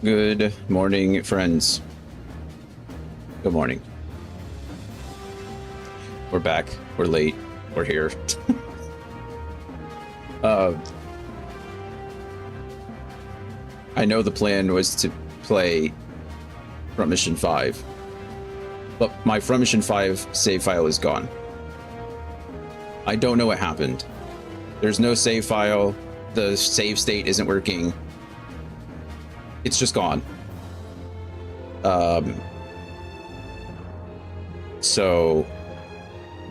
Good morning, friends. Good morning. We're back. We're late. We're here. I know the plan was to play Front Mission 5, but my Front Mission 5 save file is gone. I don't know what happened. There's no save file. The save state isn't working. It's just gone. So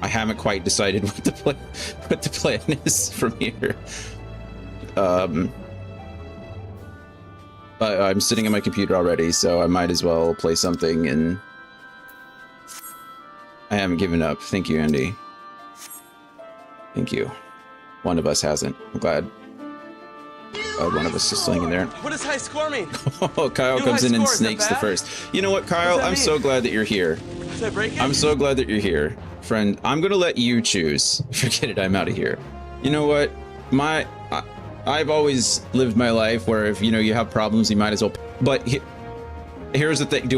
I haven't quite decided what the plan is from here. But I'm sitting at my computer already, so I might as well play something, and I haven't given up. Thank you, Andy. Thank you. One of us hasn't. I'm glad. One of us is staying in there. What does high score mean? Oh, Kyle comes in and snakes the first. You know what, Kyle? I'm so glad that you're here. Is that breaking? I'm so glad that you're here. Friend, I'm going to let you choose. Forget it, I'm out of here. You know what? I've always lived my life where if, you have problems, you might as well. But here's the thing.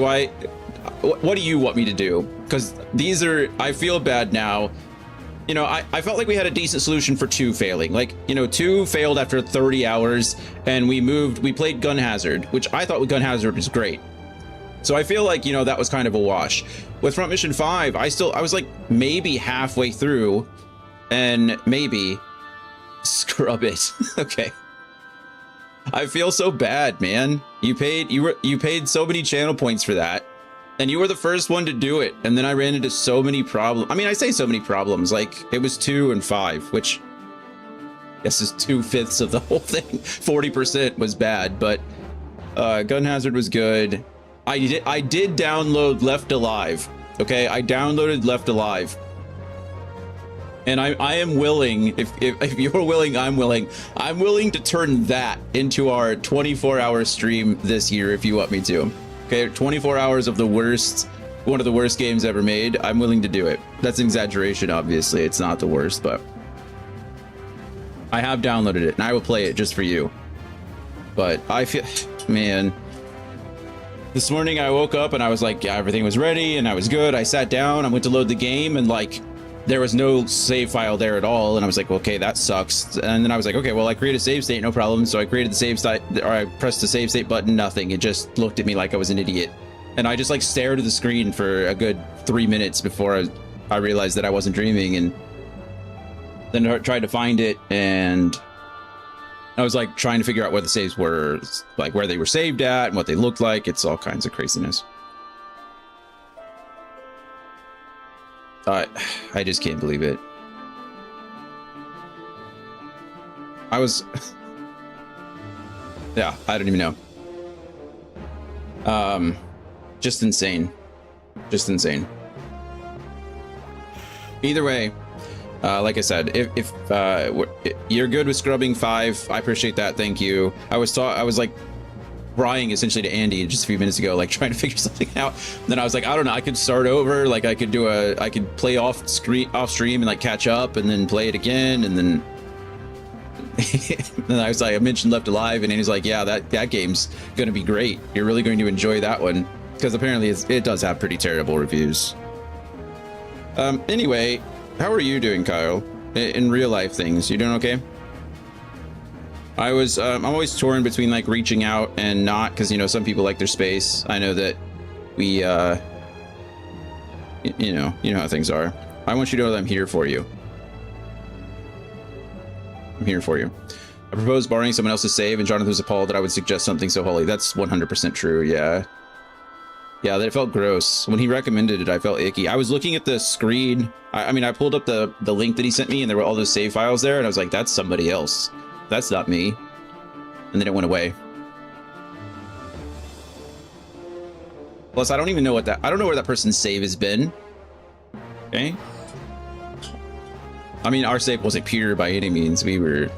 What do you want me to do? Because I feel bad now. I felt like we had a decent solution for 2 failing. 2 failed after 30 hours, and we played Gun Hazard, which I thought Gun Hazard was great. So I feel like, that was kind of a wash. With Front Mission 5, I was like maybe halfway through, and maybe scrub it. Okay. I feel so bad, man. You paid so many channel points for that. And you were the first one to do it. And then I ran into so many problems. I mean, I say so many problems. It was 2 and 5, which I guess is 2/5 of the whole thing. 40% was bad, but Gun Hazard was good. I did download Left Alive. Okay, I downloaded Left Alive. And I am willing, if you're willing, I'm willing. I'm willing to turn that into our 24-hour stream this year if you want me to. Okay, 24 hours of one of the worst games ever made. I'm willing to do it. That's an exaggeration, obviously. It's not the worst, but I have downloaded it, and I will play it just for you. But I feel, man, this morning I woke up and I was like, yeah, everything was ready and I was good. I sat down, I went to load the game, and there was no save file there at all. And I was like, okay, that sucks. And then I was like, okay, well, I created a save state, no problem. So I created the save state, or I pressed the save state button, nothing. It just looked at me like I was an idiot. And I just stared at the screen for a good 3 minutes before I realized that I wasn't dreaming. And then I tried to find it, and I was trying to figure out where the saves were, where they were saved at and what they looked like. It's all kinds of craziness. I just can't believe it. Yeah, I don't even know. Just insane. Just insane. Either way, like I said, if you're good with scrubbing 5, I appreciate that. Thank you. I was crying essentially to Andy just a few minutes ago, trying to figure something out. And then I was like, I don't know, I could start over, I could play off stream and catch up and then play it again. And then then I mentioned Left Alive, and Andy's like, yeah, that game's gonna be great. You're really going to enjoy that one, because apparently it does have pretty terrible reviews. Anyway, how are you doing, Kyle? In real life things, you doing okay? I'm always torn between reaching out and not, because some people like their space. I know that we you know how things are. I want you to know that I'm here for you. I'm here for you. I proposed borrowing someone else's save, and Jonathan was appalled that I would suggest something so holy. That's 100% true. Yeah, that it felt gross when he recommended it. I felt icky. I was looking at the screen. I mean, I pulled up the link that he sent me, and there were all those save files there, and I was like, that's somebody else. That's not me. And then it went away. Plus, I don't even know I don't know where that person's save has been. Okay. I mean, our save wasn't pure by any means. We were,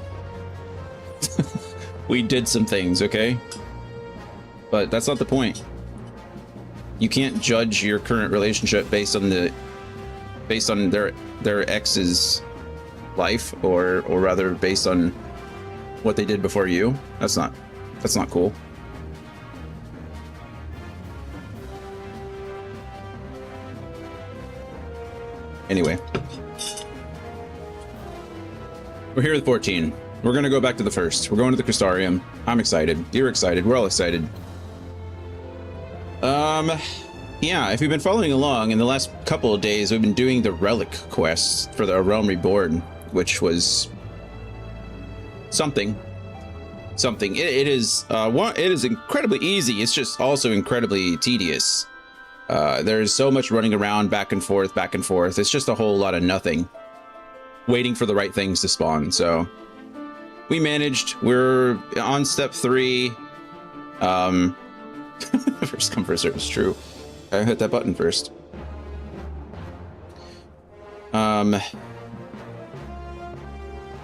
we did some things, okay? But that's not the point. You can't judge your current relationship based on their ex's life, or rather based on what they did before you. That's not cool. Anyway. We're here with 14. We're going to go back to the first. We're going to the Crystarium. I'm excited. You're excited. We're all excited. Yeah, if you've been following along, in the last couple of days, we've been doing the relic quest for the Realm Reborn, which was something. It is incredibly easy. It's just also incredibly tedious. There's so much running around back and forth. It's just a whole lot of nothing, waiting for the right things to spawn. So we managed. We're on step 3. First come, first serve is true. I hit that button first.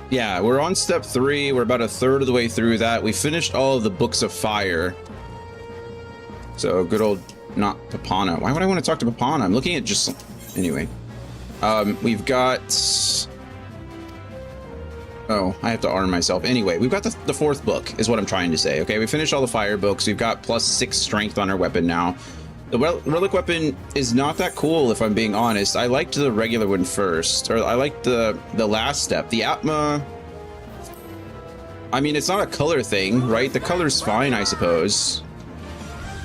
Yeah, we're on step 3. We're about a third of the way through that. We finished all of the books of fire. So good old, not Papana. Why would I want to talk to Papana? I'm looking at just, anyway. We've got, oh, I have to arm myself. Anyway, we've got the 4th book is what I'm trying to say. Okay, we finished all the fire books. We've got +6 strength on our weapon now. The relic weapon is not that cool, if I'm being honest. I liked the regular one first, or I liked the last step. The Atma, I mean, it's not a color thing, right? The color's fine, I suppose,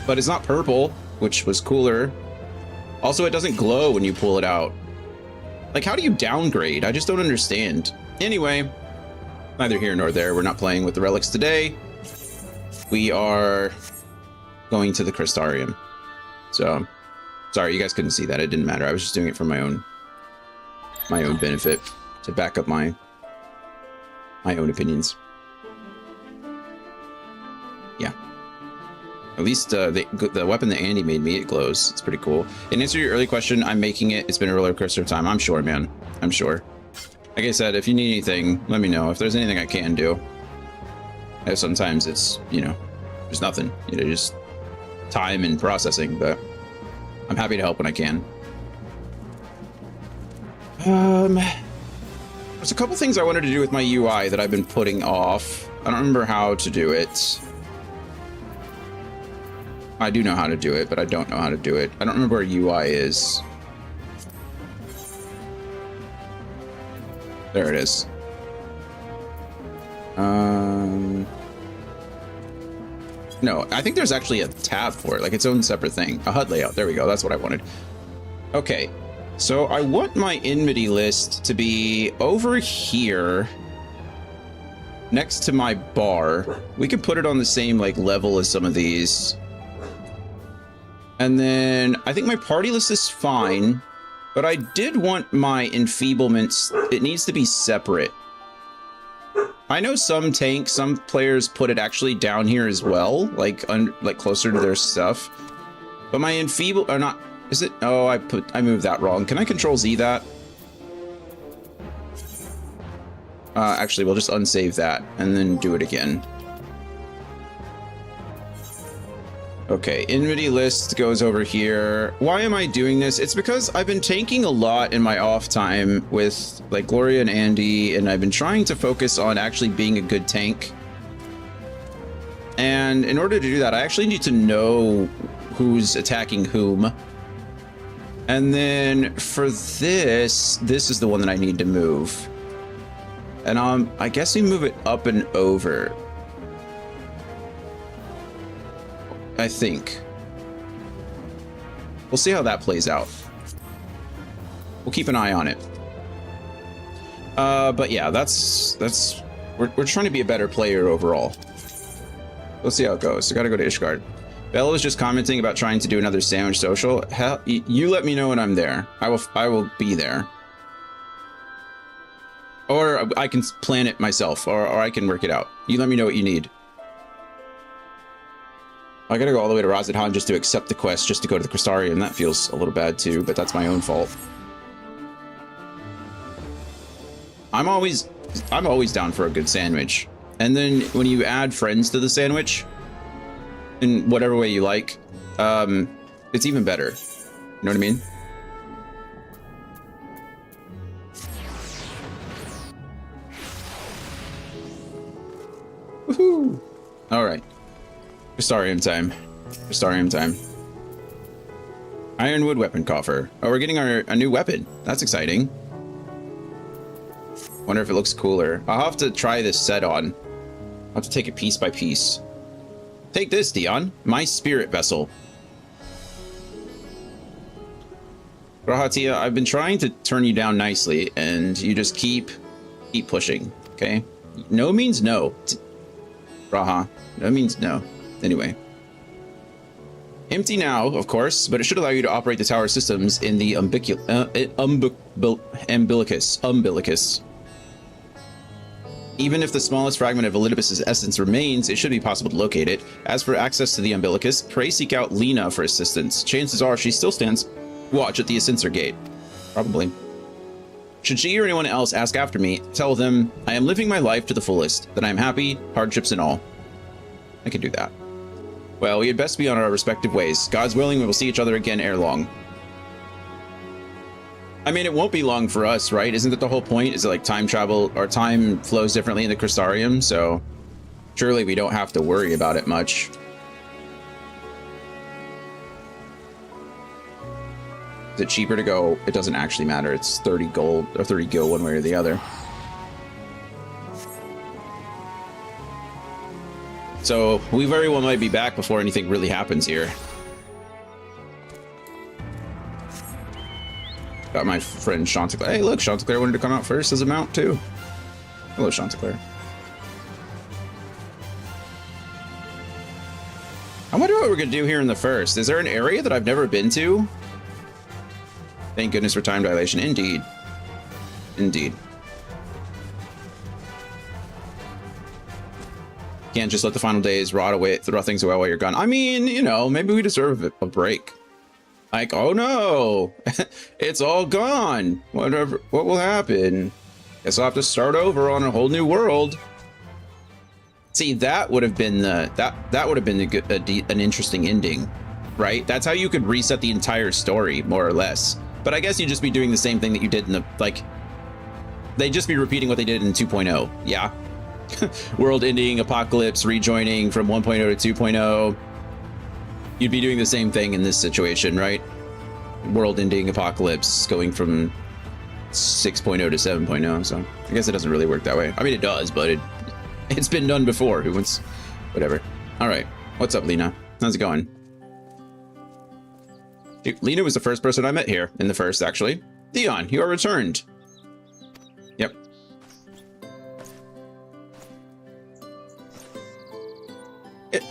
but it's not purple, which was cooler. Also, it doesn't glow when you pull it out. Like, how do you downgrade? I just don't understand. Anyway, neither here nor there. We're not playing with the relics today. We are going to the Crystarium. So, sorry, you guys couldn't see that. It didn't matter. I was just doing it for my own benefit, to back up my own opinions. Yeah. At least the weapon that Andy made me, it glows. It's pretty cool. In answer to your early question, I'm making it. It's been a roller coaster of time. I'm sure, man. I'm sure. Like I said, if you need anything, let me know. If there's anything I can do. Sometimes it's, you know, there's nothing. You know, just time and processing, but I'm happy to help when I can. There's a couple things I wanted to do with my UI that I've been putting off. I don't remember how to do it. I do know how to do it, but I don't know how to do it. I don't remember where UI is. There it is. No, I think there's actually a tab for it, like its own separate thing. A HUD layout. There we go. That's what I wanted. Okay, so I want my enmity list to be over here next to my bar. We could put it on the same like level as some of these. And then I think my party list is fine, but I did want my enfeeblements. It needs to be separate. I know some players put it actually down here as well, like closer to their stuff. But my enfeeble, or not, is it? Oh, I moved that wrong. Can I Control Z that? Actually, we'll just unsave that and then do it again. Okay, enmity list goes over here. Why am I doing this? It's because I've been tanking a lot in my off time with like Gloria and Andy, and I've been trying to focus on actually being a good tank. And in order to do that, I actually need to know who's attacking whom. And then for this is the one that I need to move. And I guess we move it up and over. I think. We'll see how that plays out. We'll keep an eye on it. But yeah, we're trying to be a better player overall. Let's see how it goes. I gotta go to Ishgard. Bella was just commenting about trying to do another sandwich social. Hell, you let me know when I'm there. I will be there. Or I can plan it myself, or I can work it out. You let me know what you need. I gotta go all the way to Razadhan just to accept the quest, just to go to the Crystarium. That feels a little bad too, but that's my own fault. I'm always down for a good sandwich. And then when you add friends to the sandwich, in whatever way you like, it's even better. You know what I mean? Woohoo! All right. Crystarium time. Crystarium time. Ironwood weapon coffer. Oh, we're getting a new weapon. That's exciting. Wonder if it looks cooler. I'll have to try this set on. I'll have to take it piece by piece. Take this, Dion. My spirit vessel. Rahatia, I've been trying to turn you down nicely, and you just keep pushing, okay? No means no. Raha, no means no. Anyway. Empty now, of course, but it should allow you to operate the tower systems in the umbilicus. Even if the smallest fragment of Elidibus's essence remains, it should be possible to locate it. As for access to the umbilicus, pray seek out Lena for assistance. Chances are she still stands watch at the Ascensor Gate. Probably. Should she or anyone else ask after me, tell them I am living my life to the fullest, that I am happy, hardships and all. I can do that. Well, we had best be on our respective ways. God's willing, we will see each other again ere long. I mean, it won't be long for us, right? Isn't that the whole point? Is it like time travel, or time flows differently in the Crystarium? So surely we don't have to worry about it much. Is it cheaper to go? It doesn't actually matter. It's 30 gold or 30 gil one way or the other. So we very well might be back before anything really happens here. Got my friend Chanticleer. Hey, look, Chanticleer wanted to come out first as a mount too. Hello, Chanticleer. I wonder what we're gonna do here in the first. Is there an area that I've never been to? Thank goodness for time dilation. Indeed. Indeed. Can't just let the final days rot away, throw things away while you're gone. I mean, you know, maybe we deserve a break. Like, oh no, it's all gone. Whatever, what will happen? Guess I'll have to start over on a whole new world. See, that would have been that would have been an interesting ending, right? That's how you could reset the entire story, more or less. But I guess you'd just be doing the same thing that you did in the, like, they'd just be repeating what they did in 2.0. Yeah. World ending, apocalypse, rejoining from 1.0 to 2.0. You'd be doing the same thing in this situation, right? World ending, apocalypse, going from 6.0 to 7.0. So I guess it doesn't really work that way. I mean, it does, but it's been done before. Who wants, whatever. All right. What's up, Lena? How's it going? Dude, Lena was the first person I met here in the first, actually. Dion, you are returned. Yep.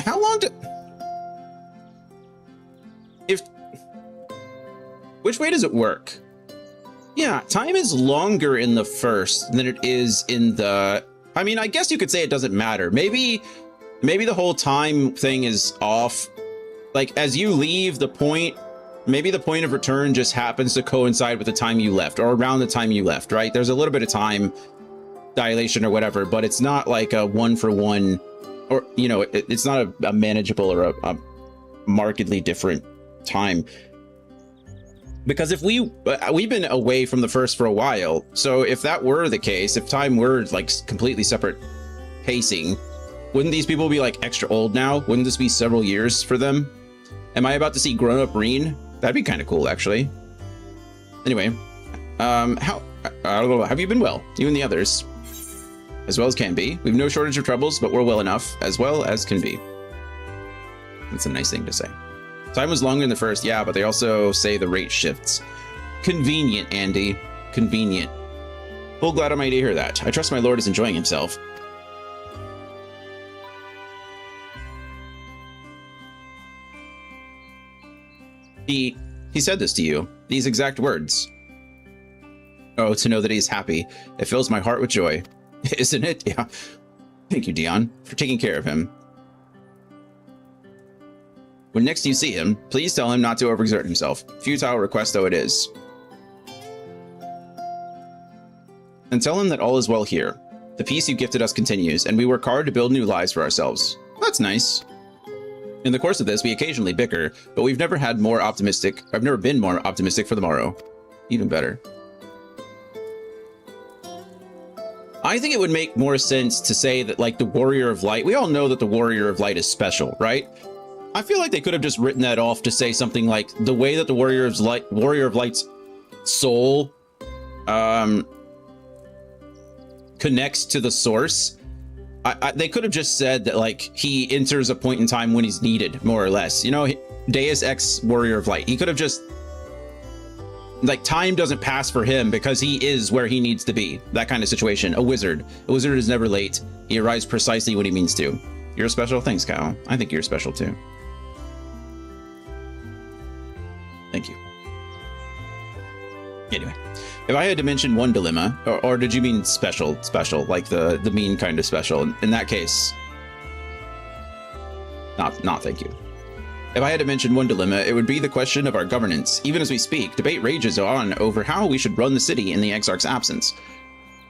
How long did... Which way does it work? Yeah, time is longer in the first than it is in the... I mean, I guess you could say it doesn't matter. Maybe the whole time thing is off. Like, as you leave the point, maybe the point of return just happens to coincide with the time you left, or around the time you left, right? There's a little bit of time dilation or whatever, but it's not like a one-for-one, or, you know, it's not a manageable or a markedly different time. Because if we've been away from the first for a while, so if that were the case, if time were like completely separate pacing, wouldn't these people be like extra old now? Wouldn't this be several years for them? Am I about to see grown-up Reen? That'd be kind of cool, actually. Anyway, I don't know, have you been well? You and the others. As well as can be. We've no shortage of troubles, but we're well enough, as well as can be. That's a nice thing to say. Time was longer in the first, yeah, but they also say the rate shifts. Convenient, Andy. Convenient. Full glad I'm to hear that. I trust my lord is enjoying himself. He said this to you. These exact words. Oh, to know that he's happy. It fills my heart with joy. Isn't it? Yeah. Thank you, Dion, for taking care of him. When next you see him, please tell him not to overexert himself. Futile request though it is. And tell him that all is well here. The peace you gifted us continues, and we work hard to build new lives for ourselves. That's nice. In the course of this, we occasionally bicker, but I've never been more optimistic for the morrow. Even better. I think it would make more sense to say that, like, the Warrior of Light, we all know that the Warrior of Light is special, right? I feel like they could have just written that off to say something like the way that the Warrior of Light's soul connects to the source. They could have just said that, like, he enters a point in time when he's needed, more or less. You know, Deus Ex Warrior of Light. He could have just, like, time doesn't pass for him because he is where he needs to be. That kind of situation. A wizard. A wizard is never late. He arrives precisely when he means to. You're special. Thanks, Kyle. I think you're special too. Thank you. Anyway, if I had to mention one dilemma, or did you mean special, like the mean kind of special? In that case, not thank you. If I had to mention one dilemma, it would be the question of our governance. Even as we speak, debate rages on over how we should run the city in the Exarch's absence.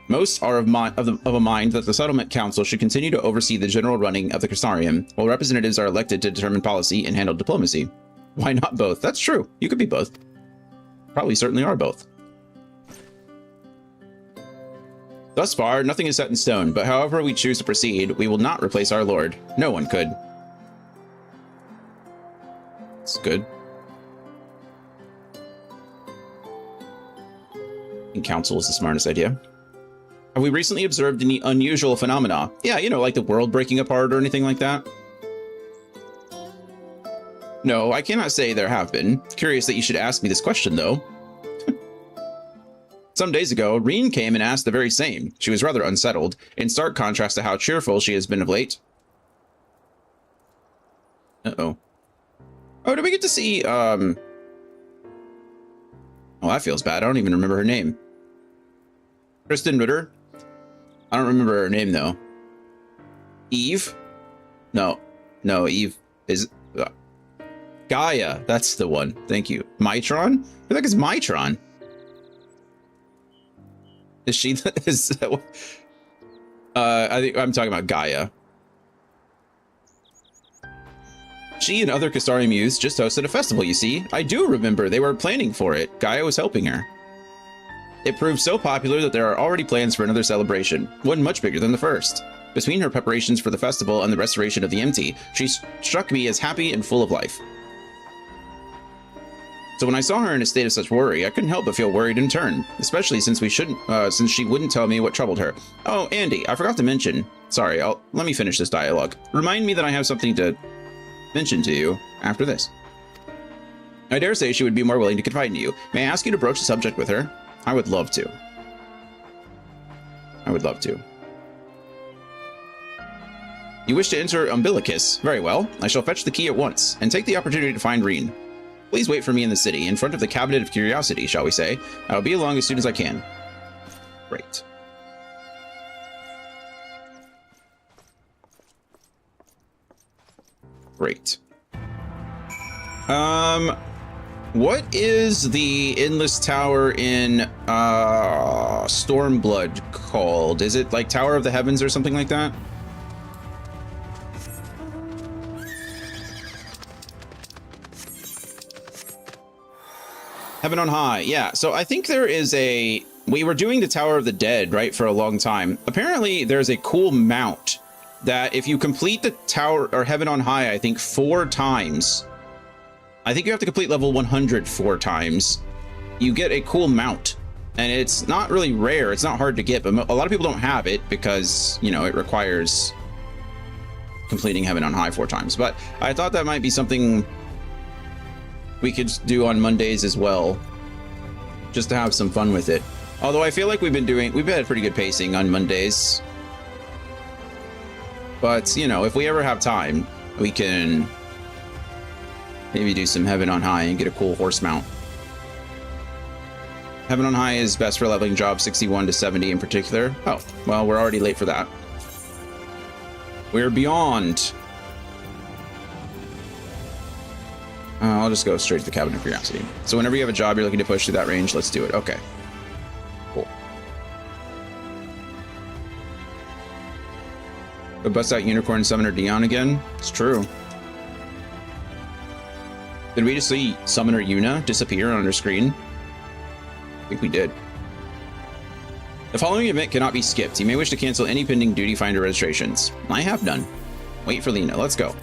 Most are of a mind that the Settlement Council should continue to oversee the general running of the Crystarium, while representatives are elected to determine policy and handle diplomacy. Why not both? That's true. You could be both. Probably certainly are both. Thus far, nothing is set in stone, but however we choose to proceed, we will not replace our lord. No one could. It's good. I think council is the smartest idea. Have we recently observed any unusual phenomena? Yeah, you know, like the world breaking apart or anything like that? No, I cannot say there have been. Curious that you should ask me this question, though. Some days ago, Reen came and asked the very same. She was rather unsettled, in stark contrast to how cheerful she has been of late. Uh-oh. Oh, did we get to see, Oh, that feels bad. I don't even remember her name. Kristen Ritter? I don't remember her name, though. Eve? No, Eve is... Gaia, that's the one. Thank you. Mitron? Who the heck is Mitron? Is she? Is that what? I think I'm talking about Gaia. She and other Crystarium youths just hosted a festival, you see. I do remember they were planning for it. Gaia was helping her. It proved so popular that there are already plans for another celebration, one much bigger than the first. Between her preparations for the festival and the restoration of the empty, she struck me as happy and full of life. So when I saw her in a state of such worry, I couldn't help but feel worried in turn, especially since she wouldn't tell me what troubled her. Oh, Andy, I forgot to mention. Sorry, let me finish this dialogue. Remind me that I have something to mention to you after this. I dare say she would be more willing to confide in you. May I ask you to broach the subject with her? I would love to. I would love to. You wish to enter Umbilicus? Very well. I shall fetch the key at once, and take the opportunity to find Reen. Please wait for me in the city, in front of the Cabinet of Curiosity, shall we say. I will be along as soon as I can. Great. Great. What is the Endless Tower in Stormblood called? Is it like Tower of the Heavens or something like that? Heaven on High, yeah. So I think there is a... We were doing the Tower of the Dead, right, for a long time. Apparently, there's a cool mount that if you complete the Tower, or Heaven on High, I think 4 times... I think you have to complete level 100 4 times. You get a cool mount. And it's not really rare, it's not hard to get, but a lot of people don't have it because, you know, it requires completing Heaven on High 4 times. But I thought that might be something we could do on Mondays as well, just to have some fun with it. Although I feel like we've had pretty good pacing on Mondays. But, you know, if we ever have time, we can maybe do some Heaven on High and get a cool horse mount. Heaven on High is best for leveling jobs 61 to 70 in particular. Oh, well, we're already late for that. We're beyond. I'll just go straight to the Cabinet of Curiosity. So whenever you have a job you're looking to push through that range, let's do it. Okay. Cool. Go bust out Unicorn Summoner Dion again? It's true. Did we just see Summoner Yuna disappear on our screen? I think we did. The following event cannot be skipped. You may wish to cancel any pending Duty Finder registrations. I have none. Wait for Lena. Let's go.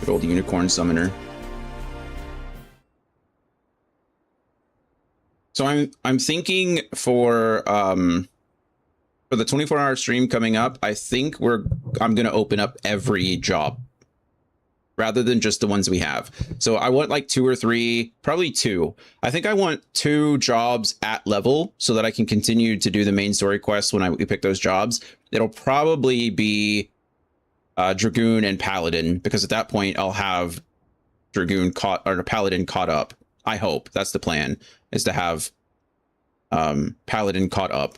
Good old unicorn summoner. So I'm thinking for the 24-hour stream coming up, I think I'm gonna open up every job rather than just the ones we have. So I want like 2 or 3, probably 2. I think I want 2 jobs at level so that I can continue to do the main story quests when we pick those jobs. It'll probably be Dragoon and Paladin, because at that point I'll have Dragoon caught, or Paladin caught up. I hope that's the plan, is to have Paladin caught up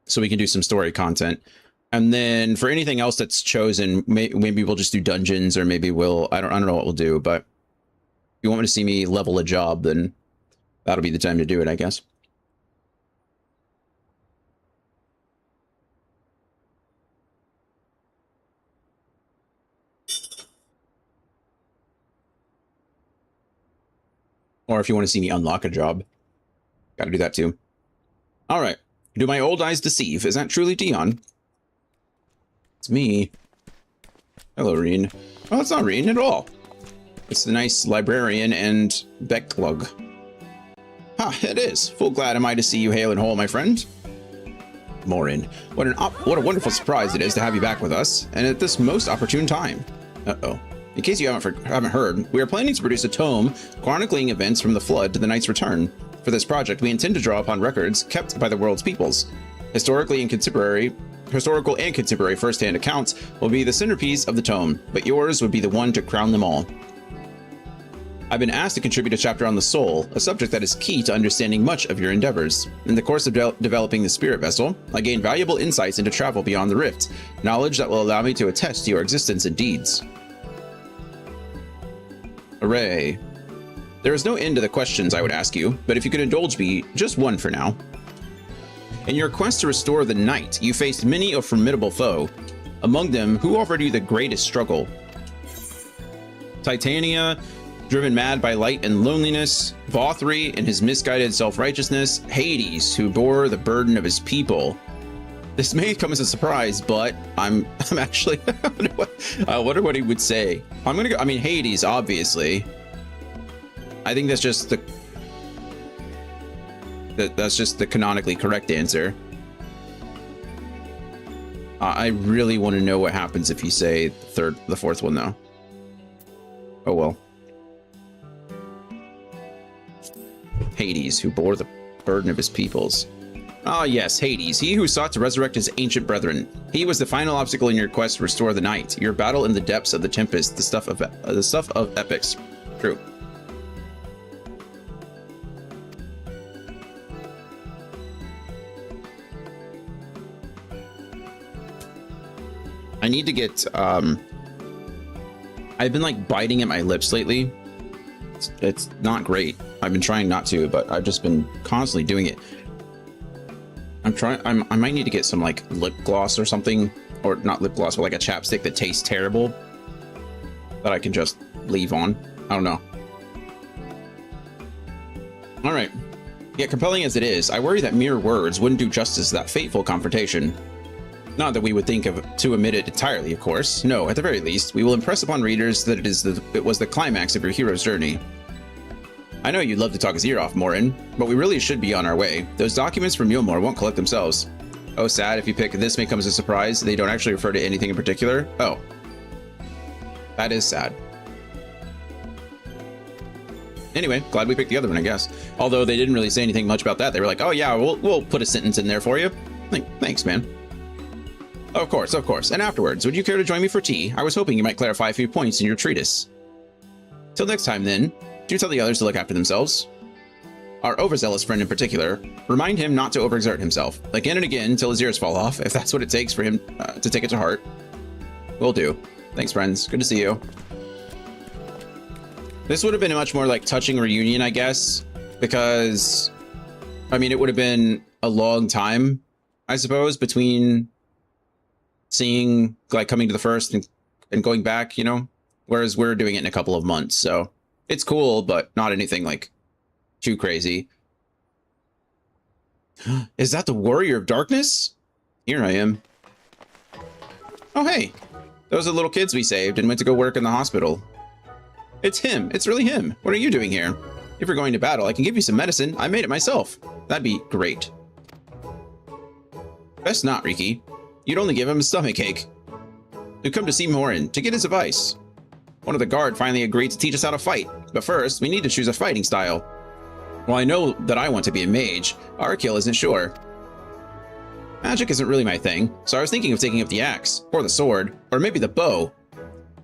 so we can do some story content. And then for anything else that's chosen, maybe we'll just do dungeons, or maybe we'll, I don't know what we'll do, but if you want me to see me level a job, then that'll be the time to do it, I guess. Or if you want to see me unlock a job, got to do that too. All right. Do my old eyes deceive? Is that truly Dion? It's me. Hello, Reen. Oh, it's not Reen at all. It's the nice librarian and Becklug. Ha, it is. Full glad am I to see you hale and whole, my friend. Morin, what a wonderful surprise it is to have you back with us, and at this most opportune time. Uh-oh. In case you haven't heard, we are planning to produce a tome chronicling events from the Flood to the Knight's Return. For this project, we intend to draw upon records kept by the world's peoples. Historical and contemporary first-hand accounts will be the centerpiece of the tome, but yours would be the one to crown them all. I've been asked to contribute a chapter on the soul, a subject that is key to understanding much of your endeavors. In the course of developing the spirit vessel, I gained valuable insights into travel beyond the rift, knowledge that will allow me to attest to your existence and deeds. Hooray. There is no end to the questions I would ask you, but if you could indulge me, just one for now. In your quest to restore the Knight, you faced many a formidable foe. Among them, who offered you the greatest struggle? Titania, driven mad by light and loneliness, Vothri in his misguided self-righteousness, Hades, who bore the burden of his people. This may come as a surprise, but I'm actually, I wonder what he would say. I'm gonna go, I mean, Hades, obviously. I think that's just the canonically correct answer. I really want to know what happens if you say the fourth one, though. Oh well. Hades, who bore the burden of his peoples. Ah, yes, Hades, he who sought to resurrect his ancient brethren. He was the final obstacle in your quest to restore the Knight. Your battle in the depths of the Tempest, the stuff of epics. True. I need to get, I've been like biting at my lips lately. It's not great. I've been trying not to, but I've just been constantly doing it. I might need to get some like lip gloss or something, or not lip gloss, but like a chapstick that tastes terrible that I can just leave on. I don't know. All right. Yet compelling as it is, I worry that mere words wouldn't do justice to that fateful confrontation. Not that we would think to omit it entirely, of course. No, at the very least, we will impress upon readers that it was the climax of your hero's journey. I know you'd love to talk his ear off, Morin, but we really should be on our way. Those documents from Yulmore won't collect themselves. Oh, sad, if you pick this may come as a surprise, they don't actually refer to anything in particular. Oh. That is sad. Anyway, glad we picked the other one, I guess. Although they didn't really say anything much about that. They were like, oh yeah, we'll put a sentence in there for you. Thanks, man. Of course, of course. And afterwards, would you care to join me for tea? I was hoping you might clarify a few points in your treatise. Till next time, then, do tell the others to look after themselves. Our overzealous friend in particular, remind him not to overexert himself, again and again, till his ears fall off, if that's what it takes for him to take it to heart. Will do. Thanks, friends. Good to see you. This would have been a much more, like, touching reunion, I guess, because, I mean, it would have been a long time, I suppose, between seeing, like, coming to the first and going back, you know, whereas we're doing it in a couple of months, so it's cool, but not anything like too crazy. Is that the Warrior of Darkness? Here I am. Oh, hey, Those are the little kids we saved and went to go work in the hospital. It's him. It's really him. What are you doing here? If you're going to battle, I can give you some medicine. I made it myself. That'd be great. Best not, Riki. You'd only give him a stomachache. We've come to see Morin to get his advice. One of the guard finally agreed to teach us how to fight, but first, we need to choose a fighting style. While I know that I want to be a mage, Arkil isn't sure. Magic isn't really my thing, so I was thinking of taking up the axe, or the sword, or maybe the bow.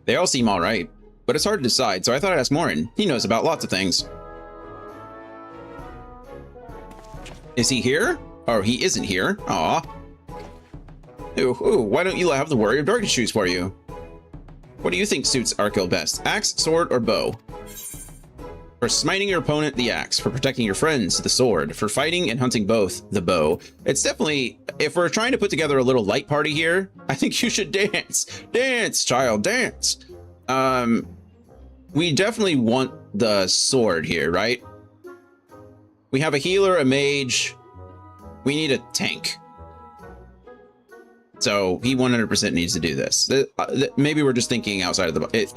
They all seem alright, but it's hard to decide, so I thought I'd ask Morin. He knows about lots of things. Is he here? Oh, he isn't here. Aw. Ooh, why don't you have the Warrior of Darkness choose for you? What do you think suits Arkil best? Axe, sword, or bow? For smiting your opponent, the axe. For protecting your friends, the sword. For fighting and hunting both, the bow. It's definitely, if we're trying to put together a little light party here, I think you should dance. Dance, child, dance. We definitely want the sword here, right? We have a healer, a mage. We need a tank. So he 100% needs to do this. Maybe we're just thinking outside of the box.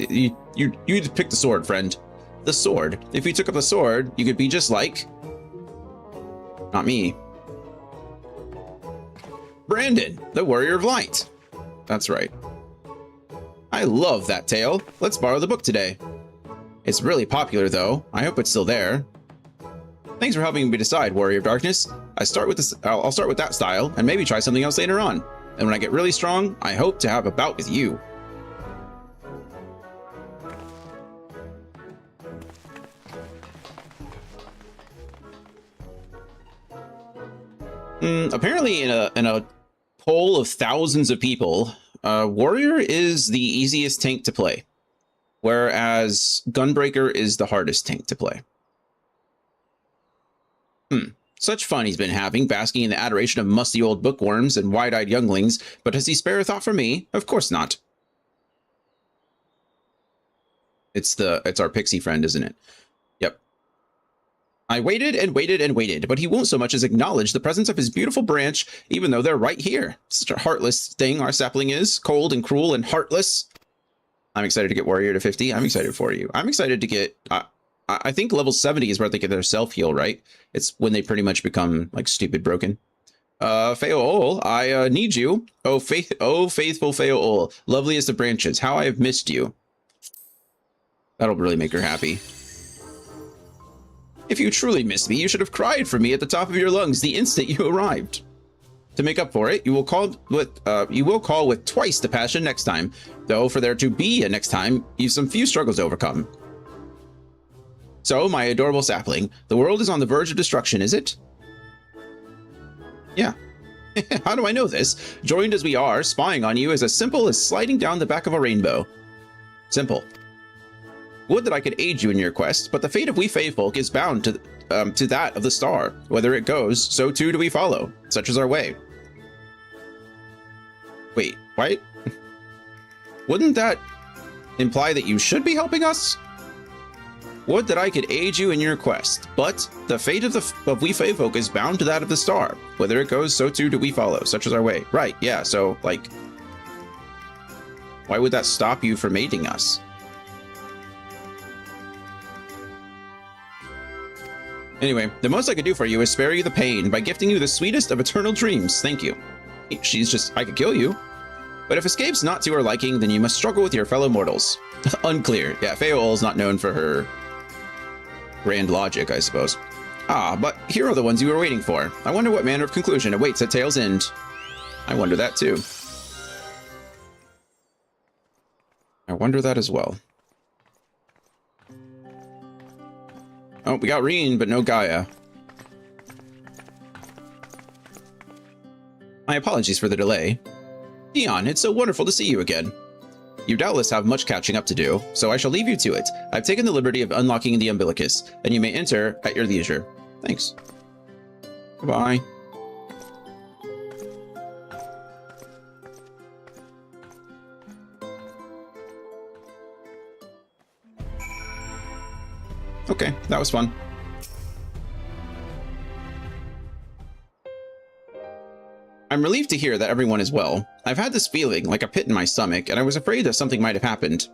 You pick the sword, friend. The sword. If you took up the sword, you could be just like... Not me. Brandon, the Warrior of Light. That's right. I love that tale. Let's borrow the book today. It's really popular, though. I hope it's still there. Thanks for helping me decide, Warrior of Darkness. I'll start with that style, and maybe try something else later on. And when I get really strong, I hope to have a bout with you. Apparently, in a poll of thousands of people, Warrior is the easiest tank to play, whereas Gunbreaker is the hardest tank to play. Such fun he's been having, basking in the adoration of musty old bookworms and wide-eyed younglings, but does he spare a thought for me? Of course not. It's our pixie friend, isn't it? Yep. I waited and waited and waited, but he won't so much as acknowledge the presence of his beautiful branch, even though they're right here. Such a heartless thing our sapling is, cold and cruel and heartless. I'm excited to get Warrior to 50. I'm excited for you. I'm excited to get... I think level 70 is where they get their self-heal, right? It's when they pretty much become, like, stupid broken. Feool, I need you. Oh, faithful Feool, loveliest of branches, how I have missed you. That'll really make her happy. If you truly missed me, you should have cried for me at the top of your lungs the instant you arrived. To make up for it, you will call with twice the passion next time. Though for there to be a next time, you've some few struggles to overcome. So, my adorable sapling, the world is on the verge of destruction, is it? Yeah. How do I know this? Joined as we are, spying on you is as simple as sliding down the back of a rainbow. Simple. Would that I could aid you in your quest, but the fate of we Fae folk is bound to that of the star. Whether it goes, so too do we follow. Such is our way. Wait, what? Wouldn't that imply that you should be helping us? Would that I could aid you in your quest, but the fate of we Fae folk is bound to that of the star. Whether it goes, so too do we follow. Such is our way. Right, yeah, so, like... Why would that stop you from aiding us? Anyway, the most I could do for you is spare you the pain by gifting you the sweetest of eternal dreams. Thank you. She's just... I could kill you. But if escape's not to her liking, then you must struggle with your fellow mortals. Unclear. Yeah, Feool is not known for her... grand logic, I suppose. Ah, but here are the ones you were waiting for. I wonder what manner of conclusion awaits at Tale's End. I wonder that too. I wonder that as well. Oh, we got Reen, but no Gaia. My apologies for the delay. Dion, it's so wonderful to see you again. You doubtless have much catching up to do, so I shall leave you to it. I've taken the liberty of unlocking the umbilicus, and you may enter at your leisure. Thanks. Goodbye. Okay, that was fun. I'm relieved to hear that everyone is well. I've had this feeling, like a pit in my stomach, and I was afraid that something might have happened.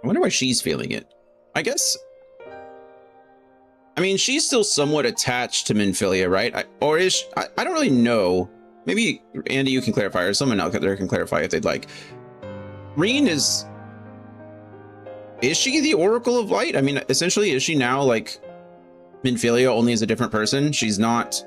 I wonder why she's feeling it. I guess... I mean, she's still somewhat attached to Minfilia, right? Or is she, I don't really know. Maybe, Andy, you can clarify, or someone out there can clarify if they'd like. Reen is she the Oracle of Light? I mean, essentially, is she now, like, Minfilia only as a different person? She's not...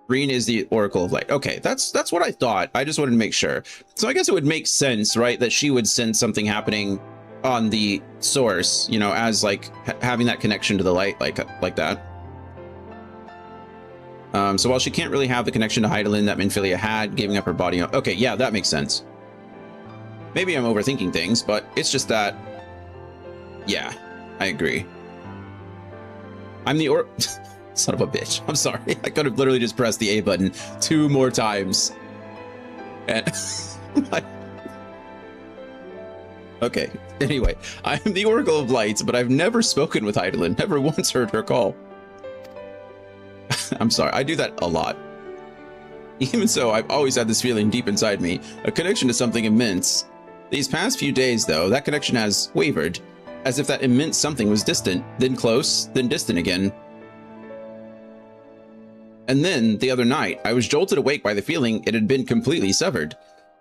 Reen is the Oracle of Light. Okay, that's what I thought. I just wanted to make sure. So I guess it would make sense, right, that she would sense something happening on the source, you know, as like having that connection to the light, like that. So while she can't really have the connection to Hydaelyn that Minfilia had, giving up her body. Okay, yeah, that makes sense. Maybe I'm overthinking things, but it's just that. Yeah, I agree. I'm the son of a bitch. I'm sorry. I could have literally just pressed the A button 2 more times. And okay. Anyway, I am the Oracle of Lights, but I've never spoken with Hydaelyn. Never once heard her call. I'm sorry. I do that a lot. Even so, I've always had this feeling deep inside me, a connection to something immense. These past few days, though, that connection has wavered, as if that immense something was distant, then close, then distant again. And then, the other night, I was jolted awake by the feeling it had been completely severed.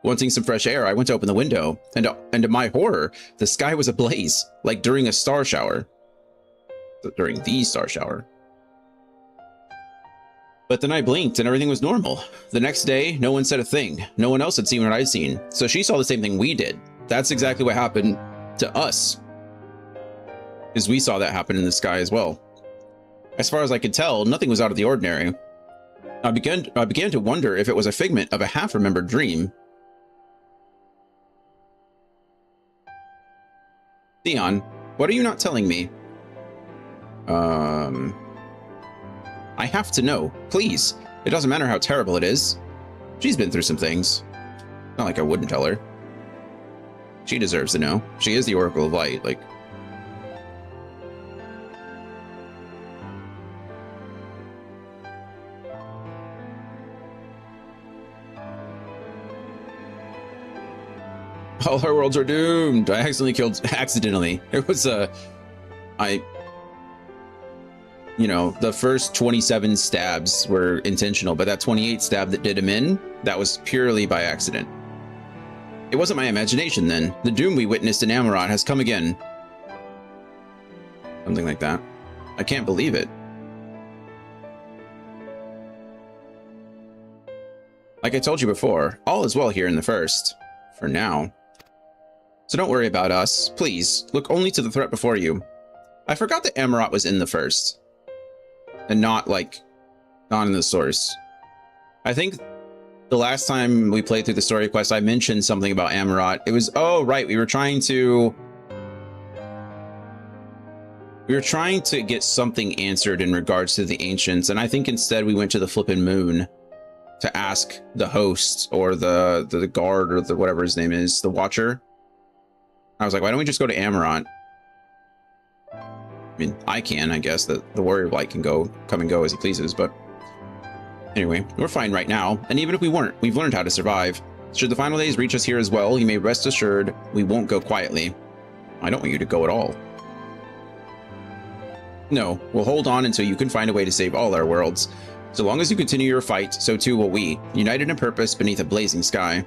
Wanting some fresh air, I went to open the window, and to my horror, the sky was ablaze, like during a star shower. During the star shower. But then I blinked and everything was normal. The next day, no one said a thing. No one else had seen what I'd seen. So she saw the same thing we did. That's exactly what happened to us. Because we saw that happen in the sky as well. As far as I could tell, nothing was out of the ordinary. I began to wonder if it was a figment of a half-remembered dream. Theon, what are you not telling me? I have to know, please. It doesn't matter how terrible it is. She's been through some things. Not like I wouldn't tell her. She deserves to know. She is the Oracle of Light, like... All our worlds are doomed. I accidentally. It was, you know, the first 27 stabs were intentional, but that 28th stab that did him in, that was purely by accident. It wasn't my imagination then. The doom we witnessed in Amarant has come again. Something like that. I can't believe it. Like I told you before, all is well here in the first. For now. So don't worry about us. Please, look only to the threat before you. I forgot that Amarant was in the first. And not, like, not in the source. I think the last time we played through the story quest, I mentioned something about Amarant. It was, oh, right, we were trying to get something answered in regards to the Ancients, and I think instead we went to the flippin' moon to ask the host, or the guard, or the whatever his name is, the Watcher. I was like, why don't we just go to Amarant? I mean, I guess, the Warrior of Light can come and go as he pleases, but anyway, we're fine right now, and even if we weren't, we've learned how to survive. Should the final days reach us here as well, you may rest assured we won't go quietly. I don't want you to go at all. No, we'll hold on until you can find a way to save all our worlds. So long as you continue your fight, so too will we, united in purpose beneath a blazing sky.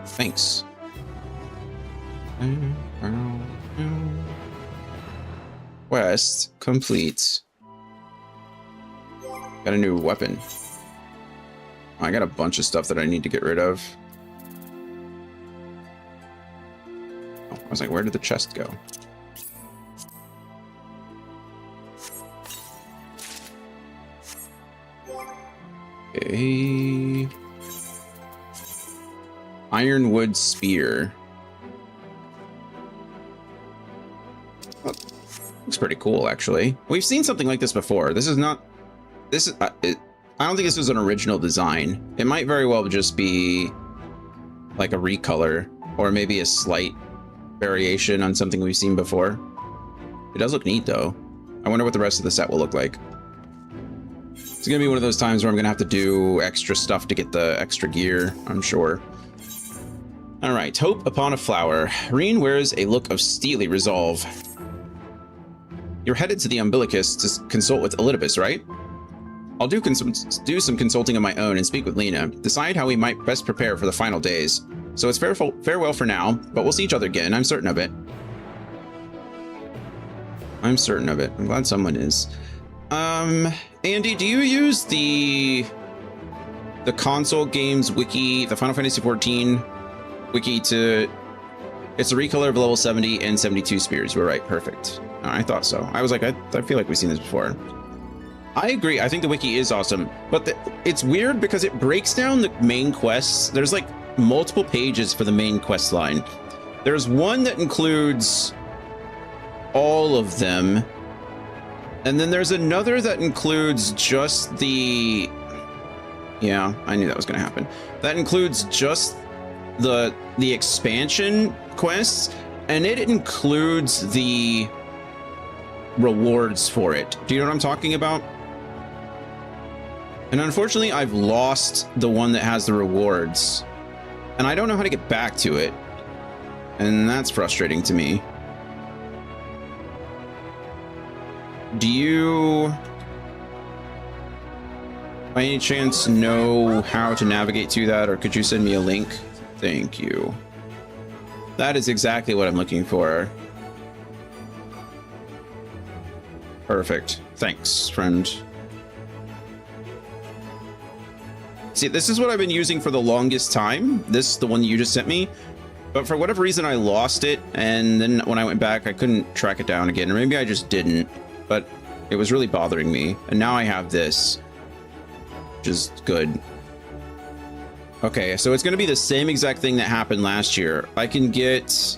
Thanks. Quest complete. Got a new weapon. I got a bunch of stuff that I need to get rid of. Oh, I was like, where did the chest go? Okay. Ironwood spear. Oh, looks pretty cool, actually. We've seen something like this before. This is not... This is... I don't think this was an original design. It might very well just be like a recolor, or maybe a slight variation on something we've seen before. It does look neat, though. I wonder what the rest of the set will look like. It's gonna be one of those times where I'm gonna have to do extra stuff to get the extra gear, I'm sure. All right, hope upon a flower. Reen wears a look of steely resolve. You're headed to the Umbilicus to consult with Elidibus, right? I'll do some consulting of my own and speak with Lena. Decide how we might best prepare for the final days. So it's farewell for now, but we'll see each other again. I'm certain of it. I'm certain of it. I'm glad someone is. Andy, do you use the console games wiki, the Final Fantasy XIV wiki to... It's a recolor of level 70 and 72 spears. You were right. Perfect. I thought so. I was like, I feel like we've seen this before. I agree. I think the wiki is awesome, but it's weird because it breaks down the main quests. There's like multiple pages for the main quest line. There's one that includes all of them, and then there's another that includes just the... Yeah, I knew that was going to happen. That includes just the expansion quests, and it includes the rewards for it. Do you know what I'm talking about? And unfortunately, I've lost the one that has the rewards, and I don't know how to get back to it, and that's frustrating to me. Do you, by any chance, know how to navigate to that, or could you send me a link? Thank you. That is exactly what I'm looking for. Perfect. Thanks, friend. See, this is what I've been using for the longest time. This, the one that you just sent me. But for whatever reason, I lost it. And then when I went back, I couldn't track it down again. Or maybe I just didn't. But it was really bothering me. And now I have this, which is good. Okay, so it's going to be the same exact thing that happened last year. I can get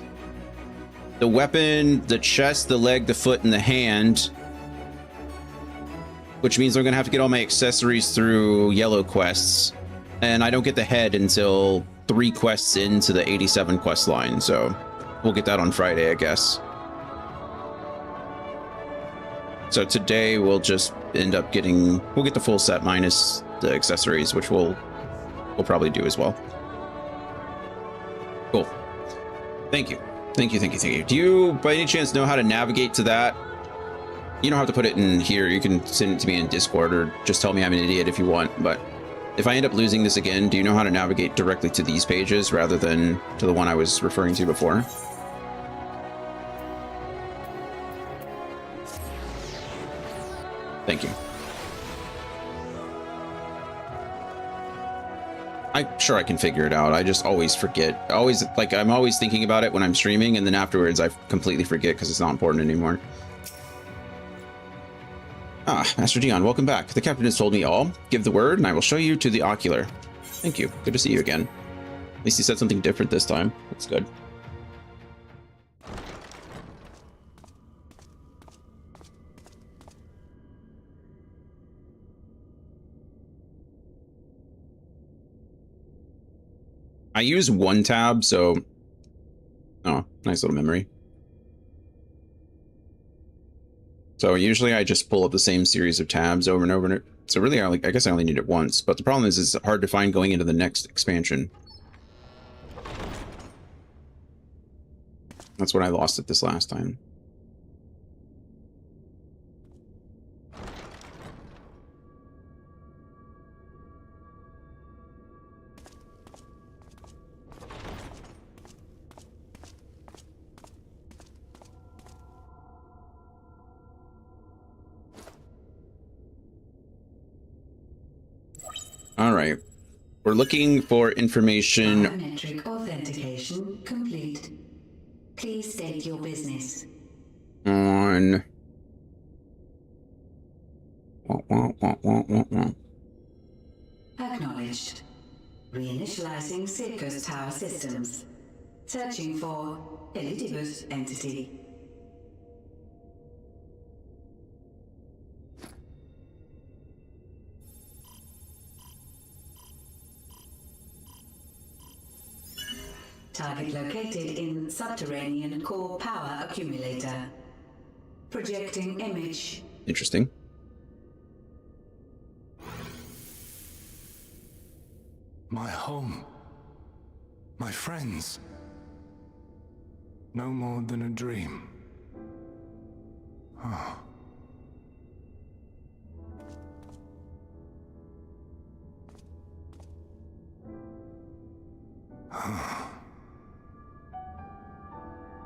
the weapon, the chest, the leg, the foot, and the hand, which means I'm going to have to get all my accessories through yellow quests. And I don't get the head until 3 quests into the 87 quest line. So we'll get that on Friday, I guess. So today we'll just end up getting... We'll get the full set minus the accessories, which we'll probably do as well. Cool. Thank you. Thank you, thank you, thank you. Do you, by any chance, know how to navigate to that? You don't have to put it in here. You can send it to me in Discord, or just tell me I'm an idiot if you want. But if I end up losing this again, do you know how to navigate directly to these pages rather than to the one I was referring to before? Thank you. I'm sure I can figure it out. I just always forget. I'm always thinking about it when I'm streaming, and then afterwards I completely forget because it's not important anymore. Ah, Master Dion, welcome back. The captain has told me all. Give the word, and I will show you to the ocular. Thank you. Good to see you again. At least he said something different this time. That's good. I use one tab, so... Oh, nice little memory. So usually I just pull up the same series of tabs over and over and over. So really, I guess I only need it once. But the problem is it's hard to find going into the next expansion. That's when I lost it this last time. All right, we're looking for information. Biometric authentication complete. Please state your business. On... Acknowledged. Reinitializing Circus Tower systems. Searching for Elidibus entity. Target located in subterranean core power accumulator. Projecting image. Interesting. My home. My friends. No more than a dream. Oh.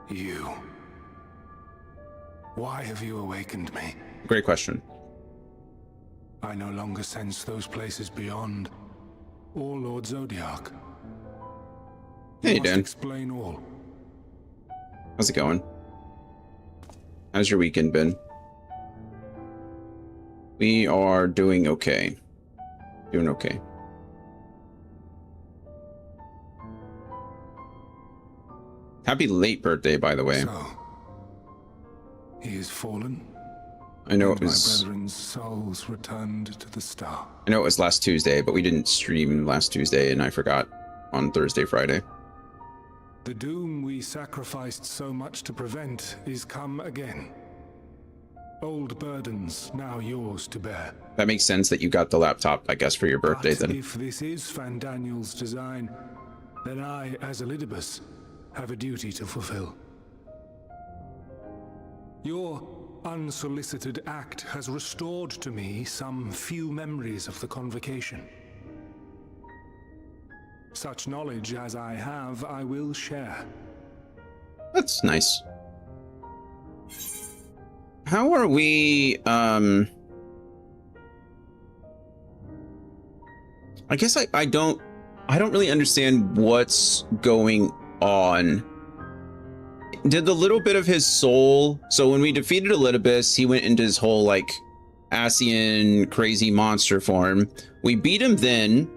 You. Why have you awakened me? Great question. I no longer sense those places beyond, or Lord Zodiac. Hey, You must Dan. explain all. How's it going? How's your weekend been? We are doing okay. Doing okay. Happy late birthday, by the way. So, he is fallen. I know and it was. my brethren's souls returned to the star. I know it was last Tuesday, but we didn't stream last Tuesday, and I forgot on Thursday, Friday. The doom we sacrificed so much to prevent is come again. Old burdens now yours to bear. That makes sense that you got the laptop, I guess, for your birthday But then. if this is Fandaniel's design, then I, as Elidibus, have a duty to fulfill. Your unsolicited act has restored to me some few memories of the convocation. Such knowledge as I have, I will share. That's nice. How are we, I guess I don't really understand what's going on. Did the little bit of his soul, so when we defeated Elidibus, he went into his whole like Asian crazy monster form. We beat him then,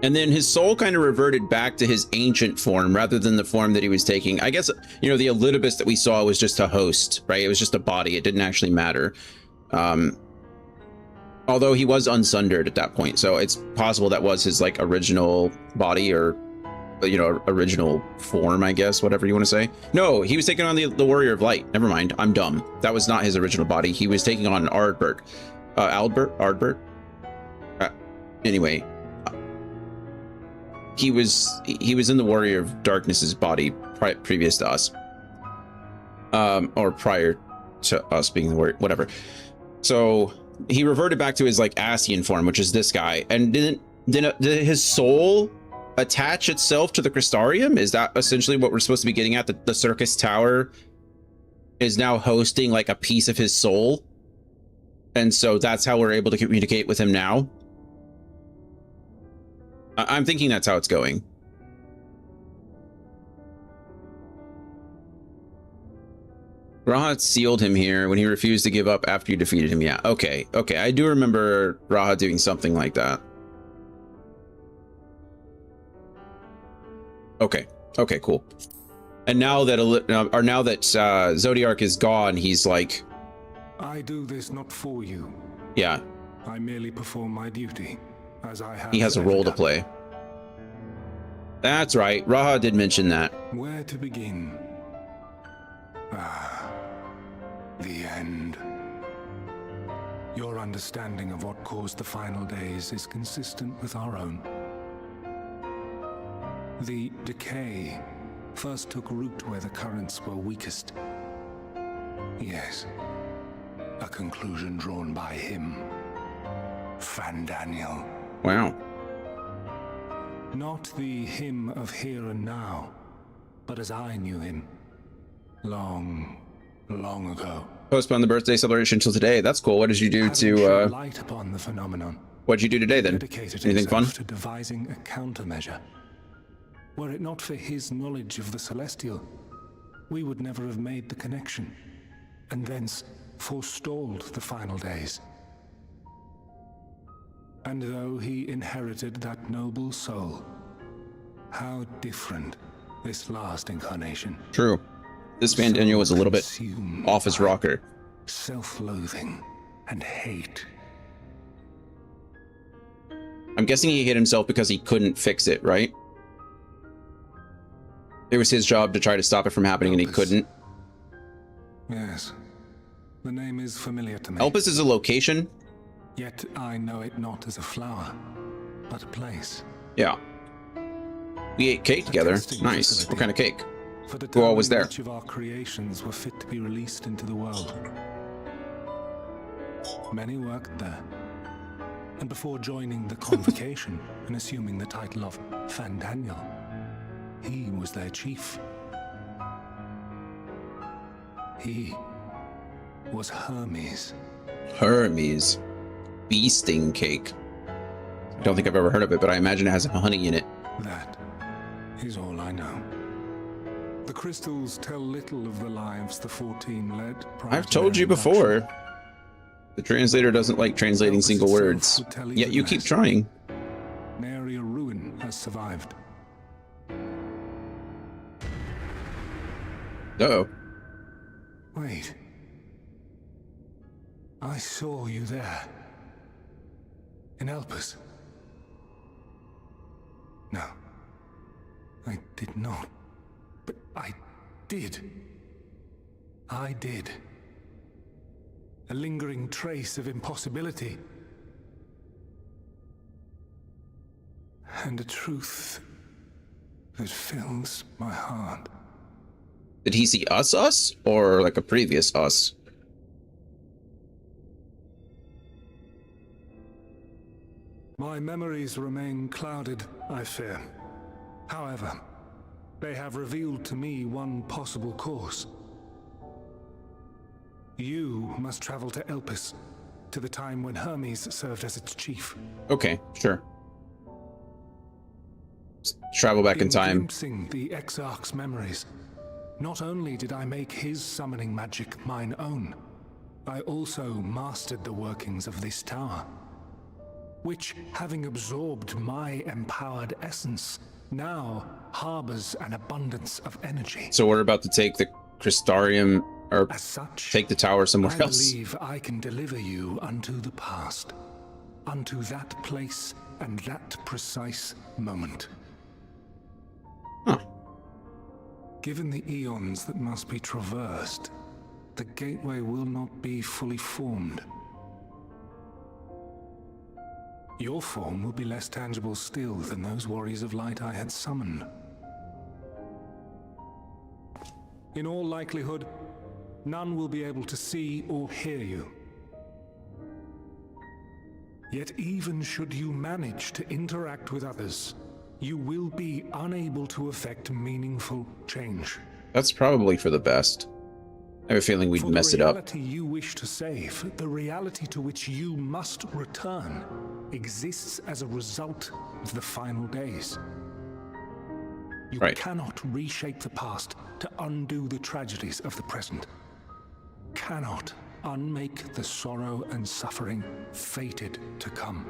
and then his soul kind of reverted back to his ancient form rather than the form that he was taking. I guess, you know, the Elidibus that we saw was just a host, right? It was just a body. It didn't actually matter. Although he was unsundered at that point, so it's possible that was his like original body, or, you know, original form, I guess, whatever you want to say. No, he was taking on the Warrior of Light. Never mind, I'm dumb. That was not his original body. He was taking on Ardbert. Ardbert? Anyway. He was in the Warrior of Darkness's body previous to us. Or prior to us being the Warrior, whatever. So he reverted back to his like Asian form, which is this guy. And did his soul attach itself to the Crystarium? Is that essentially what we're supposed to be getting at? The Circus Tower is now hosting like a piece of his soul, and so that's how we're able to communicate with him now. I'm thinking that's how it's going. Raha sealed him here when he refused to give up after you defeated him. Yeah, okay, I do remember Raha doing something like that. Okay, cool. And now that Zodiac is gone, he's like, I do this not for you. Yeah. I merely perform my duty, as I have. He has a role to play. That's right. Raha did mention that. Where to begin? The end. Your understanding of what caused the final days is consistent with our own. The decay first took root where the currents were weakest. Yes, a conclusion drawn by him, Fandaniel. Wow. Not the him of here and now, but as I knew him, long ago. Postpone the birthday celebration until today. That's cool. What did you do Having to shed light upon the phenomenon? What'd you do today then? Dedicated Anything fun? himself to devising a countermeasure. Were it not for his knowledge of the Celestial, we would never have made the connection, and thence forestalled the final days. And though he inherited that noble soul, how different this last incarnation. True. This man Daniel was a little bit Consumed off his by rocker. self-loathing and hate. I'm guessing he hit himself because he couldn't fix it, right? It was his job to try to stop it from happening, and he Elpis. couldn't. Yes, the name is familiar to me. Elpis is a location? Yet I know it not as a flower, but a place. Yeah. We ate cake together. testing Nice. facility. What kind of cake? For Who all was determining there? which of our creations were fit to be released into the world. Many worked there. And before joining the convocation and assuming the title of Fandaniel, he was their chief. He was Hermes. Hermes. Bee sting cake. I don't think I've ever heard of it, but I imagine it has honey in it. That is all I know. The crystals tell little of the lives the 14 led. prior I've to told their you induction. before. The translator doesn't like translating Elvis single itself words. would tell Yet even you keep less. trying. Nary a ruin has survived. Uh-oh. Wait. I saw you there. In Elpis. No. I did not. But I did. I did. A lingering trace of impossibility. And a truth that fills my heart. Did he see us, or like a previous us? My memories remain clouded, I fear. However, they have revealed to me one possible course. You must travel to Elpis, to the time when Hermes served as its chief. Okay, sure. Let's travel back in time. Glimpsing the Exarch's memories, not only did I make his summoning magic mine own, I also mastered the workings of this tower, which, having absorbed my empowered essence, now harbors an abundance of energy. So we're about to take the Crystarium, or As such, take the tower somewhere I else. believe I can deliver you unto the past, unto that place and that precise moment. Huh. Given the eons that must be traversed, the gateway will not be fully formed. Your form will be less tangible still than those warriors of light I had summoned. In all likelihood, none will be able to see or hear you. Yet even should you manage to interact with others, you will be unable to effect meaningful change. That's probably for the best. I have a feeling we'd For mess the it up. reality you wish to save, the reality to which you must return, exists as a result of the final days. You Right. cannot reshape the past to undo the tragedies of the present. Cannot unmake the sorrow and suffering fated to come.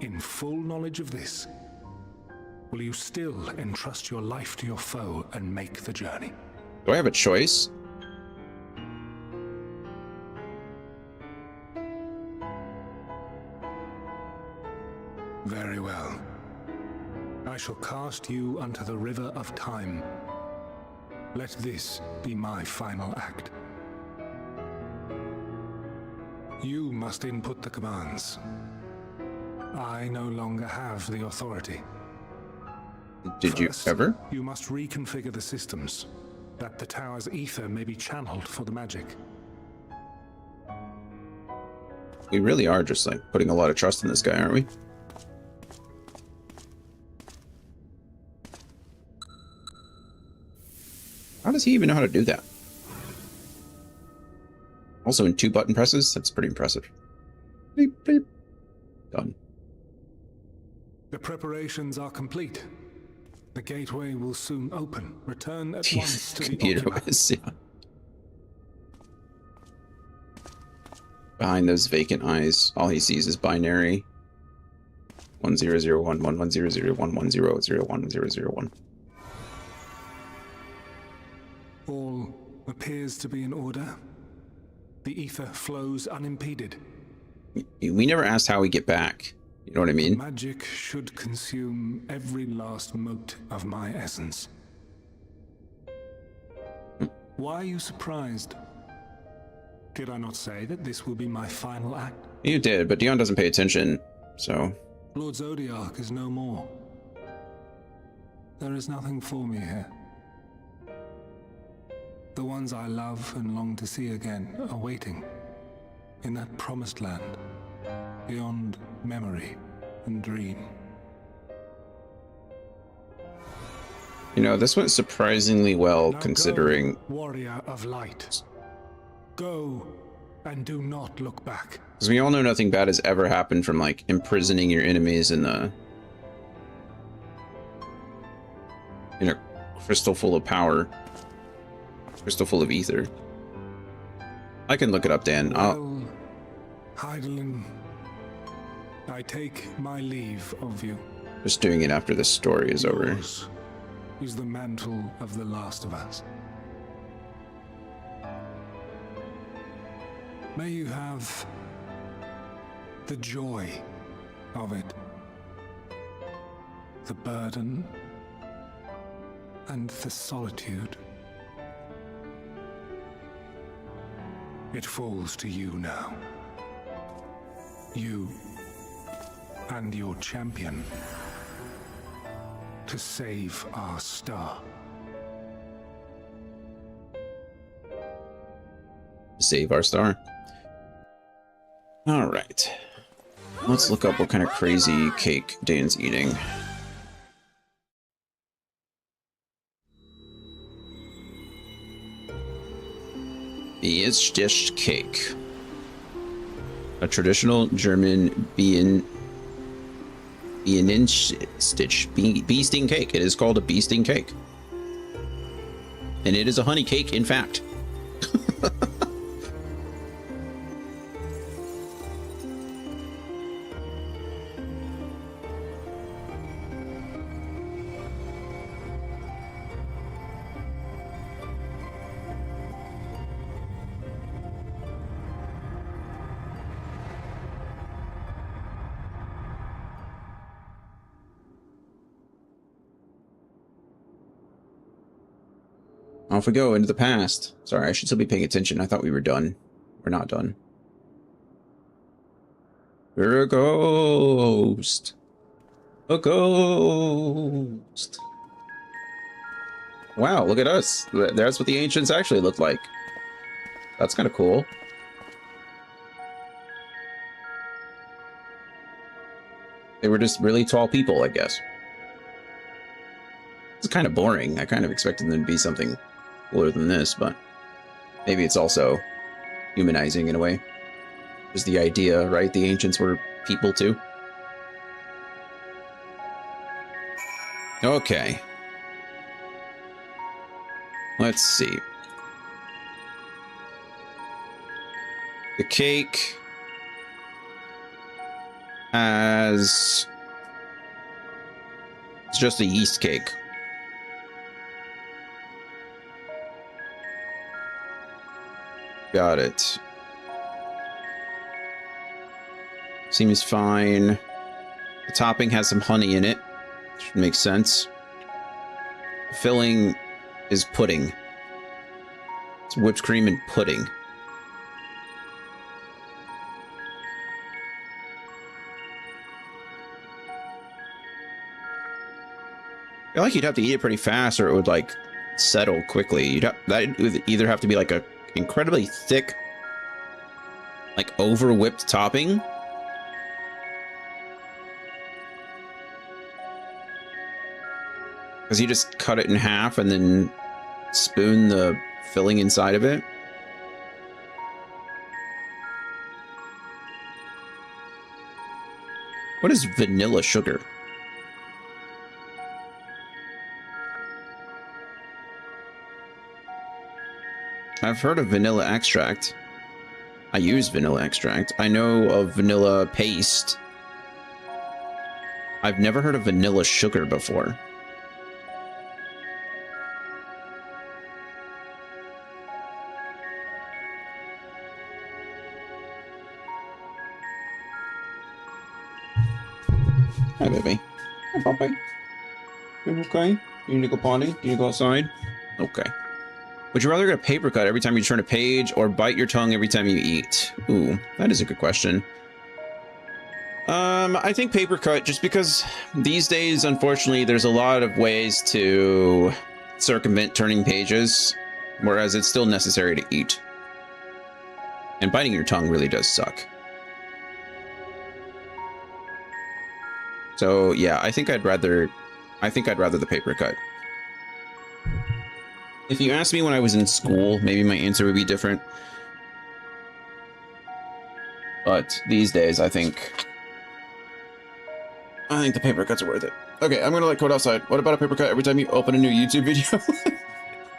In full knowledge of this, will you still entrust your life to your foe and make the journey? Do I have a choice? Very well. I shall cast you unto the river of time. Let this be my final act. You must input the commands. I no longer have the authority. Did you First, ever? You must reconfigure the systems, that the tower's ether may be channeled for the magic. We really are just like putting a lot of trust in this guy, aren't we? How does he even know how to do that? Also in 2 button presses? That's pretty impressive. Bleep, bleep. Done. The preparations are complete. The gateway will soon open. Return at once Jesus, to the computer occupant. whiz, yeah. Behind those vacant eyes, all he sees is binary. 1001, 1100, 1101, All appears to be in order. The ether flows unimpeded. We never asked how we get back. You know what I mean? Magic should consume every last mote of my essence. Why are you surprised? Did I not say that this will be my final act? You did, but Dion doesn't pay attention. So, Lord Zodiac is no more. There is nothing for me here. The ones I love and long to see again are waiting in that promised land, beyond memory and dream. you know, this went surprisingly well Now considering. go, warrior of light. Go and do not look back. Because we all know nothing bad has ever happened from, like, imprisoning your enemies in a crystal full of power. Crystal full of ether. I can look it up, Dan. Well, Heidelin, I take my leave of you. Just doing it after this story is over. Yours is the mantle of the last of us. May you have the joy of it, the burden, and the solitude. It falls to you now. You and your champion to save our star. Save our star. All right. Let's look up what kind of crazy cake Dan's eating. It's just cake. A traditional German bee sting cake. It is called a bee sting cake. And it is a honey cake, in fact. Off we go into the past. Sorry, I should still be paying attention. I thought we were done. We're not done. We're a ghost. A ghost. Wow, look at us. That's what the ancients actually looked like. That's kind of cool. They were just really tall people, I guess. It's kind of boring. I kind of expected them to be something cooler than this, but maybe it's also humanizing in a way. Is the idea, right? The ancients were people too. Okay. Let's see. The cake has... It's just a yeast cake. Got it. Seems fine. The topping has some honey in it. Should make sense. The filling is pudding. It's whipped cream and pudding. I feel like you'd have to eat it pretty fast or it would like settle quickly. That would either have to be like a incredibly thick, like over whipped topping, because you just cut it in half and then spoon the filling inside of it. What is vanilla sugar? I've heard of vanilla extract. I use vanilla extract. I know of vanilla paste. I've never heard of vanilla sugar before. Hi, baby. Hi, Poppy. You okay? You need to go potty? You need to go outside? Okay. Would you rather get a paper cut every time you turn a page or bite your tongue every time you eat? Ooh, that is a good question. I think paper cut, just because these days, unfortunately, there's a lot of ways to circumvent turning pages, whereas it's still necessary to eat. And biting your tongue really does suck. So yeah, I think I'd rather the paper cut. If you asked me when I was in school, maybe my answer would be different. But these days, I think the paper cuts are worth it. Okay, I'm gonna let Code outside. What about a paper cut every time you open a new YouTube video?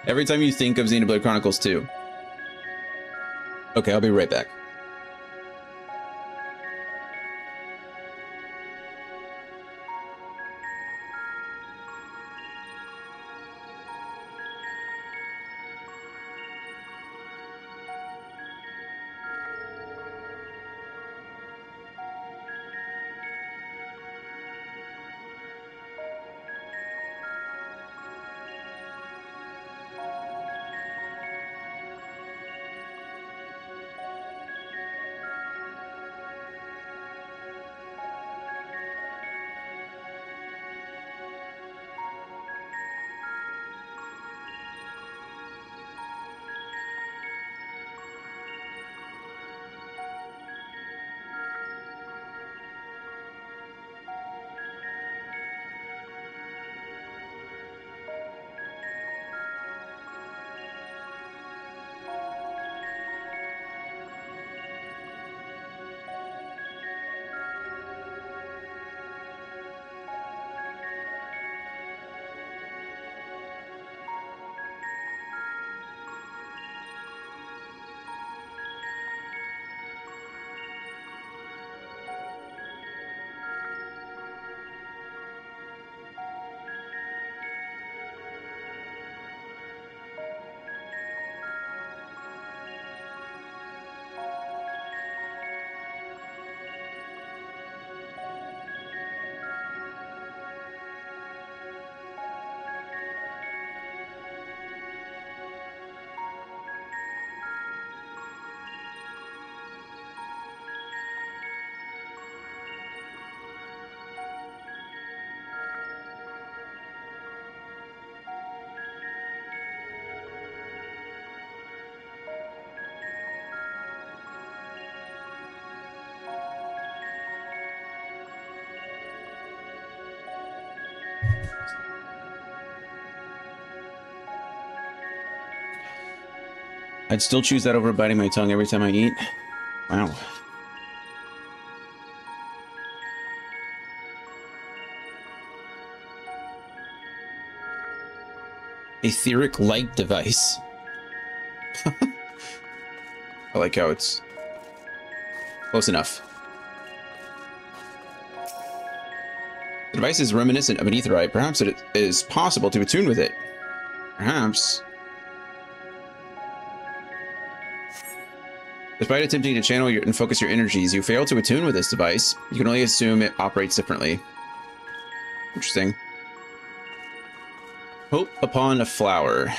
Every time you think of Xenoblade Chronicles 2. Okay, I'll be right back. I'd still choose that over biting my tongue every time I eat. Wow. Etheric light device. I like how it's close enough. The device is reminiscent of an aetherite. Perhaps it is possible to attune with it. Perhaps. Despite attempting to channel and focus your energies, you fail to attune with this device. You can only assume it operates differently. Interesting. Hope upon a flower.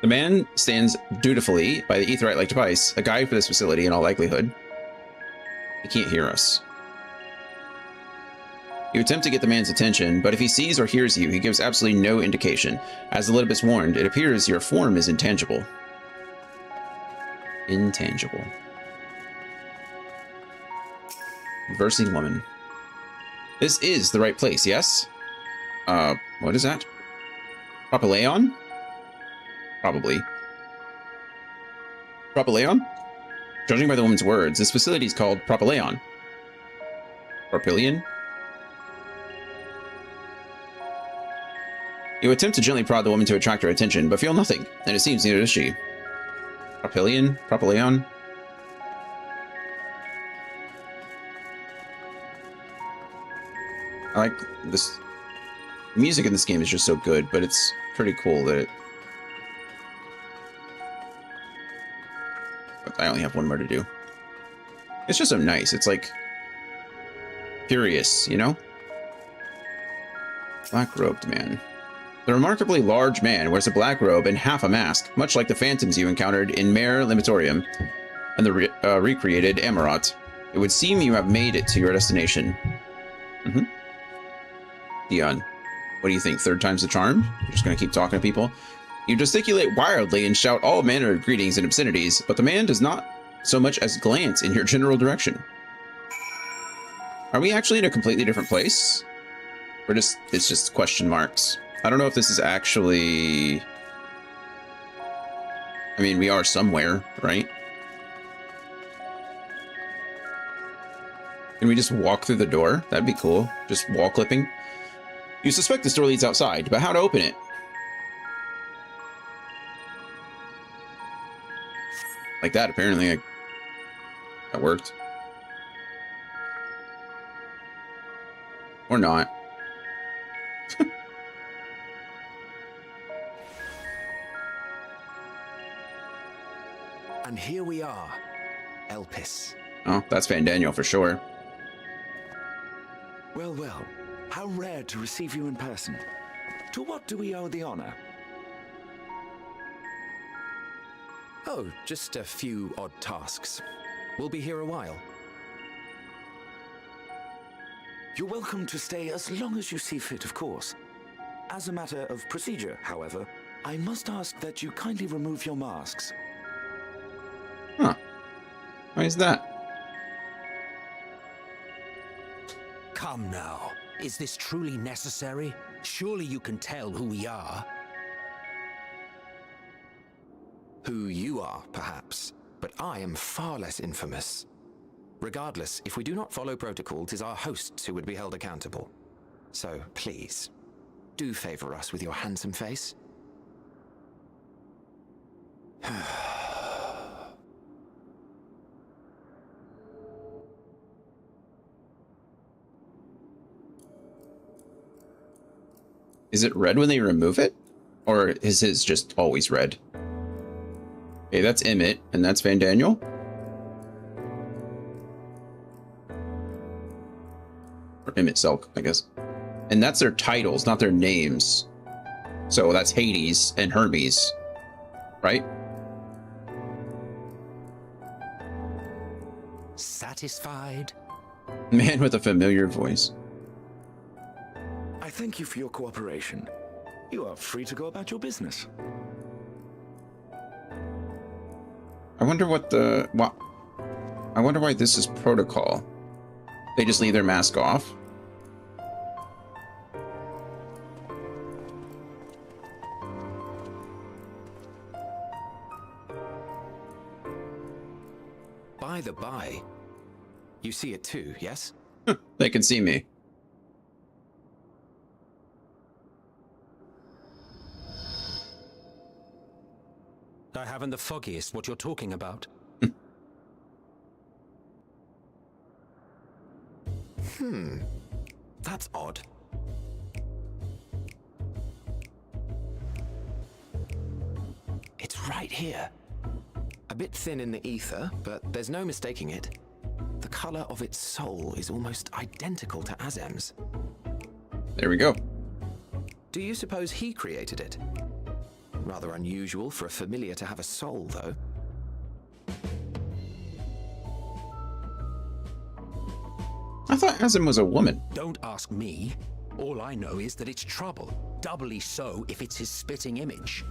The man stands dutifully by the aetherite-like device, a guide for this facility in all likelihood. He can't hear us. You attempt to get the man's attention, but if he sees or hears you, he gives absolutely no indication. As the Litibus warned, it appears your form is intangible. Intangible. Versing woman. This is the right place, yes? What is that? Propylaeon? Probably. Propylaeon? Judging by the woman's words, this facility is called Propylaeon. Propylian? You attempt to gently prod the woman to attract her attention, but feel nothing, and it seems neither does she. Propylian? Propylaeon? I like this. The music in this game is just so good, but it's pretty cool that it... I only have one more to do. It's just so nice. It's like... curious, you know? Black-robed man. The remarkably large man wears a black robe and half a mask, much like the phantoms you encountered in Mare Limitorium and the recreated Amarat. It would seem you have made it to your destination. Mm-hmm. Dion, what do you think? Third time's the charm? You're just gonna keep talking to people? You gesticulate wildly and shout all manner of greetings and obscenities, but the man does not so much as glance in your general direction. Are we actually in a completely different place? Or it's just question marks? I don't know if this is actually... I mean, we are somewhere, right? Can we just walk through the door? That'd be cool. Just wall clipping. You suspect this door leads outside, but how to open it? Like that, apparently. That worked. Or not. And here we are, Elpis. Oh, that's Van Daniel for sure. Well, well, how rare to receive you in person. To what do we owe the honor? Oh, just a few odd tasks. We'll be here a while. You're welcome to stay as long as you see fit, of course. As a matter of procedure, however, I must ask that you kindly remove your masks. Huh. Why is that? Come now. Is this truly necessary? Surely you can tell who we are. Who you are, perhaps, but I am far less infamous. Regardless, if we do not follow protocol, 'tis our hosts who would be held accountable. So, please, do favor us with your handsome face. Is it red when they remove it? Or is his just always red? Okay, that's Emmett, and that's Van Daniel. Or Emmett Selk, I guess. And that's their titles, not their names. So that's Hades and Hermes, right? Satisfied? Man with a familiar voice. I thank you for your cooperation. You are free to go about your business. I wonder what the... What? I wonder why this is protocol. They just leave their mask off. By the by, you see it too, yes? They can see me. I haven't the foggiest what you're talking about. That's odd. It's right here. A bit thin in the ether, but there's no mistaking it. The color of its soul is almost identical to Azem's. There we go. Do you suppose he created it? Rather unusual for a familiar to have a soul, though. I thought Azem was a woman. Don't ask me. All I know is that it's trouble. Doubly so if it's his spitting image.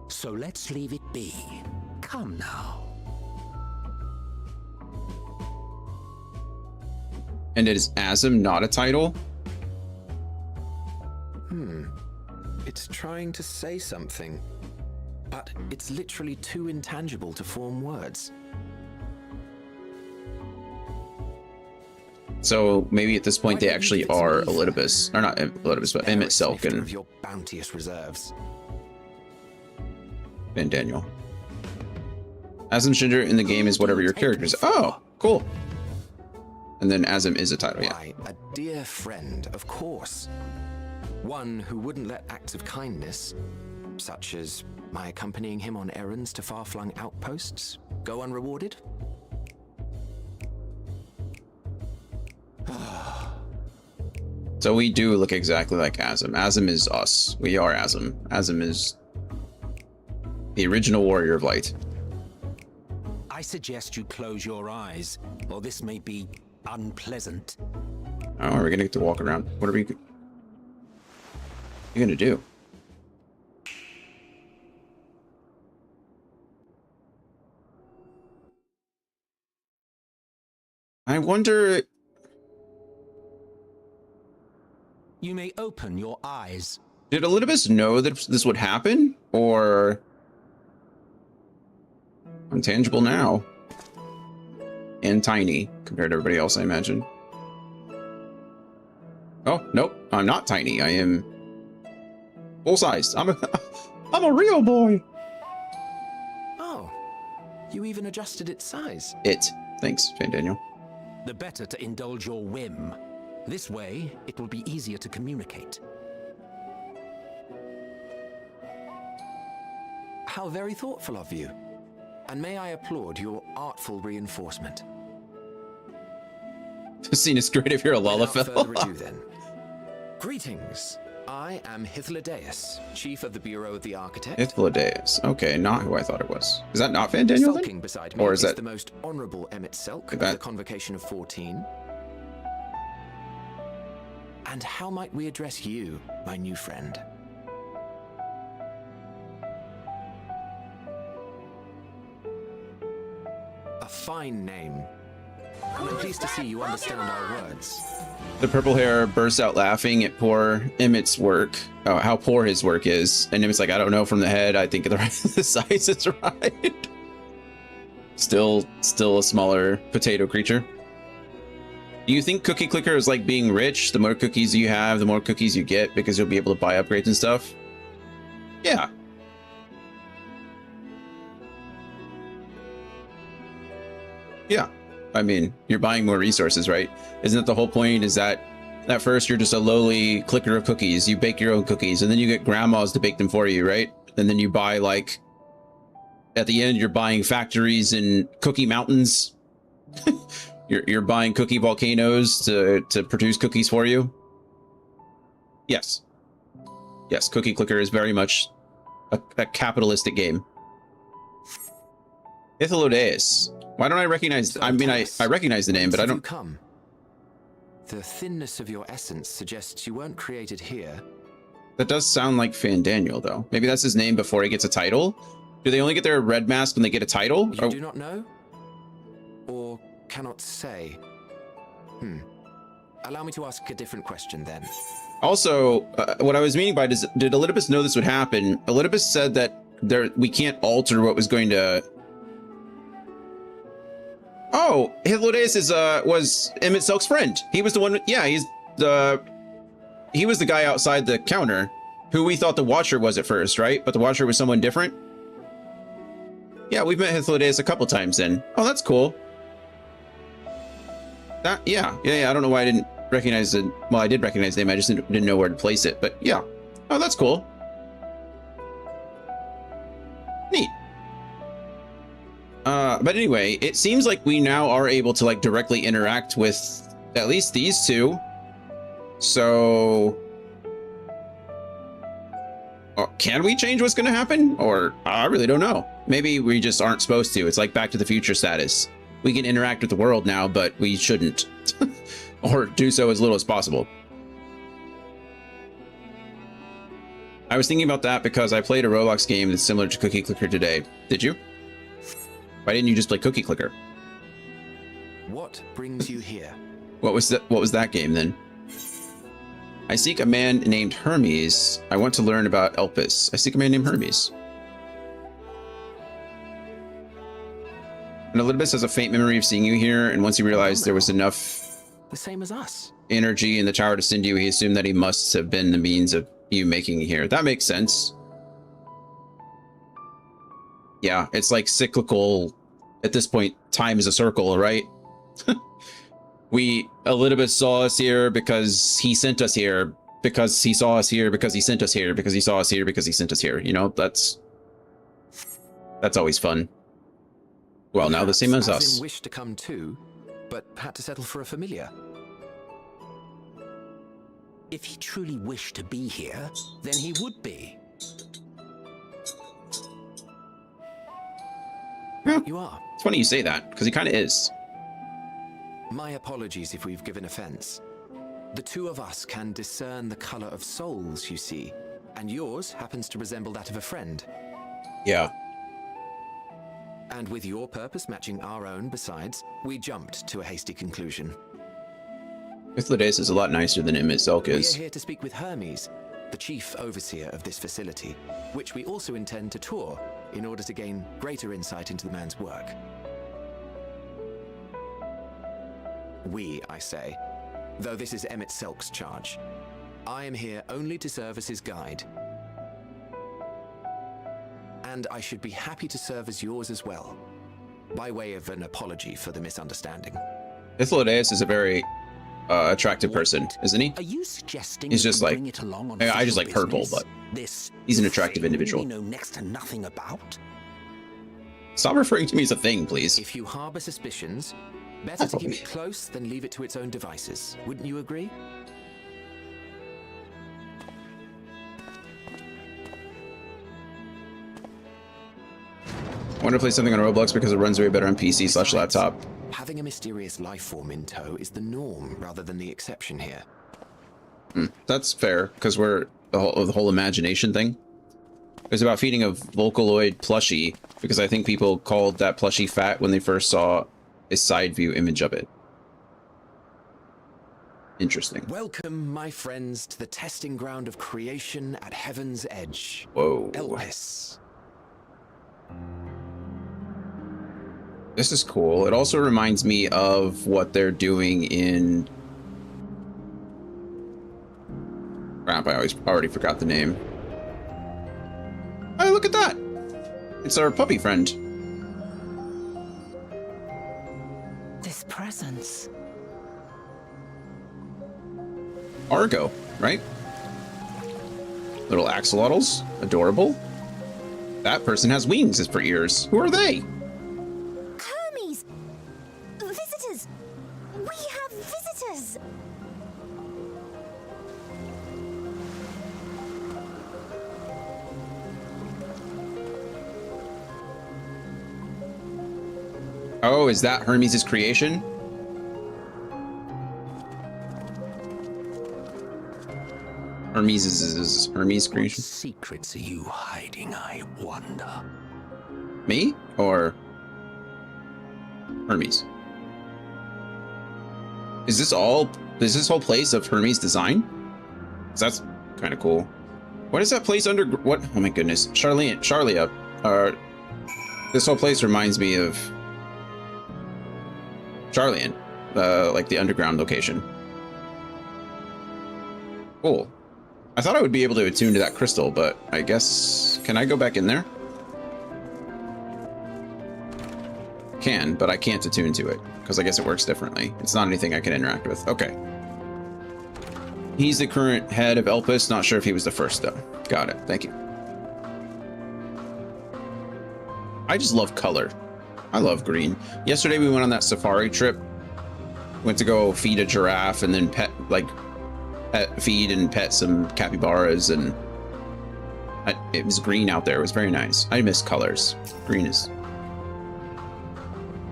So let's leave it be. Come now. And is Azem not a title? It's trying to say something, but it's literally too intangible to form words. So maybe at this point they Why don't you actually give it to are me Elidibus. Or not Elidibus, but Spare Emmett a Selk snifter and of your bounteous reserves. Van Daniel. Azem's gender in the game is whatever your character is. Oh, cool. And then Azem is a title, yeah. Why, a dear friend, of course. One who wouldn't let acts of kindness, such as my accompanying him on errands to far-flung outposts, go unrewarded. So we do look exactly like Azem. Azem is us. We are Azem. Azem is the original warrior of light. I suggest you close your eyes, or this may be unpleasant. Oh, are we gonna get to walk around? What are we gonna do? I wonder. You may open your eyes. Did Elidibus know that this would happen, or untangible now and tiny compared to everybody else, I imagine. Oh nope, I'm not tiny. I am full size. I'm a real boy. Oh, you even adjusted its size. Thanks, Van Daniel. The better to indulge your whim. This way, it will be easier to communicate. How very thoughtful of you. And may I applaud your artful reinforcement. The scene is great if you're a Without Lalafell. further ado then. Greetings. I am Hythlodaeus, Chief of the Bureau of the Architect. Hythlodaeus. Okay, not who I thought it was. Is that not Van Daniel then? Sulking beside me Or is is that the most honorable Emmet Selk of that- the Convocation of 14. And how might we address you, my new friend? A fine name. I'm pleased to see you understand our words. The purple hair bursts out laughing at poor Emmett's work, how poor his work is. And Emmett's like, I don't know from the head. I think the size is right. Still a smaller potato creature. Do you think Cookie Clicker is like being rich? The more cookies you have, the more cookies you get because you'll be able to buy upgrades and stuff? Yeah. Yeah. I mean, you're buying more resources, right? Isn't that the whole point? Is that at first you're just a lowly clicker of cookies. You bake your own cookies and then you get grandmas to bake them for you, right? And then you buy like, at the end, you're buying factories in cookie mountains. You're buying cookie volcanoes to produce cookies for you. Yes. Yes, Cookie Clicker is very much a capitalistic game. Hythlodaeus. Why don't I recognize... I mean, I recognize the name, but I don't... Come. The thinness of your essence suggests you weren't created here. That does sound like Fan Daniel, though. Maybe that's his name before he gets a title? Do they only get their red mask when they get a title? You do not know? Or cannot say? Allow me to ask a different question, then. Also, what I was meaning by, did Elidibus know this would happen? Elidibus said that we can't alter what was going to... Oh, Hythlodaeus was Emmet Selk's friend. He was the one... Yeah, he was the guy outside the counter who we thought the Watcher was at first, right? But the Watcher was someone different? Yeah, we've met Hythlodaeus a couple times then. Oh, that's cool. Yeah, I don't know why I didn't recognize it. Well, I did recognize the name. I just didn't know where to place it. But yeah. Oh, that's cool. Neat. But anyway, it seems like we now are able to like directly interact with at least these two. So can we change what's going to happen? Or I really don't know. Maybe we just aren't supposed to. It's like Back to the Future status. We can interact with the world now, but we shouldn't. Or do so as little as possible. I was thinking about that because I played a Roblox game that's similar to Cookie Clicker today. Did you? Why didn't you just play Cookie Clicker? What brings you here? What was that game then? I seek a man named Hermes. I want to learn about Elpis. I seek a man named Hermes. And Elidibus has a faint memory of seeing you here, and once he realized there was enough... The same as us. ...energy in the tower to send you, he assumed that he must have been the means of you making it here. That makes sense. Yeah, it's like cyclical. At this point, time is a circle, right? Elidibus saw us here because he sent us here, because he saw us here, because he sent us here, because he saw us here, because he sent us here. You know, that's always fun. Well, now the same as us. Wished to come too, but had to settle for a familiar. If he truly wished to be here, then he would be. Yeah, You are. it's funny you say that, because he kind of is. My apologies if we've given offense. The two of us can discern the color of souls, you see, and yours happens to resemble that of a friend. Yeah. And with your purpose matching our own besides, we jumped to a hasty conclusion. Hythlodaeus is a lot nicer than Zelk We are is. here to speak with Hermes, the chief overseer of this facility, which we also intend to tour in order to gain greater insight into the man's work. We, I say, though this is Emmett Selk's charge. I am here only to serve as his guide. And I should be happy to serve as yours as well, by way of an apology for the misunderstanding. Hythlodaeus is a very attractive person, isn't he? Are you suggesting He's just we like, bring it along on I just official like purple, business? but This he's an attractive thing individual. we know next to nothing about? Stop referring to me as a thing, please. If you harbor suspicions, better to keep it close than leave it to its own devices. Wouldn't you agree? I want to play something on Roblox because it runs way better on PC/laptop. Having a mysterious life form in tow is the norm rather than the exception here. That's fair, because we're the whole imagination thing. It's about feeding a Vocaloid plushie, because I think people called that plushie fat when they first saw a side view image of it. Interesting. Welcome, my friends, to the testing ground of creation at Heaven's Edge. Whoa. Elpis. This is cool. It also reminds me of what they're doing in... Crap, I already forgot the name. Hey, look at that! It's our puppy friend. This presence. Argo, right? Little axolotls. Adorable. That person has wings as for ears. Who are they? Hermes! Visitors! We have visitors! Oh, is that Hermes' creation? Hermes' What creation? secrets are you hiding, I wonder? Me? Or Hermes? Is this whole place of Hermes design? 'Cause that's kind of cool. What is that place under, what? Oh my goodness. Charlia. This whole place reminds me of Charlian, like the underground location. Cool. I thought I would be able to attune to that crystal, but I guess, can I go back in there? Can, but I can't attune to it, because I guess it works differently. It's not anything I can interact with. Okay. He's the current head of Elpis. Not sure if he was the first, though. Got it. Thank you. I just love color. I love green. Yesterday we went on that safari trip. Went to go feed a giraffe and then feed and pet some capybaras, and it was green out there. It was very nice. I miss colors. Green is...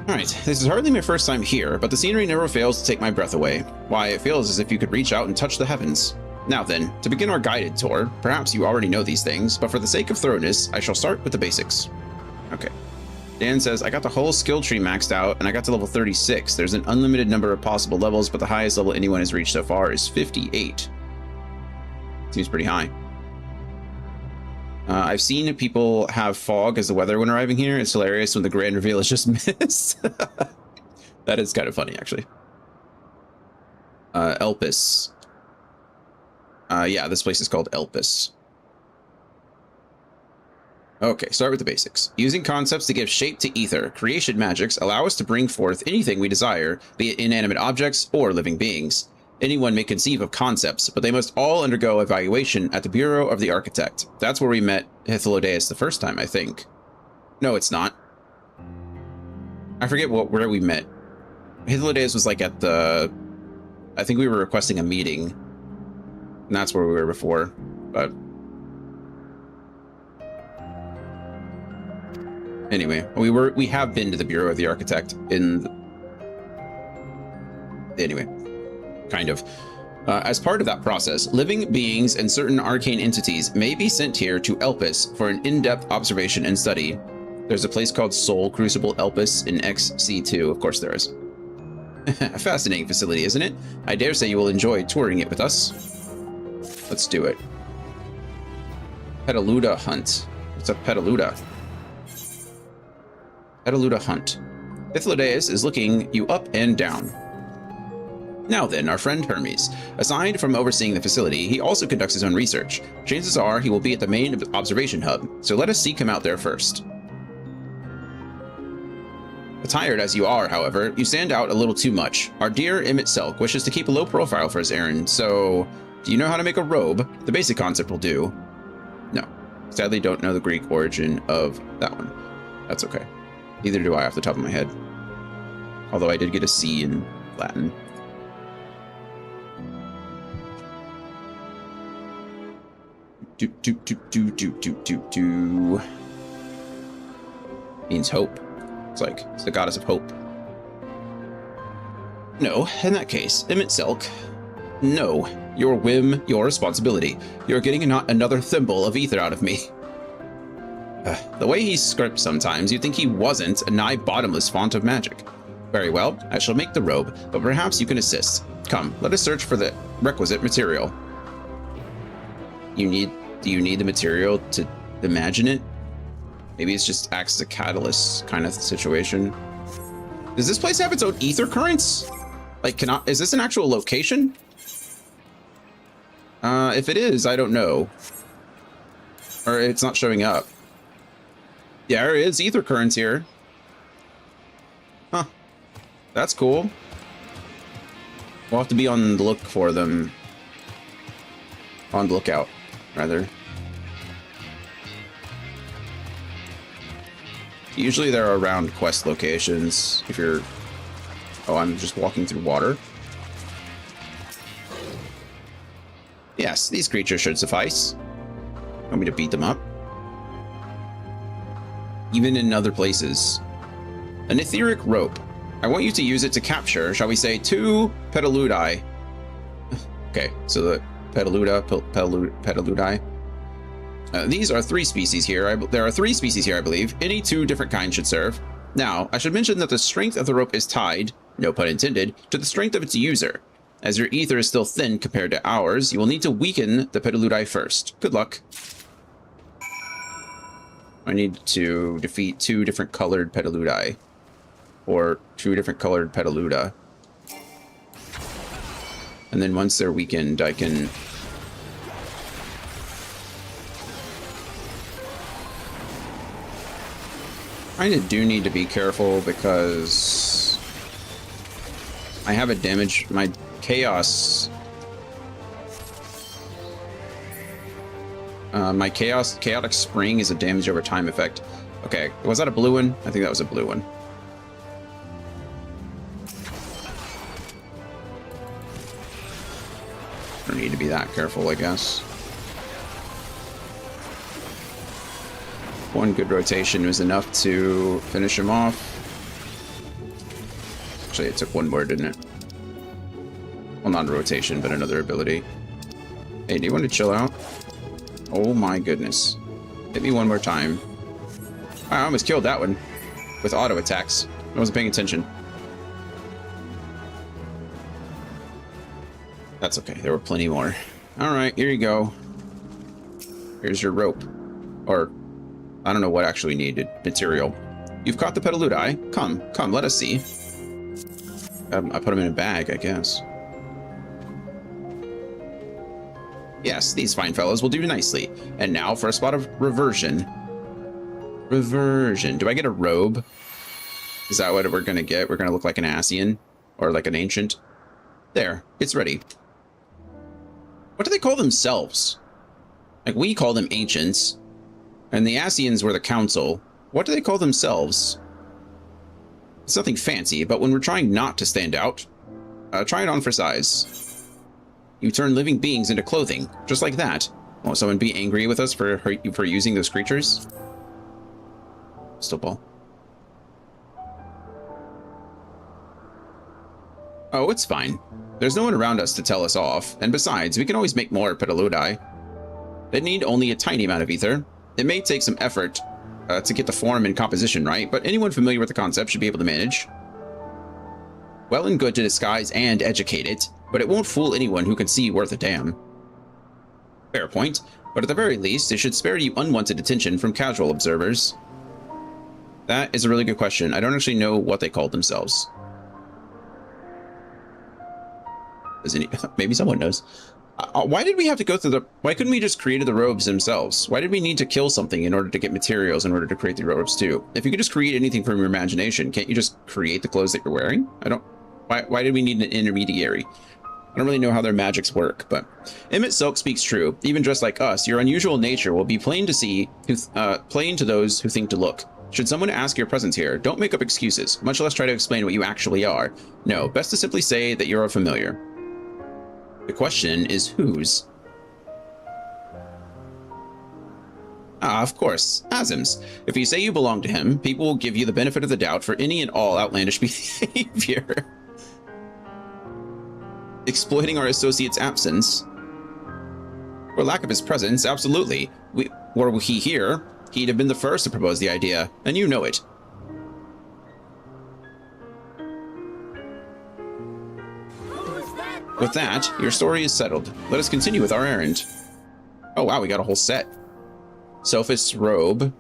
Alright, this is hardly my first time here, but the scenery never fails to take my breath away. Why, it feels as if you could reach out and touch the heavens. Now then, to begin our guided tour, perhaps you already know these things, but for the sake of thoroughness, I shall start with the basics. Okay. Dan says, I got the whole skill tree maxed out, and I got to level 36. There's an unlimited number of possible levels, but the highest level anyone has reached so far is 58. Seems pretty high. I've seen people have fog as the weather when arriving here. It's hilarious when the grand reveal is just mist. That is kind of funny, actually. Elpis. Yeah, this place is called Elpis. Okay, start with the basics. Using concepts to give shape to ether, creation magics allow us to bring forth anything we desire, be it inanimate objects or living beings. Anyone may conceive of concepts, but they must all undergo evaluation at the Bureau of the Architect. That's where we met Hythlodaeus the first time, I think. No, it's not. I forget where we met. Hythlodaeus was like at the... I think we were requesting a meeting. And that's where we were before, but... Anyway, we have been to the Bureau of the Architect anyway, kind of. As part of that process, living beings and certain arcane entities may be sent here to Elpis for an in-depth observation and study. There's a place called Soul Crucible Elpis in XC2. Of course there is. A fascinating facility, isn't it? I dare say you will enjoy touring it with us. Let's do it. Petaluda hunt. What's a Petaluda? Petaluda hunt. Ithlodeus is looking you up and down. Now then, our friend Hermes. Aside from overseeing the facility, he also conducts his own research. Chances are he will be at the main observation hub, so let us seek him out there first. Attired as you are, however, you stand out a little too much. Our dear Emmett Selk wishes to keep a low profile for his errand, so... Do you know how to make a robe? The basic concept will do. No. Sadly, don't know the Greek origin of that one. That's okay. Neither do I off the top of my head. Although I did get a C in Latin. Do. Means hope. It's the goddess of hope. No, in that case, Emmett Selk. No, your whim, your responsibility. You're getting another thimble of ether out of me. The way he scripts sometimes, you'd think he wasn't a nigh bottomless font of magic. Very well, I shall make the robe, but perhaps you can assist. Come, let us search for the requisite material. Do you need the material to imagine it? Maybe it's just acts as a catalyst kind of situation. Does this place have its own ether currents? Like, is this an actual location? If it is, I don't know. Or it's not showing up. Yeah, there is ether currents here. Huh. That's cool. We'll have to be on the look for them. On the lookout, rather. Usually they're around quest locations. If you're... Oh, I'm just walking through water. Yes, these creatures should suffice. Want me to beat them up? Even in other places. An etheric rope. I want you to use it to capture, shall we say, 2 Petaludi. Okay, so the Petaludi. These are 3 species here. There are 3 species here, I believe. Any 2 different kinds should serve. Now, I should mention that the strength of the rope is tied, no pun intended, to the strength of its user. As your ether is still thin compared to ours, you will need to weaken the Petaludi first. Good luck. I need to defeat 2 different colored Petaludi. Or 2 different colored Petaluda. And then once they're weakened, I can... Kinda do need to be careful because... I have a damage... My chaos... my chaotic spring is a damage over time effect. Okay, was that a blue one? I think that was a blue one. Don't need to be that careful, I guess. One good rotation was enough to finish him off. Actually, it took one more, didn't it? Well, not a rotation, but another ability. Hey, do you want to chill out? Oh my goodness. Hit me one more time. I almost killed that one with auto attacks. I wasn't paying attention. That's okay. There were plenty more. All right, here you go. Here's your rope. Or, I don't know what actually needed. Material. You've caught the Petaludi. Come, let us see. I put them in a bag, I guess. Yes, these fine fellows will do nicely. And now for a spot of reversion. Reversion. Do I get a robe? Is that what we're going to get? We're going to look like an Asian? Or like an ancient? There, it's ready. What do they call themselves? Like, we call them ancients. And the Asians were the council. What do they call themselves? It's nothing fancy, but when we're trying not to stand out, try it on for size. You turn living beings into clothing, just like that. Won't someone be angry with us for using those creatures? Crystal ball. Oh, it's fine. There's no one around us to tell us off, and besides, we can always make more Petaludi. They need only a tiny amount of ether. It may take some effort to get the form and composition right, but anyone familiar with the concept should be able to manage. Well and good to disguise and educate it, but it won't fool anyone who can see worth a damn. Fair point, but at the very least, it should spare you unwanted attention from casual observers. That is a really good question. I don't actually know what they called themselves. Maybe someone knows. Why did we have to go through the... Why couldn't we just create the robes themselves? Why did we need to kill something in order to get materials in order to create the robes too? If you could just create anything from your imagination, can't you just create the clothes that you're wearing? I don't... Why did we need an intermediary? I don't really know how their magics work, but... Emmett Silk speaks true. Even dressed like us, your unusual nature will be plain to see, plain to those who think to look. Should someone ask your presence here, don't make up excuses, much less try to explain what you actually are. No, best to simply say that you're a familiar. The question is whose? Ah, of course, Azim's. If you say you belong to him, people will give you the benefit of the doubt for any and all outlandish behavior. Exploiting our associate's absence. For lack of his presence, absolutely. Were he here, he'd have been the first to propose the idea, and you know it. With that, your story is settled. Let us continue with our errand. Oh wow, we got a whole set. Sophist's robe.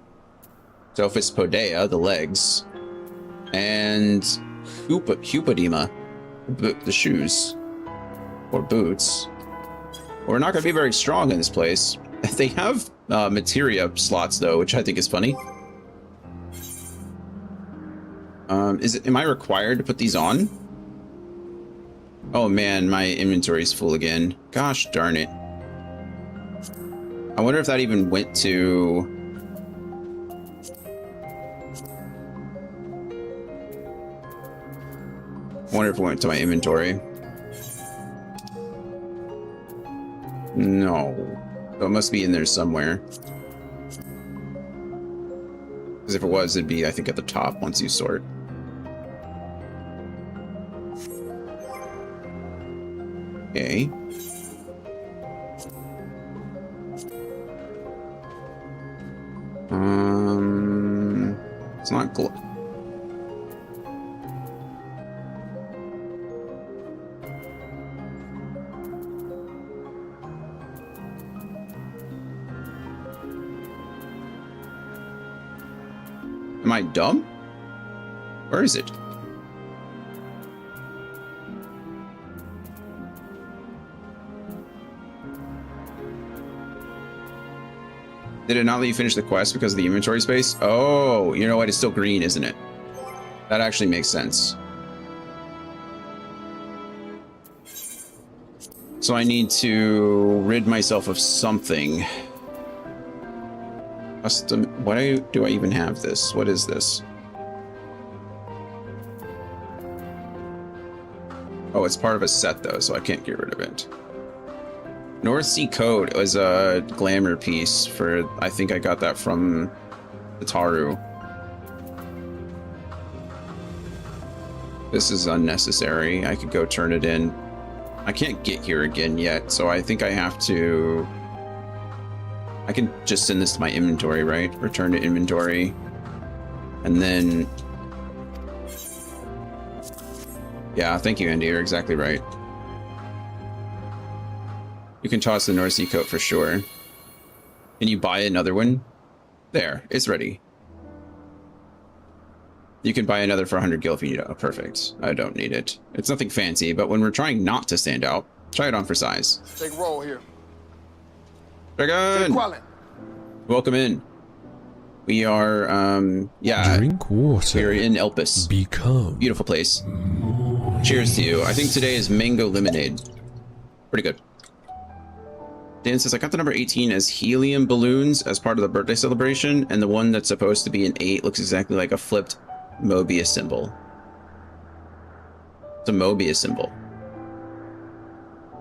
Sophist's podea, the legs. And Hupodema, the shoes. Or boots. We're not going to be very strong in this place. They have materia slots though, which I think is funny. Am I required to put these on? Oh man, my inventory's full again. Gosh darn it. I wonder if that even went to... I wonder if it went to my inventory. No. So it must be in there somewhere. Because if it was, it'd be, I think, at the top once you sort. Okay. It's not Am I dumb? Where is it? Did it not let you finish the quest because of the inventory space? Oh, you know what? It's still green, isn't it? That actually makes sense. So I need to rid myself of something. Custom. Why do I even have this? What is this? Oh, it's part of a set though, so I can't get rid of it. North Sea Code was a glamour piece for, I think I got that from Taru. This is unnecessary. I could go turn it in. I can't get here again yet, so I think I have to... I can just send this to my inventory, right? Return to inventory. And then... Yeah, thank you, Andy. You're exactly right. You can toss the North Sea coat for sure. Can you buy another one? There, it's ready. You can buy another for 100 gil if you need it. Oh, perfect. I don't need it. It's nothing fancy, but when we're trying not to stand out, try it on for size. Take roll here. Dragoon! Welcome in. We are, yeah. Drink water. We're in Elpis. Become. Beautiful place. Cheers to you. I think today is mango lemonade. Pretty good. Dan says, I got the number 18 as helium balloons as part of the birthday celebration, and the one that's supposed to be an 8 looks exactly like a flipped Mobius symbol. It's a Mobius symbol.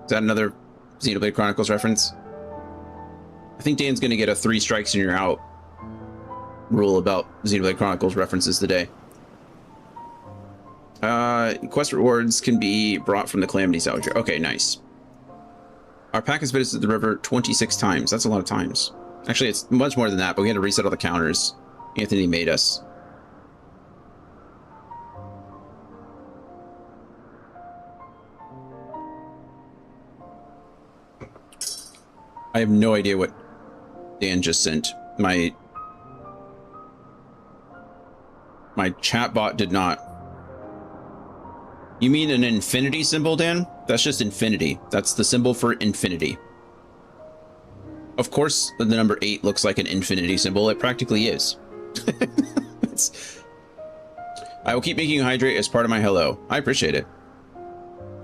Is that another Xenoblade Chronicles reference? I think Dan's gonna get a 3 strikes and you're out rule about Xenoblade Chronicles references today. Quest rewards can be brought from the Calamity Salvager. Okay, nice. Our pack has visited the river 26 times. That's a lot of times. Actually, it's much more than that, but we had to reset all the counters. Anthony made us. I have no idea what Dan just sent. My chatbot did not. You mean an infinity symbol, Dan? That's just infinity. That's the symbol for infinity. Of course, the number 8 looks like an infinity symbol. It practically is. I will keep making you hydrate as part of my hello. I appreciate it.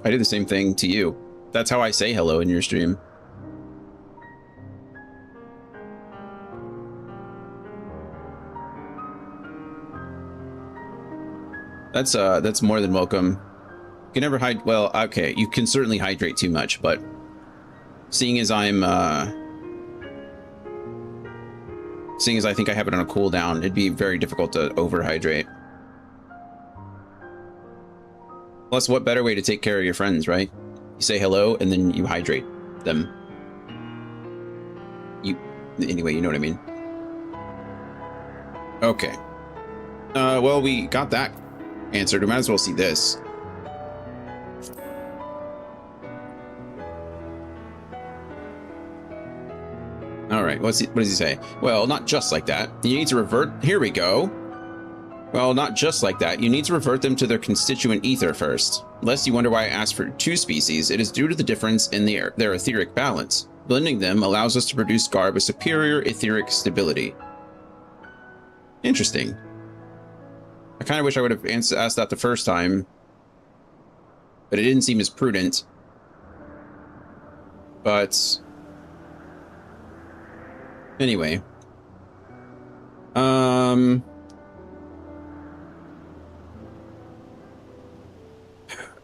I do the same thing to you. That's how I say hello in your stream. That's more than welcome. You can never hide. Well, okay, you can certainly hydrate too much, but seeing as I think I have it on a cooldown, it'd be very difficult to overhydrate. Plus, what better way to take care of your friends, right? You say hello and then you hydrate them. Anyway, you know what I mean. Okay. Well, we got that answered. We might as well see this. All right, what does he say? Well, not just like that. You need to revert. Here we go. Well, not just like that. You need to revert them to their constituent ether first. Lest you wonder why I asked for 2 species, it is due to the difference in their etheric balance. Blending them allows us to produce Garb with superior etheric stability. Interesting. I kind of wish I would have asked that the first time, but it didn't seem as prudent. But anyway,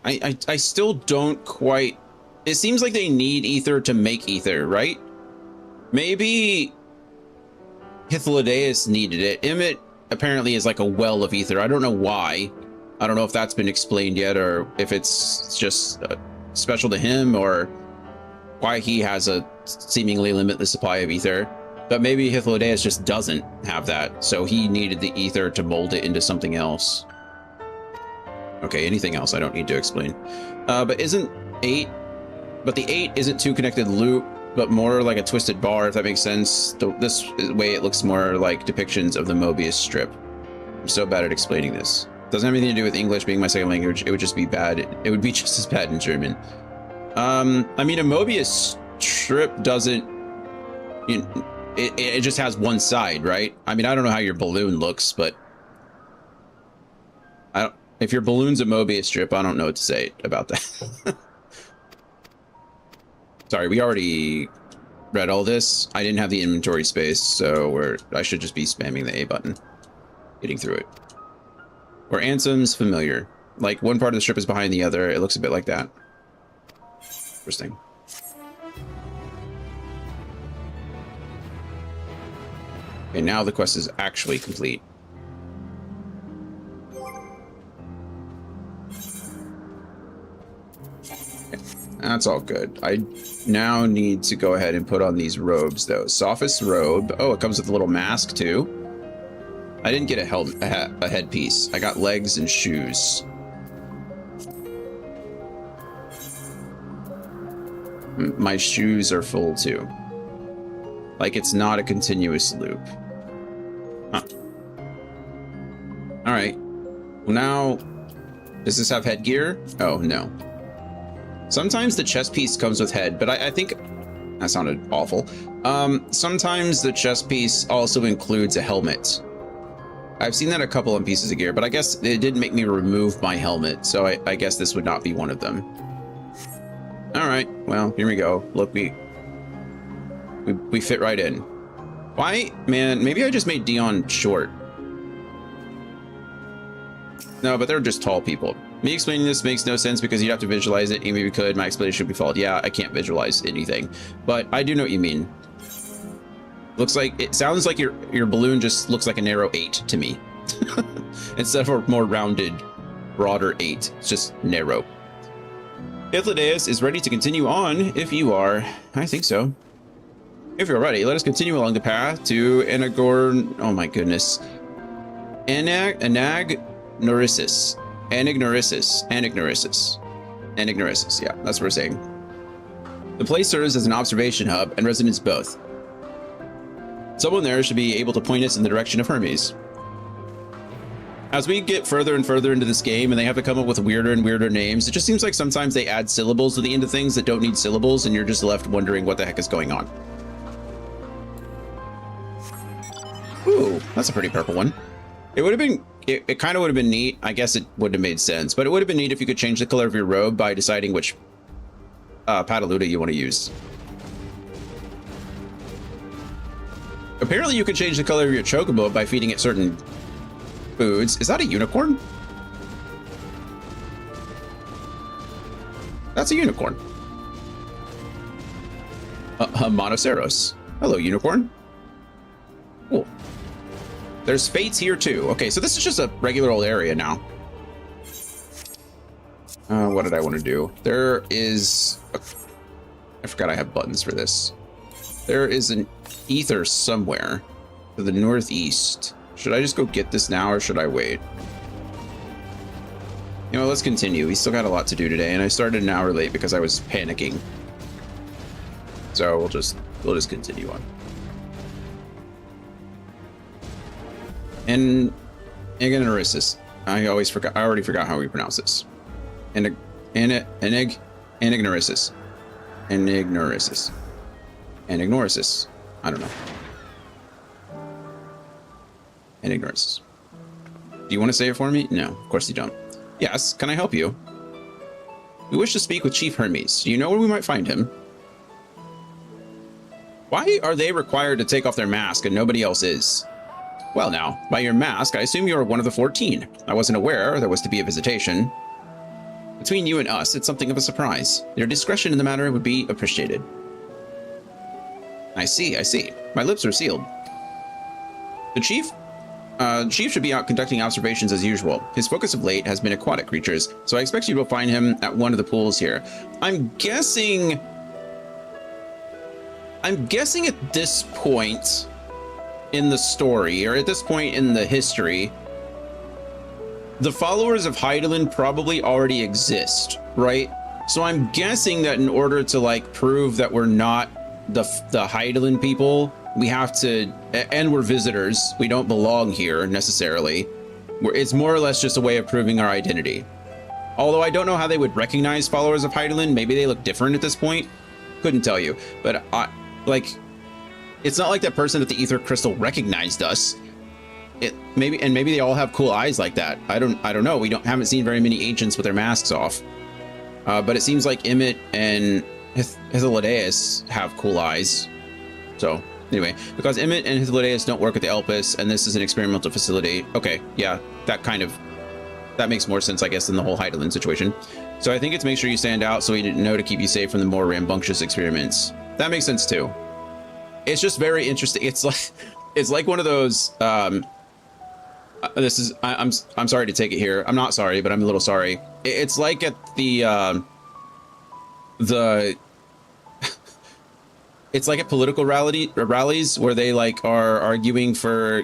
I still don't quite. It seems like they need ether to make ether, right? Maybe Hythlodaeus needed it. Emmett apparently is like a well of ether. I don't know why. I don't know if that's been explained yet, or if it's just special to him, or why he has a seemingly limitless supply of ether. But maybe Hythlodaeus just doesn't have that, so he needed the ether to mold it into something else. Okay, anything else I don't need to explain. But isn't 8... But the 8 isn't 2 connected loop, but more like a twisted bar, if that makes sense. This way it looks more like depictions of the Mobius strip. I'm so bad at explaining this. Doesn't have anything to do with English being my second language. It would just be bad. It would be just as bad in German. I mean, a Mobius strip doesn't... It just has one side, right? I mean, I don't know how your balloon looks, but... If your balloon's a Mobius strip, I don't know what to say about that. Sorry, we already read all this. I didn't have the inventory space, so I should just be spamming the A button. Getting through it. Where Ansem's familiar. Like, one part of the strip is behind the other. It looks a bit like that. Interesting. Okay, now the quest is actually complete. That's all good. I now need to go ahead and put on these robes, though. Sophist robe. Oh, it comes with a little mask, too. I didn't get a headpiece. I got legs and shoes. My shoes are full, too. Like, it's not a continuous loop. Huh. Alright. Well, now... Does this have headgear? Oh, no. Sometimes the chest piece comes with head, but I think... That sounded awful. Sometimes the chest piece also includes a helmet. I've seen that a couple on pieces of gear, but I guess it didn't make me remove my helmet, so I guess this would not be one of them. Alright, well, here we go. Look, we fit right in. Why? Man, maybe I just made Dion short. No, but they're just tall people. Me explaining this makes no sense because you'd have to visualize it. Even if you could, my explanation would be flawed. Yeah, I can't visualize anything. But I do know what you mean. Looks like, it sounds like your balloon just looks like a narrow 8 to me. Instead of a more rounded, broader 8. It's just narrow. Hythlodaeus is ready to continue on if you are. I think so. If you're ready, let us continue along the path to Enagor. Oh my goodness. Anagnorisis. Anagnorisis. Yeah, that's what we're saying. The place serves as an observation hub and residents both. Someone there should be able to point us in the direction of Hermes. As we get further and further into this game and they have to come up with weirder and weirder names, it just seems like sometimes they add syllables to the end of things that don't need syllables and you're just left wondering what the heck is going on. Ooh, that's a pretty purple one. It would have been, it kind of would have been neat. I guess it wouldn't have made sense, but it would have been neat if you could change the color of your robe by deciding which Pataluda you want to use. Apparently you can change the color of your chocobo by feeding it certain foods. Is that a unicorn? That's a unicorn. Monoceros. Hello, unicorn. Cool. There's fates here too. Okay, so this is just a regular old area now. What did I want to do? There is... I forgot I have buttons for this. There is an ether somewhere to the northeast. Should I just go get this now or should I wait? You know, let's continue. We still got a lot to do today, and I started an hour late because I was panicking. So we'll just continue on. And Anagnorisis. I already forgot how we pronounce this. Anagnorisis. I don't know. Anagnorisis. Do you want to say it for me? No, of course you don't. Yes, can I help you? We wish to speak with Chief Hermes. Do you know where we might find him? Why are they required to take off their mask and nobody else is? Well now, by your mask, I assume you are one of the 14. I wasn't aware there was to be a visitation. Between you and us, it's something of a surprise. Your discretion in the matter would be appreciated. I see. My lips are sealed. The Chief should be out conducting observations as usual. His focus of late has been aquatic creatures, so I expect you will find him at one of the pools here. I'm guessing at this point in the story, or at this point in the history, the followers of Hydaelyn probably already exist, right? So I'm guessing that in order to like prove that we're not the Hydaelyn people, we have to, and we're visitors, we don't belong here necessarily. It's more or less just a way of proving our identity. Although I don't know how they would recognize followers of Hydaelyn. Maybe they look different at this point. Couldn't tell you, but it's not like that person at the Ether Crystal recognized us. Maybe they all have cool eyes like that. I don't know. We haven't seen very many ancients with their masks off. But it seems like Emmett and Hythlodaeus have cool eyes. So anyway, because Emmett and Hythlodaeus don't work at the Elpis, and this is an experimental facility. Okay, yeah, that makes more sense, I guess, than the whole Hydaelyn situation. So I think it's make sure you stand out so we didn't know to keep you safe from the more rambunctious experiments. That makes sense too. It's just very interesting. It's like one of those. I'm sorry to take it here. I'm not sorry, but I'm a little sorry. It's like at it's like at political rallies where they like are arguing for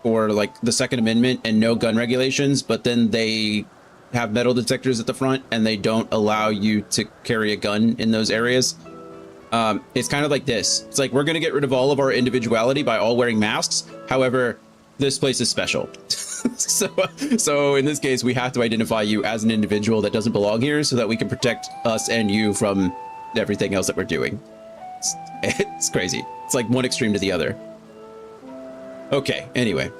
like the Second Amendment and no gun regulations, but then they have metal detectors at the front and they don't allow you to carry a gun in those areas. It's kind of like this. It's like, we're going to get rid of all of our individuality by all wearing masks. However, this place is special. So in this case, we have to identify you as an individual that doesn't belong here so that we can protect us and you from everything else that we're doing. It's crazy. It's like one extreme to the other. Okay, anyway.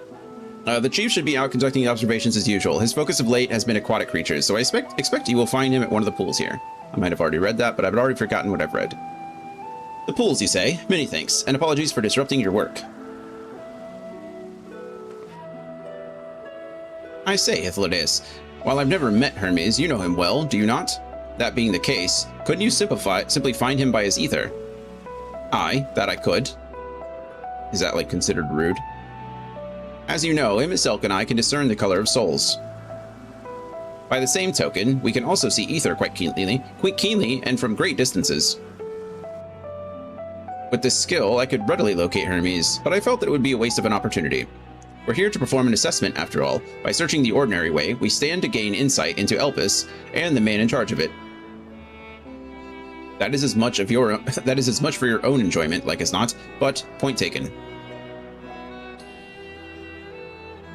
The Chief should be out conducting observations as usual. His focus of late has been aquatic creatures, so I expect you will find him at one of the pools here. I might have already read that, but I've already forgotten what I've read. The pools, you say? Many thanks, and apologies for disrupting your work. I say, Hythlodaeus, while I've never met Hermes, you know him well, do you not? That being the case, couldn't you simply find him by his ether? Aye, that I could. Is that, like, considered rude? As you know, Miss Elk and I can discern the color of souls. By the same token, we can also see ether quite keenly and from great distances. With this skill, I could readily locate Hermes, but I felt that it would be a waste of an opportunity. We're here to perform an assessment, after all. By searching the ordinary way, we stand to gain insight into Elpis and the man in charge of it. That is as much for your own enjoyment, like as not, but point taken.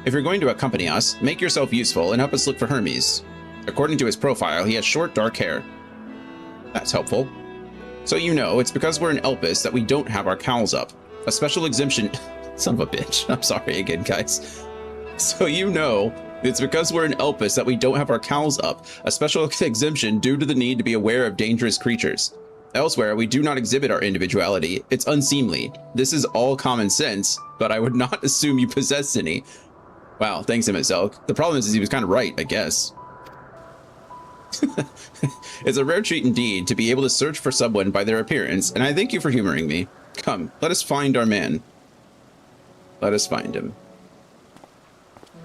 If you're going to accompany us, make yourself useful and help us look for Hermes. According to his profile, he has short, dark hair. That's helpful. So you know, it's because we're in Elpis that we don't have our cowls up. A special exemption... Son of a bitch. I'm sorry again, guys. So you know, it's because we're in Elpis that we don't have our cowls up. A special exemption due to the need to be aware of dangerous creatures. Elsewhere, we do not exhibit our individuality. It's unseemly. This is all common sense, but I would not assume you possess any. Wow, thanks, Emmett Elk. The problem is he was kind of right, I guess. It's a rare treat indeed to be able to search for someone by their appearance, and I thank you for humoring me. Come, let us find our man. Let us find him.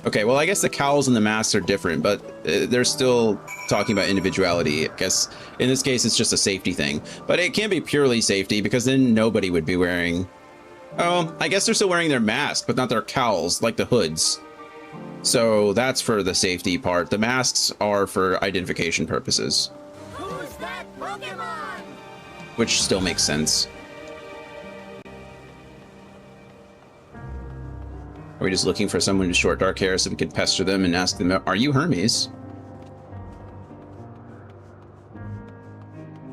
Okay, well, I guess the cowls and the masks are different, but they're still talking about individuality. I guess in this case, it's just a safety thing, but it can't be purely safety because then nobody would be wearing... Oh, I guess they're still wearing their mask, but not their cowls, like the hoods. So that's for the safety part. The masks are for identification purposes. Who's that Pokemon? Which still makes sense. Are we just looking for someone with short dark hair so we could pester them and ask them, are you Hermes?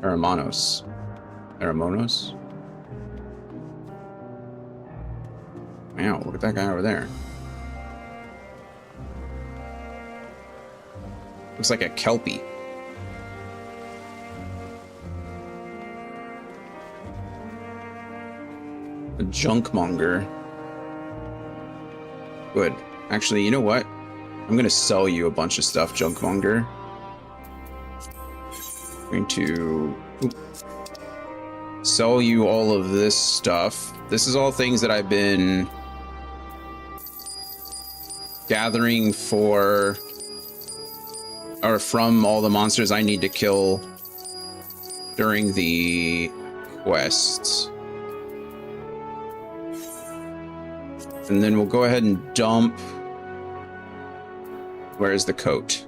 Aramonos. Aramonos? Wow, look at that guy over there. Looks like a Kelpie. A junkmonger. Good. Actually, you know what? I'm gonna sell you a bunch of stuff, junkmonger. I'm going to sell you all of this stuff. This is all things that I've been gathering for, or from all the monsters I need to kill during the quests. And then we'll go ahead and dump. Where's the coat?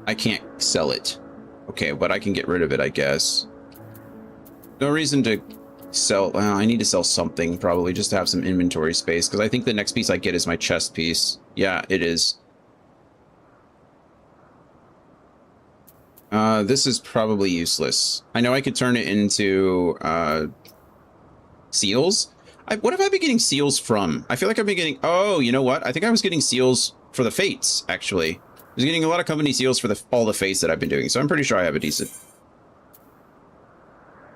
I can't sell it. Okay, but I can get rid of it, I guess. No reason to sell. I need to sell something, probably, just to have some inventory space, because I think the next piece I get is my chest piece. Yeah, it is. This is probably useless. I know I could turn it into seals. What have I been getting seals from? I feel like I've been getting... Oh, you know what? I think I was getting seals for the fates, actually. I was getting a lot of company seals for all the fates that I've been doing, so I'm pretty sure I have a decent...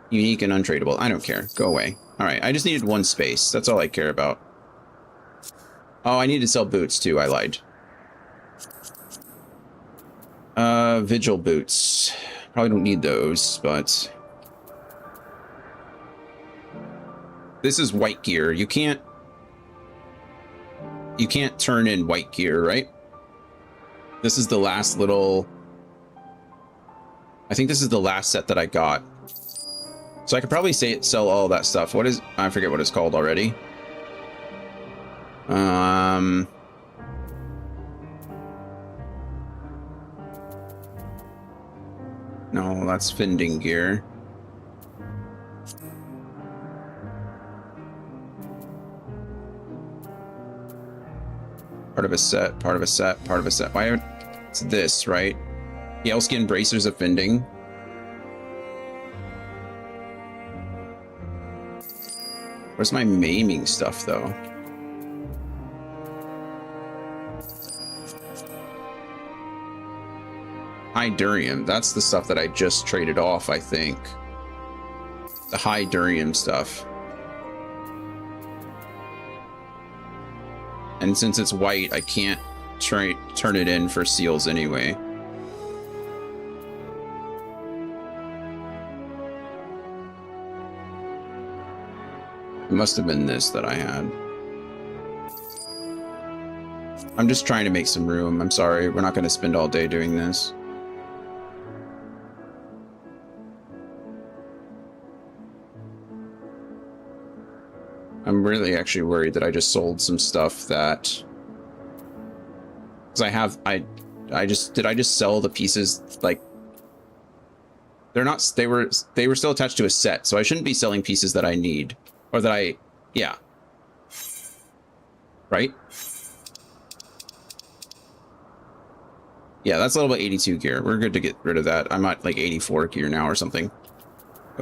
Unique and untradeable. I don't care. Go away. Alright, I just needed one space. That's all I care about. Oh, I need to sell boots, too. I lied. Vigil boots. Probably don't need those, but... This is white gear. You can't turn in white gear, right? This is the last little... I think this is the last set that I got. So I could probably sell all that stuff. What is... I forget what it's called already. No, that's fending gear. Part of a set, part of a set, part of a set. Why haven't... It's this, right? Yellskin bracers of fending. Where's my maiming stuff, though? High Durium. That's the stuff that I just traded off, I think. The High Durium stuff. And since it's white, I can't turn it in for seals anyway. must have been this that I had. I'm just trying to make some room. I'm sorry. We're not going to spend all day doing this. I'm really actually worried that I just sold some stuff that... Because I just sell the pieces, like... They're not, they were still attached to a set, so I shouldn't be selling pieces that I need. Or that I, yeah. Right? Yeah, that's level 82 gear. We're good to get rid of that. I'm at like 84 gear now or something.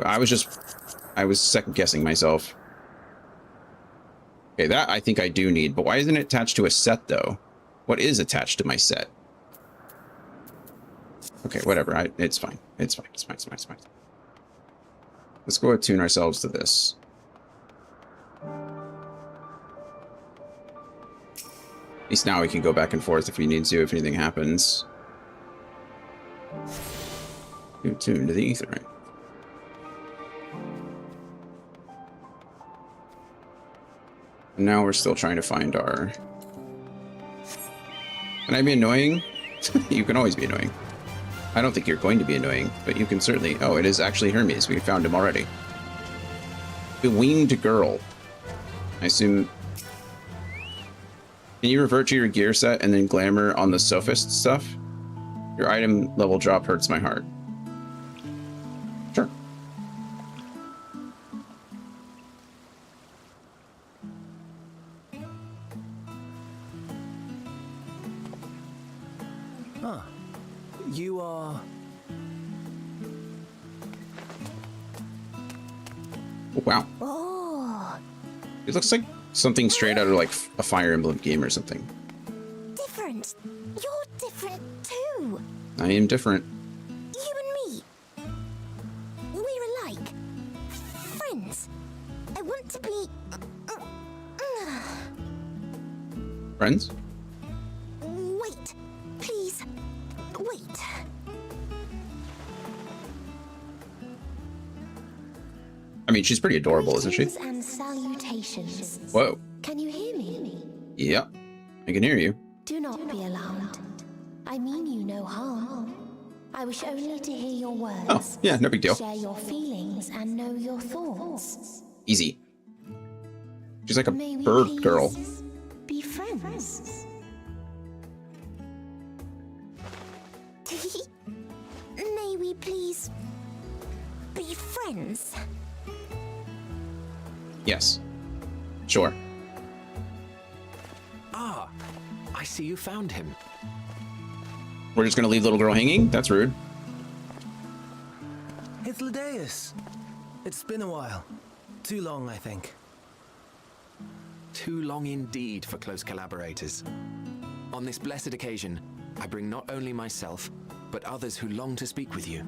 I was second guessing myself. Okay, that I think I do need, but why isn't it attached to a set though? What is attached to my set? Okay, whatever. It's fine. It's fine. It's fine. It's fine. It's fine. Let's go attune ourselves to this. At least now we can go back and forth if we need to, if anything happens. Attune to the ether, right? And now we're still trying to find our... Can I be annoying? You can always be annoying. I don't think you're going to be annoying, but you can certainly... Oh, it is actually Hermes. We found him already. The winged girl. I assume... Can you revert to your gear set and then glamour on the sophist stuff? Your item level drop hurts my heart. Sure. Ah, you are... Oh, wow. Oh, It looks like something straight out of like a Fire Emblem game or something. different. You're different too. I am different. You and me. We're alike. Friends. I want to be... Friends? Wait. Please. Wait. I mean, she's pretty adorable, isn't she? Greetings and salutations. Whoa. Can you hear me? Yeah, I can hear you. Do not be alarmed. I mean you no harm. I wish only to hear your words. Oh, yeah, no big deal. Share your feelings and know your thoughts. Easy. She's like a May we bird please girl. be friends? May we please be friends? Yes. Sure. Ah, I see you found him. We're just gonna leave little girl hanging? That's rude. It's Ladeus. It's been a while. Too long, I think. Too long indeed for close collaborators. On this blessed occasion, I bring not only myself, but others who long to speak with you.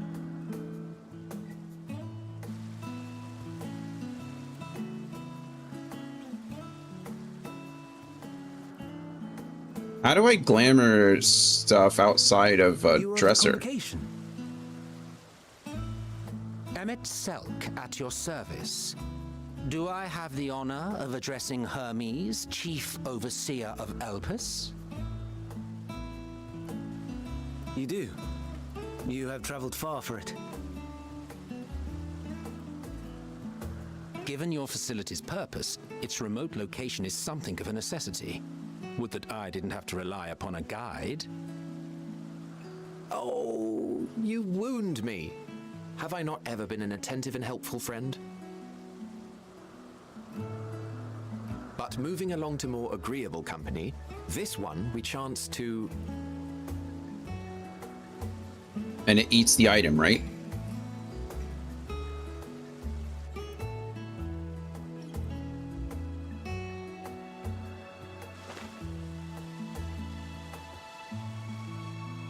How do I glamour stuff outside of a You are dresser? on convocation. Emmett Selk at your service. Do I have the honor of addressing Hermes, Chief Overseer of Elpis? You do. You have traveled far for it. Given your facility's purpose, its remote location is something of a necessity. Would that I didn't have to rely upon a guide. Oh, you wound me. Have I not ever been an attentive and helpful friend? But moving along to more agreeable company, this one we chance to... And it eats the item, right?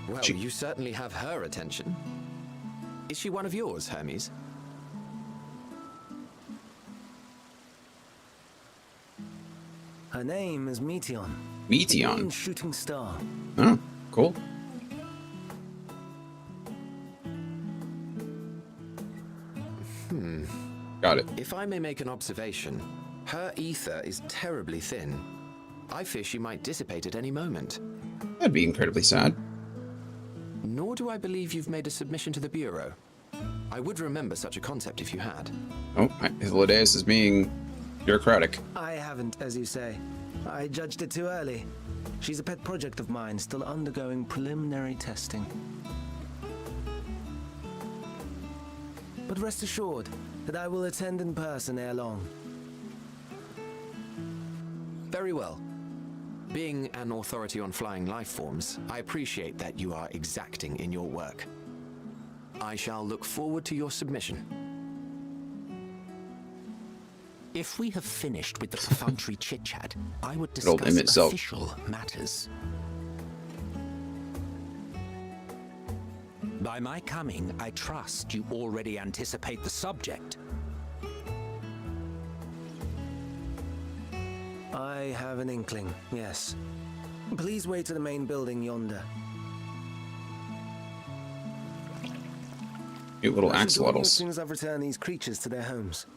Well, you certainly have her attention. Is she one of yours, Hermes? Her name is Meteon. Meteon. Green shooting star. Oh, cool. Got it. If I may make an observation, Her ether is terribly thin. I fear she might dissipate at any moment. That'd be incredibly sad. Nor do I believe you've made a submission to the Bureau. I would remember such a concept if you had. Oh, Lydeus is being bureaucratic. I haven't, as you say. I judged it too early. She's a pet project of mine, still undergoing preliminary testing. But rest assured that I will attend in person ere long. Very well. Being an authority on flying life forms, I appreciate that you are exacting in your work. I shall look forward to your submission. If we have finished with the perfunctory chit-chat, I would Old discuss Emmett Selk. official matters. By my coming, I trust you already anticipate the subject. I have an inkling, yes. Please wait to the main building yonder. Cute little I shall join you as axolotls. soon as I've returned these creatures to their homes.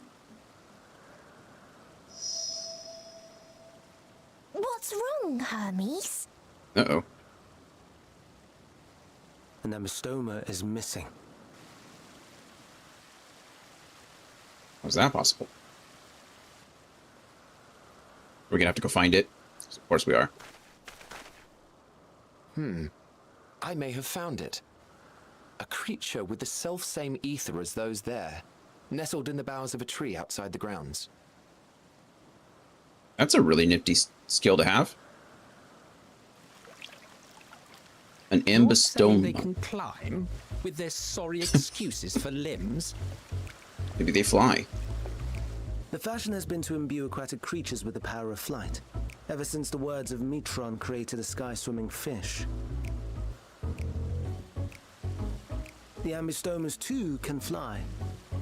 What's wrong, Hermes? Uh-oh. An amystoma is missing. How's that possible? We're gonna have to go find it. Of course we are. I may have found it. A creature with the self-same ether as those there, nestled in the boughs of a tree outside the grounds. That's a really nifty skill to have. An You're saying they ambystoma. can climb with their sorry excuses for limbs? Maybe they fly. The fashion has been to imbue aquatic creatures with the power of flight, ever since the words of Metron created a sky-swimming fish. The ambystomas too can fly,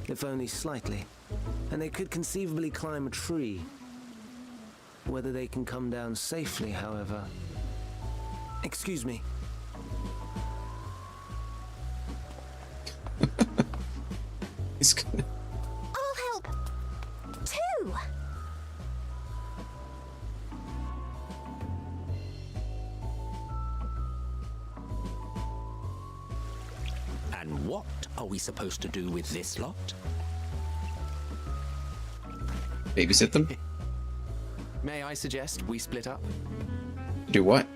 if only slightly, and they could conceivably climb a tree. Whether they can come down safely, however... Excuse me. He's gonna... I'll help. Too. And what are we supposed to do with this lot? Babysit them? May I suggest we split up? Do what?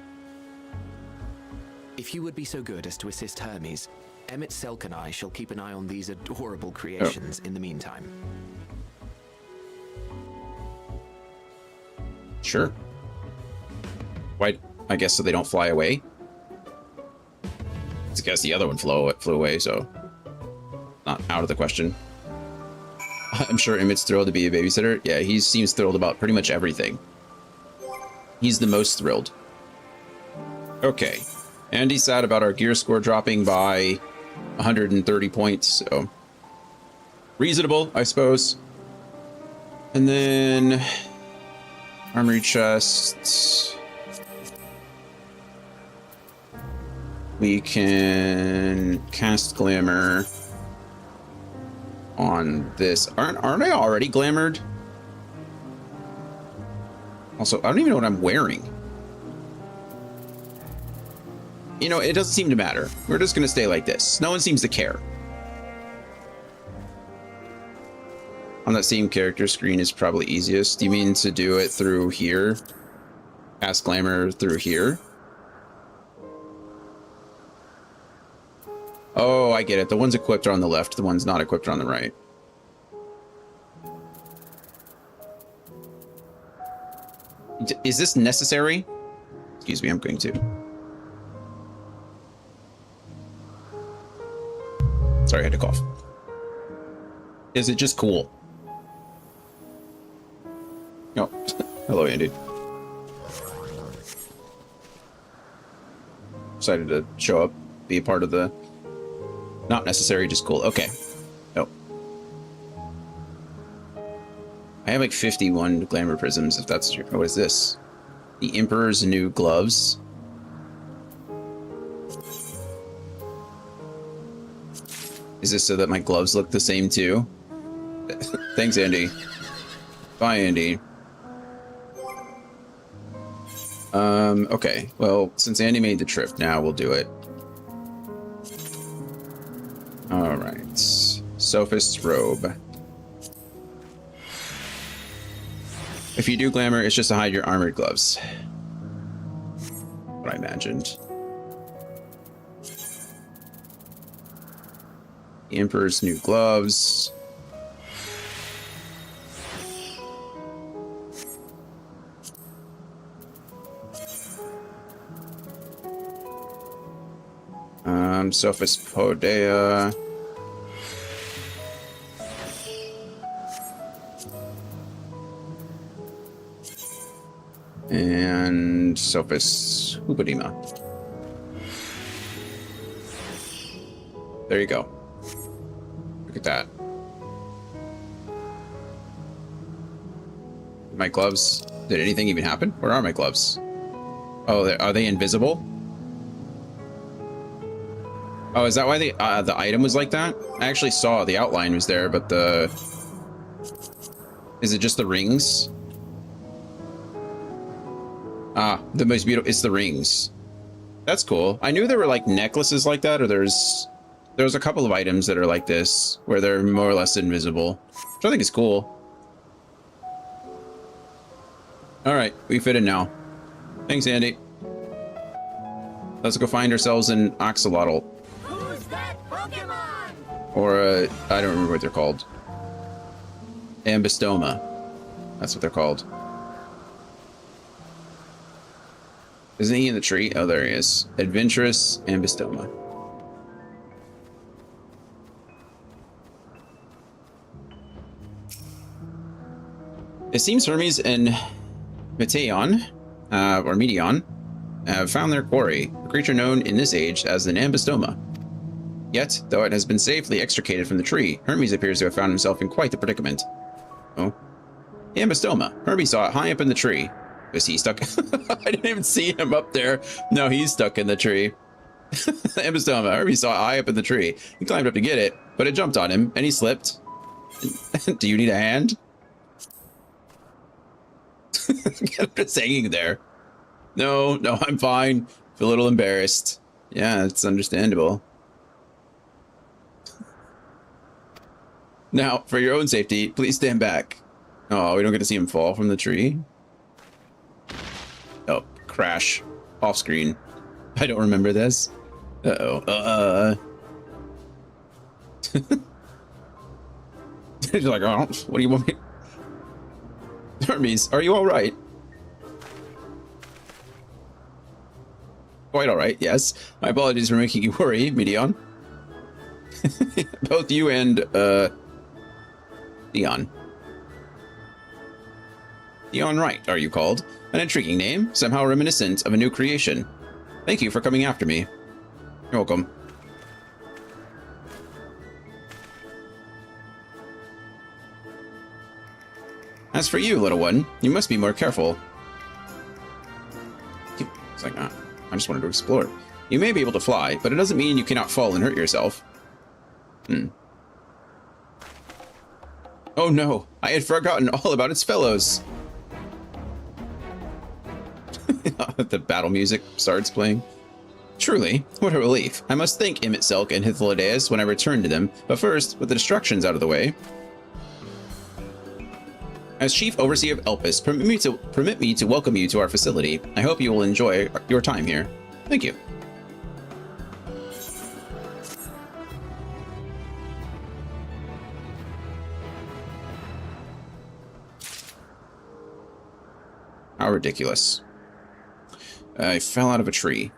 If you would be so good as to assist Hermes, Emmett Selk and I shall keep an eye on these adorable creations in the meantime. Sure. Why? I guess so they don't fly away. I guess the other one flew away, so not out of the question. I'm sure Emmett's thrilled to be a babysitter. Yeah, he seems thrilled about pretty much everything. He's the most thrilled. Okay. And he's sad about our gear score dropping by 130 points, so reasonable, I suppose. And then armory chests. We can cast glamour on this. Aren't I already glamored? Also, I don't even know what I'm wearing. You know, it doesn't seem to matter. We're just going to stay like this. No one seems to care. On that same character screen is probably easiest. Do you mean to do it through here? Cast glamour through here? Oh, I get it. The ones equipped are on the left. The ones not equipped are on the right. Is this necessary? Excuse me, I'm going to. Sorry, I had to cough. Is it just cool? Oh, hello, Andy. Decided to show up, be a part of the... Not necessary, just cool. Okay. Oh. I have like 51 glamour prisms, if that's true. What is this? The Emperor's new gloves. Is this so that my gloves look the same too? Thanks, Andy. Bye, Andy. Okay. Well, since Andy made the trip, now we'll do it. All right. Sophist's robe. If you do glamour, it's just to hide your armored gloves. What I imagined. The Emperor's new gloves. Sophist Podea. And Sophist Hubadima. There you go. Look at that. My gloves. Did anything even happen? Where are my gloves? Oh, are they invisible? Oh, is that why the item was like that? I actually saw the outline was there, but the... Is it just the rings? Ah, the most beautiful... It's the rings. That's cool. I knew there were like necklaces like that, or there's a couple of items that are like this, where they're more or less invisible, which I think is cool. All right, we fit in now. Thanks, Andy. Let's go find ourselves an axolotl. Who's that Pokemon? Or, I don't remember what they're called. Ambystoma. That's what they're called. Isn't he in the tree? Oh, there he is. Adventurous Ambystoma. It seems Hermes and Meteon, or Meteon, have found their quarry, a creature known in this age as an Ambystoma. Yet, though it has been safely extricated from the tree, Hermes appears to have found himself in quite the predicament. Oh. Ambystoma. Hermes saw it high up in the tree. Was he stuck? I didn't even see him up there. No, he's stuck in the tree. Ambystoma. Hermes saw it high up in the tree. He climbed up to get it, but it jumped on him, and he slipped. Do you need a hand? Just hanging there. No, I'm fine. Feel a little embarrassed. Yeah, it's understandable. Now, for your own safety, please stand back. Oh, we don't get to see him fall from the tree. Oh, crash. Off screen. I don't remember this. Uh-oh. He's like, oh, what do you want me? Hermes, are you all right? Quite all right, yes. My apologies for making you worry, Meteon. Both you and, Theon. Theon Wright, are you called? An intriguing name, somehow reminiscent of a new creation. Thank you for coming after me. You're welcome. As for you, little one, you must be more careful. It's like, I just wanted to explore. You may be able to fly, but it doesn't mean you cannot fall and hurt yourself. Oh no, I had forgotten all about its fellows. The battle music starts playing. Truly, what a relief. I must thank Imitselk and Hythlodaeus when I return to them, but first, with the distractions out of the way. As Chief Overseer of Elpis, permit me to welcome you to our facility. I hope you will enjoy your time here. Thank you. How ridiculous. I fell out of a tree.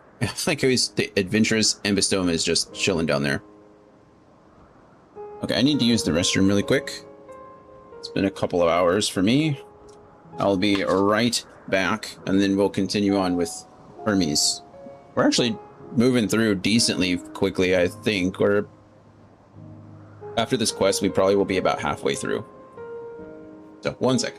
Like the adventurous Ambystoma is just chilling down there. Okay, I need to use the restroom really quick. It's been a couple of hours for me. I'll be right back, and then we'll continue on with Hermes. We're actually moving through decently quickly, I think. After this quest, we probably will be about halfway through. So, one sec.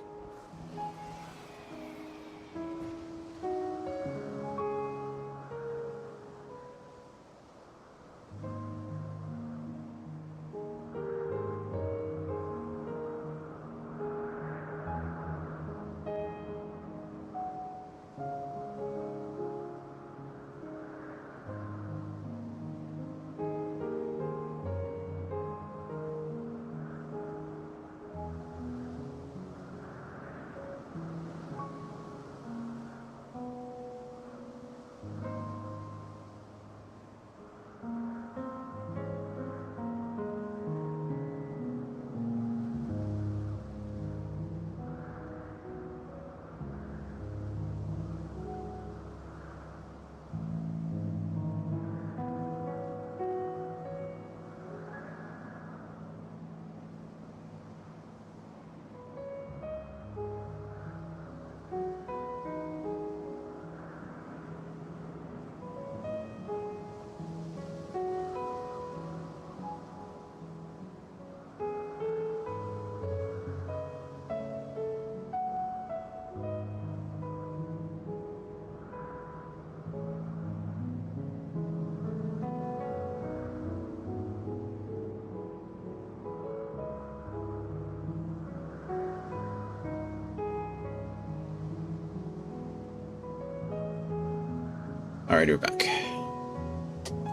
Alright, we're back.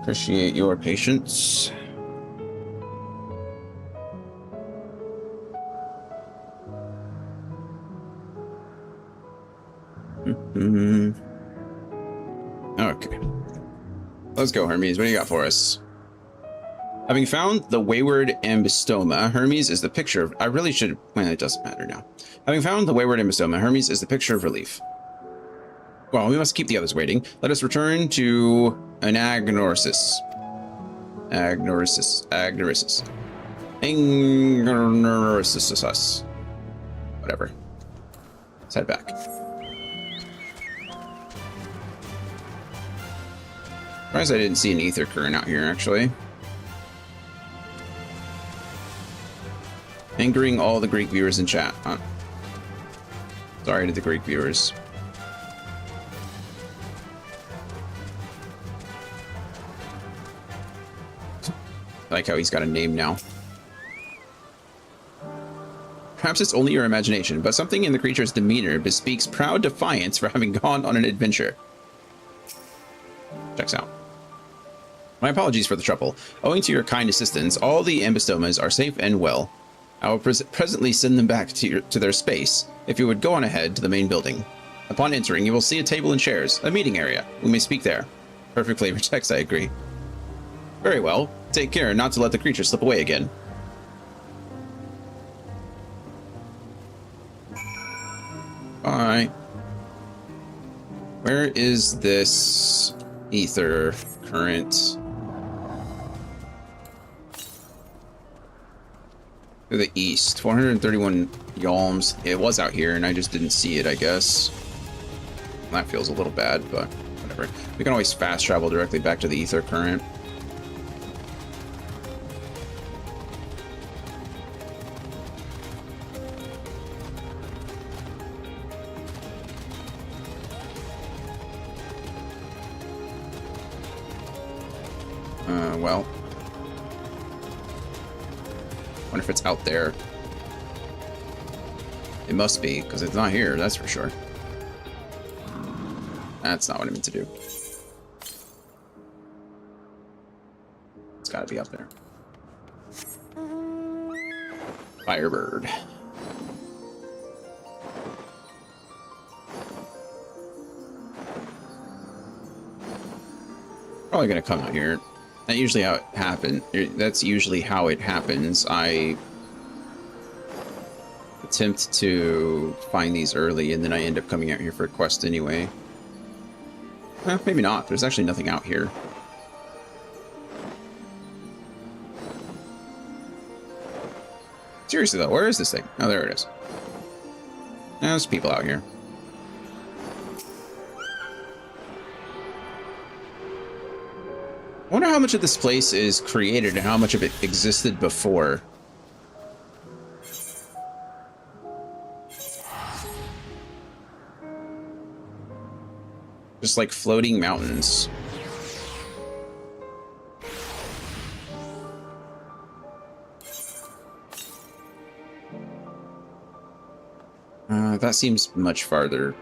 Appreciate your patience. Okay. Let's go, Hermes. What do you got for us? Having found the wayward ambystoma, Hermes is the picture of... I really should... Well, it doesn't matter now. Having found the wayward ambystoma, Hermes is the picture of relief. Well, we must keep the others waiting. Let us return to Anagnorisis. Agnorisis. Whatever. Let's head back. Surprised I didn't see an ether current out here, actually. Angering all the Greek viewers in chat. Sorry to the Greek viewers. I like how he's got a name now. Perhaps it's only your imagination, but something in the creature's demeanor bespeaks proud defiance for having gone on an adventure. Checks out. My apologies for the trouble. Owing to your kind assistance, all the ambystomas are safe and well. I will presently send them back to their space, if you would go on ahead to the main building. Upon entering, you will see a table and chairs, a meeting area. We may speak there. Perfect flavor text, I agree. Very well. Take care not to let the creature slip away again. Alright. Where is this ether current? To the east. 431 yalms. It was out here and I just didn't see it, I guess. That feels a little bad, but whatever. We can always fast travel directly back to the ether current. Well. Wonder if it's out there. It must be, because it's not here, that's for sure. That's not what I meant to do. It's gotta be up there. Firebird. Probably gonna come out here. That's usually how it happens. That's usually how it happens. I attempt to find these early, and then I end up coming out here for a quest anyway. Maybe not. There's actually nothing out here. Seriously though, where is this thing? Oh, there it is. There's people out here. I wonder how much of this place is created and how much of it existed before. Just like floating mountains. That seems much farther.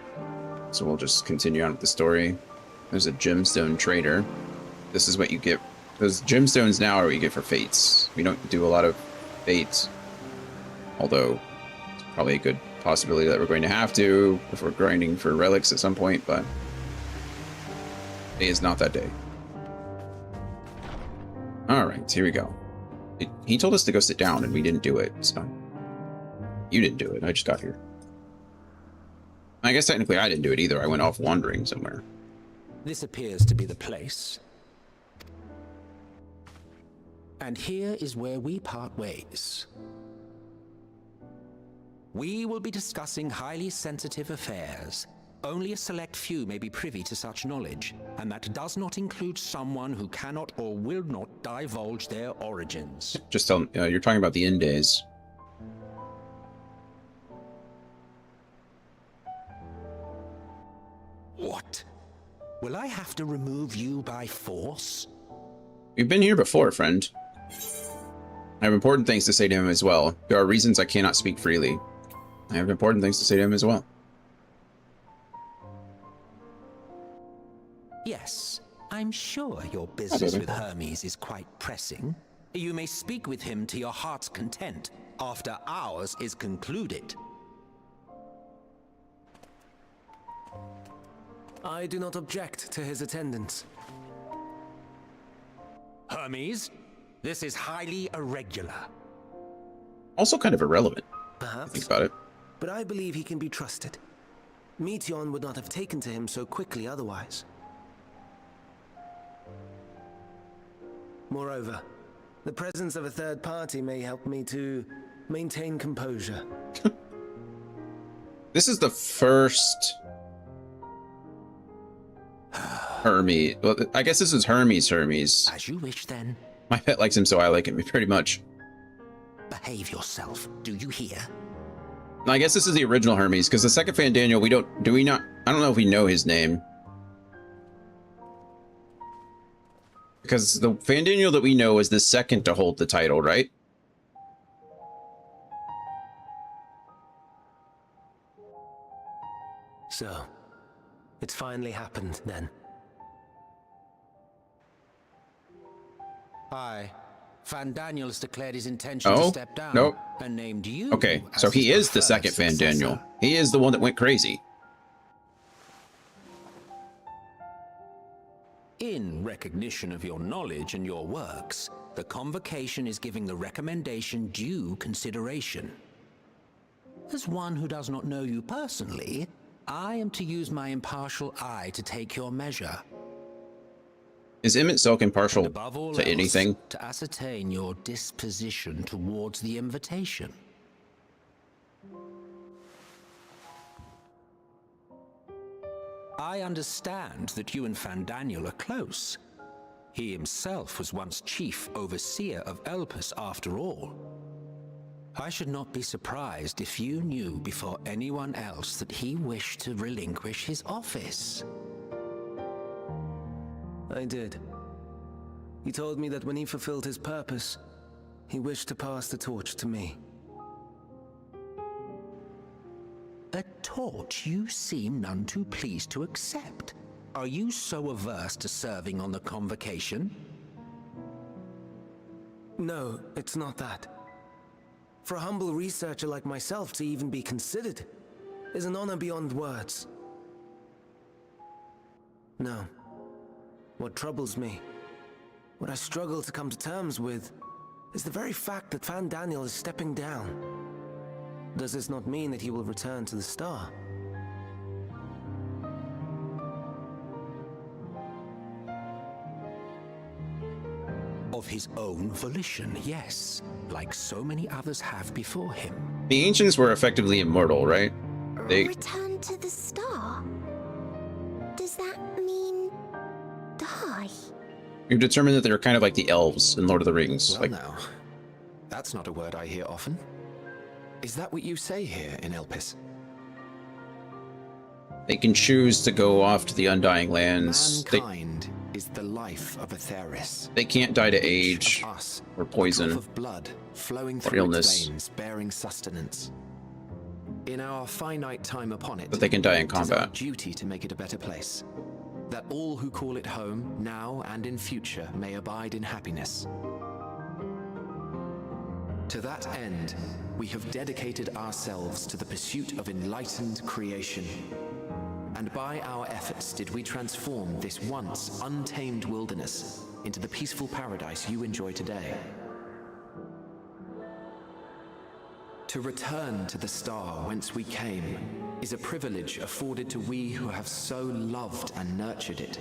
So we'll just continue on with the story. There's a gemstone trader. This is what you get. Those gemstones now are what you get for fates. We don't do a lot of fates. Although, it's probably a good possibility that we're going to have to if we're grinding for relics at some point, but today is not that day. Alright, here we go. He told us to go sit down and we didn't do it, so... You didn't do it, I just got here. I guess technically I didn't do it either, I went off wandering somewhere. This appears to be the place. And here is where we part ways. We will be discussing highly sensitive affairs. Only a select few may be privy to such knowledge, and that does not include someone who cannot or will not divulge their origins. Just tell me, you're talking about the end days. What? Will I have to remove you by force? We've been here before, friend. I have important things to say to him as well. There are reasons I cannot speak freely. I have important things to say to him as well. Yes. I'm sure your business with Hermes is quite pressing. You may speak with him to your heart's content after ours is concluded. I do not object to his attendance. Hermes, this is highly irregular. Also kind of irrelevant. Perhaps. Think about it. But I believe he can be trusted. Meteon would not have taken to him so quickly otherwise. Moreover, the presence of a third party may help me to maintain composure. This is the first Hermes. Well, I guess this is Hermes. As you wish, then. My pet likes him, so I like him pretty much. Behave yourself, do you hear? I guess this is the original Hermes, because the second Fan Daniel, I don't know if we know his name. Because the Fan Daniel that we know is the second to hold the title, right? So, it's finally happened then. Aye. Fan Daniel has declared his intention to step down. Nope. And named you. Okay, so he is the second Fan Daniel. He is the one that went crazy. In recognition of your knowledge and your works, the Convocation is giving the recommendation due consideration. As one who does not know you personally, I am to use my impartial eye to take your measure. Is Emmett Silk impartial Above all to else, anything? to ascertain your disposition towards the invitation. I understand that you and Fan Daniel are close. He himself was once chief overseer of Elpis after all. I should not be surprised if you knew before anyone else that he wished to relinquish his office. I did. He told me that when he fulfilled his purpose, he wished to pass the torch to me. A torch you seem none too pleased to accept. Are you so averse to serving on the Convocation? No, it's not that. For a humble researcher like myself to even be considered is an honor beyond words. No. What troubles me, what I struggle to come to terms with, is the very fact that Fan Daniel is stepping down. Does this not mean that he will return to the star? Of his own volition, yes, like so many others have before him. The ancients were effectively immortal, right? They Return to the star? Does that mean die? You've determined that they're kind of like the elves in Lord of the Rings. Well, Like, now, that's not a word I hear often. Is that what you say here in Elpis? they can choose to go off to the Undying Lands. Mankind is the life of Atheris. They can't die to Each age of us, or a poison. drop of blood flowing or through illness. its veins, bearing sustenance. In our finite time upon it, But they can die in it is our combat. duty to make it a better place. That all who call it home, now and in future, may abide in happiness. To that end, we have dedicated ourselves to the pursuit of enlightened creation. And by our efforts did we transform this once untamed wilderness into the peaceful paradise you enjoy today. To return to the star whence we came is a privilege afforded to we who have so loved and nurtured it.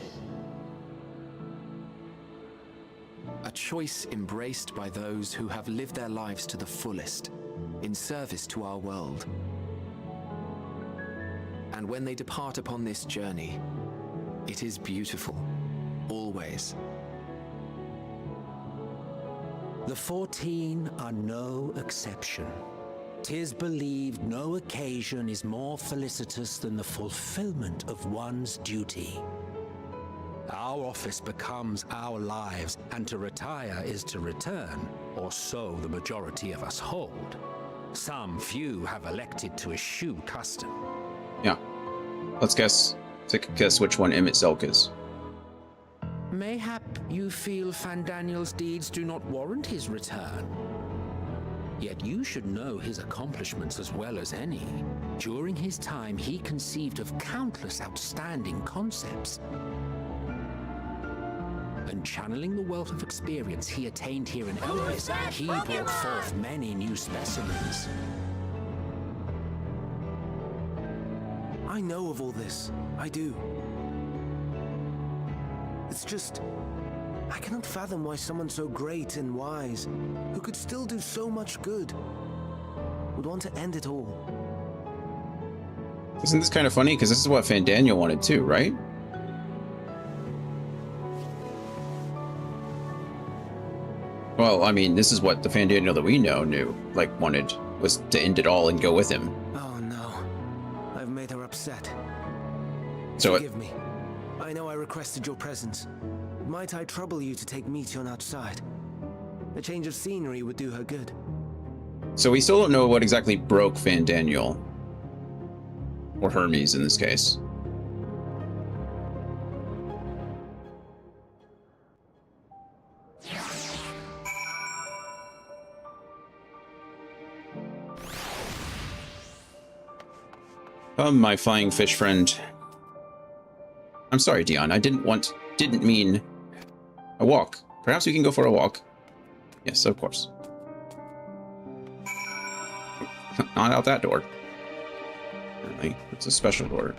A choice embraced by those who have lived their lives to the fullest, in service to our world. And when they depart upon this journey, it is beautiful, always. The 14 are no exception. 'Tis believed no occasion is more felicitous than the fulfillment of one's duty. Our office becomes our lives, and to retire is to return, or so the majority of us hold. Some few have elected to eschew custom. Yeah. Let's guess. Take a guess which one Emmett Selk is. Mayhap you feel Fandaniel's deeds do not warrant his return. Yet you should know his accomplishments as well as any. During his time, he conceived of countless outstanding concepts. And channeling the wealth of experience he attained here in Elvis, he brought forth many new specimens. I know of all this. I do. It's just... I cannot fathom why someone so great and wise, who could still do so much good, would want to end it all. Isn't this kind of funny? Because this is what Fandaniel wanted too, right? Well, I mean, this is what the Fandaniel that we know wanted, was to end it all and go with him. Oh no. I've made her upset. So Forgive me. I know I requested your presence. Might I trouble you to take Meteon outside? A change of scenery would do her good. So we still don't know what exactly broke Fandaniel. Or Hermes in this case. My flying fish friend. I'm sorry, Dion. I didn't mean a walk. Perhaps we can go for a walk. Yes, of course. Not out that door. Apparently, it's a special door.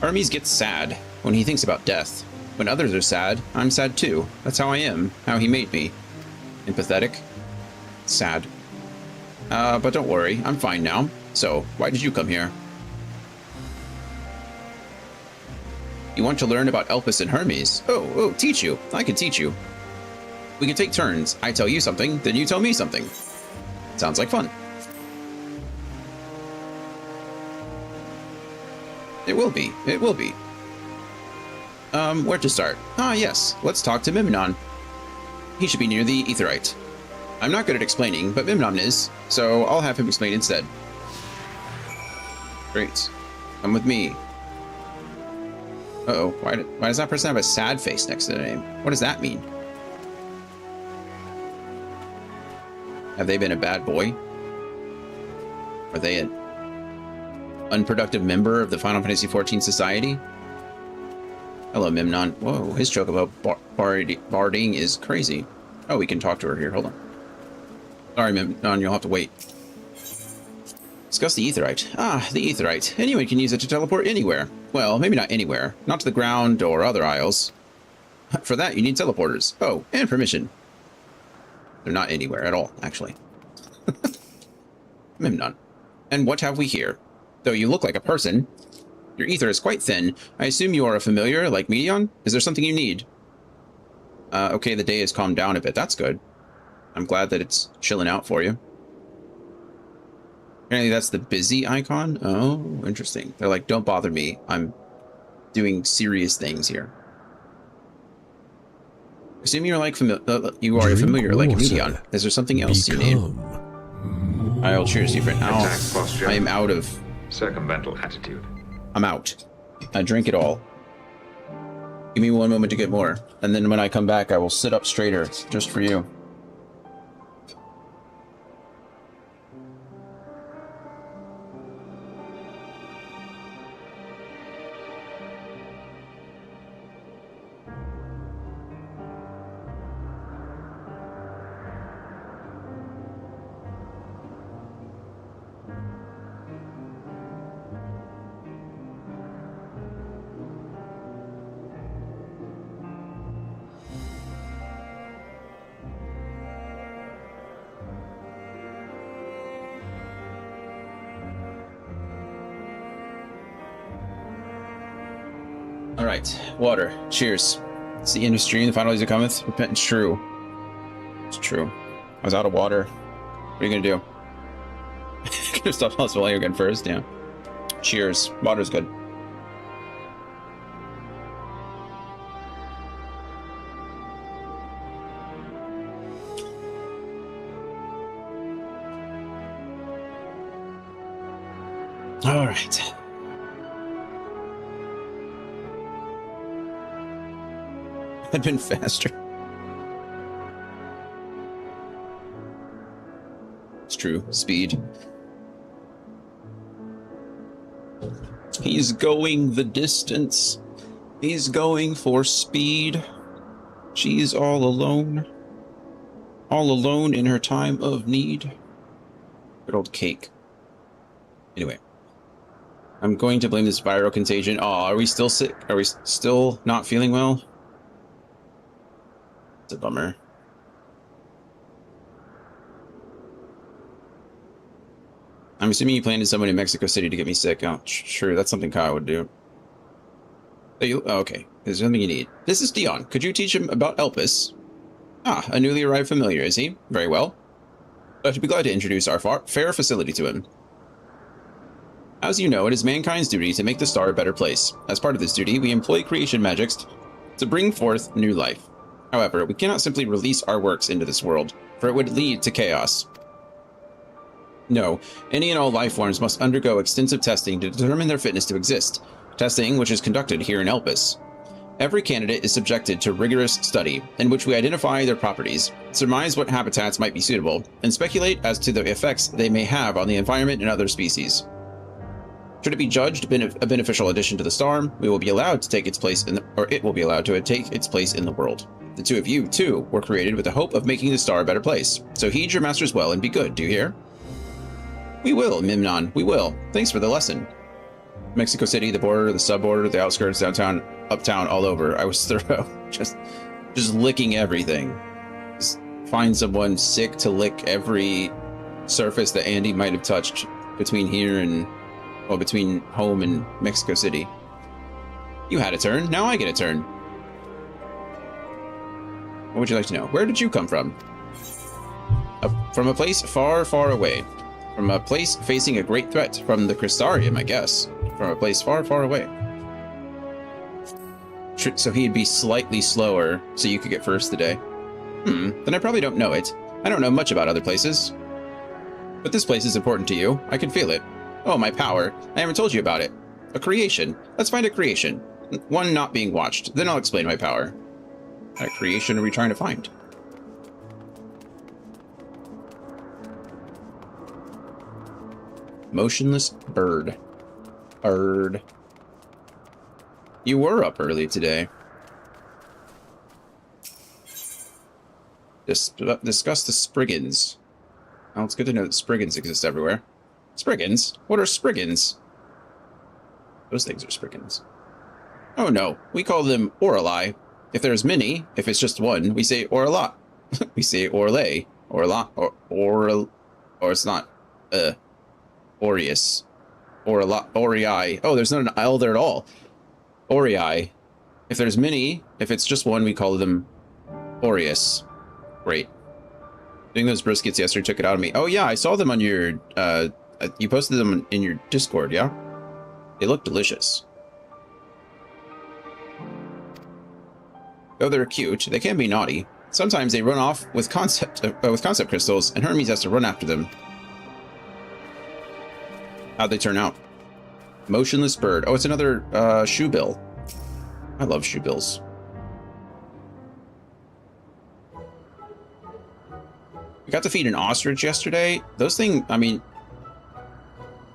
Hermes gets sad when he thinks about death. When others are sad, I'm sad too. That's how I am. How he made me. Empathetic. Sad. But don't worry, I'm fine now. So, why did you come here? You want to learn about Elpis and Hermes? Oh, teach you. I can teach you. We can take turns. I tell you something, then you tell me something. Sounds like fun. It will be. It will be. Where to start? Ah, yes. Let's talk to Memnon. He should be near the Aetheryte. I'm not good at explaining, but Memnon is, so I'll have him explain instead. Great. Come with me. Uh-oh, why does that person have a sad face next to their name? What does that mean? Have they been a bad boy? Are they an unproductive member of the Final Fantasy XIV Society? Hello, Memnon. Whoa, his joke about barding is crazy. Oh, we can talk to her here. Hold on. Sorry, Memnon, you'll have to wait. Discuss the Aetheryte. Ah, the Aetheryte. Anyone can use it to teleport anywhere. Well, maybe not anywhere. Not to the ground or other isles. For that, you need teleporters. Oh, and permission. They're not anywhere at all, actually. Memnon. And what have we here? Though you look like a person, your ether is quite thin. I assume you are a familiar, like Meteon? Is there something you need? Okay, the day has calmed down a bit. That's good. I'm glad that it's chilling out for you. Apparently that's the busy icon? Oh, interesting. They're like, don't bother me. I'm doing serious things here. Assume you're like you are a familiar like Meteon. Is there something else you need? I'll cheers you, friend. I am out of circumvental attitude. I'm out. I drink it all. Give me one moment to get more, and then when I come back, I will sit up straighter just for you. All right, water. Cheers. It's the end of stream. The final days are cometh. Repentance true. It's true. I was out of water. What are you gonna do? Gonna stop hospital again first. Yeah. Cheers. Water's good. All right. had been faster. It's true. Speed. He's going the distance. He's going for speed. She's all alone. All alone in her time of need. Good old cake. Anyway. I'm going to blame this viral contagion. Oh, are we still sick? Are we still not feeling well? It's a bummer. I'm assuming you planted someone in Mexico City to get me sick. Oh, sure, that's something Kyle would do. Oh, okay, there's something you need. This is Dion. Could you teach him about Elpis? Ah, a newly arrived familiar, is he? Very well. I'd be glad to introduce our fair facility to him. As you know, it is mankind's duty to make the star a better place. As part of this duty, we employ creation magics to bring forth new life. However, we cannot simply release our works into this world, for it would lead to chaos. No, any and all life forms must undergo extensive testing to determine their fitness to exist, testing which is conducted here in Elpis. Every candidate is subjected to rigorous study, in which we identify their properties, surmise what habitats might be suitable, and speculate as to the effects they may have on the environment and other species. Should it be judged a beneficial addition to the star, we will be allowed to take its place in it will be allowed to take its place in the world. The two of you, too, were created with the hope of making the star a better place. So heed your masters well and be good, do you hear? We will, Mimnon, we will. Thanks for the lesson. Mexico City, the border, the sub-border, the outskirts, downtown, uptown, all over. I was thorough. Just licking everything. Just find someone sick to lick every surface that Andy might have touched between here and, well, between home and Mexico City. You had a turn, now I get a turn. What would you like to know? Where did you come from? From a place far, far away. From a place facing a great threat. From the Crystarium, I guess. From a place far, far away. So he'd be slightly slower, so you could get first today. Then I probably don't know it. I don't know much about other places. But this place is important to you. I can feel it. Oh, my power. I haven't told you about it. A creation. Let's find a creation. One not being watched. Then I'll explain my power. What creation are we trying to find? Motionless bird. Bird. You were up early today. Discuss the Spriggans. Well, it's good to know that Spriggans exist everywhere. Spriggans? What are Spriggans? Those things are Spriggans. Oh no, we call them Orali. If there's many, if it's just one, we say Orala. We say Orlay. Orla. Or it's not, Aureus. Orii. Oh, there's not an L there at all. Orii. If there's many, if it's just one, we call them Aureus. Great. Doing those briskets yesterday took it out of me. Oh yeah, I saw them on your, you posted them in your Discord, yeah? They look delicious. Though they're cute, they can be naughty. Sometimes they run off with concept crystals, and Hermes has to run after them. How'd they turn out? Motionless bird. Oh, it's another shoebill. I love shoebills. We got to feed an ostrich yesterday. Those things, I mean,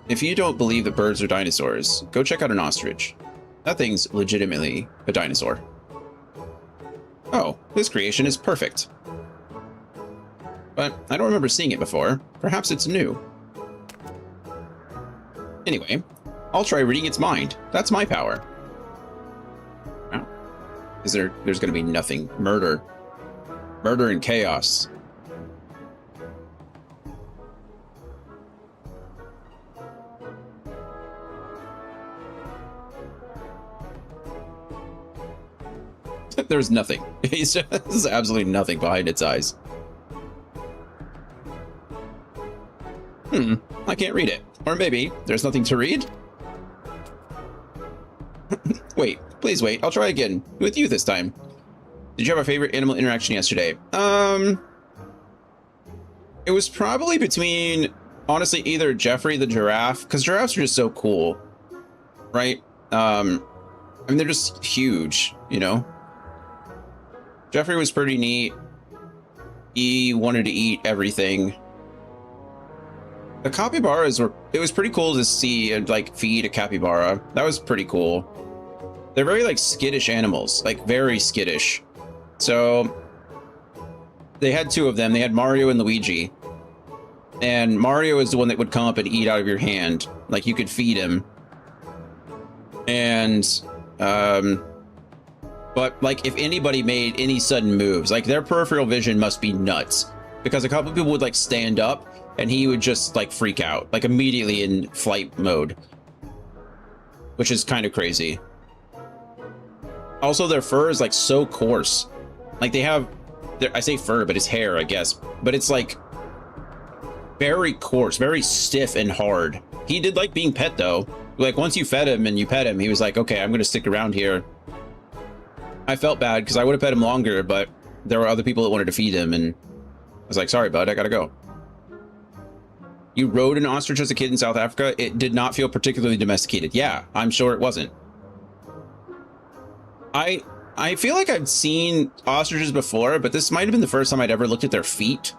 if you don't believe that birds are dinosaurs, go check out an ostrich. That thing's legitimately a dinosaur. Oh, this creation is perfect. But I don't remember seeing it before. Perhaps it's new. Anyway, I'll try reading its mind. That's my power. Wow. There's gonna be nothing. Murder. Murder and chaos. There's nothing. There's absolutely nothing behind its eyes. I can't read it. Or maybe there's nothing to read? Wait, please wait. I'll try again. With you this time. Did you have a favorite animal interaction yesterday? It was probably between, honestly, either Jeffrey the giraffe, because giraffes are just so cool, right? I mean, they're just huge, you know? Jeffrey was pretty neat. He wanted to eat everything. The capybaras were, it was pretty cool to see and like feed a capybara. That was pretty cool. They're very like skittish animals, like very skittish. So they had two of them. They had Mario and Luigi. And Mario is the one that would come up and eat out of your hand. Like you could feed him. And, but like if anybody made any sudden moves, like their peripheral vision must be nuts, because a couple of people would like stand up and he would just like freak out, like immediately in flight mode, which is kind of crazy. Also, their fur is like so coarse. Like they have, I say fur, but it's hair, I guess, but it's like very coarse, very stiff and hard. He did like being pet though. Like once you fed him and you pet him, he was like, okay, I'm gonna stick around here. I felt bad because I would have pet him longer, but there were other people that wanted to feed him, and I was like, sorry, bud, I gotta go. You rode an ostrich as a kid in South Africa? It did not feel particularly domesticated. Yeah, I'm sure it wasn't. I feel like I've seen ostriches before, but this might have been the first time I'd ever looked at their feet.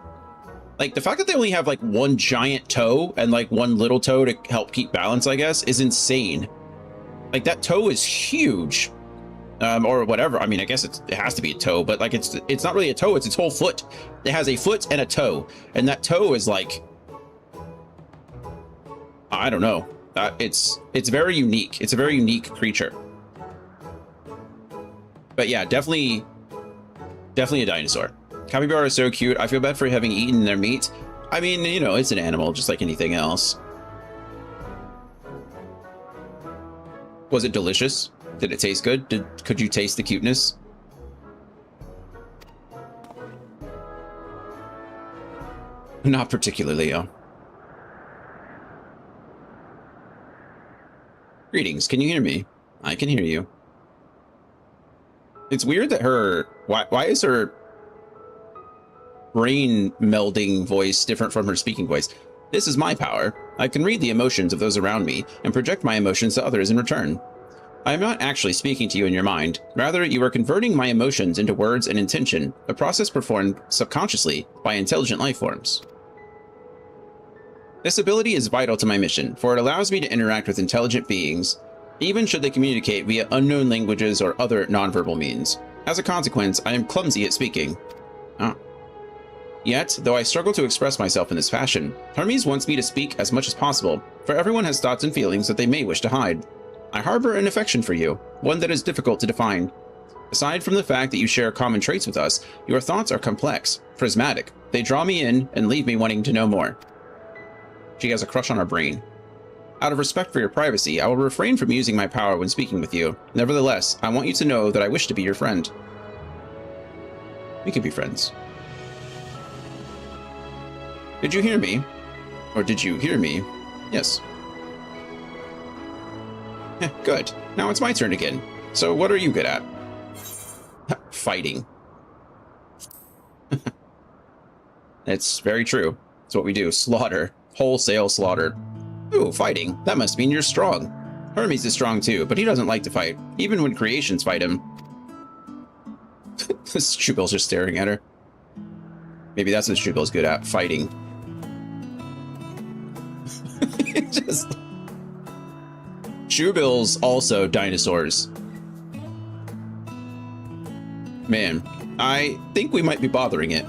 Like the fact that they only have like one giant toe and like one little toe to help keep balance, I guess, is insane. Like that toe is huge. Or whatever. I mean, I guess it has to be a toe, but like it's not really a toe, it's its whole foot. It has a foot and a toe, and that toe is like, I don't know. It's very unique. It's a very unique creature. But yeah, definitely a dinosaur. Capybara is so cute. I feel bad for having eaten their meat. I mean, you know, it's an animal just like anything else. Was it delicious? Did it taste good? Could you taste the cuteness? Not particularly, Leo. Greetings, can you hear me? I can hear you. It's weird that why is her brain melding voice different from her speaking voice? This is my power. I can read the emotions of those around me and project my emotions to others in return. I am not actually speaking to you in your mind. Rather, you are converting my emotions into words and intention, a process performed subconsciously by intelligent life forms. This ability is vital to my mission, for it allows me to interact with intelligent beings, even should they communicate via unknown languages or other nonverbal means. As a consequence, I am clumsy at speaking. Yet, though I struggle to express myself in this fashion, Hermes wants me to speak as much as possible, for everyone has thoughts and feelings that they may wish to hide. I harbor an affection for you, one that is difficult to define. Aside from the fact that you share common traits with us, your thoughts are complex, prismatic. They draw me in and leave me wanting to know more. She has a crush on our brain. Out of respect for your privacy, I will refrain from using my power when speaking with you. Nevertheless, I want you to know that I wish to be your friend. We could be friends. Did you hear me? Or did you hear me? Yes. Good. Now it's my turn again. So what are you good at? Fighting. It's very true. It's what we do. Slaughter. Wholesale slaughter. Ooh, fighting. That must mean you're strong. Hermes is strong too, but he doesn't like to fight, even when creations fight him. This Shoebill's just staring at her. Maybe that's what Shoebill's good at, fighting. Just... Shoebill's also dinosaurs. Man, I think we might be bothering it.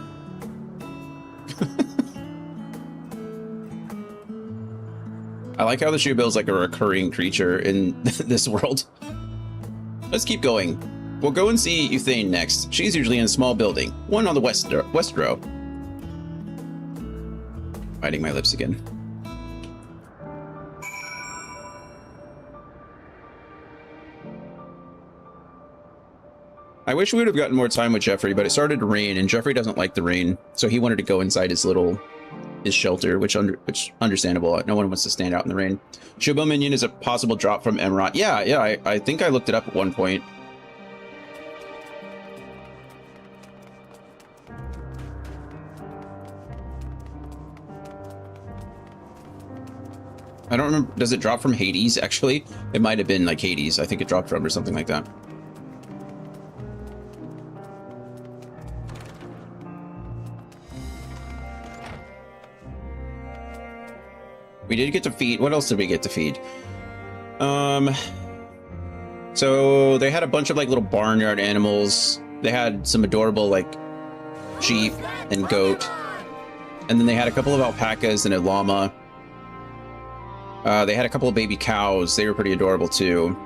I like how the Shoebill's like a recurring creature in this world. Let's keep going. We'll go and see Euthane next. She's usually in a small building, one on the west row. Biting my lips again. I wish we would have gotten more time with Jeffrey, but it started to rain, and Jeffrey doesn't like the rain, so he wanted to go inside his shelter, which understandable. No one wants to stand out in the rain. Shubo Minion is a possible drop from Emerald. Yeah, I think I looked it up at one point. I don't remember. Does it drop from Hades, actually? It might have been like Hades. I think it dropped from or something like that. We did get to feed. What else did we get to feed? So they had a bunch of like little barnyard animals. They had some adorable like sheep and goat. And then they had a couple of alpacas and a llama. They had a couple of baby cows. They were pretty adorable too.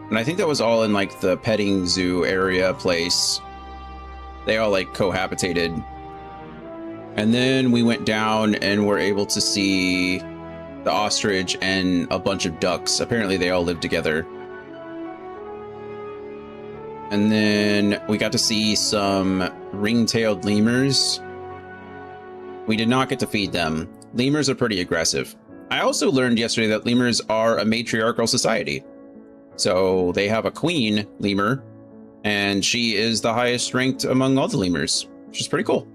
And I think that was all in like the petting zoo area place. They all like cohabitated. And then we went down and were able to see the ostrich and a bunch of ducks. Apparently they all lived together. And then we got to see some ring-tailed lemurs. We did not get to feed them. Lemurs are pretty aggressive. I also learned yesterday that lemurs are a matriarchal society. So they have a queen lemur, and she is the highest ranked among all the lemurs, which is pretty cool.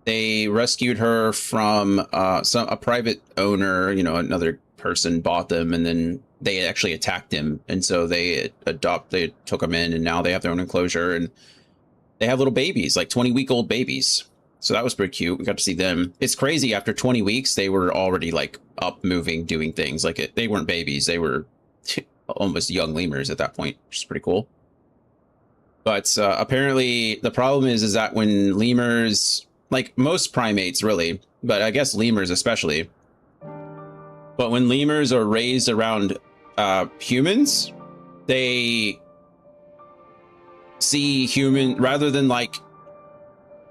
They rescued her from a private owner, you know, another person bought them, and then they actually attacked him, and so they took them in, and now they have their own enclosure, and they have little babies, like 20-week-old babies. So that was pretty cute. We got to see them. It's crazy. After 20 weeks, they were already like up, moving, doing things. Like they weren't babies. They were almost young lemurs at that point, which is pretty cool. But apparently the problem is that when lemurs, like most primates really, but I guess lemurs especially, but when lemurs are raised around humans, they see rather than like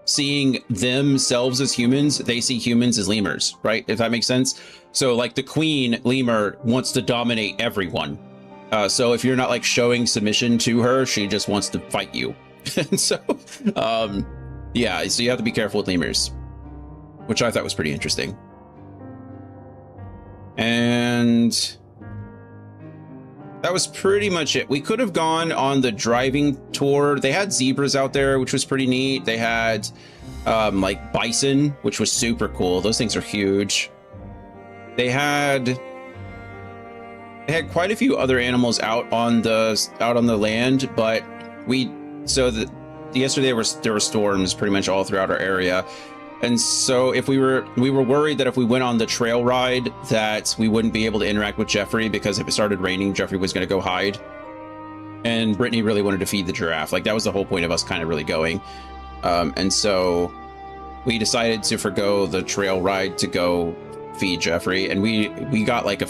seeing themselves as humans, they see humans as lemurs, right? If that makes sense. So like the queen lemur wants to dominate everyone. So if you're not like showing submission to her, she just wants to fight you. And so, yeah, so you have to be careful with lemurs, which I thought was pretty interesting. And that was pretty much it. We could have gone on the driving tour. They had zebras out there, which was pretty neat. They had like bison, which was super cool. Those things are huge. They had quite a few other animals out on the land, but yesterday there were storms pretty much all throughout our area. And so we were worried that if we went on the trail ride that we wouldn't be able to interact with Jeffrey, because if it started raining, Jeffrey was going to go hide. And Brittany really wanted to feed the giraffe. Like that was the whole point of us kind of really going. And so we decided to forgo the trail ride to go feed Jeffrey. And we got like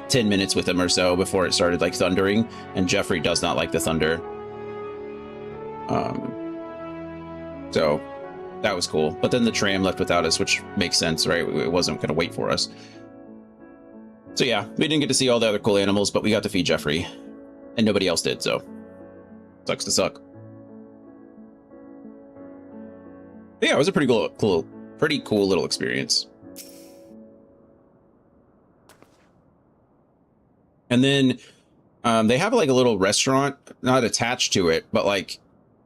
10 minutes with him or so before it started like thundering. And Jeffrey does not like the thunder. So that was cool. But then the tram left without us, which makes sense, right? It wasn't going to wait for us. So yeah, we didn't get to see all the other cool animals, but we got to feed Jeffrey. And nobody else did, so sucks to suck. But yeah, it was a pretty cool little experience. And then they have like a little restaurant, not attached to it, but like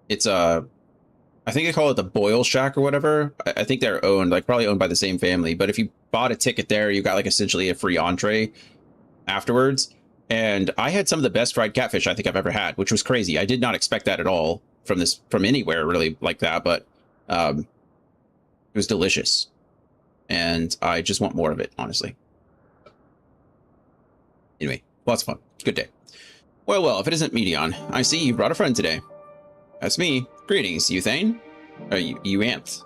it's I think they call it the Boil Shack or whatever. I think they're probably owned by the same family. But if you bought a ticket there, you got like essentially a free entree afterwards. And I had some of the best fried catfish I think I've ever had, which was crazy. I did not expect that at all from anywhere really like that, but it was delicious. And I just want more of it, honestly. Anyway, lots of fun. Good day. Well, if it isn't Medion, I see you brought a friend today. That's me. Greetings, Euthane. Euanth.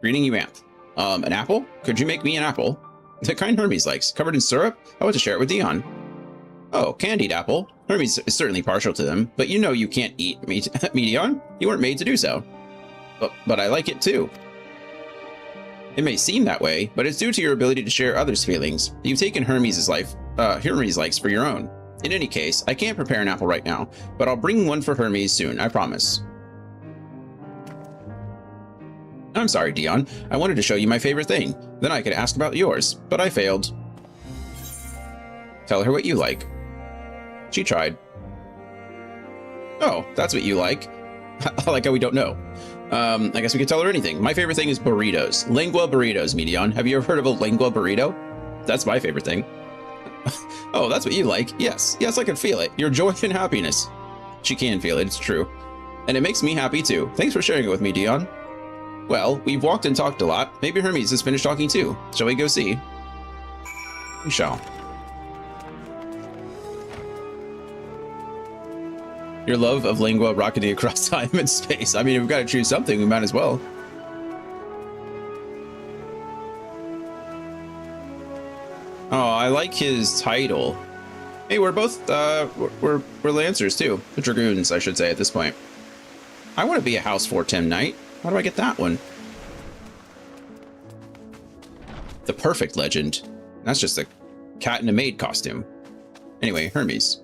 Greeting, Euanth. An apple? Could you make me an apple? The kind Hermes likes, covered in syrup? I want to share it with Dion. Oh, candied apple. Hermes is certainly partial to them, but you know you can't eat Medion. You weren't made to do so. But I like it too. It may seem that way, but it's due to your ability to share others' feelings. You've taken Hermes' likes for your own. In any case, I can't prepare an apple right now, but I'll bring one for Hermes soon, I promise. I'm sorry, Dion. I wanted to show you my favorite thing. Then I could ask about yours, but I failed. Tell her what you like. She tried. Oh, that's what you like. I like how we don't know. I guess we could tell her anything. My favorite thing is burritos. Lengua burritos, Medion. Have you ever heard of a lengua burrito? That's my favorite thing. Oh, that's what you like. Yes, I can feel it. Your joy and happiness. She can feel it, it's true. And it makes me happy too. Thanks for sharing it with me, Dion. Well, we've walked and talked a lot. Maybe Hermes has finished talking too. Shall we go see? We shall. Your love of lingua rocketing across time and space. I mean, if we've got to choose something, we might as well. Oh, I like his title. Hey, we're both, we're Lancers too. The Dragoons, I should say, at this point. I want to be a House 410 Knight. How do I get that one? The perfect legend. That's just a cat in a maid costume. Anyway, Hermes.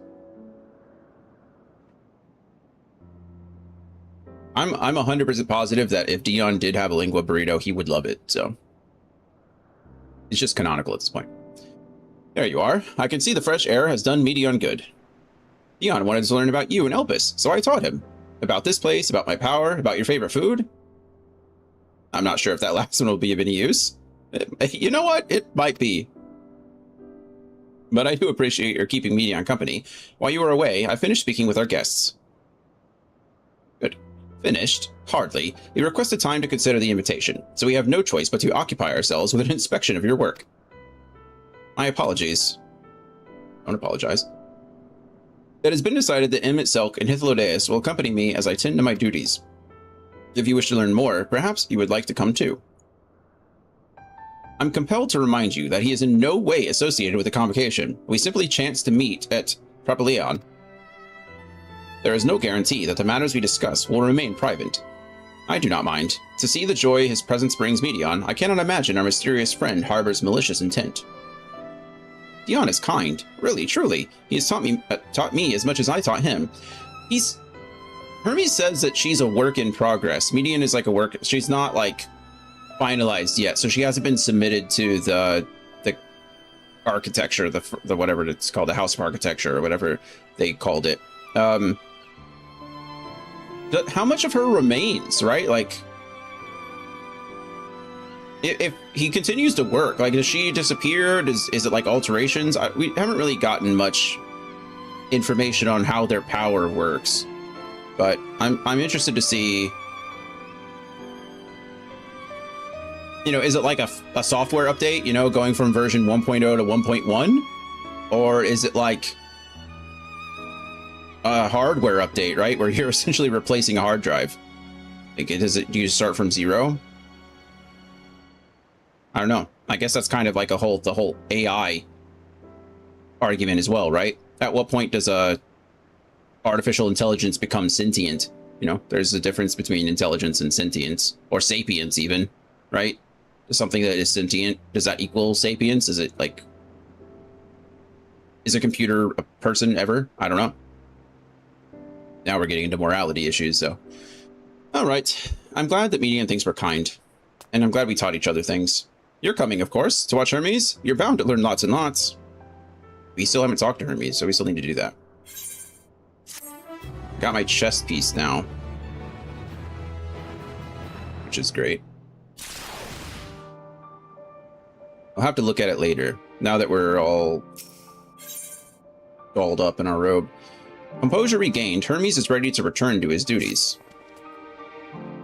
I'm 100% positive that if Dion did have a lingua burrito, he would love it, so. It's just canonical at this point. There you are. I can see the fresh air has done me Dion good. Dion wanted to learn about you and Elpis, so I taught him. About this place, about my power, about your favorite food. I'm not sure if that last one will be of any use. You know what? It might be. But I do appreciate your keeping me Dion company. While you were away, I finished speaking with our guests. Good. Finished? Hardly. We requested time to consider the invitation, so we have no choice but to occupy ourselves with an inspection of your work. My apologies. Don't apologize. It has been decided that Emmett Selk and Hythlodeus will accompany me as I tend to my duties. If you wish to learn more, perhaps you would like to come too. I'm compelled to remind you that he is in no way associated with the convocation. We simply chanced to meet at Propylaeon. There is no guarantee that the matters we discuss will remain private. I do not mind. To see the joy his presence brings me, Dion, I cannot imagine our mysterious friend harbors malicious intent. Dion is kind. Really, truly. He has taught me as much as I taught him. Hermes says that she's a work in progress. Median is like a work. She's not like finalized yet, so she hasn't been submitted to the architecture, the whatever it's called, the House of Architecture or whatever they called it. How much of her remains, right? Like, if he continues to work, like, does she disappear? Is it like alterations? We haven't really gotten much information on how their power works, but I'm interested to see. You know, is it like a software update? You know, going from version 1.0 to 1.1, or is it like a hardware update, right? Where you're essentially replacing a hard drive. Like, do you start from zero? I don't know. I guess that's kind of like the whole AI argument as well, right? At what point does artificial intelligence become sentient? You know, there's a difference between intelligence and sentience, or sapience even, right? Something that is sentient, does that equal sapience? Is it like, is a computer a person ever? I don't know. Now we're getting into morality issues, so. All right. I'm glad that Median thinks we're kind. And I'm glad we taught each other things. You're coming, of course, to watch Hermes. You're bound to learn lots and lots. We still haven't talked to Hermes, so we still need to do that. Got my chest piece now, which is great. I'll have to look at it later, now that we're all dolled up in our robe. Composure regained, Hermes is ready to return to his duties.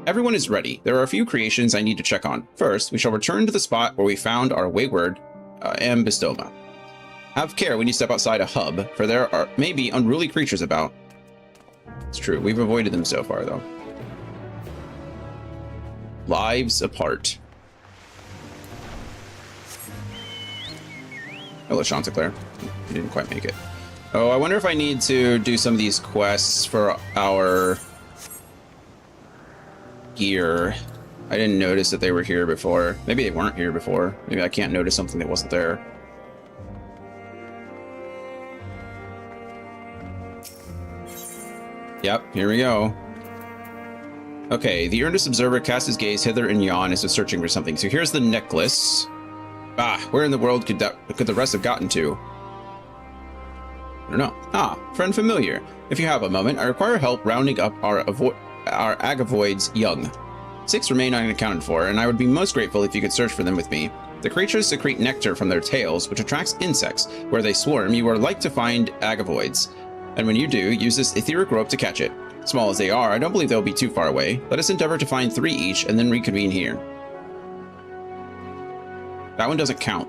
Everyone is ready. There are a few creations I need to check on. First, we shall return to the spot where we found our wayward Ambystoma. Have care when you step outside a hub, for there may be unruly creatures about. It's true, we've avoided them so far, though. Lives apart. Hello, Chanticleer. You didn't quite make it. Oh, I wonder if I need to do some of these quests for our gear. I didn't notice that they were here before. Maybe they weren't here before. Maybe I can't notice something that wasn't there. Yep, here we go. Okay, the earnest observer casts his gaze hither and yon as if searching for something. So here's the necklace. Ah, where in the world could the rest have gotten to? I don't know. Ah, friend familiar. If you have a moment, I require help rounding up our Agavoid's young. 6 remain unaccounted for, and I would be most grateful if you could search for them with me. The creatures secrete nectar from their tails, which attracts insects. Where they swarm, you are like to find Agavoids. And when you do, use this etheric rope to catch it. Small as they are, I don't believe they'll be too far away. Let us endeavor to find 3 each and then reconvene here. That one doesn't count.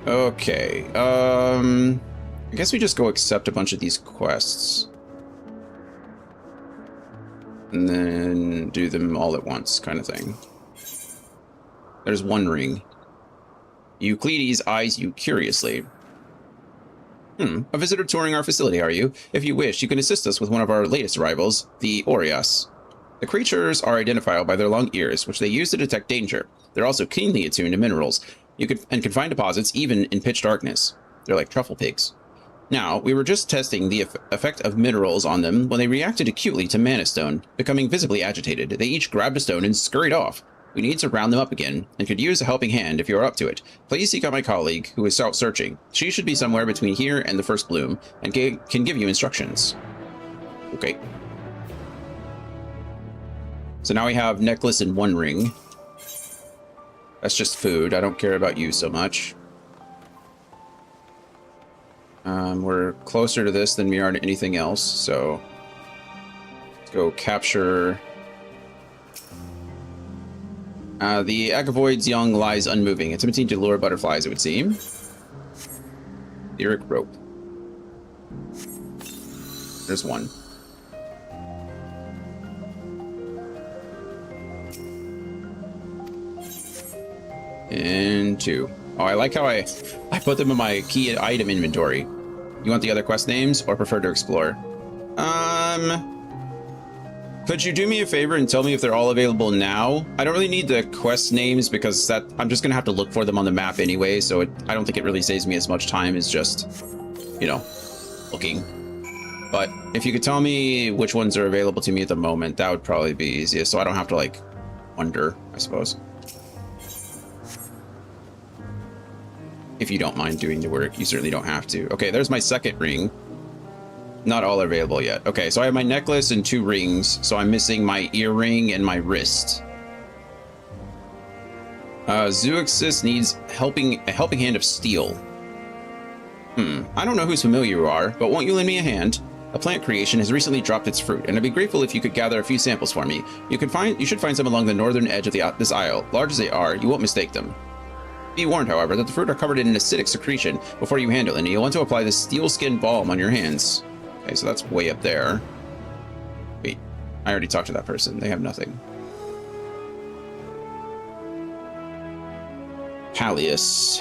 Okay, I guess we just go accept a bunch of these quests. And then do them all at once, kind of thing. There's 1 ring. Euclides eyes you curiously. A visitor touring our facility, are you? If you wish, you can assist us with one of our latest arrivals, the Orias. The creatures are identifiable by their long ears, which they use to detect danger. They're also keenly attuned to minerals. And can find deposits even in pitch darkness. They're like truffle pigs. Now, we were just testing the effect of minerals on them when they reacted acutely to Mana Stone, becoming visibly agitated. They each grabbed a stone and scurried off. We need to round them up again, and could use a helping hand if you are up to it. Please seek out my colleague, who is out searching. She should be somewhere between here and the first bloom, and can give you instructions. Okay. So now we have necklace and 1 ring. That's just food. I don't care about you so much. We're closer to this than we are to anything else, so let's go capture. The Agavoid's young lies unmoving, attempting to lure butterflies, it would seem. Etheric rope. There's 1. And 2. Oh, I like how I put them in my key item inventory. You want the other quest names or prefer to explore? Could you do me a favor and tell me if they're all available now? I don't really need the quest names because I'm just gonna have to look for them on the map anyway, so I don't think it really saves me as much time as just, you know, looking. But if you could tell me which ones are available to me at the moment, that would probably be easiest, so I don't have to, like, wonder, I suppose. If you don't mind doing the work, you certainly don't have to. Okay, there's my 2nd ring. Not all available yet. Okay, so I have my necklace and 2 rings, so I'm missing my earring and my wrist. Zooxis needs a helping hand of steel. I don't know whose familiar you are, but won't you lend me a hand? A plant creation has recently dropped its fruit, and I'd be grateful if you could gather a few samples for me. You should find some along the northern edge of this isle. Large as they are, you won't mistake them. Be warned, however, that the fruit are covered in an acidic secretion before you handle any. You'll want to apply the steel skin balm on your hands. Okay, so that's way up there. Wait, I already talked to that person. They have nothing. Pallius.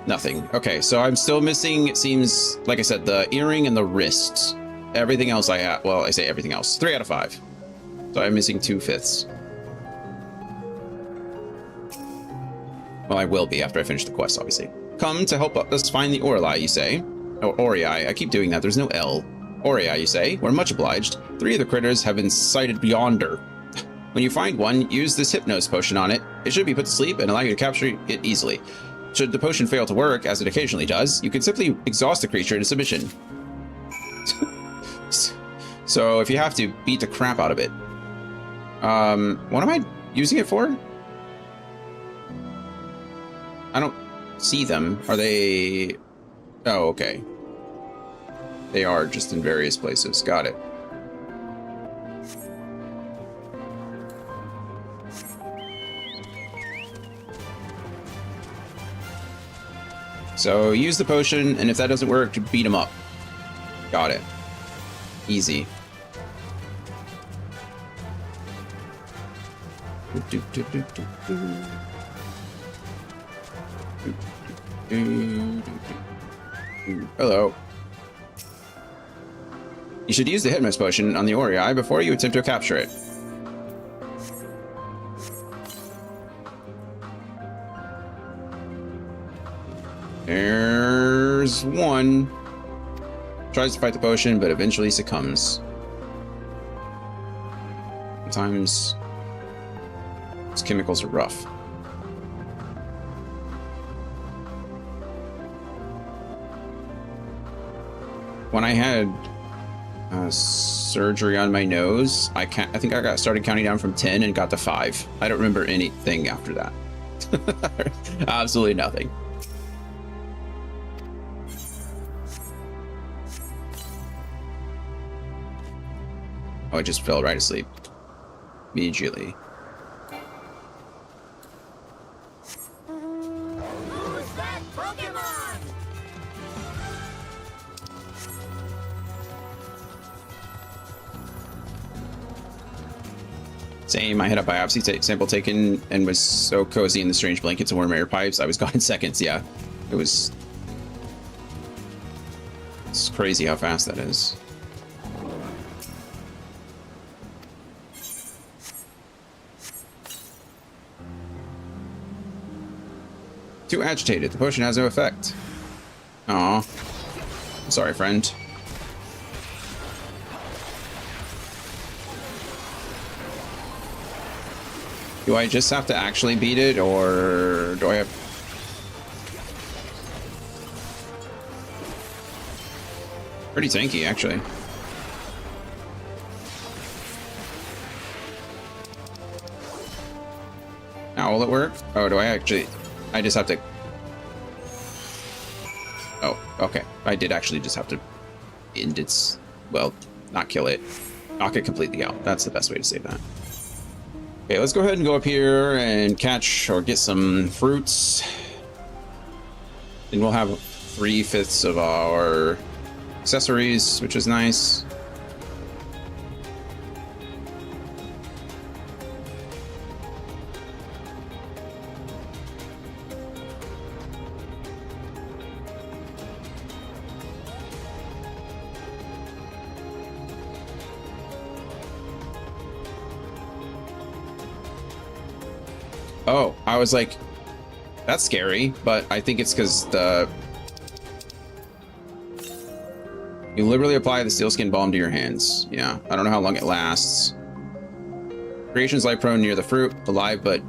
Nothing. Okay, so I'm still missing, it seems, like I said, the earring and the wrist. Everything else I have, well, I say everything else. 3 out of 5. So I'm missing 2/5. Well, I will be after I finish the quest, obviously. Come to help us find the Orli, you say? Oh, Orii, I keep doing that. There's no L. Orii, you say? We're much obliged. 3 of the critters have been sighted yonder. When you find one, use this Hypnos potion on it. It should be put to sleep and allow you to capture it easily. Should the potion fail to work, as it occasionally does, you can simply exhaust the creature into submission. So if you have to, beat the crap out of it. What am I using it for? I don't see them. Are they... Oh, okay. They are just in various places. Got it. So use the potion, and if that doesn't work, beat them up. Got it. Easy. Hello. You should use the Hypnos potion on the Orii before you attempt to capture it. There's one. Tries to fight the potion, but eventually succumbs. Sometimes these chemicals are rough. When I had surgery on my nose, I think I started counting down from 10 and got to 5. I don't remember anything after that. Absolutely nothing. Oh, I just fell right asleep. Immediately. Who's that Pokemon? Same, I had a biopsy sample taken and was so cozy in the strange blankets and warm air pipes. I was gone in seconds, yeah. It's crazy how fast that is. Too agitated. The potion has no effect. Aw. I'm sorry, friend. Do I just have to actually beat it, or do I have... Pretty tanky, actually. Now, will it work? Oh, do I actually... I just have to... Oh, okay. I did actually just have to end its... Well, not kill it. Knock it completely out. That's the best way to say that. Okay, let's go ahead and go up here and catch or get some fruits. And we'll have 3/5 of our accessories, which is nice. Oh, I was like, that's scary, but I think it's because you literally apply the sealskin balm to your hands. Yeah, I don't know how long it lasts. Creations lie prone near the fruit, alive but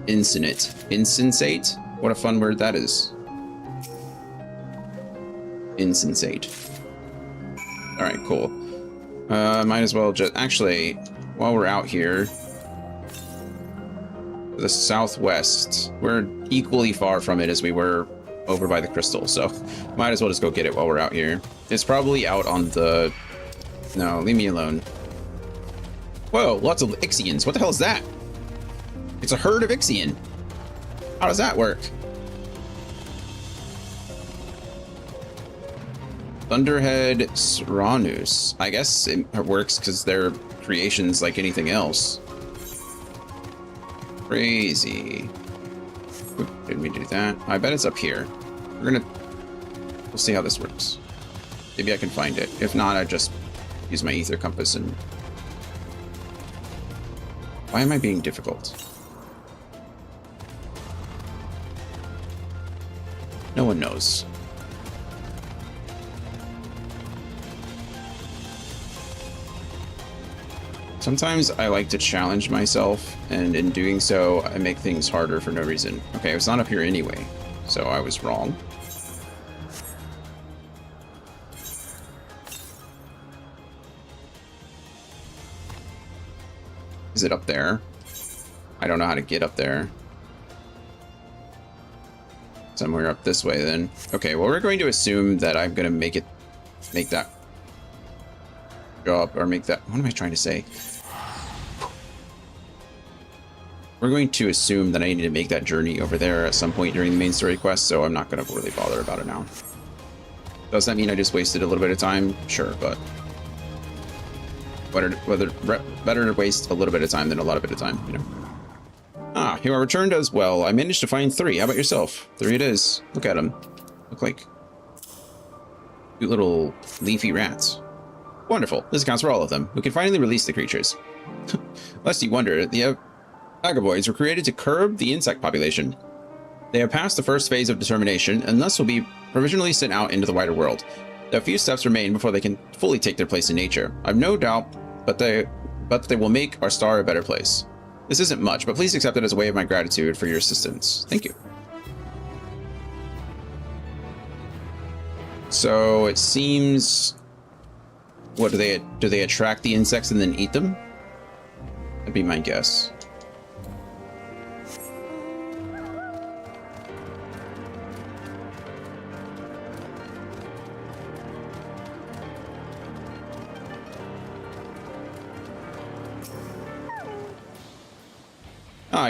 insensate. Insensate? What a fun word that is. Insensate. All right, cool. Might as well just actually, while we're out here. The southwest. We're equally far from it as we were over by the crystal, so might as well just go get it while we're out here. It's probably out on the... No, leave me alone. Whoa, lots of Ixians. What the hell is that? It's a herd of Ixian. How does that work? Thunderhead Sranus. I guess it works because they're creations like anything else. Crazy. Oop, didn't mean to do that. I bet it's up here. We'll see how this works. Maybe I can find it. If not, I just use my ether compass and... Why am I being difficult? No one knows. Sometimes I like to challenge myself, and in doing so, I make things harder for no reason. Okay, it's not up here anyway, so I was wrong. Is it up there? I don't know how to get up there. Somewhere up this way, then. Okay, well, we're going to assume that I'm going to make that job, or make that... What am I trying to say? We're going to assume that I need to make that journey over there at some point during the main story quest, so I'm not going to really bother about it now. Does that mean I just wasted a little bit of time? Sure, but... Better to waste a little bit of time than a lot of bit of time, you know? Ah, you are returned as well. I managed to find 3. How about yourself? 3 it is. Look at them. Look like cute little leafy rats. Wonderful. This accounts for all of them. We can finally release the creatures. Lest you wonder, the Agraboids were created to curb the insect population. They have passed the first phase of determination, and thus will be provisionally sent out into the wider world. A few steps remain before they can fully take their place in nature. I've no doubt, but they will make our star a better place. This isn't much, but please accept it as a way of my gratitude for your assistance. Thank you. So it seems... What do they attract the insects and then eat them? That'd be my guess.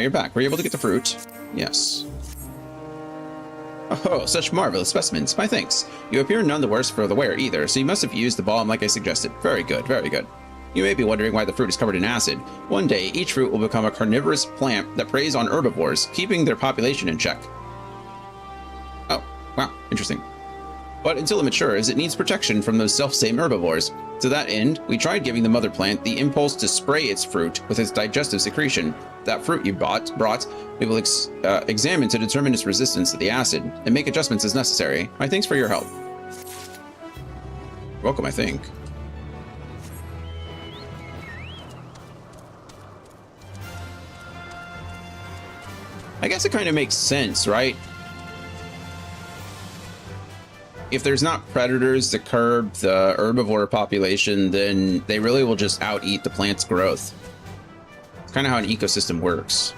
you're back. Were you able to get the fruit? Yes. Oh, such marvelous specimens. My thanks. You appear none the worse for the wear either, so you must have used the balm like I suggested. Very good, very good. You may be wondering why the fruit is covered in acid. One day, each fruit will become a carnivorous plant that preys on herbivores, keeping their population in check. Oh, wow, interesting. But until it matures, it needs protection from those self-same herbivores. To that end, we tried giving the mother plant the impulse to spray its fruit with its digestive secretion. That fruit you brought, we will examine to determine its resistance to the acid and make adjustments as necessary. My thanks for your help. Welcome, I think. I guess it kind of makes sense, right? If there's not predators to curb the herbivore population, then they really will just out-eat the plant's growth. It's kind of how an ecosystem works.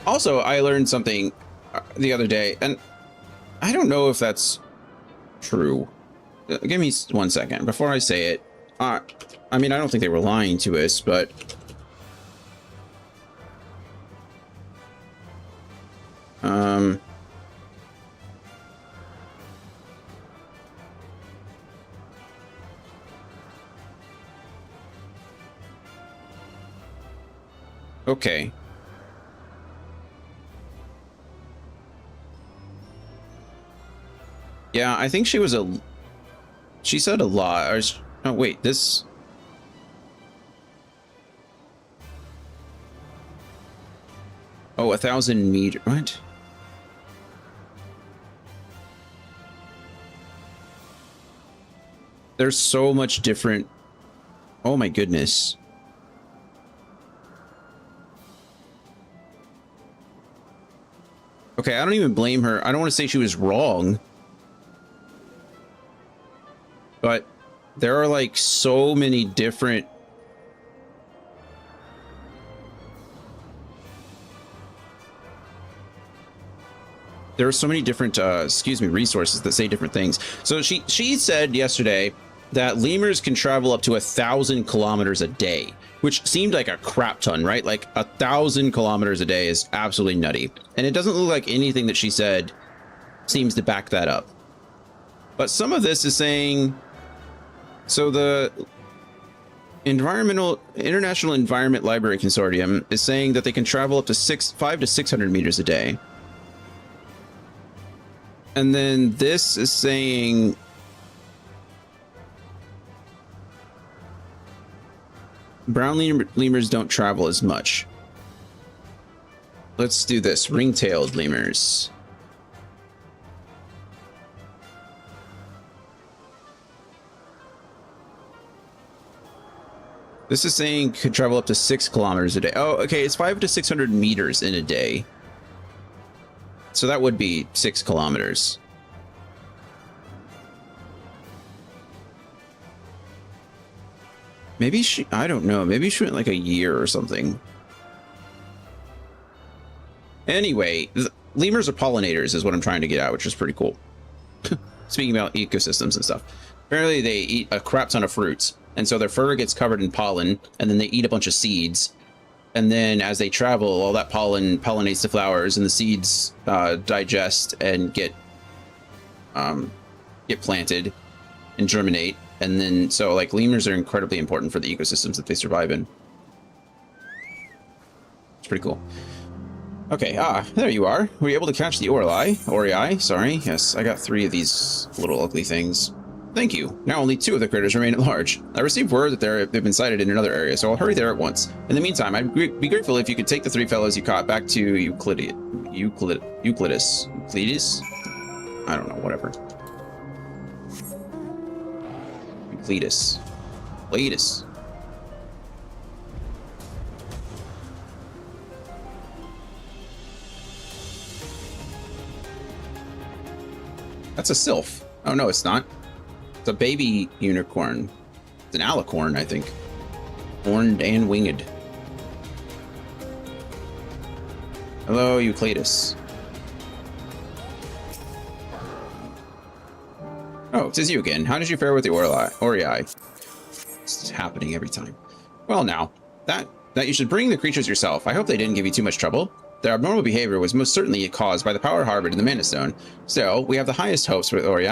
Also, I learned something the other day, and I don't know if that's true. Give me 1 second before I say it. I mean, I don't think they were lying to us, but... Okay. Yeah, I think she was a... She said a lot. Oh, wait, this... Oh, 1,000 meters. What? There's so much different... Oh my goodness. Okay, I don't even blame her. I don't want to say she was wrong. But there are like so many different... There are so many different, resources that say different things. So she said yesterday that lemurs can travel up to 1,000 kilometers a day, which seemed like a crap ton, right? Like 1,000 kilometers a day is absolutely nutty. And it doesn't look like anything that she said seems to back that up. But some of this is saying, so the International Environment Library Consortium is saying that they can travel up to 500 to 600 meters a day. And then this is saying brown lemurs don't travel as much. Let's do this. Ring-tailed lemurs. This is saying could travel up to 6 kilometers a day. Oh, okay. It's 500 to 600 meters in a day. So that would be 6 kilometers. Maybe I don't know. Maybe she went like a year or something. Anyway, lemurs are pollinators is what I'm trying to get at, which is pretty cool. Speaking about ecosystems and stuff. Apparently they eat a crap ton of fruits. And so their fur gets covered in pollen, and then they eat a bunch of seeds. And then as they travel, all that pollen pollinates the flowers, and the seeds digest and get planted and germinate. And then, so like lemurs are incredibly important for the ecosystems that they survive in. It's pretty cool. Okay, there you are. Were you able to catch the Ori? Sorry. Yes, I got 3 of these little ugly things. Thank you. Now only 2 of the critters remain at large. I received word that they've been sighted in another area, so I'll hurry there at once. In the meantime, I'd be grateful if you could take the 3 fellows you caught back to Euclidus? I don't know, whatever. Euclidus. That's a sylph. Oh no, it's not. It's a baby unicorn. It's an alicorn, I think. Horned and winged. Hello, Euclidus. Oh, it is you again. How did you fare with the Ori? It's happening every time. Well now, that you should bring the creatures yourself. I hope they didn't give you too much trouble. Their abnormal behavior was most certainly caused by the power harbored in the Mana Stone. Still, we have the highest hopes for Ori.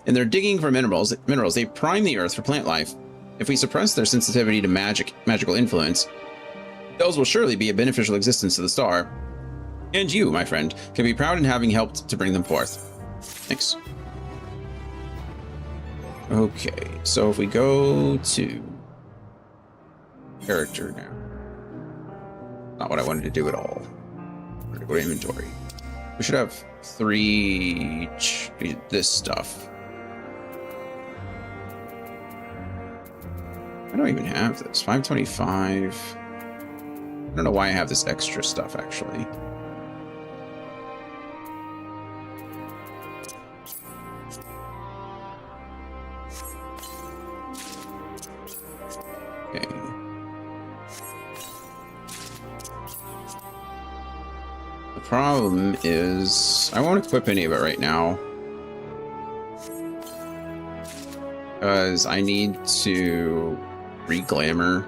In their digging for minerals, they prime the earth for plant life. If we suppress their sensitivity to magical influence, those will surely be a beneficial existence to the star. And you, my friend, can be proud in having helped to bring them forth. Thanks. Okay, so if we go to character now. Not what I wanted to do at all. I'm gonna go to inventory. We should have 3 this stuff. I don't even have this. 525. I don't know why I have this extra stuff actually. Okay. The problem is I won't equip any of it right now because I need to re-glamour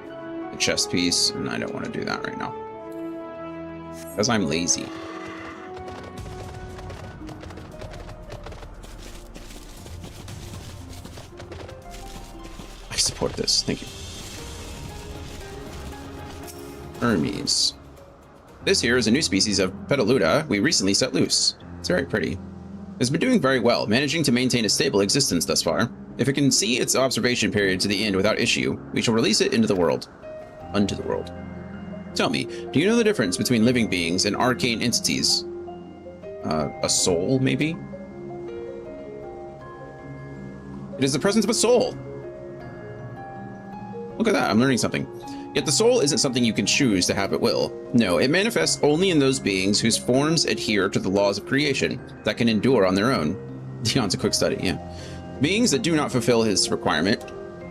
the chest piece, and I don't want to do that right now because I'm lazy. I support this. Thank you. Hermes. This here is a new species of Petaluda we recently set loose. It's very pretty. It's been doing very well, managing to maintain a stable existence thus far. If it can see its observation period to the end without issue, we shall release it into the world. Unto the world. Tell me, do you know the difference between living beings and arcane entities? A soul, maybe? It is the presence of a soul! Look at that, I'm learning something. Yet the soul isn't something you can choose to have at will. No, it manifests only in those beings whose forms adhere to the laws of creation, that can endure on their own. Dion's a quick study, yeah. Beings that do not fulfill his requirement,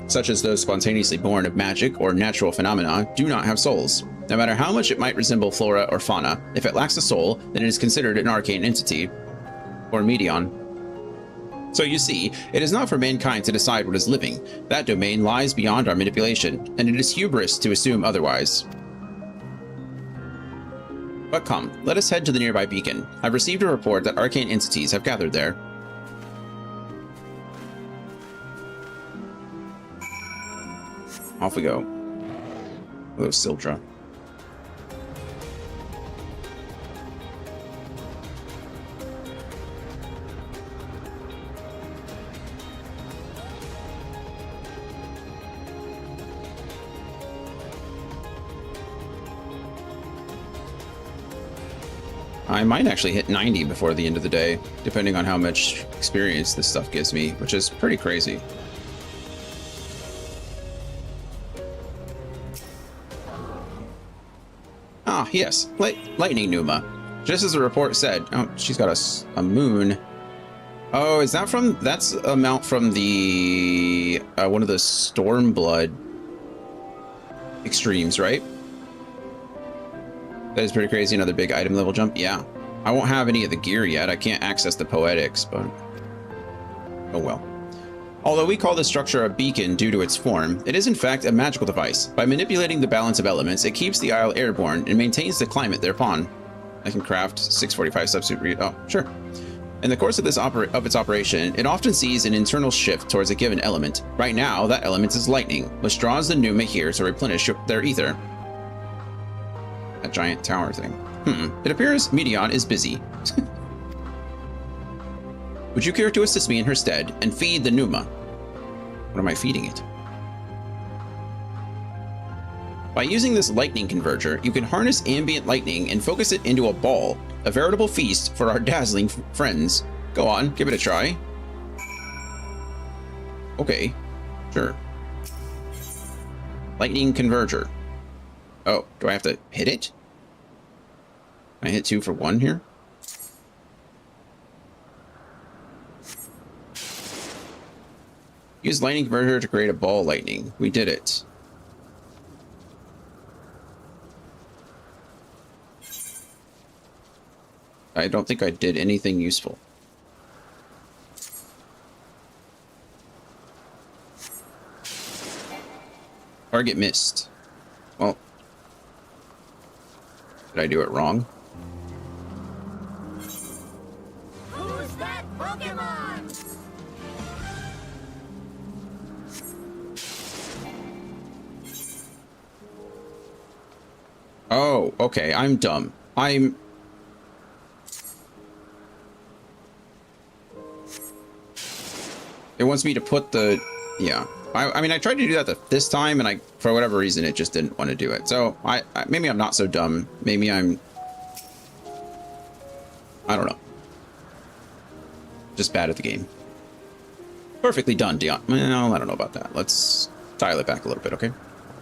such as those spontaneously born of magic or natural phenomena, do not have souls. No matter how much it might resemble flora or fauna, if it lacks a soul, then it is considered an arcane entity, or medion. So you see, it is not for mankind to decide what is living. That domain lies beyond our manipulation, and it is hubris to assume otherwise. But come, let us head to the nearby beacon. I've received a report that arcane entities have gathered there. Off we go. Hello, Sildra. I might actually hit 90 before the end of the day, depending on how much experience this stuff gives me, which is pretty crazy. Ah, yes, lightning Numa. Just as the report said. Oh, she's got a moon. Oh, is that from? That's a mount from the one of the Stormblood extremes, right? That is pretty crazy. Another big item level jump. Yeah, I won't have any of the gear yet. I can't access the poetics, but oh well. Although we call this structure a beacon due to its form, it is in fact a magical device. By manipulating the balance of elements, it keeps the isle airborne and maintains the climate thereupon. I can craft 645 substitute. Oh, sure. In the course of its operation, it often sees an internal shift towards a given element. Right now, that element is lightning, which draws the Numa here to replenish their ether. That giant tower thing. It appears Medion is busy. Would you care to assist me in her stead and feed the Numa? What am I feeding it? By using this lightning converger, you can harness ambient lightning and focus it into a ball, a veritable feast for our dazzling friends. Go on, give it a try. Okay, sure. Lightning converger. Oh, do I have to hit it? Can I hit 2 for 1 here? Use lightning converter to create a ball lightning. We did it. I don't think I did anything useful. Target missed. Well, did I do it wrong? Oh, okay. I'm dumb. It wants me to put the... Yeah. I mean, I tried to do that this time, and for whatever reason, it just didn't want to do it. So, maybe I'm not so dumb. Maybe I don't know. Just bad at the game. Perfectly done, Dion. Well, I don't know about that. Let's dial it back a little bit, okay?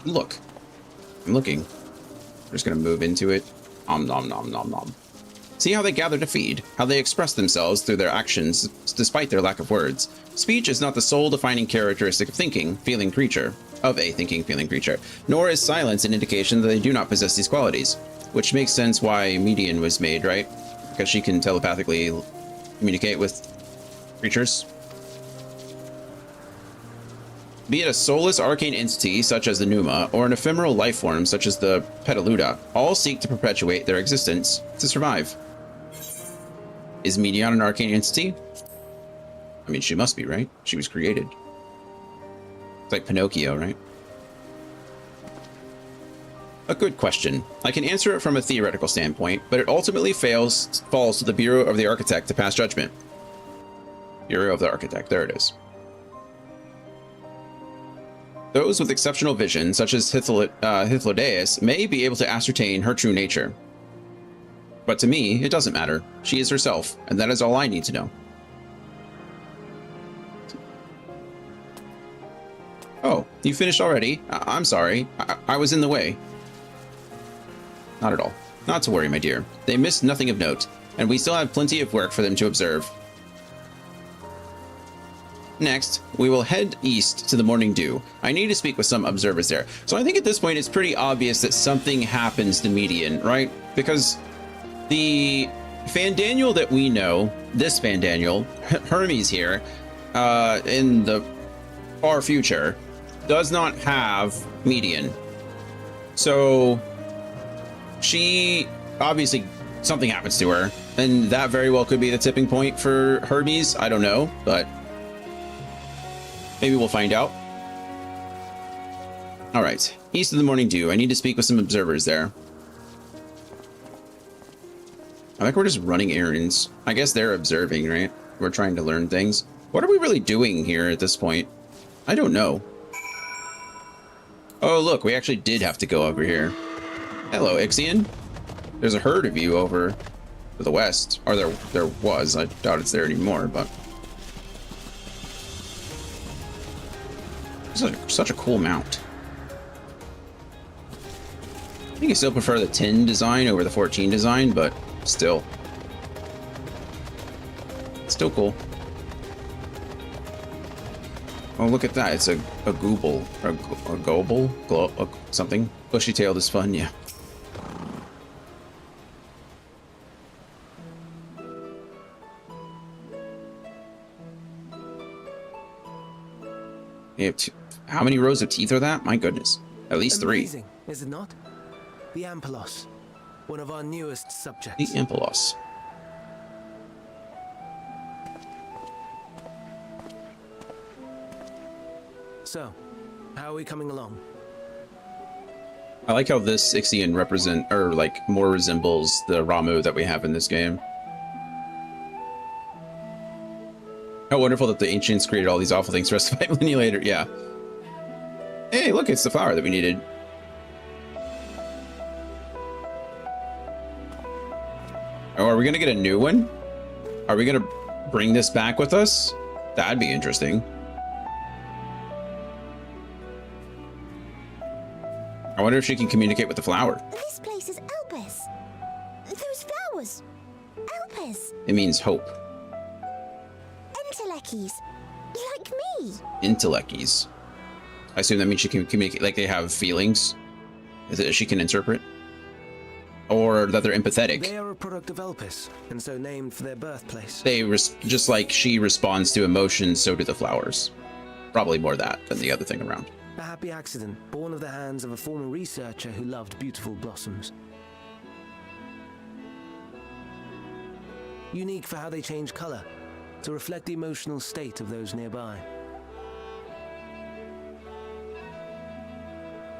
Look. I'm looking. We're just gonna move into it. Nom nom nom nom nom. See how they gather to feed, how they express themselves through their actions, despite their lack of words. Speech is not the sole defining characteristic of a thinking, feeling creature, nor is silence an indication that they do not possess these qualities. Which makes sense why Median was made, right? Because she can telepathically communicate with creatures. Be it a soulless arcane entity such as the Pneuma, or an ephemeral life form such as the Petaluda, all seek to perpetuate their existence to survive. Is Medion an arcane entity? I mean, she must be, right? She was created. It's like Pinocchio, right? A good question. I can answer it from a theoretical standpoint, but it ultimately falls to the Bureau of the Architect to pass judgment. Bureau of the Architect, there it is. Those with exceptional vision, such as Hythlodaeus, may be able to ascertain her true nature. But to me, it doesn't matter. She is herself, and that is all I need to know. Oh, you finished already? I'm sorry. I was in the way. Not at all. Not to worry, my dear. They missed nothing of note, and we still have plenty of work for them to observe. Next, we will head east to the Morning Dew. I need to speak with some observers there. So I think at this point it's pretty obvious that something happens to Median, right? Because the Fandaniel that we know, this Fandaniel, Hermes here, in the far future, does not have Median. So she, obviously, something happens to her, and that very well could be the tipping point for Hermes. I don't know, but maybe we'll find out. All right, east of the Morning Dew. I need to speak with some observers there. I think we're just running errands. I guess they're observing, right? We're trying to learn things. What are we really doing here at this point? I don't know. Oh, look, we actually did have to go over here. Hello, Ixion. There's a herd of you over to the west. Or there was. I doubt it's there anymore, but... Such a cool mount. I think I still prefer the 10 design over the 14 design, but still. Still cool. Oh, look at that. It's a gooble. Or a gobble? Something. Bushy-tailed is fun, yeah. How many rows of teeth are that? My goodness. At least Amazing, 3. is it not? The Ampelos, one of our newest subjects. The Ampelos. So, how are we coming along? I like how this Ixion more resembles the Ramu that we have in this game. How wonderful that the ancients created all these awful things for us to fight millennia later. Yeah. Hey, look, it's the flower that we needed. Oh, are we gonna get a new one? Are we gonna bring this back with us? That'd be interesting. I wonder if she can communicate with the flower. This place is Elpis. Those flowers. Elpis. It means hope. Enteleckies. Like me. Intelleckies. I assume that means she can communicate, like they have feelings that she can interpret, or that they're empathetic. They are a product of Elpis, and so named for their birthplace. They just like she responds to emotions, so do the flowers. Probably more that than the other thing around. A happy accident, born of the hands of a former researcher who loved beautiful blossoms. Unique for how they change color, to reflect the emotional state of those nearby.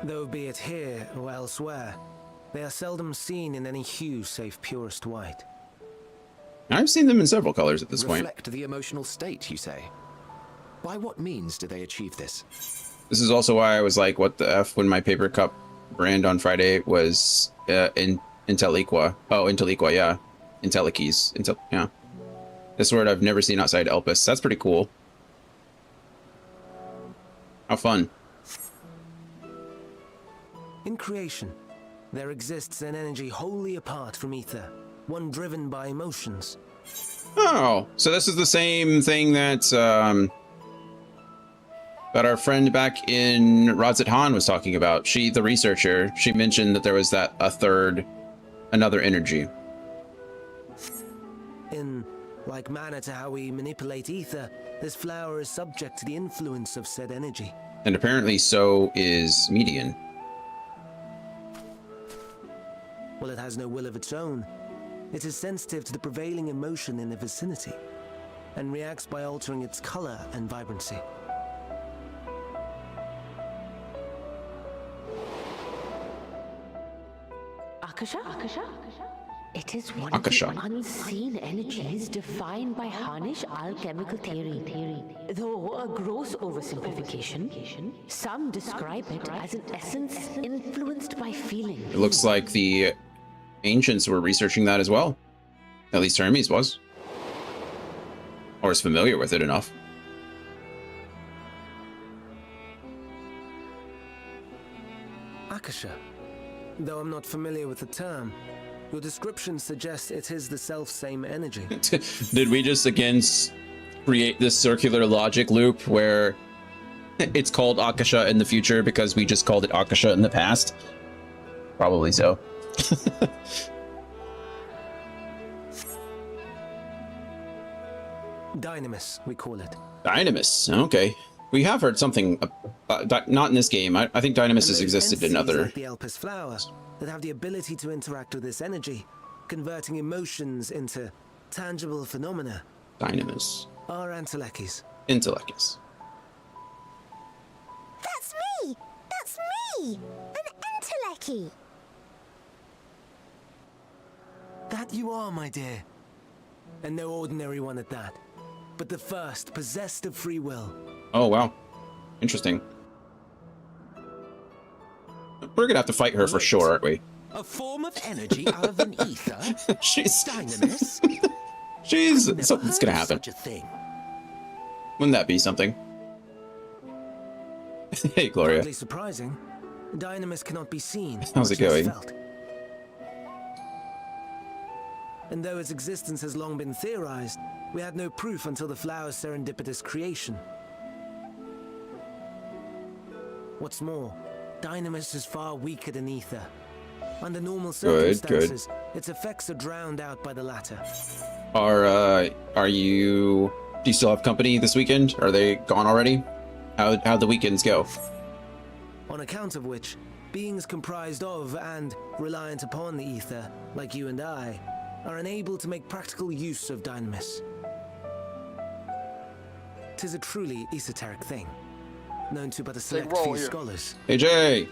Though be it here or elsewhere, They are seldom seen in any hue save purest white. I've seen them in several colors at this point. Reflect the emotional state, you say? By what means do they achieve this? This is also why I was like, what the F, when my paper cup brand on Friday was in Inteliqua. Oh, Inteliqua, yeah. Inteliques. Yeah. This word I've never seen outside Elpis. That's pretty cool. How fun. In creation, there exists an energy wholly apart from ether, one driven by emotions. Oh, so this is the same thing that that our friend back in Rozet Han was talking about. She, the researcher, she mentioned that there was that another energy. In like manner to how we manipulate ether, this flower is subject to the influence of said energy. And apparently so is Median. Well, it has no will of its own. It is sensitive to the prevailing emotion in the vicinity, and reacts by altering its color and vibrancy. Akasha? It is one Akasha. of the unseen energies defined by Harnish alchemical theory. Though a gross oversimplification, some describe it as an essence influenced by feeling. It looks like the ancients were researching that as well. At least Hermes was. Or is familiar with it enough. Akasha. Though I'm not familiar with the term, your description suggests it is the self-same energy. Did we just again create this circular logic loop where it's called Akasha in the future because we just called it Akasha in the past? Probably so. Dynamis, we call it. Dynamis, okay. We have heard something, not in this game. I think Dynamis has existed in other... Like the Elpis flower that have the ability to interact with this energy, converting emotions into tangible phenomena. Dynamis. Are Antelekis. Intellectus. That's me! That's me! An Enteleki! That you are, my dear. And no ordinary one at that, but the first possessed of free will. Oh, wow. Interesting. We're gonna have to fight her for sure, aren't we? A form of energy out of an ether? She's... Dynamis? Something's gonna happen. Such a thing. Wouldn't that be something? Hey, Gloria. Hardly surprising. Dynamis cannot be seen. How's it much less going? felt. And though its existence has long been theorized, we had no proof until the flower's serendipitous creation. What's more, Dynamis is far weaker than ether. Under normal circumstances, its effects are drowned out by the latter. Are you... Do you still have company this weekend? Are they gone already? How'd the weekends go? On account of which, beings comprised of and reliant upon the ether, like you and I, are unable to make practical use of Dynamis. 'Tis a truly esoteric thing, known to but a select few scholars. Hey, Jay!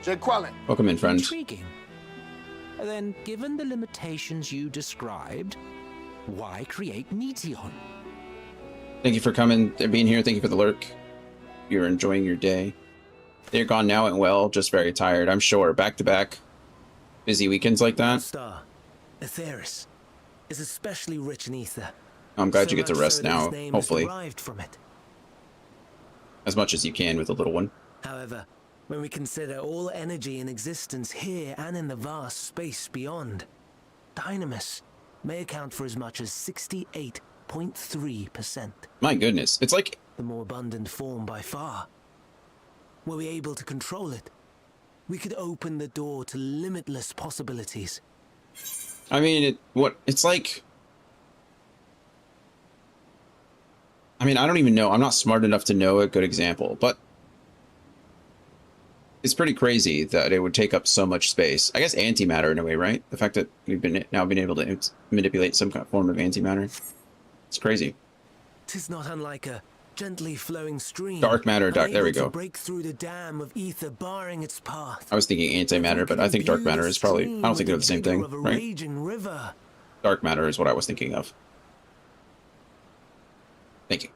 Jay Quallen. Welcome in, friend. Intriguing. Then, given the limitations you described, why create Meteon? Thank you for coming and being here. Thank you for the lurk. You're enjoying your day. They're gone now and well, just very tired, I'm sure. Back-to-back busy weekends like that. Star, Aetheris, is especially rich in ether. I'm glad So you get to much rest so that now, its name is hopefully. derived from it. As much as you can with a little one. However, when we consider all energy in existence here and in the vast space beyond, Dynamis may account for as much as 68.3%. My goodness. It's like... The more abundant form by far. Were we able to control it, we could open the door to limitless possibilities. I mean, it's like... I mean, I don't even know. I'm not smart enough to know a good example, but it's pretty crazy that it would take up so much space. I guess antimatter in a way, right? The fact that we've been able to manipulate some kind of form of antimatter. It's crazy. 'Tis not unlike a gently flowing stream. Dark matter, there we unable go. To break through the dam of ether barring its path. I was thinking antimatter, but I think dark matter is probably... I don't think they're the same thing, Of a right? raging river. Dark matter is what I was thinking of. Thank you.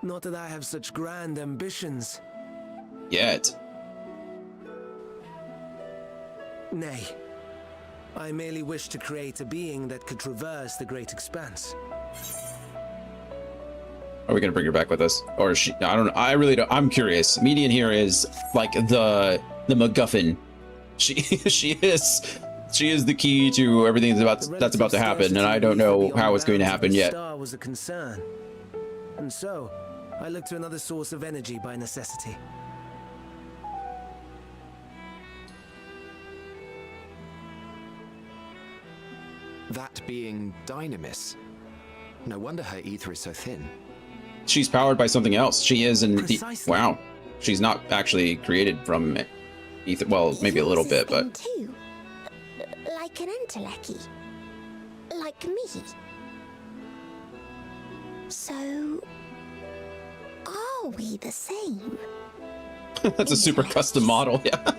Not that I have such grand ambitions. Yet. Nay. I merely wish to create a being that could traverse the great expanse. Are we gonna bring her back with us, or is she? I don't know. I really don't. I'm curious. Median here is like the MacGuffin. She is the key to everything that's about to happen, and I don't know how it's going to happen yet. Star was a concern, and so I looked to another source of energy by necessity. That being Dynamis. No wonder her ether is so thin. She's powered by something else. She is in the... Precisely. Wow. She's not actually created from ether. Well, maybe a little bit, but... Too. Like an Endwalker. Like me. So... are we the same? That's a super custom model, yeah.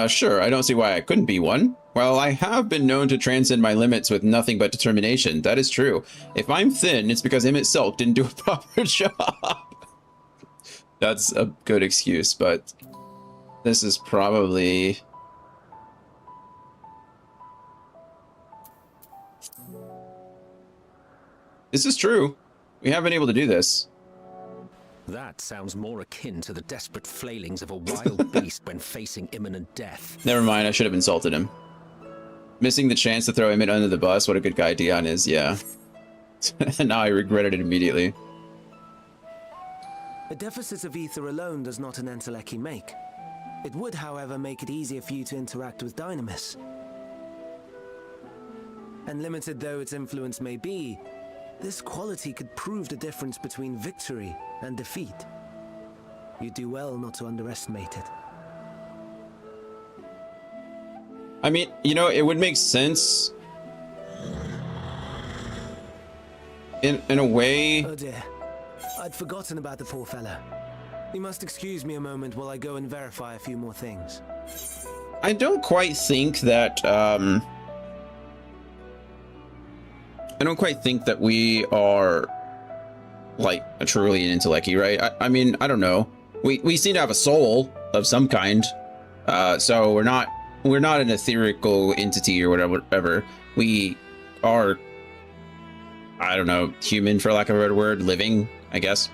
Sure, I don't see why I couldn't be one. Well, I have been known to transcend my limits with nothing but determination. That is true. If I'm thin, it's because him itself didn't do a proper job. That's a good excuse, but this is probably... This is true. We have been able to do this. That sounds more akin to the desperate flailings of a wild beast when facing imminent death. Never mind, I should have insulted him. Missing the chance to throw Emmett under the bus, what a good guy Dion is, yeah. Now I regretted it immediately. A deficit of ether alone does not an Endwalker make. It would, however, make it easier for you to interact with Dynamis. And limited though its influence may be, this quality could prove the difference between victory and defeat. You do well not to underestimate it. I mean, you know, it would make sense in a way. Oh dear, I'd forgotten about the poor fella. You must excuse me a moment while I go and verify a few more things. I don't quite think that we are like truly an Endwalker, right? I mean, I don't know. We seem to have a soul of some kind, so we're not an etherical entity or whatever. We are, I don't know, human for lack of a better word, living, I guess.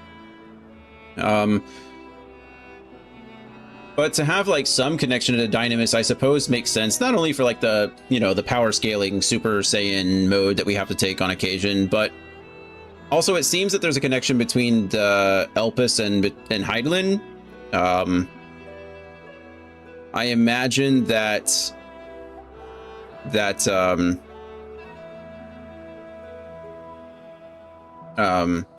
But to have like some connection to Dynamis, I suppose makes sense, not only for like the, you know, the power scaling Super Saiyan mode that we have to take on occasion, but also it seems that there's a connection between the Elpis and Hydaelyn. I imagine that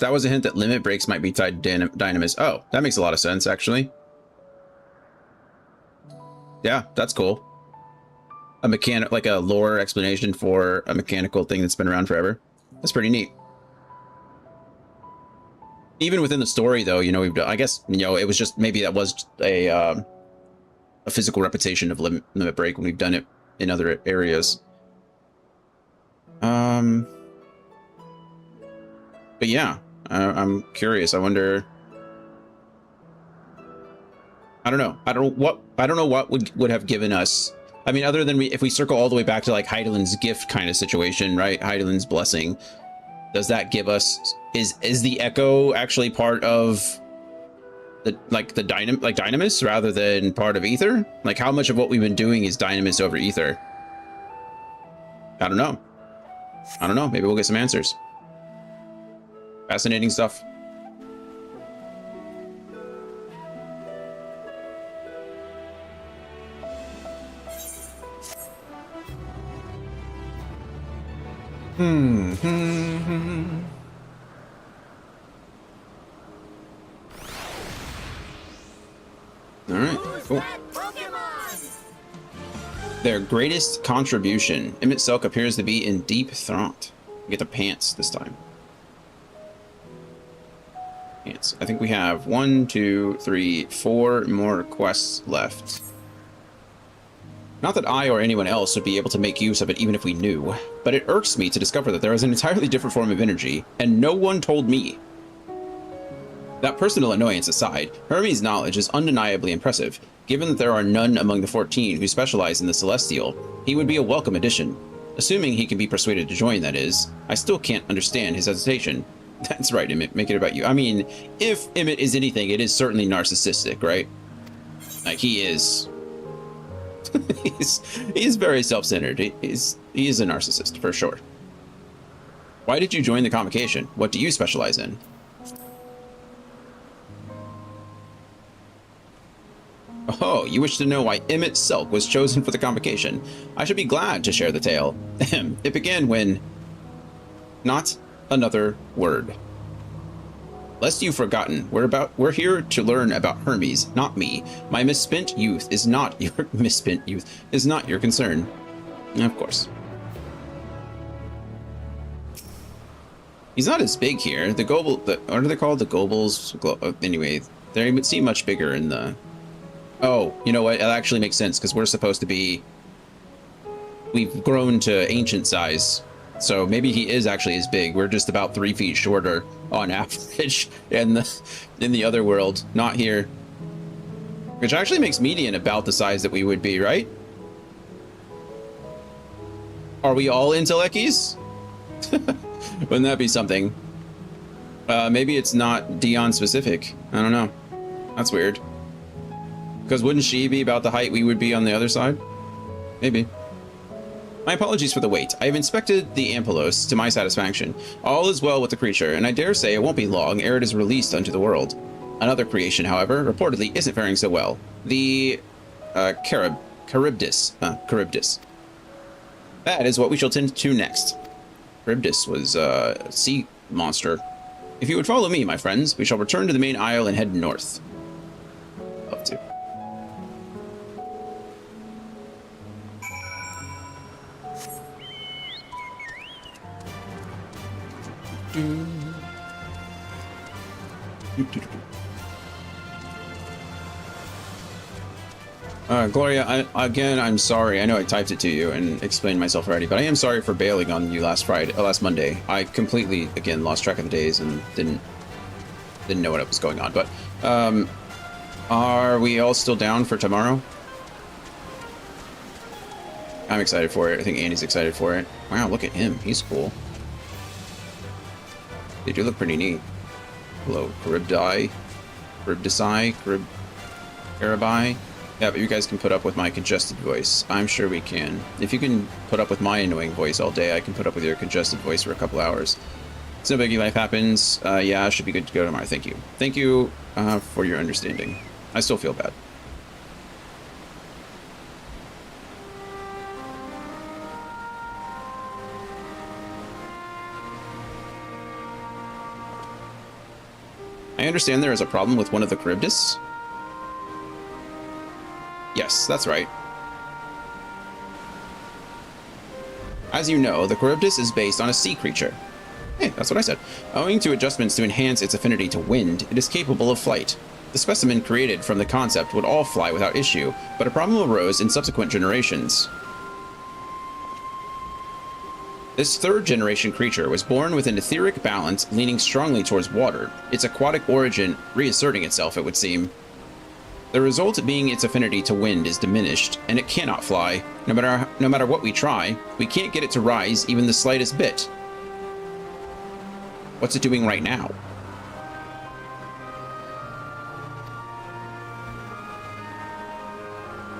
was a hint that limit breaks might be tied to Dynamis. Oh, that makes a lot of sense, actually. Yeah, that's cool. Like a lore explanation for a mechanical thing that's been around forever. That's pretty neat. Even within the story, though, you know, we've done, I guess, you know, it was just, maybe that was a physical repetition of limit break when we've done it in other areas. But yeah, I'm curious. I wonder. I don't know. I don't know what would have given us. I mean, other than if we circle all the way back to like Hydaelyn's gift kind of situation, right? Hydaelyn's blessing. Does that give us? Is the echo actually part of the Dynamis rather than part of ether? Like, how much of what we've been doing is Dynamis over ether? I don't know. Maybe we'll get some answers. Fascinating stuff. All right, cool. Their greatest contribution. Emmett Silk appears to be in deep thought. We get the pants this time. Pants. I think we have 1, 2, 3, 4 more quests left. Not that I or anyone else would be able to make use of it even if we knew, but it irks me to discover that there is an entirely different form of energy, and no one told me. That personal annoyance aside, Hermes' knowledge is undeniably impressive. Given that there are none among the 14 who specialize in the Celestial, he would be a welcome addition. Assuming he can be persuaded to join, that is. I still can't understand his hesitation. That's right, Emmett, make it about you. I mean, if Emmett is anything, it is certainly narcissistic, right? Like, he is... he's very self-centered. He is a narcissist, for sure. Why did you join the convocation? What do you specialize in? Oh, you wish to know why Emmett Silk was chosen for the convocation. I should be glad to share the tale. It began when... Not another word. Lest you've forgotten, we're here to learn about Hermes, not me. My misspent youth is not your concern. Of course. He's not as big here. What are they called? The Gobles? Anyway, they seem much bigger in the... Oh, you know what? It actually makes sense because we're supposed to be... We've grown to ancient size. So maybe he is actually as big. We're just about 3 feet shorter on average in the other world, not here. Which actually makes Median about the size that we would be, right? Are we all Intelleckies? Wouldn't that be something? Maybe it's not Dion specific. I don't know. That's weird. Because wouldn't she be about the height we would be on the other side? Maybe. My apologies for the wait. I have inspected the Ampelos to my satisfaction. All is well with the creature, and I dare say it won't be long ere it is released unto the world. Another creation, however, reportedly isn't faring so well. The Charybdis. Charybdis. That is what we shall tend to next. Charybdis was a sea monster. If you would follow me, my friends, we shall return to the main isle and head north. Love to. Gloria, I'm sorry. I know I typed it to you and explained myself already, but I am sorry for bailing on you last Monday. I completely, again, lost track of the days and didn't know what was going on. But are we all still down for tomorrow? I'm excited for it. I think Andy's excited for it. Wow, look at him. He's cool. They do look pretty neat. Hello, Charybdii, Carabi. Yeah, but you guys can put up with my congested voice. I'm sure we can. If you can put up with my annoying voice all day, I can put up with your congested voice for a couple hours. It's no biggie, life happens. Yeah, I should be good to go tomorrow. Thank you. Thank you for your understanding. I still feel bad. I understand there is a problem with one of the Charybdis. Yes, that's right. As you know, the Charybdis is based on a sea creature. Hey, that's what I said. Owing to adjustments to enhance its affinity to wind, it is capable of flight. The specimen created from the concept would all fly without issue, but a problem arose in subsequent generations. This third-generation creature was born with an etheric balance leaning strongly towards water, its aquatic origin reasserting itself, it would seem. The result being its affinity to wind is diminished, and it cannot fly. No matter what we try, we can't get it to rise even the slightest bit. What's it doing right now?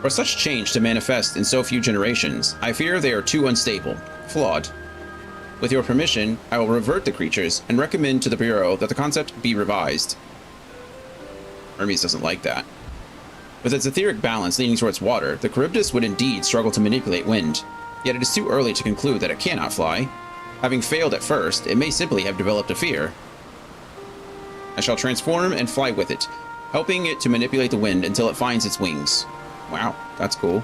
For such change to manifest in so few generations, I fear they are too unstable, flawed. With your permission, I will revert the creatures and recommend to the Bureau that the concept be revised. Hermes doesn't like that. With its etheric balance leaning towards water, the Charybdis would indeed struggle to manipulate wind. Yet it is too early to conclude that it cannot fly. Having failed at first, it may simply have developed a fear. I shall transform and fly with it, helping it to manipulate the wind until it finds its wings. Wow, that's cool.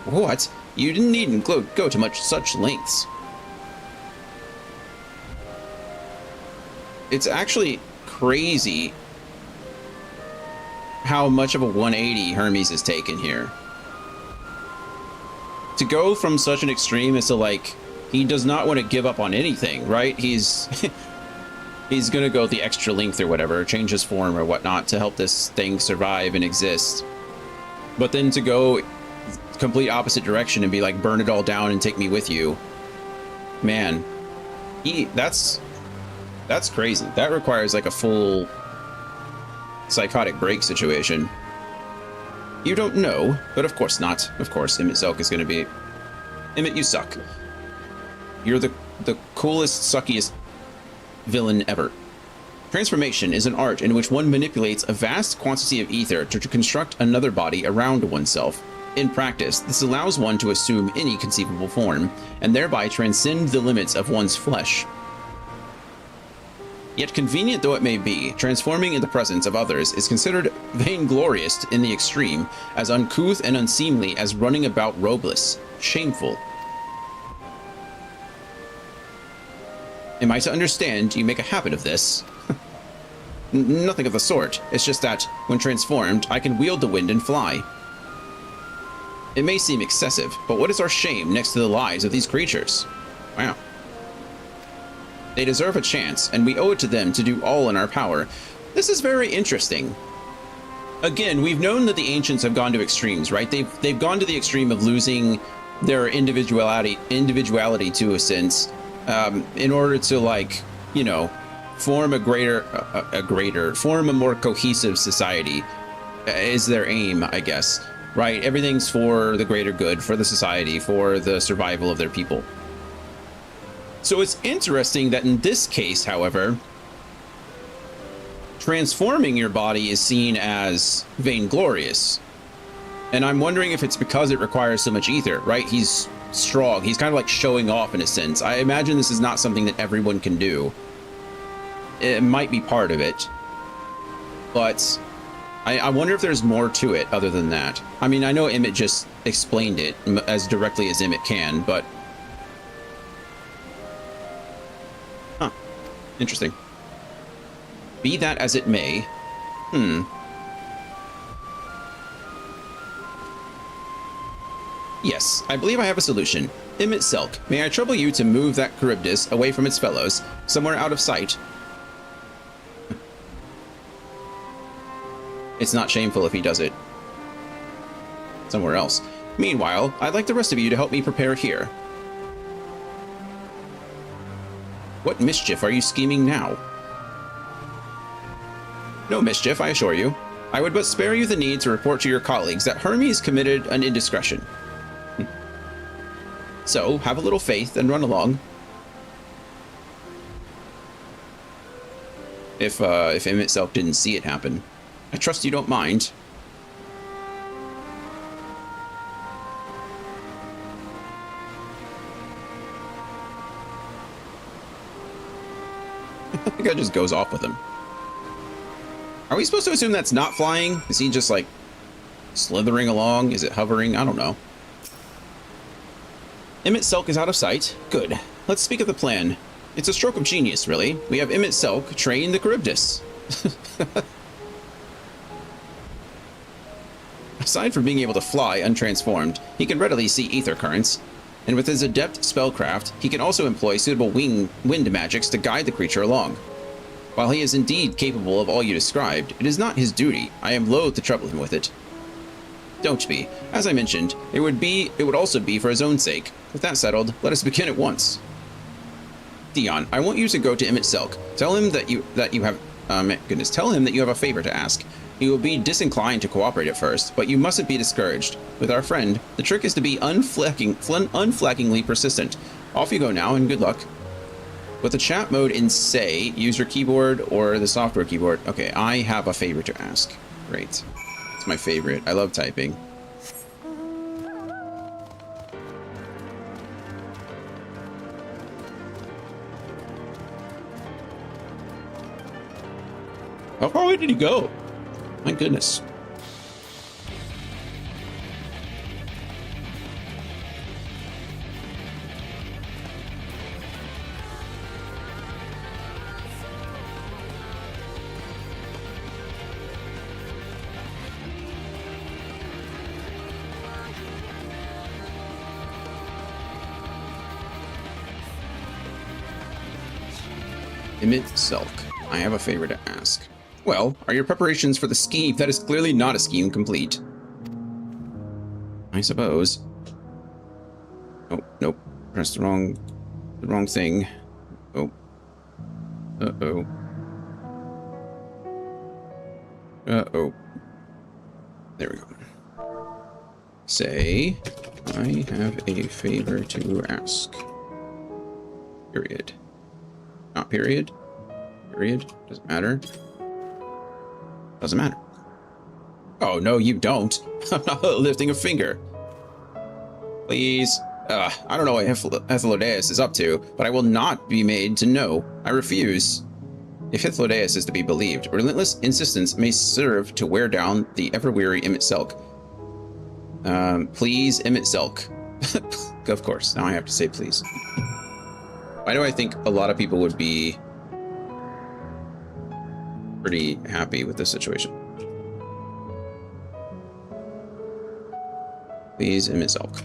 What? You needn't go to such lengths. It's actually crazy how much of a 180 Hermes has taken here. To go from such an extreme as to, like, he does not want to give up on anything, right? He's he's gonna go the extra length or whatever, change his form or whatnot to help this thing survive and exist. But then to go complete opposite direction and be like, burn it all down and take me with you. Man, that's crazy. That requires like a full psychotic break situation. You don't know, but of course not. Of course, Emmett Zelk is going to be... Emmett, you suck. You're the coolest, suckiest villain ever. Transformation is an art in which one manipulates a vast quantity of ether to construct another body around oneself. In practice, this allows one to assume any conceivable form, and thereby transcend the limits of one's flesh. Yet convenient though it may be, transforming in the presence of others is considered vainglorious in the extreme, as uncouth and unseemly as running about robeless, shameful. Am I to understand you make a habit of this? Nothing of the sort. It's just that, when transformed, I can wield the wind and fly. It may seem excessive, but what is our shame next to the lives of these creatures? Wow. They deserve a chance, and we owe it to them to do all in our power. This is very interesting. Again, we've known that the ancients have gone to extremes, right? They've gone to the extreme of losing their individuality to a sense, in order to, like, you know, form a more cohesive society, is their aim, I guess, right? Everything's for the greater good, for the society, for the survival of their people. So it's interesting that in this case, however, transforming your body is seen as vainglorious. And I'm wondering if it's because it requires so much ether, right? He's strong. He's kind of like showing off in a sense. I imagine this is not something that everyone can do. It might be part of it. But I wonder if there's more to it other than that. I mean, I know Emmett just explained it as directly as Emmett can, but... Huh. Interesting. Be that as it may. Yes, I believe I have a solution. Emmett Selk, may I trouble you to move that Charybdis away from its fellows, somewhere out of sight? It's not shameful if he does it somewhere else. Meanwhile, I'd like the rest of you to help me prepare here. What mischief are you scheming now? No mischief, I assure you. I would but spare you the need to report to your colleagues that Hermes committed an indiscretion. So, have a little faith and run along. If Emmett Selk didn't see it happen. I trust you don't mind. I think that just goes off with him. Are we supposed to assume that's not flying? Is he just like slithering along? Is it hovering? I don't know. Emmett Selk is out of sight. Good. Let's speak of the plan. It's a stroke of genius, really. We have Emmett Selk train the Charybdis. Aside from being able to fly untransformed, he can readily see ether currents, and with his adept spellcraft, he can also employ suitable wind magics to guide the creature along. While he is indeed capable of all you described, it is not his duty. I am loath to trouble him with it. Don't be. As I mentioned, it would also be for his own sake. With that settled, let us begin at once. Dion, I want you to go to Emmett Selk. Tell him that you have tell him that you have a favor to ask. He will be disinclined to cooperate at first, but you mustn't be discouraged. With our friend, the trick is to be unflaggingly persistent. Off you go now, and good luck. With the chat mode in say, use your keyboard or the software keyboard. Okay, I have a favor to ask. Great. It's my favorite. I love typing. How far away did he go? My goodness. Emmett Selk, I have a favor to ask. Well, are your preparations for the scheme that is clearly not a scheme complete? I suppose. Oh, nope. Pressed the wrong thing. Oh. Uh-oh. Uh-oh. There we go. Say, I have a favor to ask. Period. Not period. Period. Doesn't matter. Doesn't matter. Oh, no, you don't. I'm not lifting a finger. Please. I don't know what Hythlodaeus is up to, but I will not be made to know. I refuse. If Hythlodaeus is to be believed, relentless insistence may serve to wear down the ever-weary Emmett Selk. Please, Emmett Selk. Of course, now I have to say please. Why do I think a lot of people would be pretty happy with this situation? Please, Emmett Selk.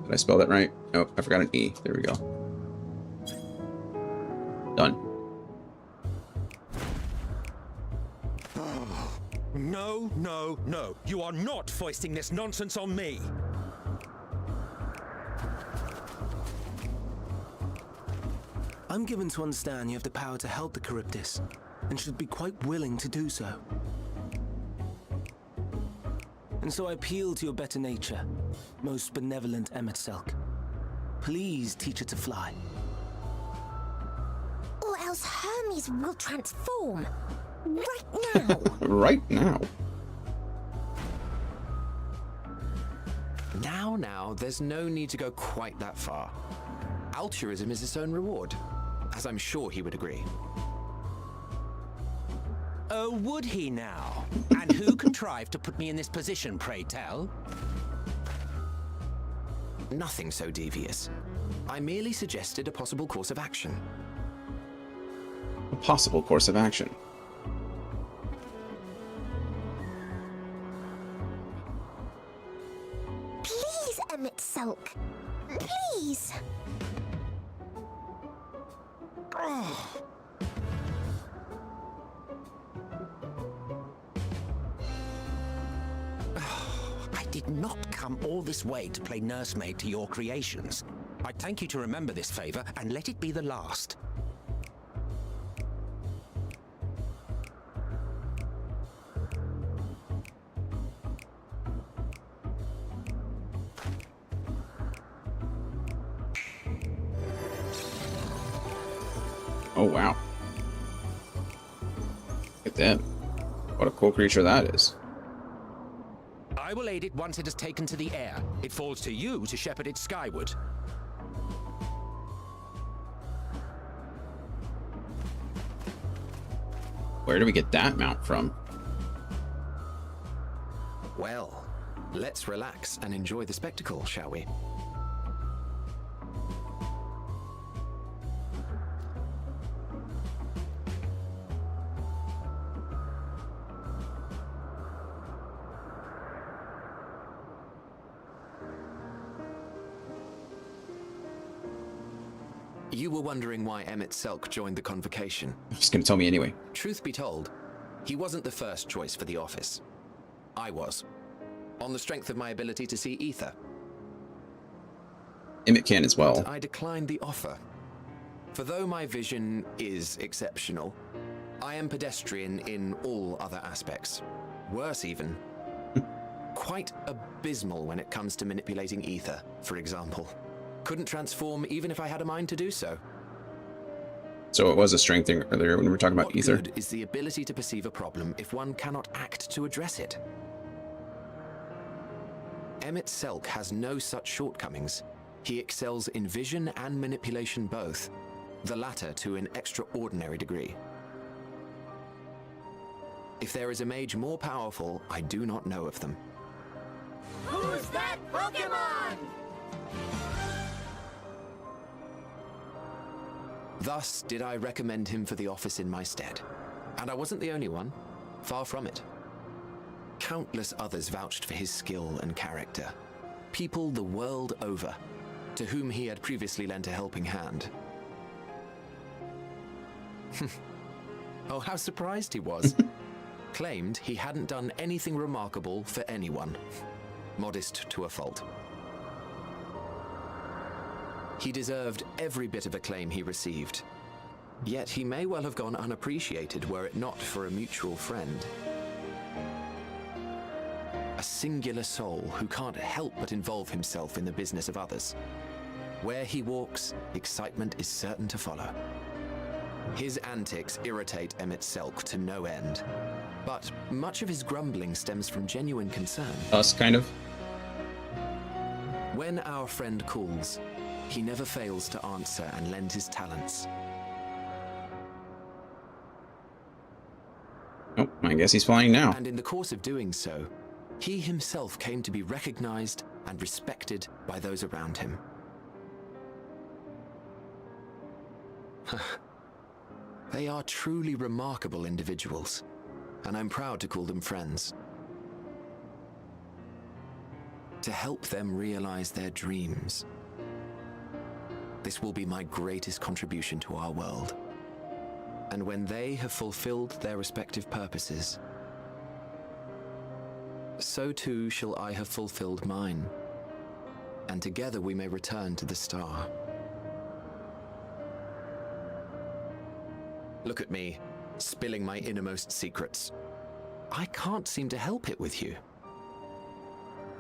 Did I spell that right? Oh, I forgot an E. There we go. Done. No, no, no. You are not foisting this nonsense on me. I'm given to understand you have the power to help the Charybdis, and should be quite willing to do so. And so I appeal to your better nature, most benevolent Emmett Selk. Please teach her to fly. Or else Hermes will transform. Right now. Right now. Now, there's no need to go quite that far. Altruism is its own reward, as I'm sure he would agree. Oh, would he now? And who contrived to put me in this position, pray tell? Nothing so devious. I merely suggested a possible course of action. A possible course of action. Please, Emmett Selk. Please. I did not come all this way to play nursemaid to your creations. I thank you to remember this favor and let it be the last. Oh, wow. Look at them. What a cool creature that is. I will aid it once it has taken to the air. It falls to you to shepherd it skyward. Where do we get that mount from? Well, let's relax and enjoy the spectacle, shall we? You were wondering why Emmett Selk joined the convocation. He's gonna tell me anyway. Truth be told, he wasn't the first choice for the office. I was, on the strength of my ability to see ether. Emmett can as well. But I declined the offer. For though my vision is exceptional, I am pedestrian in all other aspects. Worse even. Quite abysmal when it comes to manipulating ether, for example. Couldn't transform even if I had a mind to do so. So it was a strength thing earlier when we were talking about ether. What good is the ability to perceive a problem if one cannot act to address it? Emmett Selk has no such shortcomings. He excels in vision and manipulation both, the latter to an extraordinary degree. If there is a mage more powerful, I do not know of them. Who's that Pokemon? Thus did I recommend him for the office in my stead. And I wasn't the only one. Far from it. Countless others vouched for his skill and character. People the world over, to whom he had previously lent a helping hand. Oh, how surprised he was. Claimed he hadn't done anything remarkable for anyone. Modest to a fault. He deserved every bit of acclaim he received. Yet he may well have gone unappreciated were it not for a mutual friend. A singular soul who can't help but involve himself in the business of others. Where he walks, excitement is certain to follow. His antics irritate Emmett Selk to no end. But much of his grumbling stems from genuine concern. Us, kind of. When our friend calls, he never fails to answer and lend his talents. Oh, I guess he's flying now. And in the course of doing so, he himself came to be recognized and respected by those around him. They are truly remarkable individuals, and I'm proud to call them friends. To help them realize their dreams. This will be my greatest contribution to our world. And when they have fulfilled their respective purposes, so too shall I have fulfilled mine, and together we may return to the star. Look at me, spilling my innermost secrets. I can't seem to help it with you.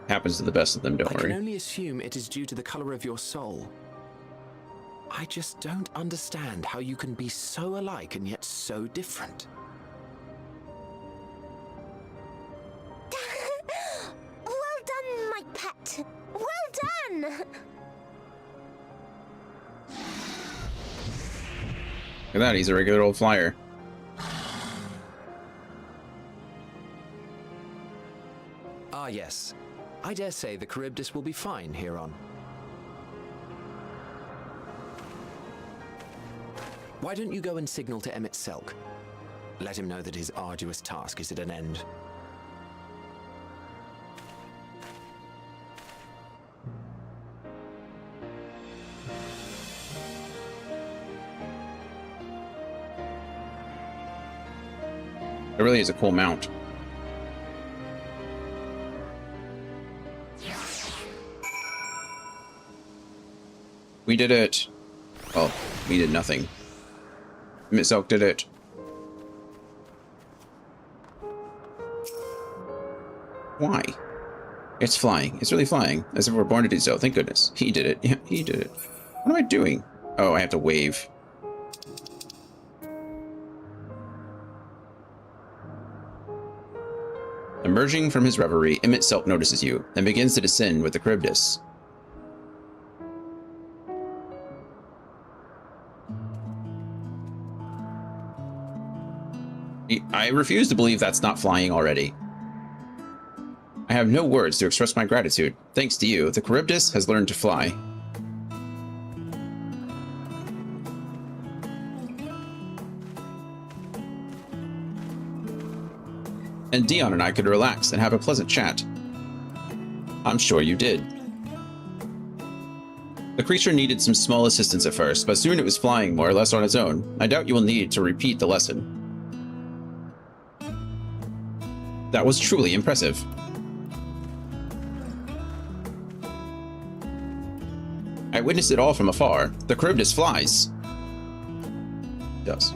Happens to the best of them, don't I worry. can only assume it is due to the color of your soul. I just don't understand how you can be so alike and yet so different. Well done, my pet. Well done. Look at that, he's a regular old flyer. Ah, yes. I dare say the Charybdis will be fine here on. Why don't you go and signal to Emmett Selk? Let him know that his arduous task is at an end. It really is a cool mount. We did it. Well, we did nothing. Miss Elk did it. Why? It's flying. It's really flying. As if we're born to do so. Thank goodness. He did it. Yeah, he did it. What am I doing? Oh, I have to wave. Emerging from his reverie, Emmett Selk notices you and begins to descend with the Charybdis. I refuse to believe that's not flying already. I have no words to express my gratitude. Thanks to you, the Charybdis has learned to fly. And Dion and I could relax and have a pleasant chat. I'm sure you did. The creature needed some small assistance at first, but soon it was flying more or less on its own. I doubt you will need to repeat the lesson. That was truly impressive. I witnessed it all from afar. The Charybdis flies. It does.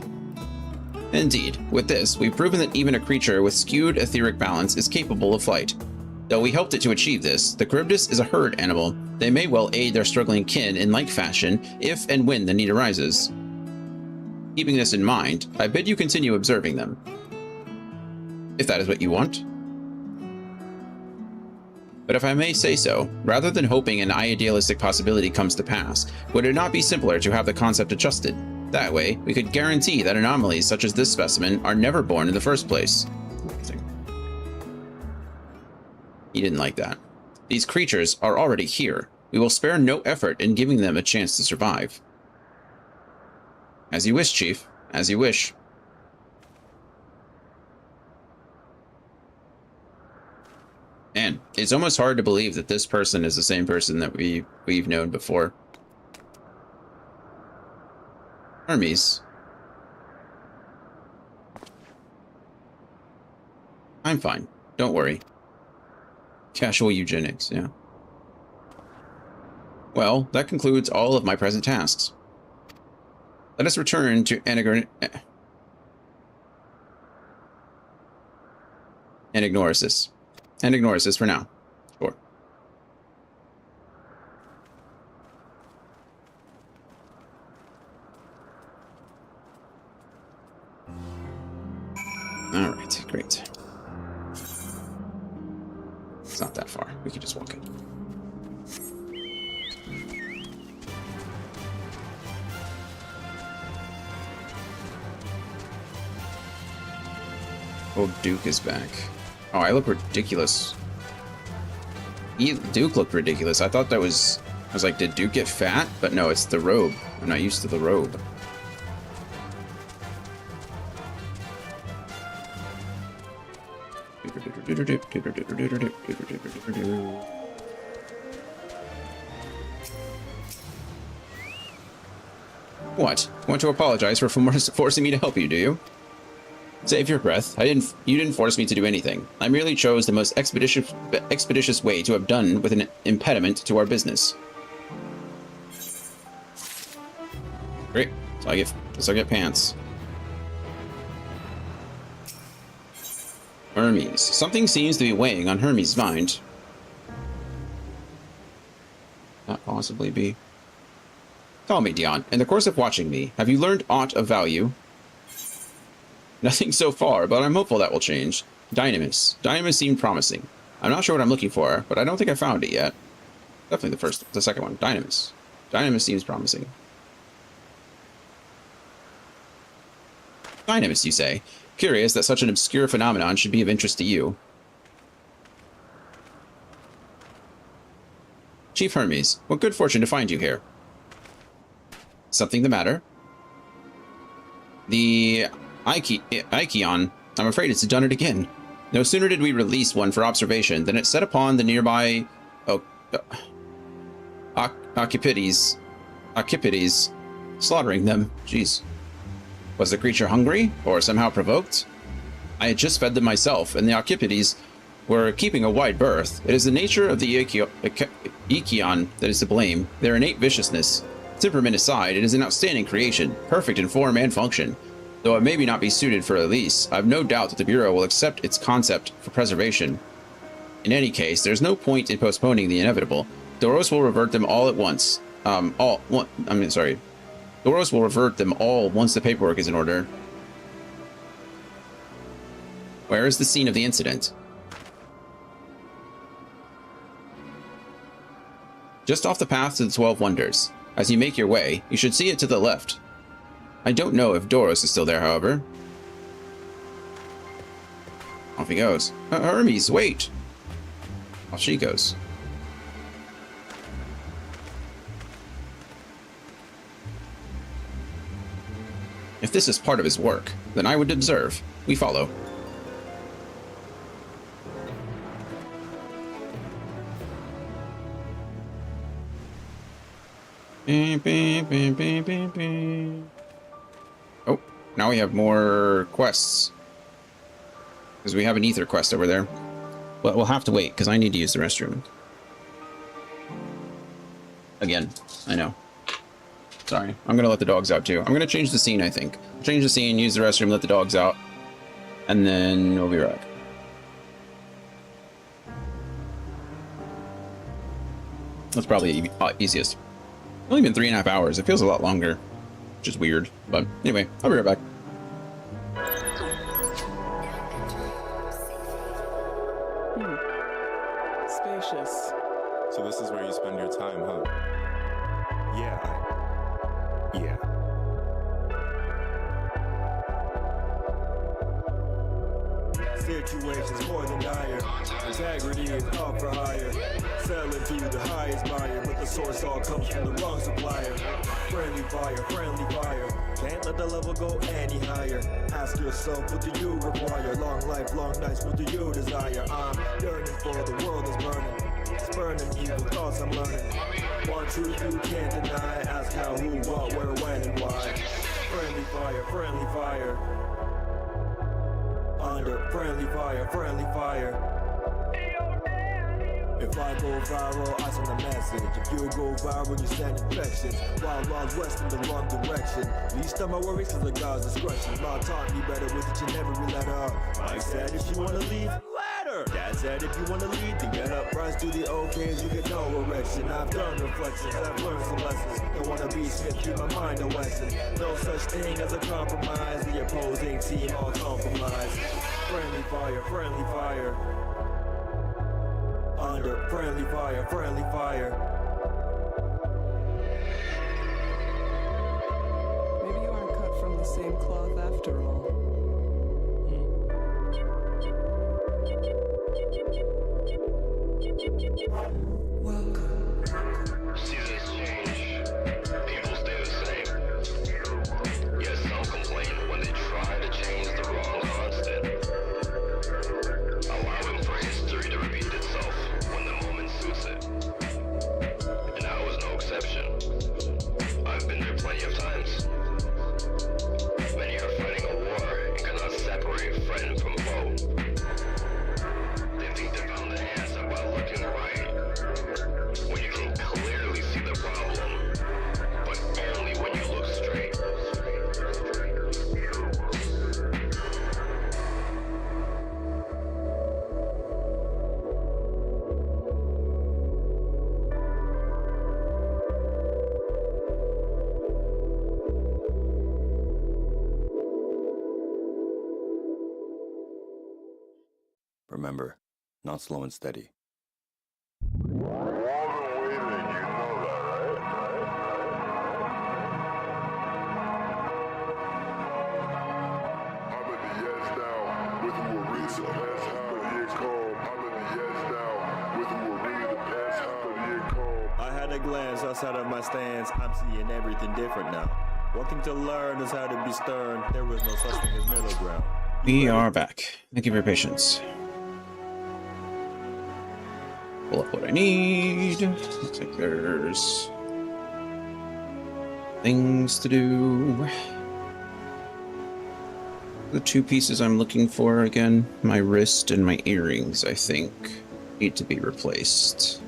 Indeed, with this, we've proven that even a creature with skewed etheric balance is capable of flight. Though we helped it to achieve this, the Charybdis is a herd animal. They may well aid their struggling kin in like fashion if and when the need arises. Keeping this in mind, I bid you continue observing them. If that is what you want. But if I may say so, rather than hoping an idealistic possibility comes to pass, would it not be simpler to have the concept adjusted? That way, we could guarantee that anomalies such as this specimen are never born in the first place. He didn't like that. These creatures are already here. We will spare no effort in giving them a chance to survive. As you wish, Chief. As you wish. Man, it's almost hard to believe that this person is the same person that we've known before. Hermes. I'm fine. Don't worry. Casual eugenics, yeah. Well, that concludes all of my present tasks. Let us return to Anagnorisis. Anagnorisis for now. Sure. Alright, great. It's not that far. We can just walk it. Old Duke is back. Oh, I look ridiculous. Duke looked ridiculous. I thought that was... I was like, did Duke get fat? But no, it's the robe. I'm not used to the robe. What? Want to apologize for forcing me to help you, do you? Save your breath. You didn't force me to do anything. I merely chose the most expeditious way to have done with an impediment to our business. Great. So I get pants. Hermes. Something seems to be weighing on Hermes' mind. Not possibly be. Tell me, Dion, in the course of watching me, have you learned aught of value? Nothing so far, but I'm hopeful that will change. Dynamis. Dynamis seemed promising. I'm not sure what I'm looking for, but I don't think I found it yet. Definitely the second one. Dynamis. Dynamis seems promising. Dynamis, you say? Curious that such an obscure phenomenon should be of interest to you. Chief Hermes, what good fortune to find you here. Something the matter? The Ikion, I'm afraid it's done it again. No sooner did we release one for observation than it set upon the nearby Occipides, slaughtering them. Jeez. Was the creature hungry, or somehow provoked? I had just fed them myself, and the Occipides were keeping a wide berth. It is the nature of the Ikion that is to blame, their innate viciousness. Temperament aside, it is an outstanding creation, perfect in form and function. Though it maybe not be suited for release, I have no doubt that the Bureau will accept its concept for preservation. In any case, there's no point in postponing the inevitable. Doros will revert them all at once. Doros will revert them all once the paperwork is in order. Where is the scene of the incident? Just off the path to the 12 Wonders. As you make your way, you should see it to the left. I don't know if Doros is still there, however. Off he goes. Hermes, wait! Off she goes. If this is part of his work, then I would observe. We follow. Oh, now we have more quests. Because we have an ether quest over there. But we'll have to wait, because I need to use the restroom. Again, I know. Sorry, I'm gonna let the dogs out too. I'm gonna change the scene, I think. Change the scene, use the restroom, let the dogs out. And then we'll be right back. That's probably easiest. Only been 3.5 hours. It feels a lot longer, which is weird. But anyway, I'll be right back. Spacious. So this is where you spend your time, huh? Yeah. Situations more than dire. Integrity is up for hire. Selling to the highest buyer, but the source all comes from the wrong supplier. Friendly fire. Can't let the level go any higher. Ask yourself, what do you require? Long life, long nights, what do you desire? I'm yearning for the world is burning. It's burning evil thoughts I'm learning. One truth you can't deny. Ask how, who, what, where, when, and why. Friendly fire. Under friendly fire, friendly fire. If I go viral, I send a message. If you go viral, you stand infections. Wild West in the wrong direction. Least of my worries cause of God's discretion. Law taught me better with each and every letter. Mike said if you wanna leave, let her. Dad said if you wanna lead, then get up, rise to the okays, you get no erection. I've done reflections, I've learned some lessons. Don't wanna be Smith, keep my mind a lesson. No such thing as a compromise. The opposing team all compromised. Friendly fire, friendly fire. Under friendly fire, friendly fire. Maybe you aren't cut from the same cloth after all. Welcome. Seasons change. People stay the same. Yet some complain when they try to change the wrong constant. Allowing for history to repeat itself when the moment suits it. And I was no exception. I've been there plenty of times. Many are fighting a war and cannot separate friend from foe. They think they found the answer by looking right, when you can clearly see the problem, but only when you look straight. Remember, not slow and steady. I had a glance outside of my stance. I'm seeing everything different now. One thing to learn is how to be stern. There was no such thing as middle ground. We are back. Thank you for your patience. Pull up what I need. Looks like there's things to do. The two pieces I'm looking for again, my wrist and my earrings, I think, need to be replaced.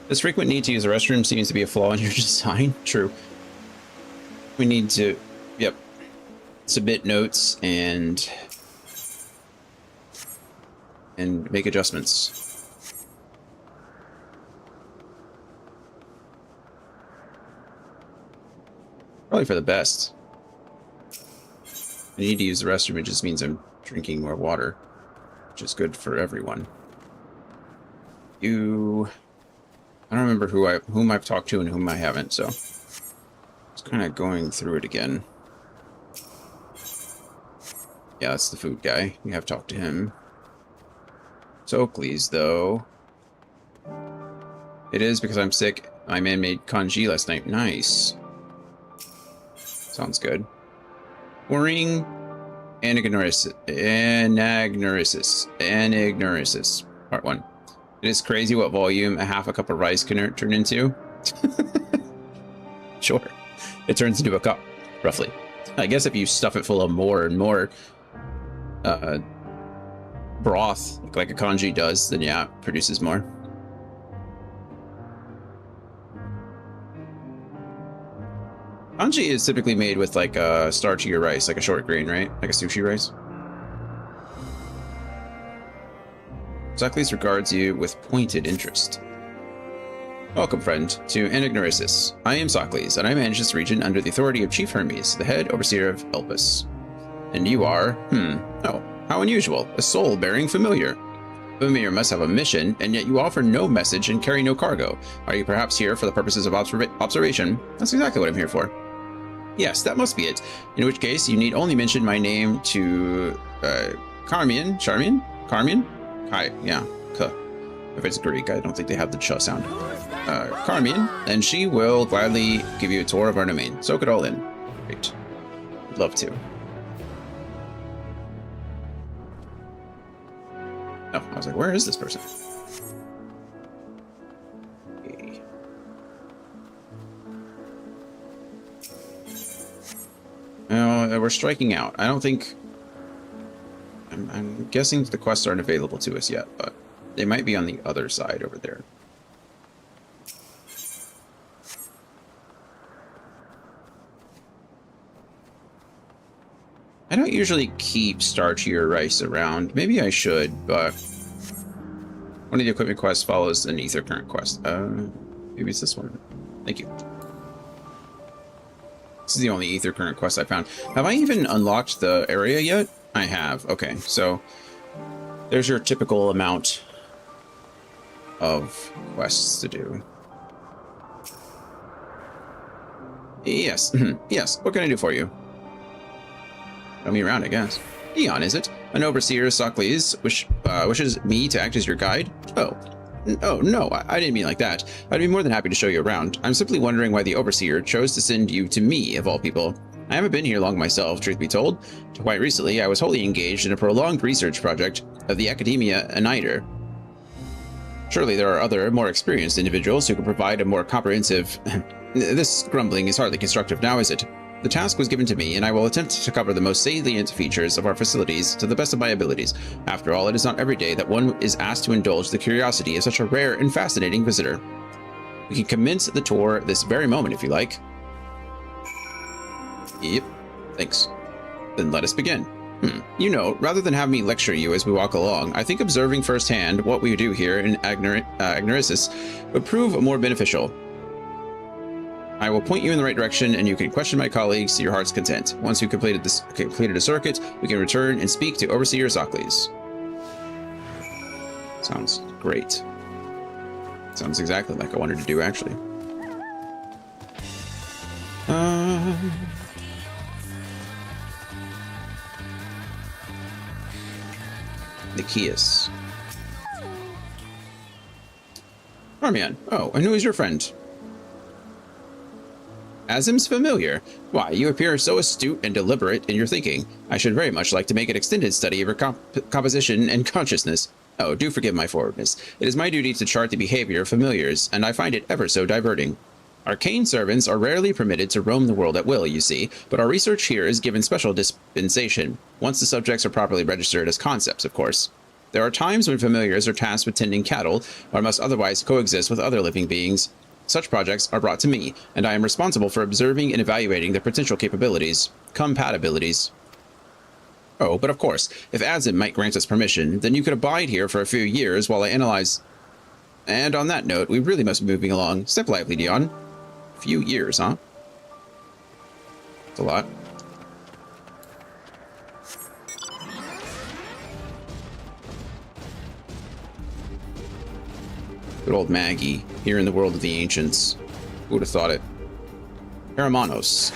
This frequent need to use the restroom seems to be a flaw in your design. True. We need to, yep, submit notes and make adjustments. Probably for the best. I need to use the restroom, it just means I'm drinking more water, which is good for everyone. I don't remember whom I've talked to and whom I haven't, so just kind of going through it again. Yeah, that's the food guy. We have talked to him. Soakleys, though. It is because I'm sick. My man made congee last night. Nice. Sounds good. Pouring Anagnorisis. Part 1. It is crazy what volume a half a cup of rice can turn into. Sure. It turns into a cup, roughly. I guess if you stuff it full of more and more broth, like a congee does, then yeah, it produces more. Congee is typically made with like a starchier rice, like a short grain, right? Like a sushi rice. Sockleys regards you with pointed interest. Welcome, friend, to Anagnorisis. I am Sockleys, and I manage this region under the authority of Chief Hermes, the head overseer of Elpis. And you are, oh, how unusual, a soul bearing familiar. Familiar must have a mission, and yet you offer no message and carry no cargo. Are you perhaps here for the purposes of observation? That's exactly what I'm here for. Yes, that must be it. In which case, you need only mention my name to, Carmian? Kai, yeah, K. If it's Greek, I don't think they have the ch sound. Carmian, and she will gladly give you a tour of our domain. Soak it all in. Great. Would love to. Oh, I was like, where is this person? Okay. No, we're striking out. I don't think... I'm guessing the quests aren't available to us yet, but they might be on the other side over there. I don't usually keep starchy or rice around. Maybe I should, but one of the equipment quests follows an ether current quest. Maybe it's this one. Thank you. This is the only ether current quest I found. Have I even unlocked the area yet? I have. Okay, so there's your typical amount of quests to do. Yes. Yes. What can I do for you? Show me around, I guess. Dion, is it? An overseer, Socles, wishes me to act as your guide? Oh, no, I didn't mean like that. I'd be more than happy to show you around. I'm simply wondering why the overseer chose to send you to me, of all people. I haven't been here long myself, truth be told. Quite recently, I was wholly engaged in a prolonged research project of the Academia Aniter. Surely there are other, more experienced individuals who can provide a more comprehensive... This grumbling is hardly constructive now, is it? The task was given to me, and I will attempt to cover the most salient features of our facilities to the best of my abilities. After all, it is not every day that one is asked to indulge the curiosity of such a rare and fascinating visitor. We can commence the tour this very moment, if you like. Yep, thanks. Then let us begin. You know, rather than have me lecture you as we walk along, I think observing firsthand what we do here in Agnorisis would prove more beneficial. I will point you in the right direction, and you can question my colleagues to your heart's content. Once you've completed a circuit, we can return and speak to Overseer Socles. Sounds great. Sounds exactly like I wanted to do, actually. Nikias. Armian. Oh, and who is your friend? Azim's familiar. Why, you appear so astute and deliberate in your thinking. I should very much like to make an extended study of your composition and consciousness. Oh, do forgive my forwardness. It is my duty to chart the behavior of familiars, and I find it ever so diverting. Arcane servants are rarely permitted to roam the world at will, you see, but our research here is given special dispensation, once the subjects are properly registered as concepts, of course. There are times when familiars are tasked with tending cattle, or must otherwise coexist with other living beings. Such projects are brought to me, and I am responsible for observing and evaluating their potential capabilities, compatibilities. Oh, but of course, if Azim might grant us permission, then you could abide here for a few years while I analyze... And on that note, we really must be moving along. Step lively, Dion. A few years, huh? That's a lot. Good old Maggie, here in the world of the ancients. Who would have thought it? Paramonos.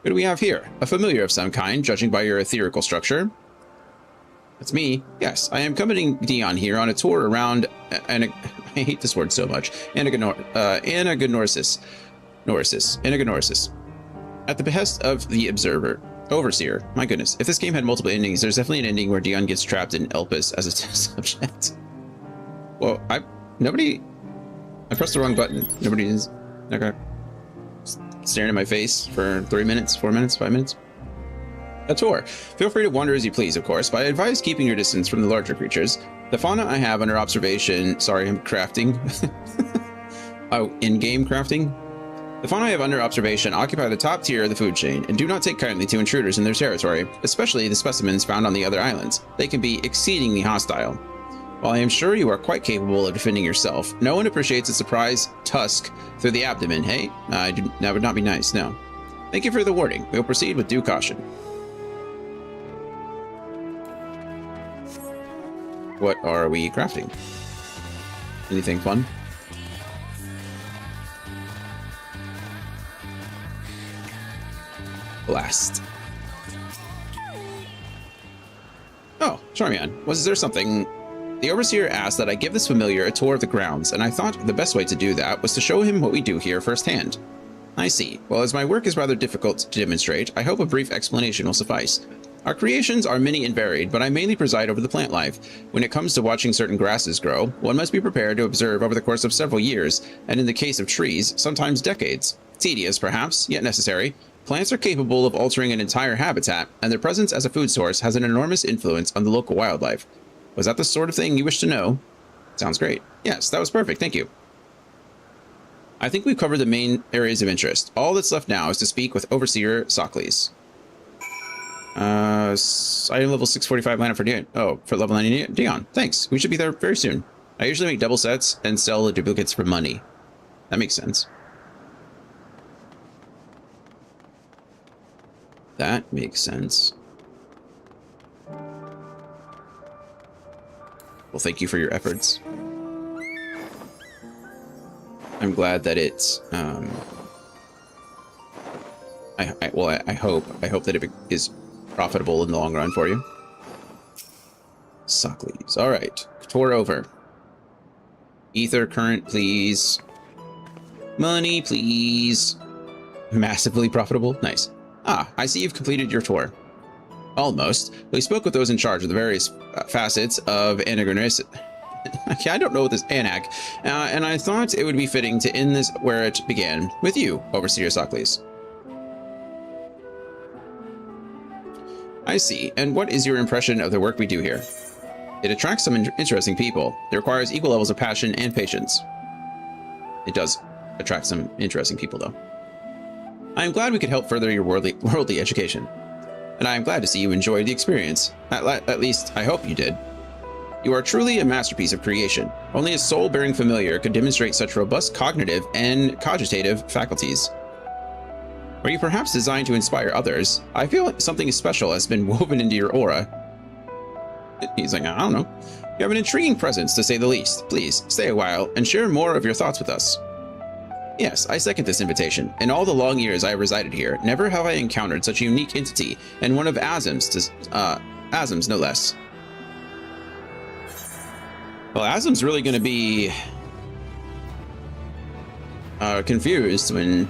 What do we have here? A familiar of some kind, judging by your etherical structure. That's me. Yes, I am accompanying Dion here on a tour around, I hate this word so much, Anagonorsis. At the behest of the Overseer. My goodness, if this game had multiple endings, there's definitely an ending where Dion gets trapped in Elpis as a test subject. Well, I pressed the wrong button. Nobody's okay. Staring at my face for 3 minutes, 4 minutes, 5 minutes. A tour. Feel free to wander as you please, of course, but I advise keeping your distance from the larger creatures. The fauna I have under observation... Sorry, I'm crafting. Oh, in-game crafting? The fauna I have under observation occupy the top tier of the food chain, and do not take kindly to intruders in their territory, especially the specimens found on the other islands. They can be exceedingly hostile. While I am sure you are quite capable of defending yourself, no one appreciates a surprise tusk through the abdomen, hey? That would not be nice, no. Thank you for the warning. We'll proceed with due caution. What are we crafting? Anything fun? Blast. Oh, Charmian, was there something... The Overseer asked that I give this familiar a tour of the grounds, and I thought the best way to do that was to show him what we do here firsthand. I see. Well, as my work is rather difficult to demonstrate, I hope a brief explanation will suffice. Our creations are many and varied, but I mainly preside over the plant life. When it comes to watching certain grasses grow, one must be prepared to observe over the course of several years, and in the case of trees, sometimes decades. Tedious, perhaps, yet necessary. Plants are capable of altering an entire habitat, and their presence as a food source has an enormous influence on the local wildlife. Was that the sort of thing you wish to know? Sounds great. Yes, that was perfect. Thank you. I think we've covered the main areas of interest. All that's left now is to speak with Overseer Socles. Item level 645 lineup for Dion. Oh, for level 90 Dion. Thanks. We should be there very soon. I usually make double sets and sell the duplicates for money. That makes sense. That makes sense. Well, thank you for your efforts. I'm glad that it's, I hope that it is profitable in the long run for you. Socles. All right. Tour over. Ether current, please. Money, please. Massively profitable. Nice. Ah, I see you've completed your tour. Almost. We spoke with those in charge of the various facets of Anagornis. Okay, I don't know what this Anag, and I thought it would be fitting to end this where it began, with you, Overseer Socles. I see. And what is your impression of the work we do here? It attracts some interesting people. It requires equal levels of passion and patience. It does attract some interesting people, though. I am glad we could help further your worldly education. And I am glad to see you enjoyed the experience. At least, I hope you did. You are truly a masterpiece of creation. Only a soul-bearing familiar could demonstrate such robust cognitive and cogitative faculties. Were you perhaps designed to inspire others? I feel like something special has been woven into your aura. He's like, I don't know. You have an intriguing presence, to say the least. Please, stay a while and share more of your thoughts with us. Yes, I second this invitation. In all the long years I have resided here, never have I encountered such a unique entity, and one of Azim's no less. Well, Azim's really going to be confused when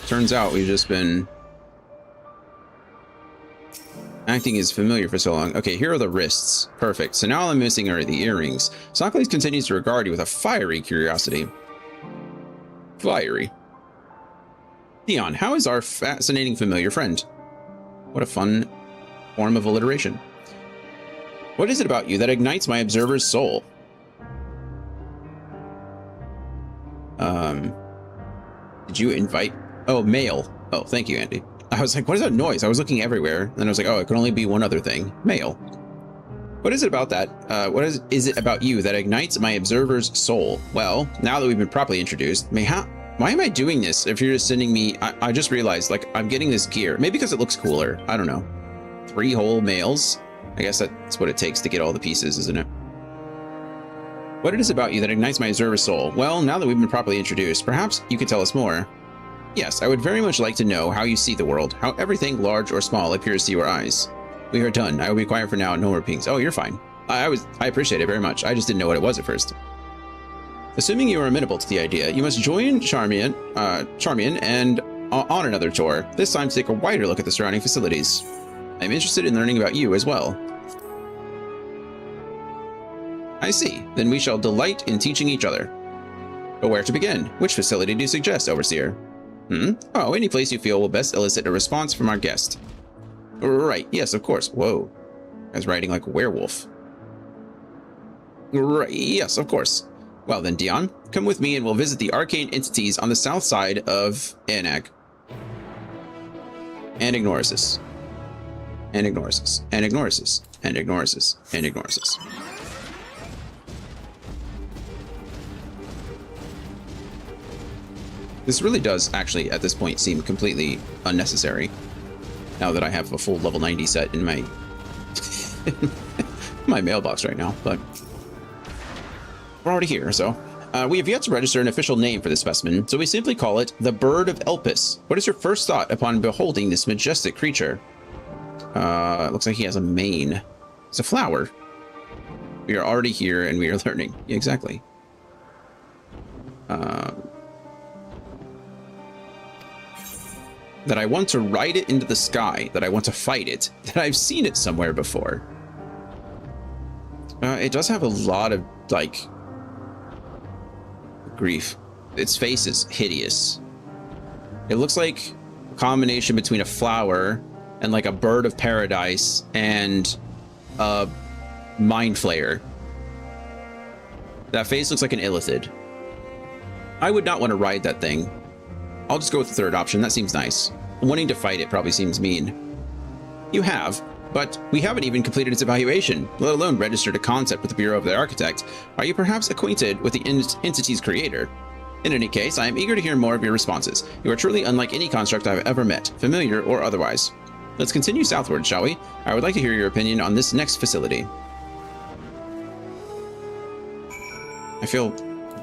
turns out we've just been acting as familiar for so long. Okay, here are the wrists. Perfect. So now all I'm missing are the earrings. Socles continues to regard you with a fiery curiosity. Fiery. Dion, how is our fascinating familiar friend? What a fun form of alliteration. What is it about you that ignites my observer's soul? Did you invite? Oh, mail. Oh, thank you, Andy. I was like, what is that noise? I was looking everywhere. Then I was like, oh, it can only be one other thing. Mail. What is it about that? What is it about you that ignites my observer's soul? Well, now that we've been properly introduced, why am I doing this if you're just sending me? I just realized, like, I'm getting this gear. Maybe because it looks cooler. I don't know. 3 whole mails? I guess that's what it takes to get all the pieces, isn't it? What it is about you that ignites my observer's soul? Well, now that we've been properly introduced, perhaps you could tell us more. Yes, I would very much like to know how you see the world, how everything, large or small, appears to your eyes. We are done. I will be quiet for now. No more pings. Oh, you're fine. I appreciate it very much. I just didn't know what it was at first. Assuming you are amenable to the idea, you must join Charmian and on another tour, this time to take a wider look at the surrounding facilities. I'm interested in learning about you as well. I see. Then we shall delight in teaching each other. But where to begin? Which facility do you suggest, Overseer? Oh, any place you feel will best elicit a response from our guest. Right, yes, of course. Whoa. I was riding like a werewolf. Right, yes, of course. Well then, Dion, come with me and we'll visit the arcane entities on the south side of Anag. And ignores us. And ignores us. And ignores us. And ignores us. And ignores us. This really does actually, at this point, seem completely unnecessary. Now that I have a full level 90 set in my my mailbox right now, but we're already here, so. We have yet to register an official name for this specimen, so we simply call it the Bird of Elpis. What is your first thought upon beholding this majestic creature? It looks like he has a mane. It's a flower. We are already here and we are learning. Yeah, exactly. That I want to ride it into the sky, that I want to fight it, that I've seen it somewhere before. It does have a lot of, like, grief. Its face is hideous. It looks like combination between a flower and like a bird of paradise and a mind flayer. That face looks like an illithid. I would not want to ride that thing. I'll just go with the third option. That seems nice. Wanting to fight it probably seems mean. You have, but we haven't even completed its evaluation, let alone registered a concept with the Bureau of the Architect. Are you perhaps acquainted with the entity's creator? In any case, I am eager to hear more of your responses. You are truly unlike any construct I've ever met, familiar or otherwise. Let's continue southward, shall we? I would like to hear your opinion on this next facility. I feel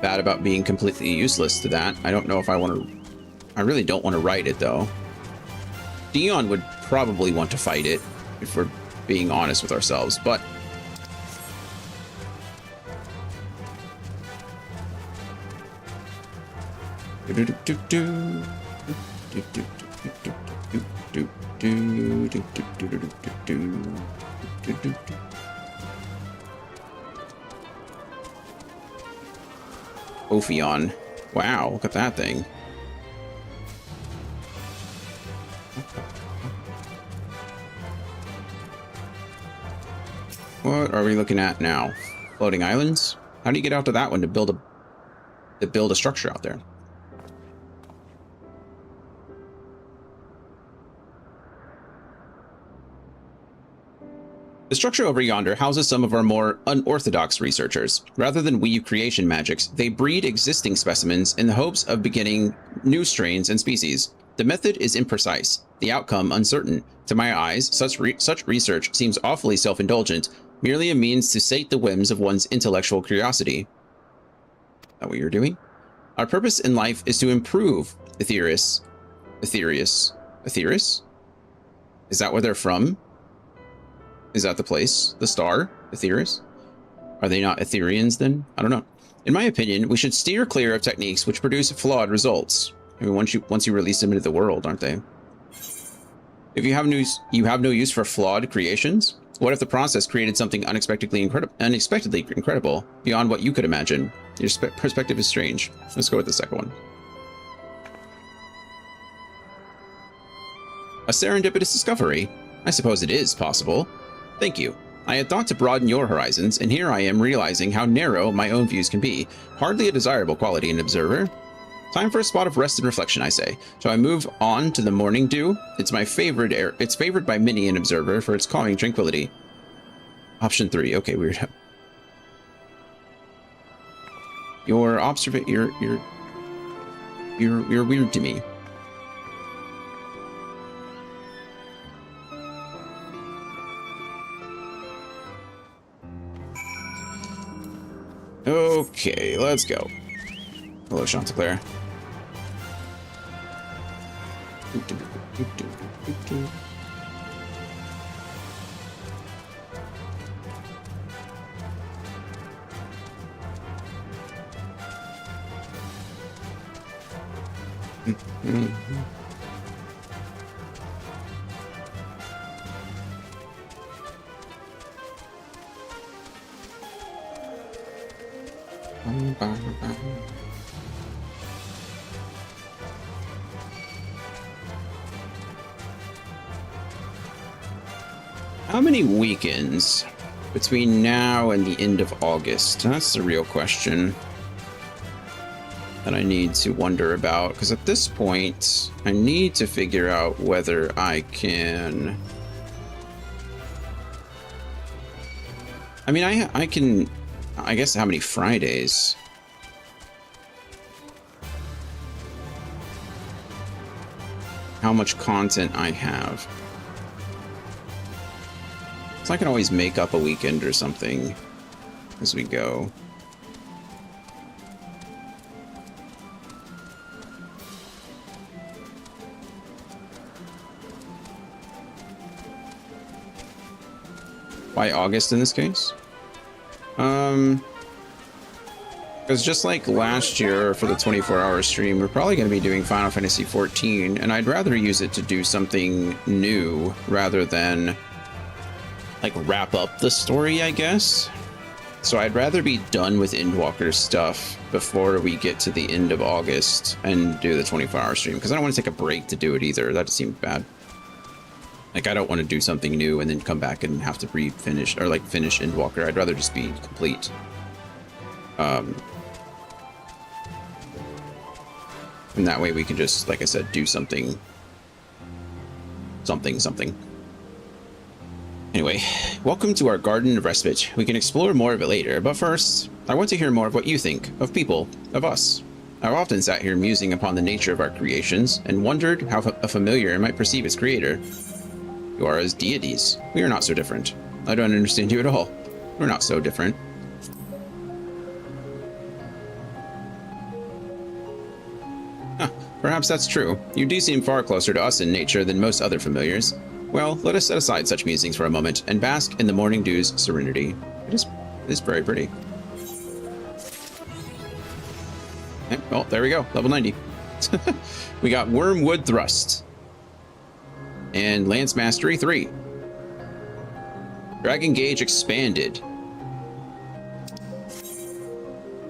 bad about being completely useless to that. I don't know if I want to... I really don't want to ride it, though. Dion would probably want to fight it, if we're being honest with ourselves, but... Ophion. Wow, look at that thing. What are we looking at now? Floating islands? How do you get out to that one to build a structure out there? The structure over yonder houses some of our more unorthodox researchers. Rather than weave creation magics, they breed existing specimens in the hopes of beginning new strains and species. The method is imprecise, the outcome uncertain. To my eyes, such research seems awfully self-indulgent, merely a means to sate the whims of one's intellectual curiosity. Is that what you're doing? Our purpose in life is to improve Aetheris. Aetheris? Is that where they're from? Is that the place? The star? Aetheris? Are they not Aetherians then? I don't know. In my opinion, we should steer clear of techniques which produce flawed results. I mean, once you release them into the world, aren't they? If you have no use for flawed creations, what if the process created something unexpectedly incredible, beyond what you could imagine? Your perspective is strange. Let's go with the second one. A serendipitous discovery? I suppose it is possible. Thank you. I had thought to broaden your horizons, and here I am realizing how narrow my own views can be. Hardly a desirable quality in an observer. Time for a spot of rest and reflection, I say. Shall I move on to the morning dew? It's my favorite air. It's favored by many an observer for its calming tranquility. Option 3. Okay, weird. You're weird to me. Okay, let's go. Hello, Chanticleer. How many weekends between now and the end of August? That's the real question that I need to wonder about, because at this point I need to figure out whether I can... I mean, I can... I guess how many Fridays? How much content I have. So I can always make up a weekend or something as we go. Why August in this case? Because just like last year for the 24-hour stream, we're probably going to be doing Final Fantasy XIV, and I'd rather use it to do something new rather than like wrap up the story, I guess. So I'd rather be done with Endwalker stuff before we get to the end of August and do the 24-hour stream, because I don't want to take a break to do it either. That seems bad. Like, I don't want to do something new and then come back and have to refinish or like finish Endwalker. I'd rather just be complete. And that way we can just, like I said, do something. Anyway, welcome to our Garden of Respite. We can explore more of it later, but first, I want to hear more of what you think of people, of us. I've often sat here musing upon the nature of our creations and wondered how a familiar might perceive its creator. You are as deities. We are not so different. I don't understand you at all. We're not so different. Huh, perhaps that's true. You do seem far closer to us in nature than most other familiars. Well, let us set aside such musings for a moment and bask in the morning dew's serenity. It is very pretty. Okay, well, there we go. Level 90. We got Wormwood Thrust. And Lance Mastery 3. Dragon Gauge expanded.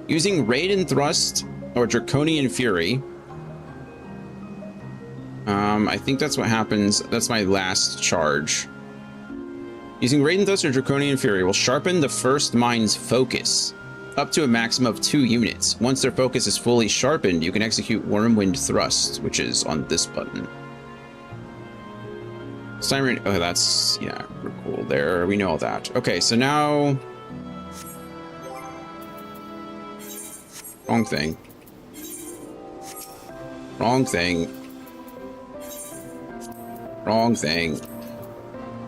Using Raiden Thrust or Draconian Fury. I think that's what happens. That's my last charge. Using Raiden Thrust or Draconian Fury will sharpen the first mine's focus up to a maximum of 2 units. Once their focus is fully sharpened, you can execute Wormwind Thrust, which is on this button. Siren, oh, that's, yeah, we're cool there. We know all that. Okay, so now... Wrong thing. Wrong thing. Wrong thing.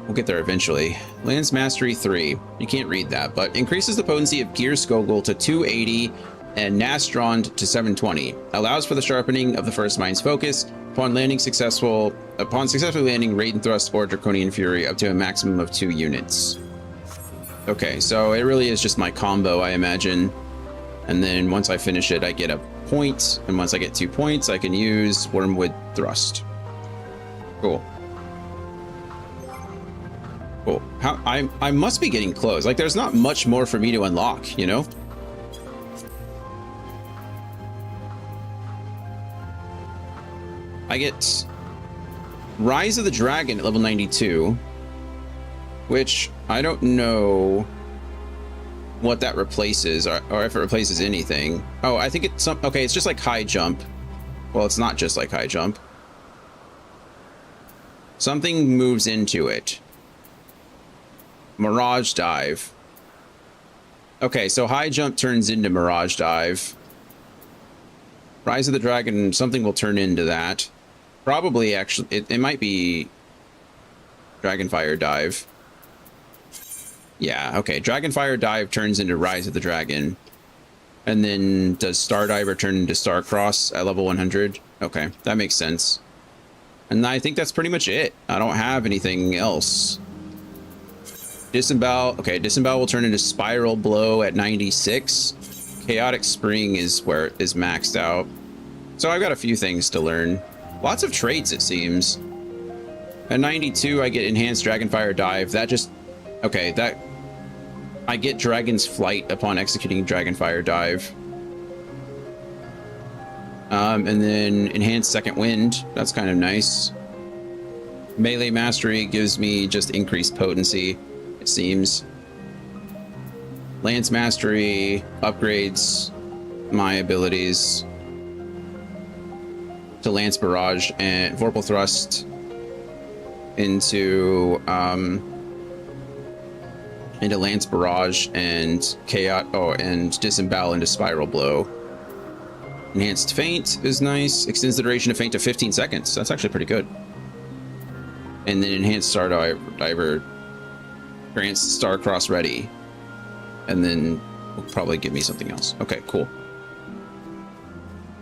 We'll get there eventually. Lance Mastery 3. You can't read that, but increases the potency of Gear Skogul to 280 and Nastrond to 720. Allows for the sharpening of the first mine's focus upon successfully landing Raiden Thrust or Draconian Fury up to a maximum of 2 units. Okay, so it really is just my combo, I imagine. And then once I finish it, I get a point. And once I get 2 points, I can use Wormwood Thrust. Cool. Cool. I must be getting close. Like, there's not much more for me to unlock, you know? I get Rise of the Dragon at level 92, which I don't know what that replaces, or if it replaces anything. Oh, I think it's okay, it's just like high jump. Well, it's not just like high jump. Something moves into it. Mirage Dive. Okay, so high jump turns into Mirage Dive. Rise of the Dragon, something will turn into that. Probably, actually, it might be Dragonfire Dive. Yeah, okay. Dragonfire Dive turns into Rise of the Dragon. And then does Stardiver turn into Starcross at level 100? Okay, that makes sense. And I think that's pretty much it. I don't have anything else. Disembowel. Okay, Disembowel will turn into Spiral Blow at 96. Chaotic Spring is where it is maxed out. So I've got a few things to learn. Lots of traits, it seems. At 92, I get Enhanced Dragonfire Dive. That just... Okay, that... I get Dragon's Flight upon executing Dragonfire Dive. And then Enhanced Second Wind. That's kind of nice. Melee Mastery gives me just increased potency, it seems. Lance Mastery upgrades my abilities to Lance Barrage and Vorpal Thrust into Lance Barrage and and Disembowel into Spiral Blow. Enhanced Feint is nice. Extends the duration of Feint to 15 seconds. That's actually pretty good. And then Enhanced Stardiver grants Starcross Ready. And then will probably give me something else. Okay, cool.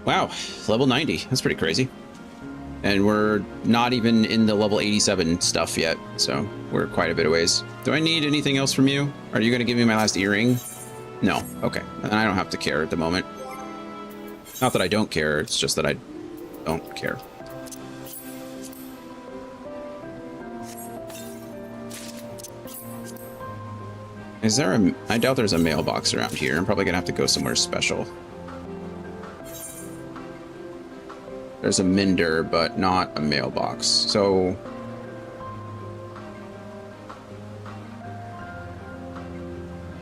Wow, level 90. That's pretty crazy. And we're not even in the level 87 stuff yet, so we're quite a bit of ways. Do I need anything else from you? Are you going to give me my last earring? No. Okay. And I don't have to care at the moment. Not that I don't care, it's just that I don't care. Is there a... I doubt there's a mailbox around here. I'm probably gonna have to go somewhere special. There's a mender, but not a mailbox. So...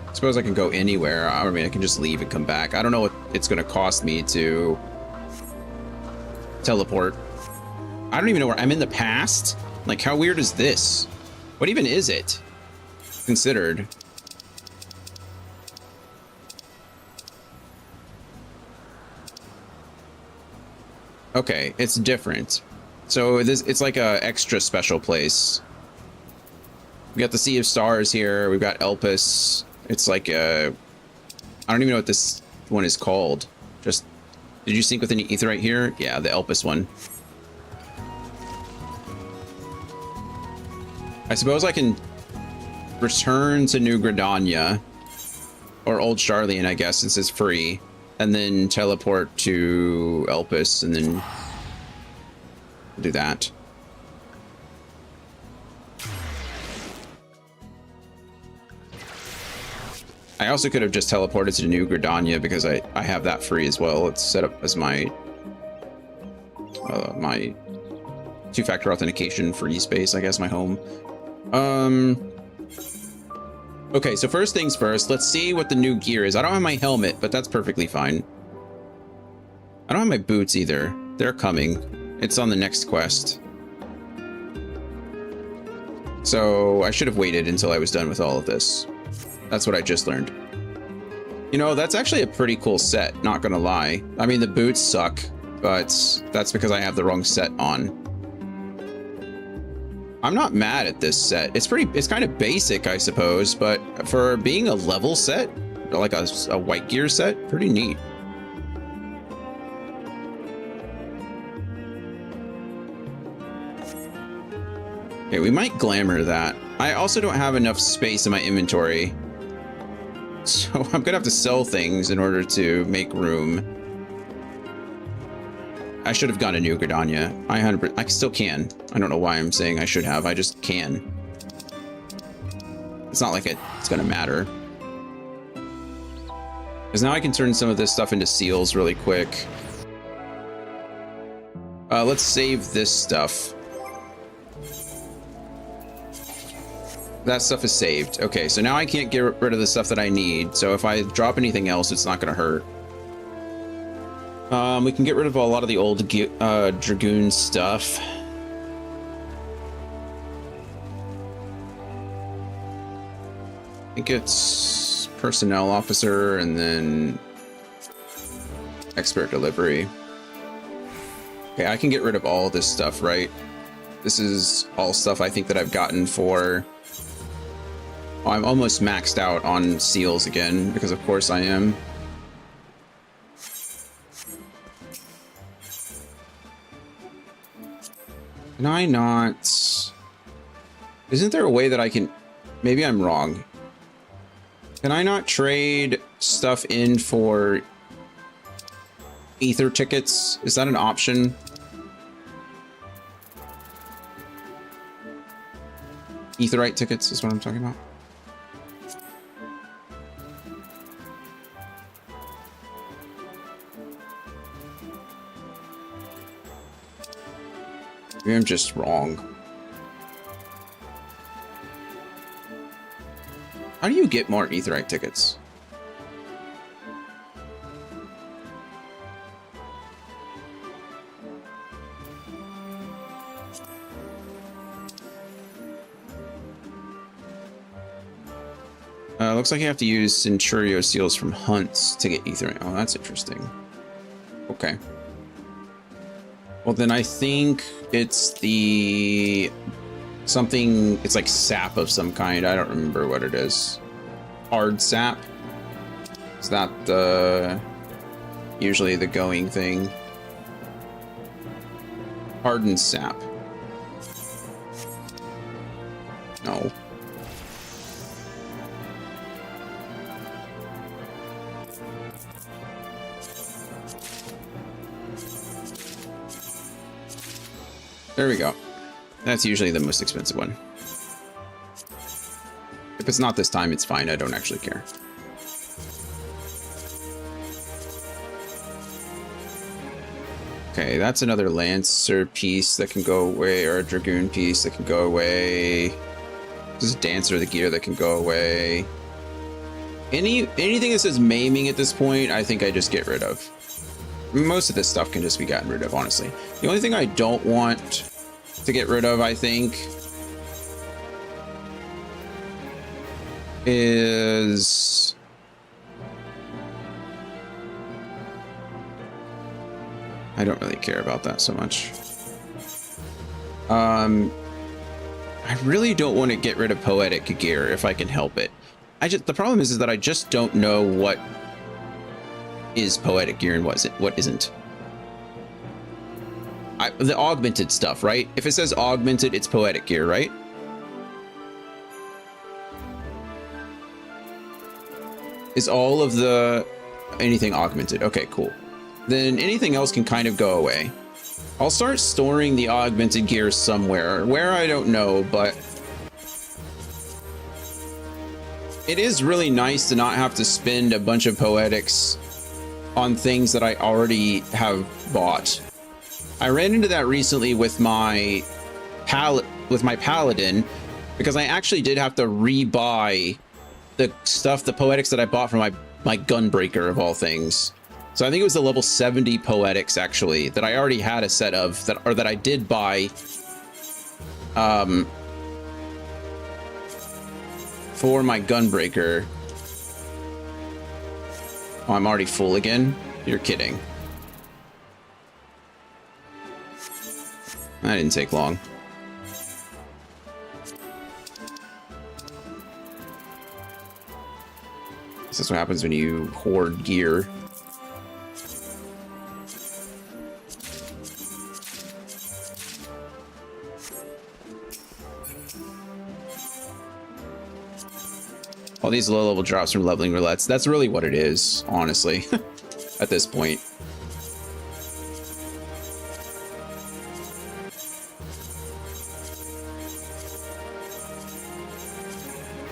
I suppose I can go anywhere. I mean, I can just leave and come back. I don't know what it's gonna cost me to teleport. I don't even know where... I'm in the past? Like, how weird is this? What even is it? Considered. Okay, it's different. So it's like a extra special place. We got the Sea of Stars here. We've got Elpis. It's like a... I don't even know what this one is called. Just... Did you sync with any ether right here? Yeah, the Elpis one. I suppose I can return to New Gridania. Or Old Charlian, I guess, since it's free. And then teleport to Elpis, and then do that. I also could have just teleported to New Gridania because I have that free as well. It's set up as my my two-factor authentication free space, I guess, my home. Okay, so first things first, let's see what the new gear is. I don't have my helmet, but that's perfectly fine. I don't have my boots either. They're coming. It's on the next quest. So I should have waited until I was done with all of this. That's what I just learned. You know, that's actually a pretty cool set, not gonna lie. I mean, the boots suck, but that's because I have the wrong set on. I'm not mad at this set. It's kind of basic, I suppose, but for being a level set, like a white gear set, pretty neat. Okay, we might glamour that. I also don't have enough space in my inventory, so I'm gonna have to sell things in order to make room. I should have gone to New Gridania. I still can. I don't know why I'm saying I should have. I just can. It's not like it's gonna matter. Because now I can turn some of this stuff into seals really quick. Let's save this stuff. That stuff is saved. Okay, so now I can't get rid of the stuff that I need. So if I drop anything else, it's not gonna hurt. We can get rid of a lot of the old Dragoon stuff. I think it's personnel officer and then expert delivery. Okay, I can get rid of all this stuff, right? This is all stuff I think that I've gotten for... Oh, I'm almost maxed out on seals again, because of course I am. Can I not... Isn't there a way that I can... Maybe I'm wrong. Can I not trade stuff in for ether tickets? Is that an option? Etherite tickets is what I'm talking about. Maybe I'm just wrong. How do you get more etherite tickets? Looks like you have to use Centurio seals from hunts to get etherite. Oh, that's interesting. Okay. Well, then I think it's the... something... It's like sap of some kind. I don't remember what it is. Hard sap? Is that the... usually the going thing? Hardened sap. No. There we go. That's usually the most expensive one. If it's not this time, it's fine. I don't actually care. Okay, that's another Lancer piece that can go away, or a Dragoon piece that can go away. There's a Dancer of the gear that can go away. Anything that says maiming at this point, I think I just get rid of. Most of this stuff can just be gotten rid of, honestly. The only thing I don't want to get rid of, I think, is... I don't really care about that so much. I really don't want to get rid of poetic gear if I can help it. The problem is that I just don't know what is poetic gear and what isn't. The augmented stuff, right? If it says augmented, it's poetic gear, right? Is all of anything augmented? Okay, cool. Then anything else can kind of go away. I'll start storing the augmented gear somewhere. Where, I don't know, but it is really nice to not have to spend a bunch of poetics on things that I already have bought. I ran into that recently with my paladin, because I actually did have to rebuy the poetics that I bought from my gunbreaker of all things. So I think it was the level 70 poetics actually that I already had a set of that I did buy for my gunbreaker. Oh, I'm already full again? You're kidding. That didn't take long. This is what happens when you hoard gear. All these low-level drops from leveling roulettes. That's really what it is, honestly, at this point.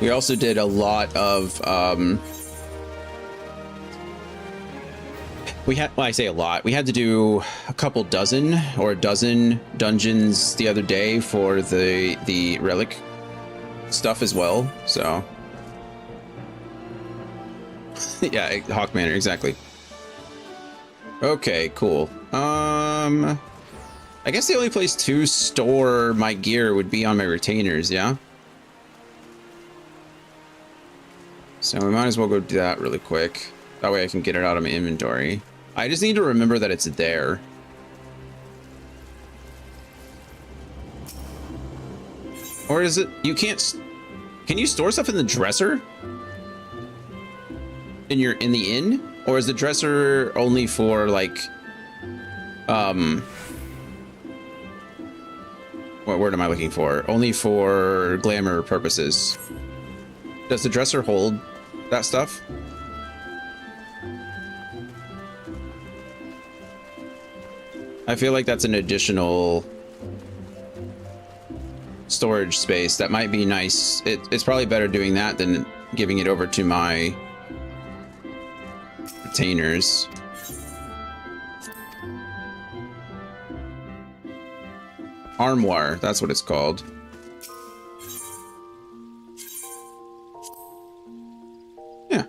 We also did a lot of, well, I say a lot. We had to do a couple dozen or a dozen dungeons the other day for the relic stuff as well, so... Yeah, Hawk Manor, exactly. Okay, cool. I guess the only place to store my gear would be on my retainers, yeah? So we might as well go do that really quick. That way I can get it out of my inventory. I just need to remember that it's there. Or is it... You can't... Can you store stuff in the dresser? In the inn, or is the dresser only for like what word am I looking for? Only for glamour purposes. Does the dresser hold that stuff? I feel like that's an additional storage space that might be nice. It's probably better doing that than giving it over to my retainers. Armoire, that's what it's called. Yeah.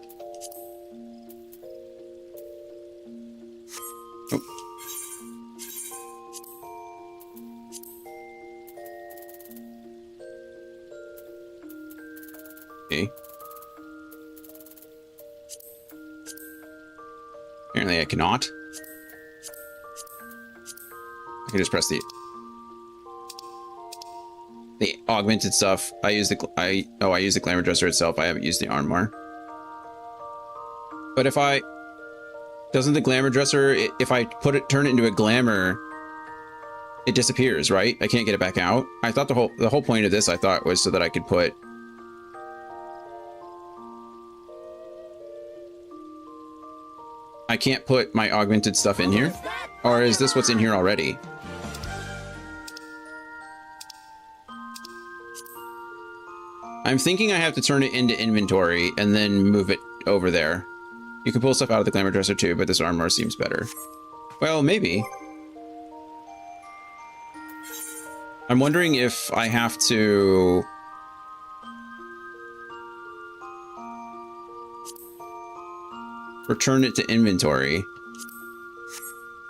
Oh. Okay. Apparently I cannot. I can just press the augmented stuff. I use I use the glamour dresser itself. I haven't used the armor. But doesn't the glamour dresser, if I turn it into a glamour, it disappears, right? I can't get it back out. I thought the whole point of this, I thought, was so that I could put I can't put my augmented stuff in here? Or is this what's in here already? I'm thinking I have to turn it into inventory and then move it over there. You can pull stuff out of the glamour dresser too, but this armor seems better. Well, maybe. I'm wondering if I have to... return it to inventory.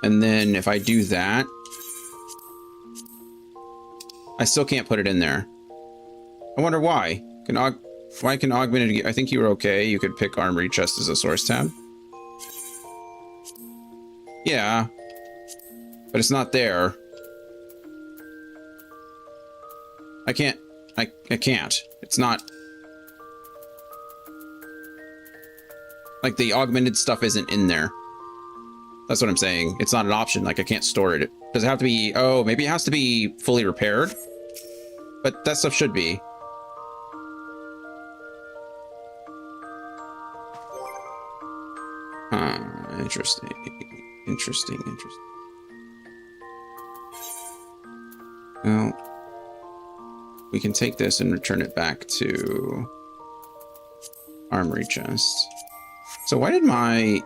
And then if I do that, I still can't put it in there. I wonder why. Why can augmented gear? I think you were okay. You could pick armory chest as a source tab. Yeah, but it's not there. I can't. I can't. It's not. Like the augmented stuff isn't in there. That's what I'm saying. It's not an option. Like I can't store it. Does it have to be? Oh, maybe it has to be fully repaired. But that stuff should be. Interesting. Interesting. Well, we can take this and return it back to armory chest. So why did my...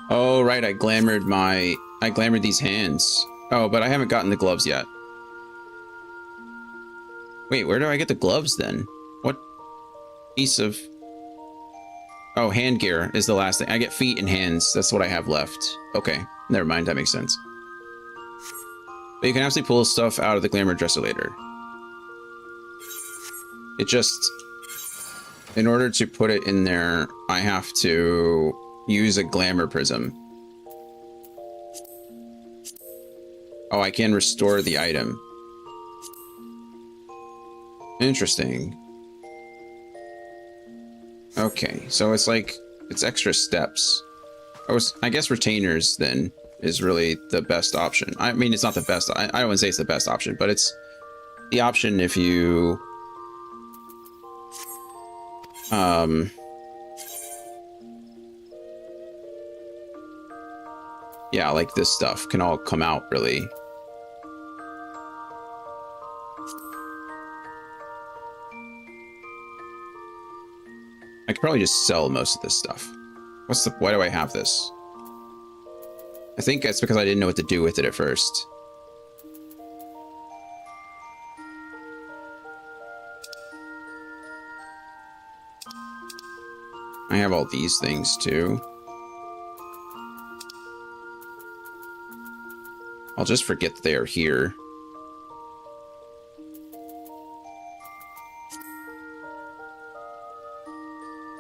Oh, right, I glamored these hands. Oh, but I haven't gotten the gloves yet. Wait, where do I get the gloves then? What piece of... Oh, hand gear is the last thing. I get feet and hands. That's what I have left. Okay, never mind. That makes sense. But you can actually pull stuff out of the glamour dresser later. It just... In order to put it in there, I have to use a glamour prism. Oh, I can restore the item. Interesting. Okay, so it's like, it's extra steps. I guess retainers then is really the best option. I mean, it's not the best. I don't want to say it's the best option, but it's the option if you... Yeah, like this stuff can all come out, really. I could probably just sell most of this stuff. Why do I have this? I think it's because I didn't know what to do with it at first. I have all these things too. I'll just forget that they are here.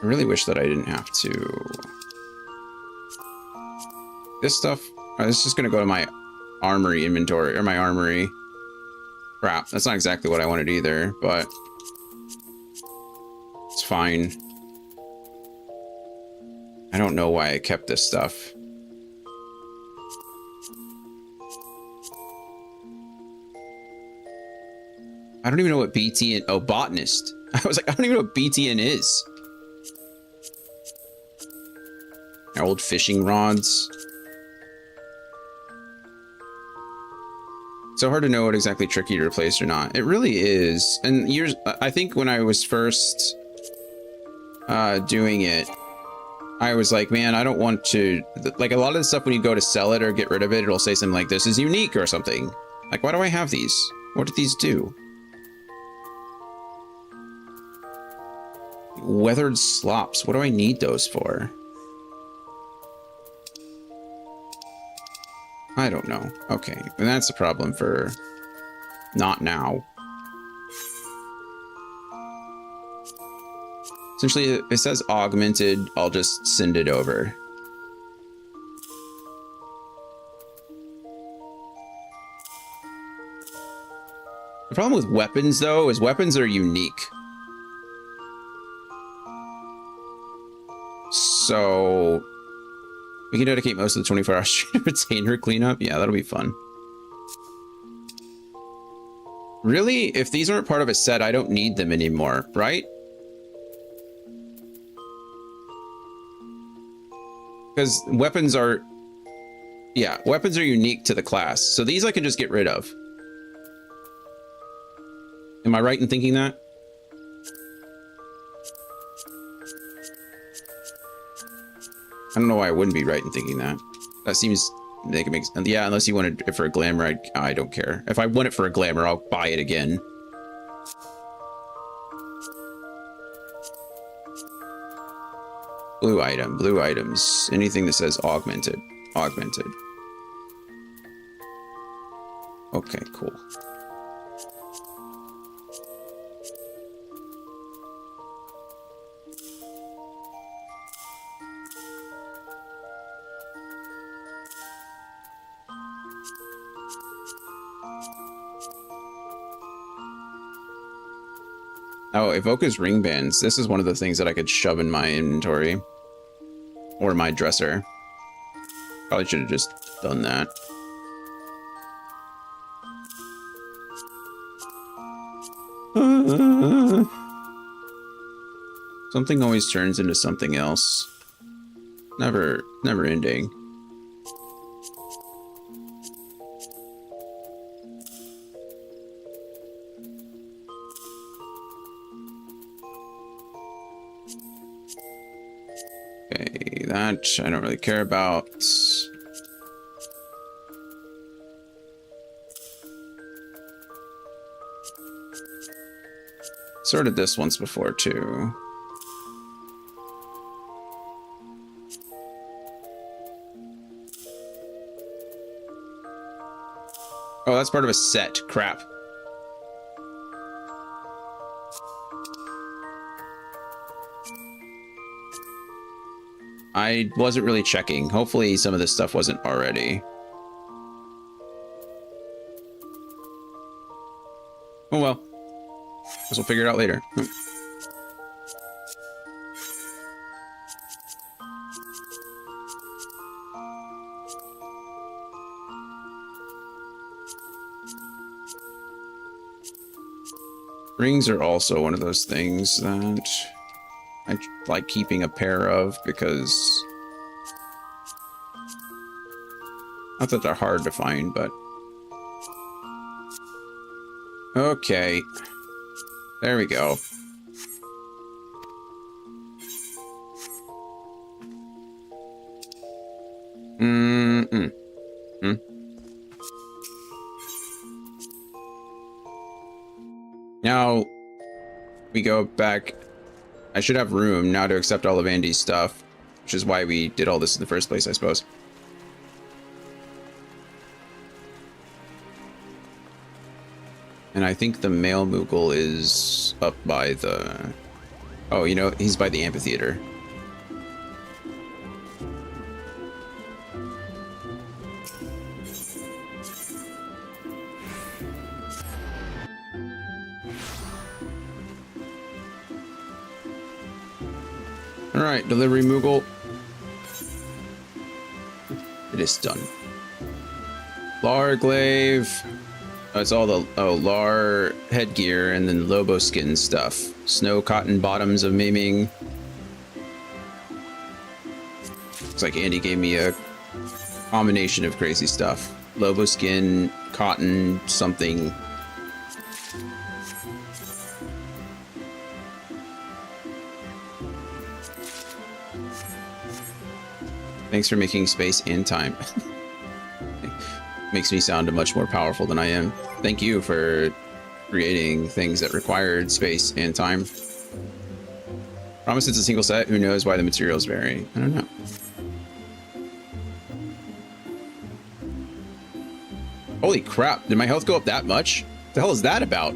I really wish that I didn't have to... This stuff... this is just gonna go to my armory inventory, or my armory. Crap, that's not exactly what I wanted either, but... It's fine. I don't know why I kept this stuff. I don't even know what BTN... Oh, botanist. I was like, I don't even know what BTN is. My old fishing rods. So hard to know what exactly tricky to replace or not. It really is. And I think when I was first doing it, I was like, man, I don't want to... Like, a lot of the stuff when you go to sell it or get rid of it, it'll say something like, this is unique or something. Like, why do I have these? What do these do? Weathered slops. What do I need those for? I don't know. Okay, and that's a problem for not now. Essentially, if it says augmented, I'll just send it over. The problem with weapons, though, is weapons are unique. So we can dedicate most of the 24 hours to retainer cleanup. Yeah, that'll be fun. Really, if these aren't part of a set, I don't need them anymore, right? Because weapons are... Yeah, weapons are unique to the class. So these I can just get rid of. Am I right in thinking that? I don't know why I wouldn't be right in thinking that. That seems like it makes, yeah, unless you wanted it for a glamour, I don't care. If I want it for a glamour, I'll buy it again. Blue item, blue items. Anything that says augmented, augmented. Okay, cool. Oh, Evoca's ring bands. This is one of the things that I could shove in my inventory. Or my dresser. Probably should have just done that. Something always turns into something else. Never ending. Okay, that I don't really care about. Sorted this once before too. Oh, that's part of a set. Crap. I wasn't really checking. Hopefully some of this stuff wasn't already. Oh well. Guess we'll figure it out later. Rings are also one of those things that I like keeping a pair of because not that they're hard to find, but okay. There we go. Now we go back. I should have room now to accept all of Andy's stuff, which is why we did all this in the first place, I suppose. And I think the male Moogle is up by the... Oh, you know, he's by the amphitheater. Alright, delivery Moogle. It is done. Larglaive. Oh, it's all the Lar headgear and then Lobo skin stuff. Snow cotton bottoms of maiming. Looks like Andy gave me a combination of crazy stuff. Lobo skin, cotton, something. Thanks for making space and time. Makes me sound much more powerful than I am. Thank you for creating things that required space and time. Promise it's a single set. Who knows why the materials vary? I don't know. Holy crap. Did my health go up that much? What the hell is that about?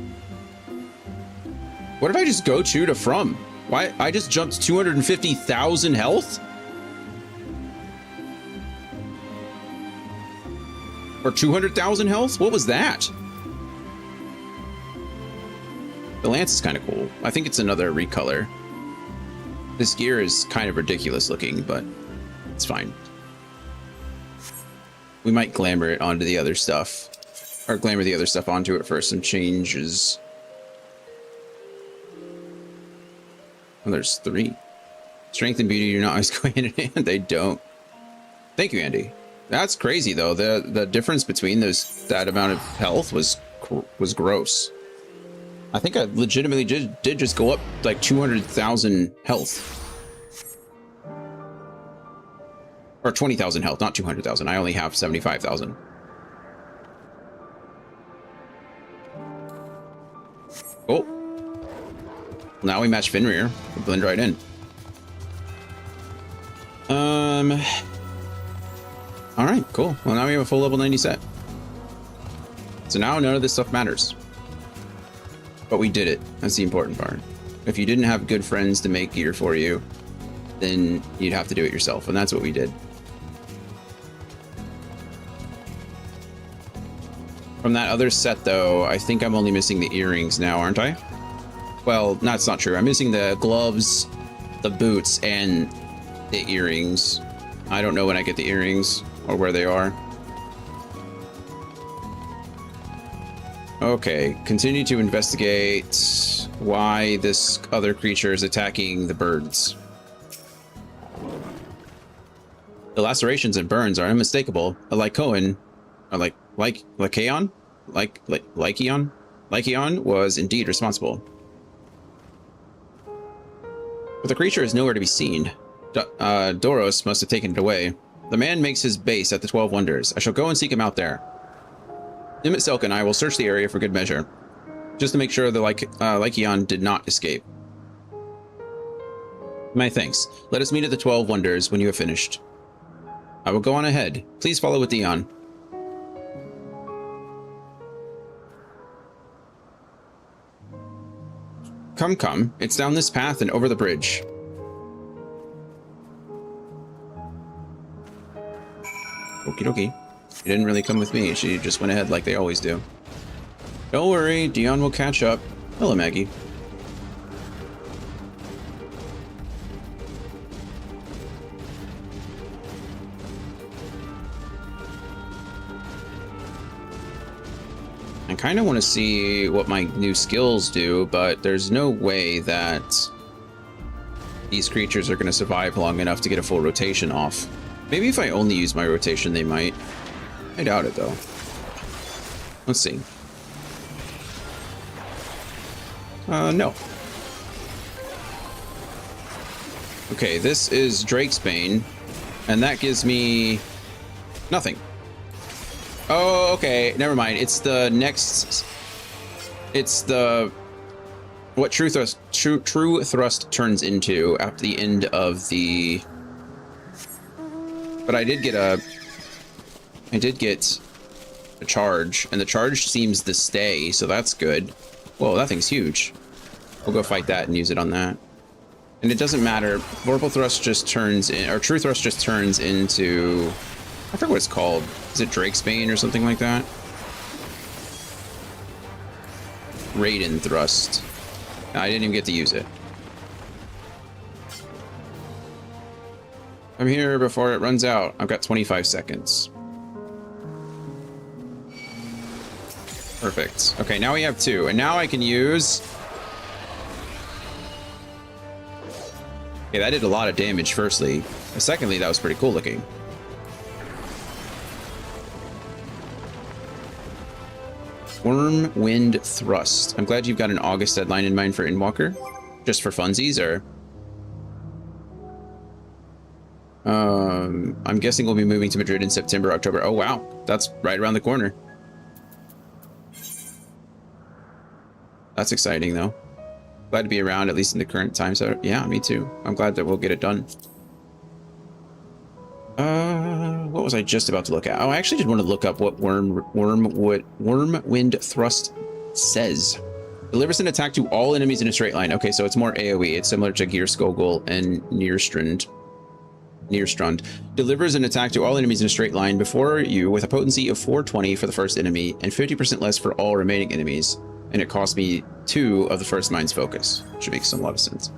What did I just go to from? Why? I just jumped 250,000 health? Or 200,000 health? What was that? The lance is kind of cool. I think it's another recolor. This gear is kind of ridiculous looking, but it's fine. We might glamour it onto the other stuff. Or glamour the other stuff onto it for some changes. Oh, there's 3. Strength and beauty do not always go hand in hand. They don't. Thank you, Andy. That's crazy though. The difference between that amount of health was gross. I think I legitimately did just go up like 200,000 health. Or 20,000 health, not 200,000. I only have 75,000. Oh. Now we match Fenrir. We blend right in. All right, cool. Well, now we have a full level 90 set. So now none of this stuff matters. But we did it. That's the important part. If you didn't have good friends to make gear for you, then you'd have to do it yourself. And that's what we did. From that other set, though, I think I'm only missing the earrings now, aren't I? Well, that's not true. I'm missing the gloves, the boots, and the earrings. I don't know when I get the earrings or where they are. Okay, continue to investigate why this other creature is attacking the birds. The lacerations and burns are unmistakable. Lycaon, or Lycaon was indeed responsible. But the creature is nowhere to be seen. Doros must have taken it away. The man makes his base at the 12 Wonders. I shall go and seek him out there. Nimit Selk and I will search the area for good measure, just to make sure the Lycaon did not escape. My thanks. Let us meet at the 12 Wonders when you have finished. I will go on ahead. Please follow with Dion. Come, come. It's down this path and over the bridge. Okie dokie. She didn't really come with me. She just went ahead like they always do. Don't worry, Dion will catch up. Hello, Maggie. I kind of want to see what my new skills do, but there's no way that these creatures are going to survive long enough to get a full rotation off. Maybe if I only use my rotation, they might. I doubt it, though. Let's see. No. Okay, this is Drakesbane, and that gives me nothing. Oh, okay, never mind. It's the next... It's the... What True Thrust turns into at the end of the... But I did get a charge, and the charge seems to stay, so that's good. Whoa, that thing's huge. We'll go fight that and use it on that. And it doesn't matter. Vorpal Thrust just turns in, or True Thrust just turns into... I forget what it's called. Is it Drakesbane or something like that? Raiden Thrust. I didn't even get to use it. I'm here before it runs out. I've got 25 seconds. Perfect. Okay, now we have 2, and now I can use... Okay, that did a lot of damage, firstly. Secondly, that was pretty cool looking. Wormwind Thrust. I'm glad you've got an August deadline in mind for Endwalker. Just for funsies, or... I'm guessing we'll be moving to Madrid in September, October. Oh, wow. That's right around the corner. That's exciting, though. Glad to be around, at least in the current time. So, yeah, me too. I'm glad that we'll get it done. What was I just about to look at? Oh, I actually did want to look up what Wormwind Thrust says. Delivers an attack to all enemies in a straight line. Okay, so it's more AoE. It's similar to Gear Skogul and Nierstrand. Delivers an attack to all enemies in a straight line before you with a potency of 420 for the first enemy and 50% less for all remaining enemies. And it cost me 2 of the first mind's focus, which makes a lot of sense.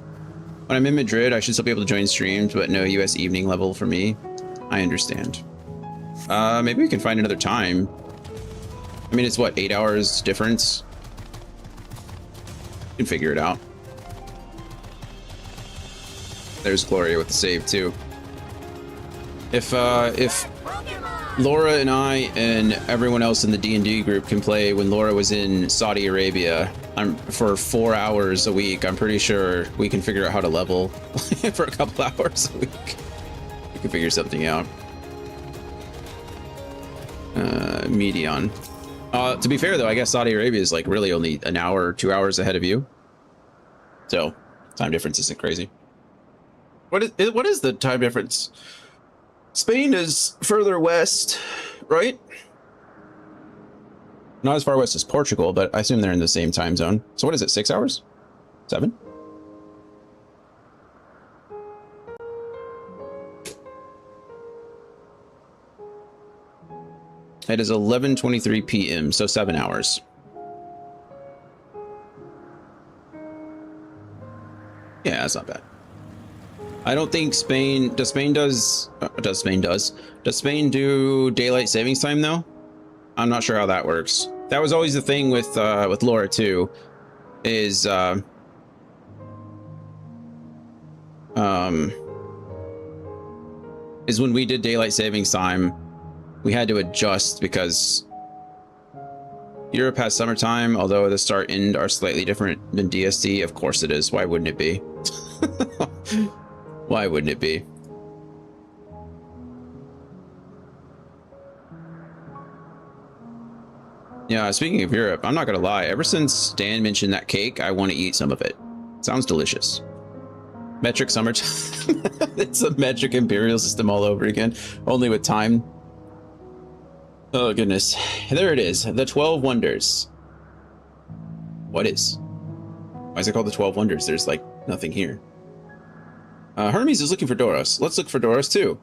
When I'm in Madrid, I should still be able to join streams, but no US evening level for me. I understand. Maybe we can find another time. I mean, it's what, 8 hours difference? We can figure it out. There's Gloria with the save too. If Laura and I and everyone else in the D&D group can play when Laura was in Saudi Arabia. For 4 hours a week. I'm pretty sure we can figure out how to level for a couple hours a week. We can figure something out. Medion. To be fair though, I guess Saudi Arabia is like really only an hour or 2 hours ahead of you. So time difference isn't crazy. What is the time difference? Spain is further west, right? Not as far west as Portugal, but I assume they're in the same time zone. So what is it, 6 hours? 7? It is 11:23 p.m., so 7 hours. Yeah, that's not bad. I don't think Spain does Spain do daylight savings time though? I'm not sure how that works. That was always the thing with Laura too, is when we did daylight savings time, we had to adjust because Europe has summertime, although the start and end are slightly different than DST. Of course it is. Why wouldn't it be? Why wouldn't it be? Yeah, speaking of Europe, I'm not gonna lie. Ever since Dan mentioned that cake, I want to eat some of it. Sounds delicious. Metric summertime. It's a metric imperial system all over again, only with time. Oh goodness. There it is. The 12 Wonders. What is? Why is it called the 12 Wonders? There's like nothing here. Hermes is looking for Doros. Let's look for Doros too.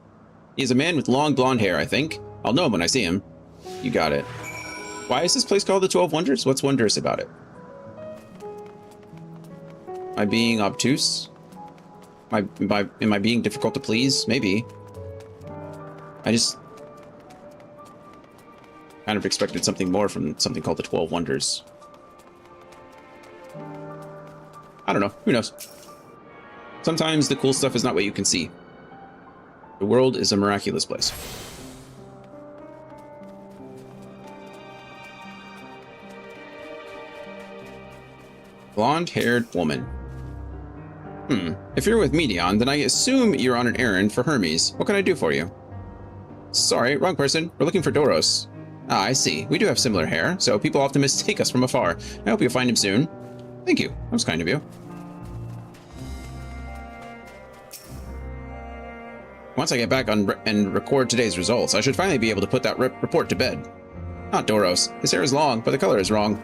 He's a man with long blonde hair, I think. I'll know him when I see him. You got it. Why is this place called the 12 Wonders? What's wondrous about it? Am I being obtuse? Am I being difficult to please? Maybe. I just kind of expected something more from something called the 12 Wonders. I don't know. Who knows? Sometimes the cool stuff is not what you can see. The world is a miraculous place. Blonde-haired woman. If you're with Medion, then I assume you're on an errand for Hermes. What can I do for you? Sorry, wrong person. We're looking for Doros. Ah, I see. We do have similar hair, so people often mistake us from afar. I hope you'll find him soon. Thank you. That was kind of you. Once I get back on and record today's results, I should finally be able to put that report to bed. Not Doros. His hair is long, but the color is wrong.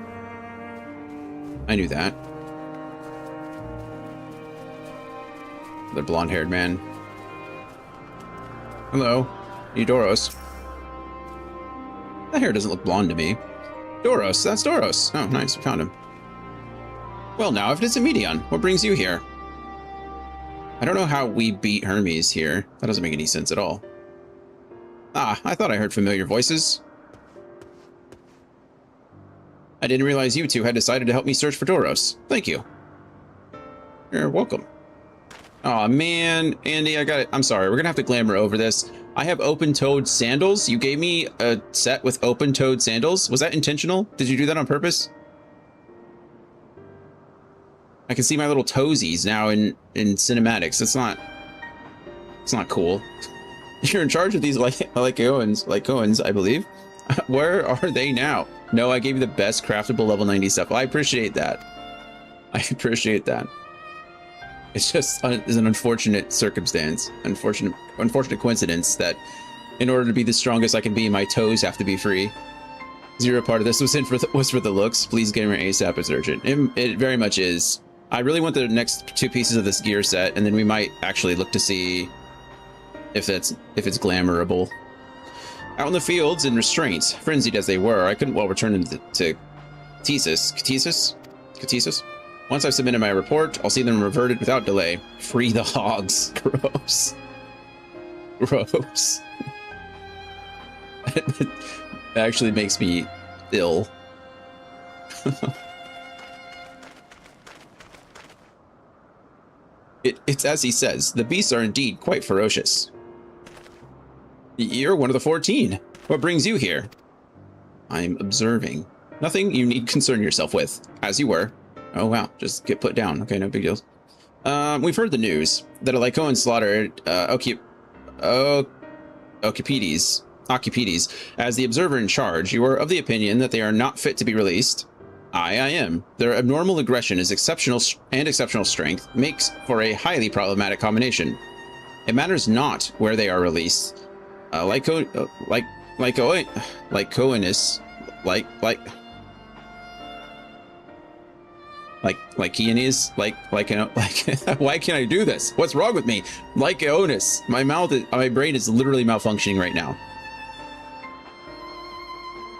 I knew that. The blonde-haired man. Hello. You Doros. That hair doesn't look blonde to me. Doros, that's Doros. Oh, nice, we found him. Well now, if it's a Medion, what brings you here? I don't know how we beat Hermes here. That doesn't make any sense at all. Ah, I thought I heard familiar voices. I didn't realize you two had decided to help me search for Doros. Thank you. You're welcome. Aw, man. Andy, I got it. I'm sorry. We're gonna have to glamour over this. I have open-toed sandals. You gave me a set with open-toed sandals. Was that intentional? Did you do that on purpose? I can see my little toesies now in cinematics. It's not cool. You're in charge of these Lycoans, I believe. Where are they now? No, I gave you the best craftable level 90 stuff. Well, I appreciate that. I appreciate that. It's just is an unfortunate circumstance, unfortunate coincidence that in order to be the strongest I can be, my toes have to be free. Zero part of this was for the looks. Please get him ASAP as urgent. It very much is. I really want the next 2 pieces of this gear set, and then we might actually look to see if it's glamourable. Out in the fields in restraint, frenzied as they were, I couldn't well return them to Catesis. Once I've submitted my report, I'll see them reverted without delay. Free the hogs. Gross. Gross. It actually makes me ill. It's as he says, the beasts are indeed quite ferocious. You're one of the 14. What brings you here? I'm observing. Nothing you need concern yourself with, as you were. Oh wow, just get put down. Okay, no big deal. We've heard the news that a Lycoan slaughtered Occupides as the observer in charge. You are of the opinion that they are not fit to be released. I am. Their abnormal aggression is exceptional strength makes for a highly problematic combination. It matters not where they are released. Lycoanus, why can't I do this? What's wrong with me? Lycoanus, my brain is literally malfunctioning right now.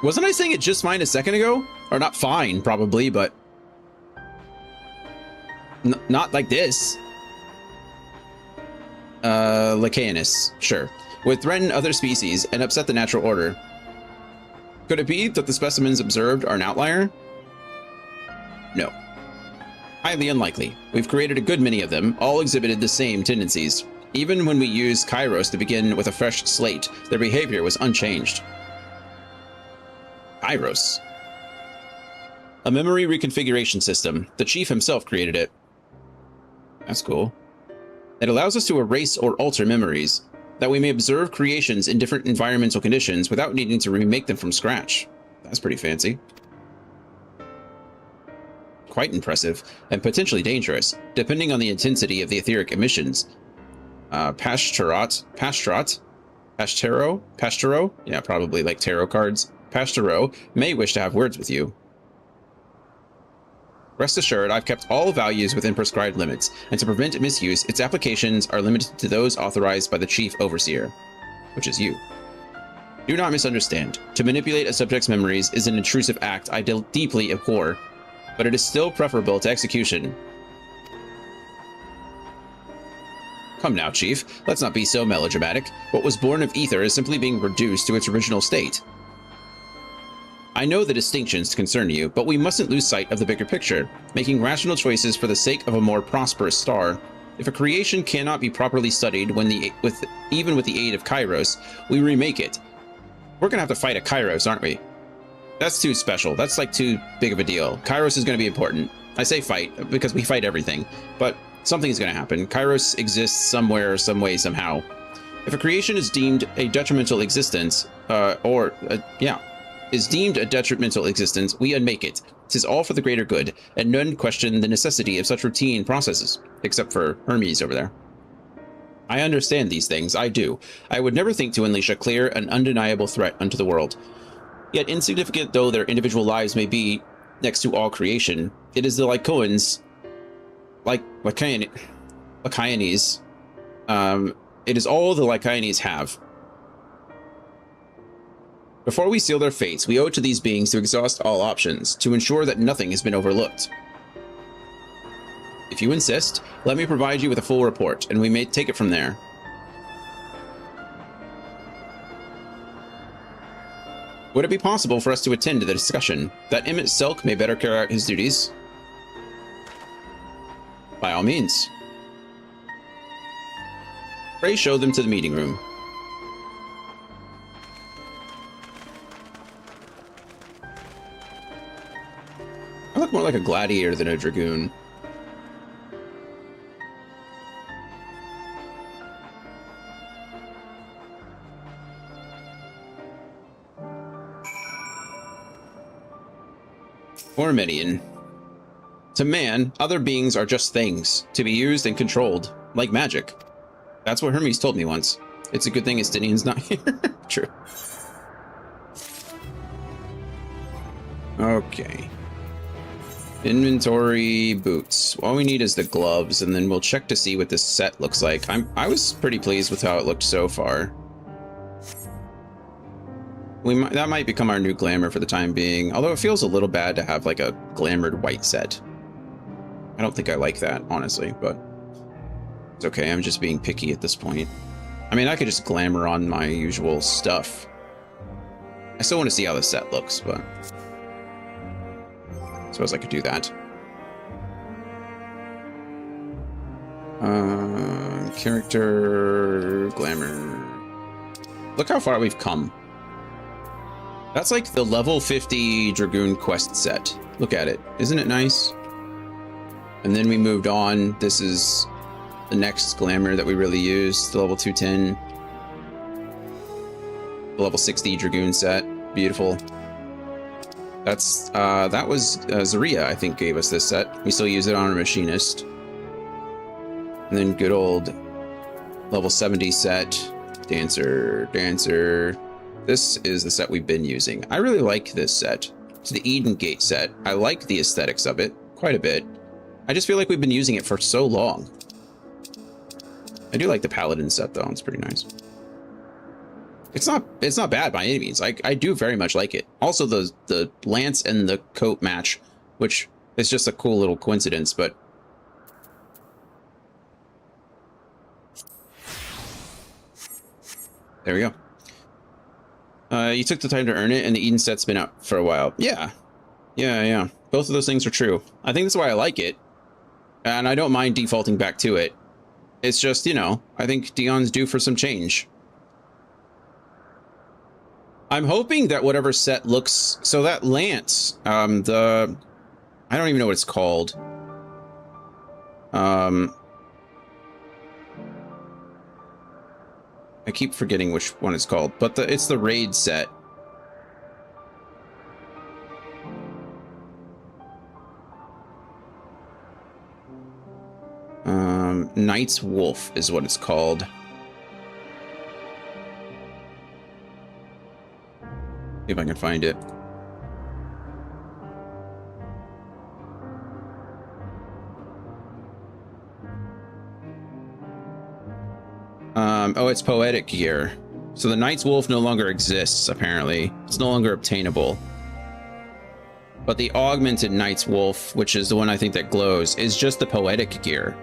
Wasn't I saying it just fine a second ago? Or not fine, probably, but not like this. Lycaenus, sure. Would threaten other species and upset the natural order. Could it be that the specimens observed are an outlier? No. Highly unlikely. We've created a good many of them, all exhibited the same tendencies. Even when we used Kairos to begin with a fresh slate, their behavior was unchanged. Kairos. A memory reconfiguration system. The chief himself created it. That's cool. It allows us to erase or alter memories, that we may observe creations in different environmental conditions without needing to remake them from scratch. That's pretty fancy. Quite impressive, and potentially dangerous, depending on the intensity of the etheric emissions. Pastero? Yeah, probably like tarot cards. Pastero may wish to have words with you. Rest assured, I've kept all values within prescribed limits, and to prevent misuse, its applications are limited to those authorized by the Chief Overseer, which is you. Do not misunderstand. To manipulate a subject's memories is an intrusive act I deeply abhor, but it is still preferable to execution. Come now, Chief. Let's not be so melodramatic. What was born of ether is simply being reduced to its original state. I know the distinctions concern you, but we mustn't lose sight of the bigger picture, making rational choices for the sake of a more prosperous star. If a creation cannot be properly studied even with the aid of Kairos, we remake it. We're gonna have to fight a Kairos, aren't we? That's too special. That's like too big of a deal. Kairos is gonna be important. I say fight because we fight everything, but something is gonna happen. Kairos exists somewhere, some way, somehow. If a creation is deemed a detrimental existence, is deemed a detrimental existence, we unmake it. 'Tis all for the greater good, and none question the necessity of such routine processes, except for Hermes over there. I understand these things, I do. I would never think to unleash a clear and undeniable threat unto the world. Yet insignificant though their individual lives may be next to all creation, it is the Lycoans, Lycaenes, it is all the Lycaenes have. Before we seal their fates, we owe it to these beings to exhaust all options, to ensure that nothing has been overlooked. If you insist, let me provide you with a full report, and we may take it from there. Would it be possible for us to attend to the discussion, that Emmett Silk may better carry out his duties? By all means. Pray show them to the meeting room. I look more like a gladiator than a dragoon. Ormenian. To man, other beings are just things, to be used and controlled, like magic. That's what Hermes told me once. It's a good thing Estinian's not here. True. Okay. Inventory, boots. All we need is the gloves, and then we'll check to see what this set looks like. I was pretty pleased with how it looked so far. That might become our new glamour for the time being, although it feels a little bad to have like a glamored white set. I don't think I like that, honestly, but it's okay. I'm just being picky at this point. I mean, I could just glamour on my usual stuff. I still want to see how the set looks, but I suppose I could do that. Character glamour. Look how far we've come. That's like the level 50 Dragoon quest set. Look at it. Isn't it nice? And then we moved on. This is the next glamour that we really use. The level 210. The level 60 Dragoon set. Beautiful. That's, that was Zaria, I think, gave us this set. We still use it on our Machinist. And then good old level 70 set. Dancer, Dancer. This is the set we've been using. I really like this set. It's the Eden Gate set. I like the aesthetics of it quite a bit. I just feel like we've been using it for so long. I do like the Paladin set though. It's pretty nice. It's not bad by any means. I do very much like it. Also the lance and the coat match, which is just a cool little coincidence, but there we go. You took the time to earn it, and the Eden set's been out for a while. Yeah. Both of those things are true. I think that's why I like it. And I don't mind defaulting back to it. It's just, you know, I think Dion's due for some change. I'm hoping that whatever set looks... So that lance, I don't even know what it's called. I keep forgetting which one it's called, but it's the raid set. Knight's Wolf is what it's called. See if I can find it. Oh, it's poetic gear. So the Knight's Wolf no longer exists, apparently. It's no longer obtainable. But the augmented Knight's Wolf, which is the one I think that glows, is just the poetic gear.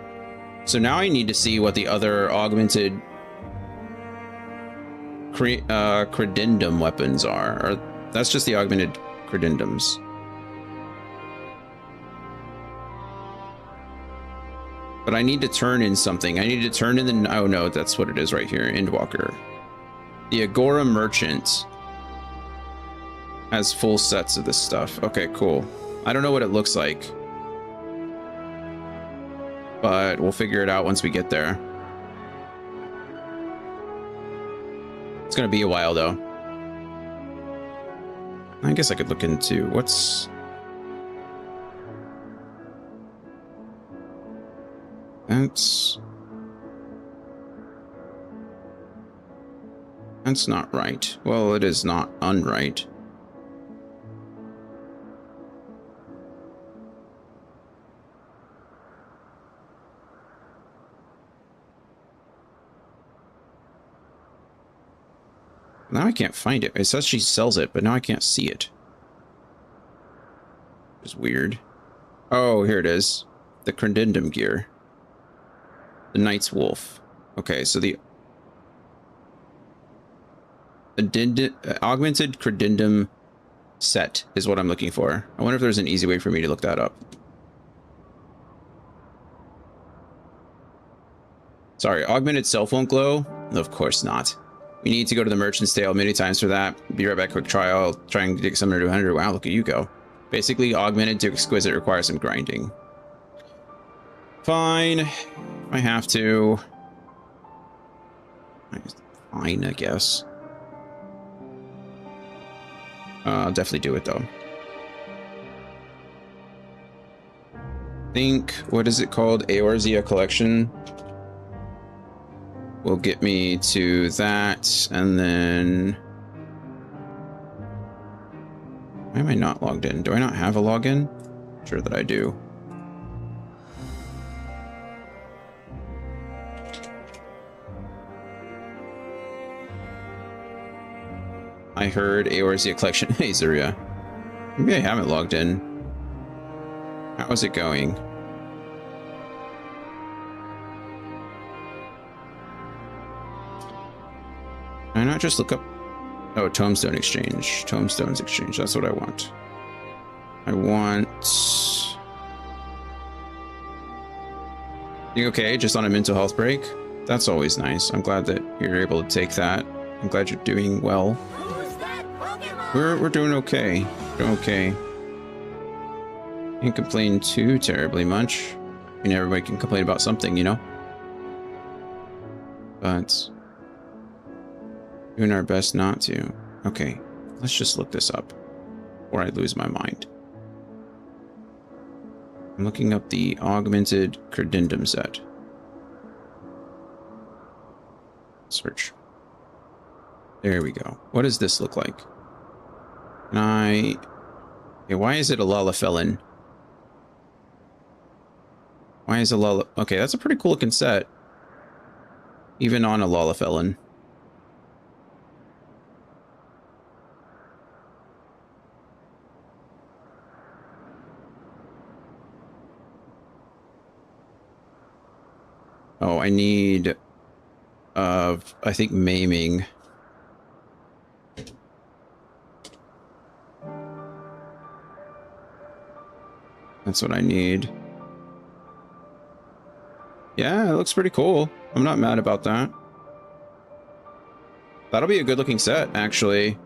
So now I need to see what the other augmented credendum weapons are. Or that's just the augmented credendums. But I need to turn in something. I need to turn in the... Oh no, that's what it is right here. Endwalker. The Agora Merchant has full sets of this stuff. Okay, cool. I don't know what it looks like, but we'll figure it out once we get there. It's gonna be a while though. I guess I could look into what's... That's not right. Well, it is not unright. Now I can't find it. It says she sells it, but now I can't see it. It's weird. Oh, here it is. The credendum gear. The Knight's Wolf. Okay, so the augmented credendum set is what I'm looking for. I wonder if there's an easy way for me to look that up. Sorry, augmented self won't glow? Of course not. We need to go to the merchant's tale many times for that. Be right back, quick trial. Trying to dig summoner to 100. Wow, look at you go. Basically, augmented to exquisite requires some grinding. Fine. I have to. Fine, I guess. I'll definitely do it though. Think, what is it called? Eorzea collection will get me to that, and then why am I not logged in? Do I not have a login? Sure that I do. I heard Eorzea collection. Hey, Zaria. Maybe I haven't logged in. How is it going? Can I not just look up... Oh, Tombstone Exchange. Tombstones Exchange. That's what I want. I want... You okay? Just on a mental health break? That's always nice. I'm glad that you're able to take that. I'm glad you're doing well. Who's that Pokemon? We're doing okay. Doing okay. Can't complain too terribly much. I mean, everybody can complain about something, you know? But doing our best not to. Okay, let's just look this up before I lose my mind. I'm looking up the augmented credendum set. Search. There we go. What does this look like? Can I... Okay, why is it a Lalafelin? Why is a Lala... Okay, that's a pretty cool looking set. Even on a Lalafelin. Oh, I need... I think maiming. That's what I need. Yeah, it looks pretty cool. I'm not mad about that. That'll be a good looking set, actually.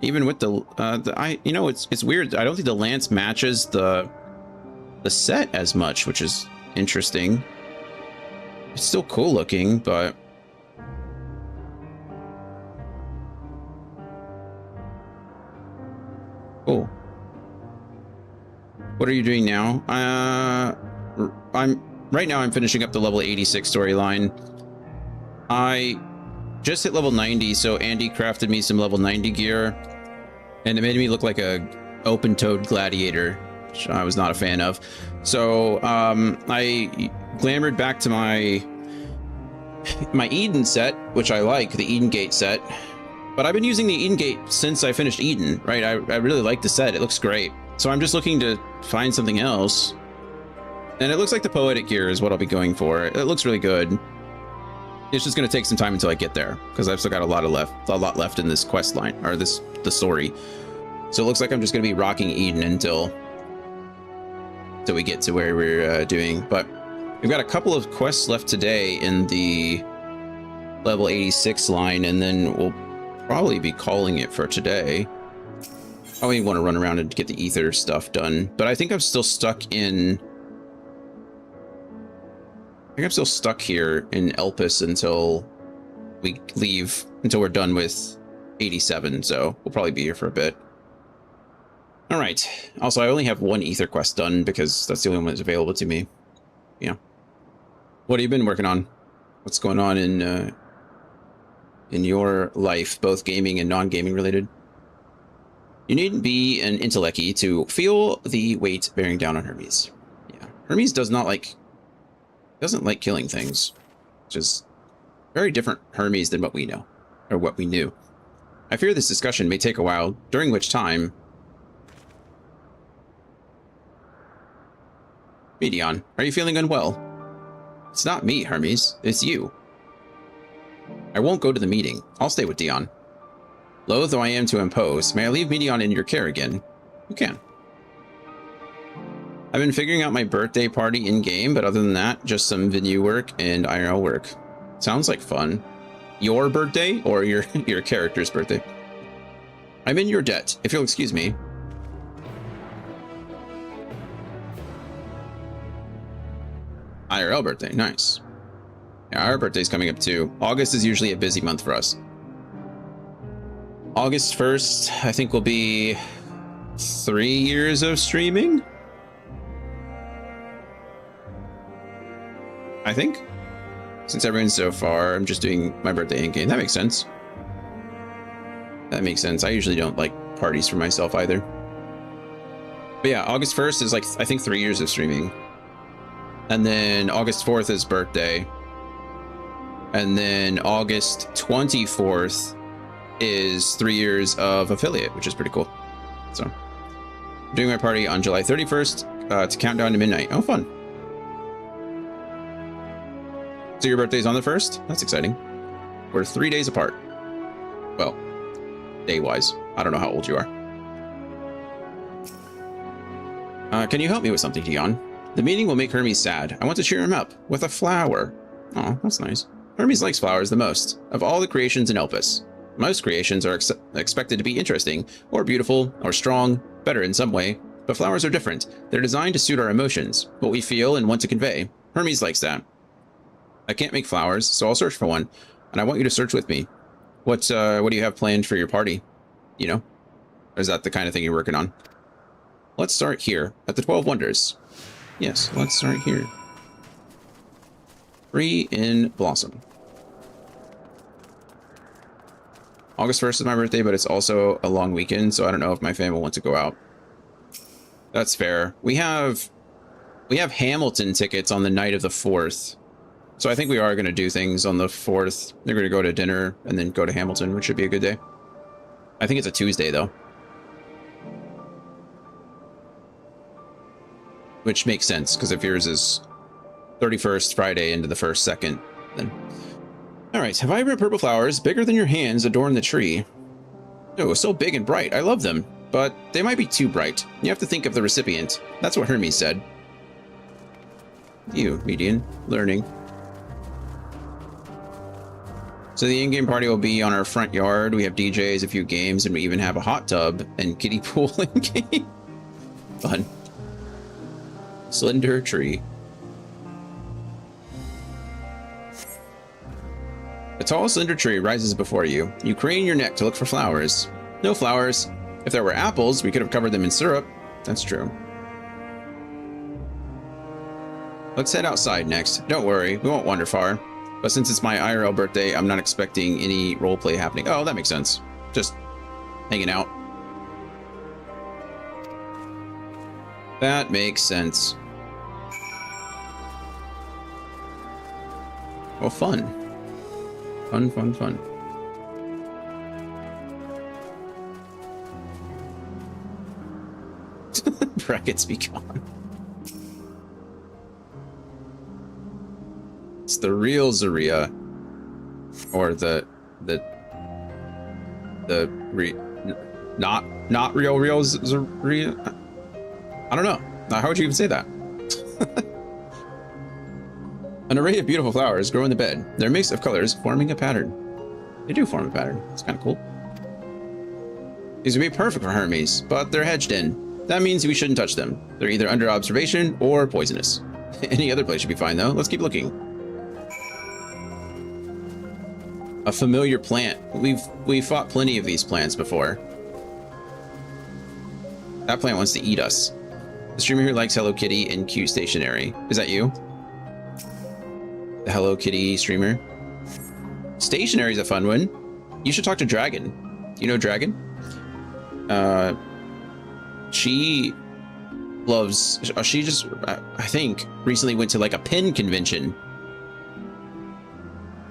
Even with the you know, it's weird. I don't think the lance matches the set as much, which is interesting. It's still cool looking, but cool. What are you doing now? Right now I'm finishing up the level 86 storyline. I just hit level 90, so Andy crafted me some level 90 gear, and it made me look like a open-toed gladiator, which I was not a fan of. So I glamored back to my Eden set, which I like, the Eden Gate set. But I've been using the Eden Gate since I finished Eden, right? I really like the set. It looks great. So I'm just looking to find something else. And it looks like the Poetic gear is what I'll be going for. It looks really good. It's just going to take some time until I get there, because I've still got a lot left in this quest line, or the story. So it looks like I'm just going to be rocking Eden until we get to where we're doing. But we've got a couple of quests left today in the level 86 line, and then we'll probably be calling it for today. I only want to run around and get the ether stuff done, but I think I'm still stuck in... I think I'm still stuck here in Elpis until we leave, until we're done with 87, so we'll probably be here for a bit. All right. Also, I only have one ether quest done because that's the only one that's available to me. Yeah. What have you been working on? What's going on in your life, both gaming and non-gaming related? You needn't be an intellecty to feel the weight bearing down on Hermes. Yeah, Hermes doesn't like killing things, which is very different Hermes than what we know, or what we knew. I fear this discussion may take a while, during which time... Dion, are you feeling unwell? It's not me, Hermes. It's you. I won't go to the meeting. I'll stay with Dion. Loath though I am to impose, may I leave Medion in your care again? You can. I've been figuring out my birthday party in-game, but other than that, just some venue work and IRL work. Sounds like fun. Your birthday, or your character's birthday? I'm in your debt, if you'll excuse me. IRL birthday, nice. Yeah, our birthday's coming up too. August is usually a busy month for us. August 1st, I think, will be 3 years of streaming. I think. Since everyone's so far, I'm just doing my birthday in game. That makes sense. That makes sense. I usually don't like parties for myself either. But yeah, August 1st is like, I think, 3 years of streaming. And then August 4th is birthday. And then August 24th is 3 years of affiliate, which is pretty cool. So I'm doing my party on July 31st to count down to midnight. Oh, fun. So your birthday's on the 1st? That's exciting. We're 3 days apart. Well, day-wise. I don't know how old you are. Can you help me with something, Dion? The meeting will make Hermes sad. I want to cheer him up with a flower. Oh, that's nice. Hermes likes flowers the most of all the creations in Elpis. Most creations are expected to be interesting, or beautiful, or strong, better in some way, but flowers are different. They're designed to suit our emotions, what we feel and want to convey. Hermes likes that. I can't make flowers, so I'll search for one, and I want you to search with me. What do you have planned for your party? You know? Or is that the kind of thing you're working on? Let's start here, at the 12 Wonders. Yes, let's start here. Free in Blossom. August 1st is my birthday, but it's also a long weekend, so I don't know if my family wants to go out. That's fair. We have Hamilton tickets on the night of the 4th. So I think we are going to do things on the 4th. They're going to go to dinner and then go to Hamilton, which should be a good day. I think it's a Tuesday, though. Which makes sense, because if yours is 31st Friday into the 1st, 2nd, then... Alright, vibrant purple flowers, bigger than your hands, adorn the tree. Oh, so big and bright. I love them, but they might be too bright. You have to think of the recipient. That's what Hermes said. You, median, learning. So the in-game party will be on our front yard. We have DJs, a few games, and we even have a hot tub and kiddie pool in-game. Fun. Slender tree. A tall, slender tree rises before you. You crane your neck to look for flowers. No flowers. If there were apples, we could have covered them in syrup. That's true. Let's head outside next. Don't worry, we won't wander far. But since it's my IRL birthday, I'm not expecting any roleplay happening. Oh, that makes sense. Just hanging out. That makes sense. Well, fun. Fun, fun, fun. Brackets be gone. It's the real Zaria. Or not real Zaria. I don't know. How would you even say that? An array of beautiful flowers grow in the bed. They're a mix of colors forming a pattern. They do form a pattern. It's kind of cool. These would be perfect for Hermes, but they're hedged in. That means we shouldn't touch them. They're either under observation or poisonous. Any other place should be fine, though. Let's keep looking. A familiar plant. We've fought plenty of these plants before. That plant wants to eat us. The streamer who likes Hello Kitty and cute stationery. Is that you? The Hello Kitty streamer. Stationery is a fun one. You should talk to Dragon. You know Dragon? She loves... She just, I think, recently went to like a pen convention.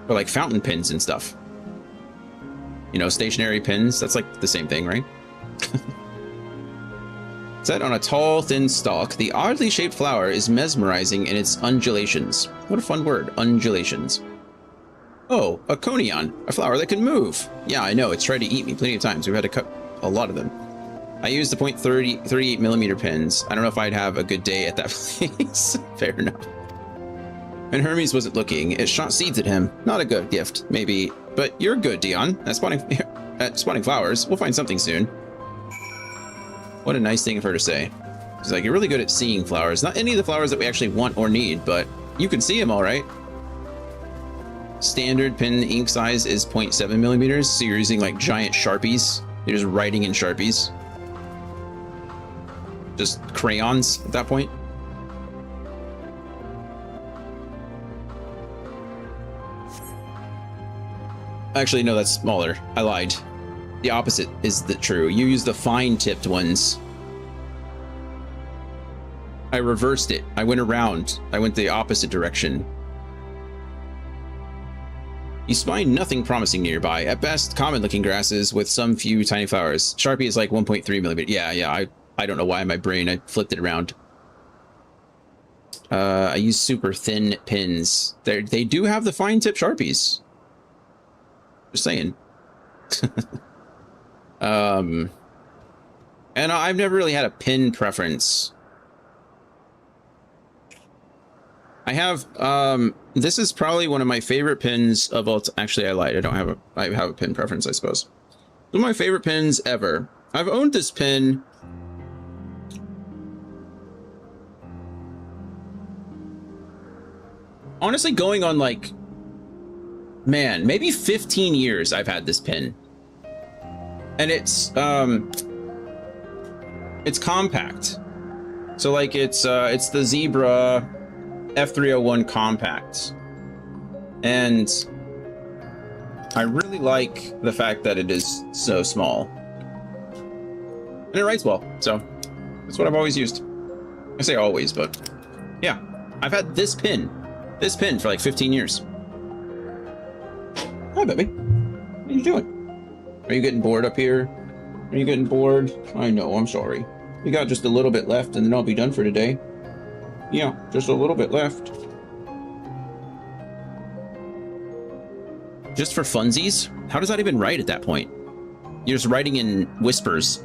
For like fountain pens and stuff. You know, stationary pens. That's like the same thing, right? Set on a tall, thin stalk, the oddly shaped flower is mesmerizing in its undulations. What a fun word, undulations. Oh, a conion, a flower that can move. Yeah, I know, it's tried to eat me plenty of times. We've had to cut a lot of them. I used the .38 millimeter pins. I don't know if I'd have a good day at that place. Fair enough. When Hermes wasn't looking, it shot seeds at him. Not a good gift, maybe. But you're good, Dion, at spawning flowers. We'll find something soon. What a nice thing of her to say. She's like, you're really good at seeing flowers. Not any of the flowers that we actually want or need, but you can see them all right. Standard pen ink size is 0.7 millimeters, so you're using like giant Sharpies. You're just writing in Sharpies. Just crayons at that point. Actually, no, that's smaller. I lied. The opposite is true. You use the fine-tipped ones. I reversed it. I went around. I went the opposite direction. You find nothing promising nearby. At best, common-looking grasses with some few tiny flowers. Sharpie is like 1.3 millimeter. Yeah. I don't know why in my brain I flipped it around. I use super thin pins. They do have the fine-tipped Sharpies. Just saying. And I've never really had a pin preference. I have, this is probably one of my favorite pins of all. Actually, I lied. I have a pin preference, I suppose. One of my favorite pins ever. I've owned this pin. Honestly, going on like, man, maybe 15 years I've had this pin. And it's compact. So like it's the Zebra F301 compact. And I really like the fact that it is so small. And it writes well, so that's what I've always used. I say always, but yeah. I've had this pin for like 15 years. Hi, baby. What are you doing? Are you getting bored up here? Are you getting bored? I know, I'm sorry. We got just a little bit left and then I'll be done for today. Yeah, just a little bit left. Just for funsies? How does that even write at that point? You're just writing in whispers.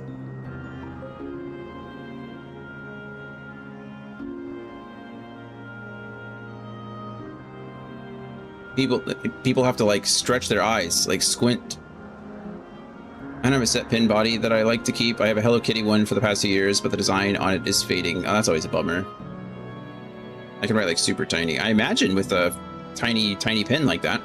People have to like stretch their eyes, like squint. I don't have a set pin body that I like to keep. I have a Hello Kitty one for the past few years, but the design on it is fading. Oh, that's always a bummer. I can write like super tiny. I imagine with a tiny pin like that.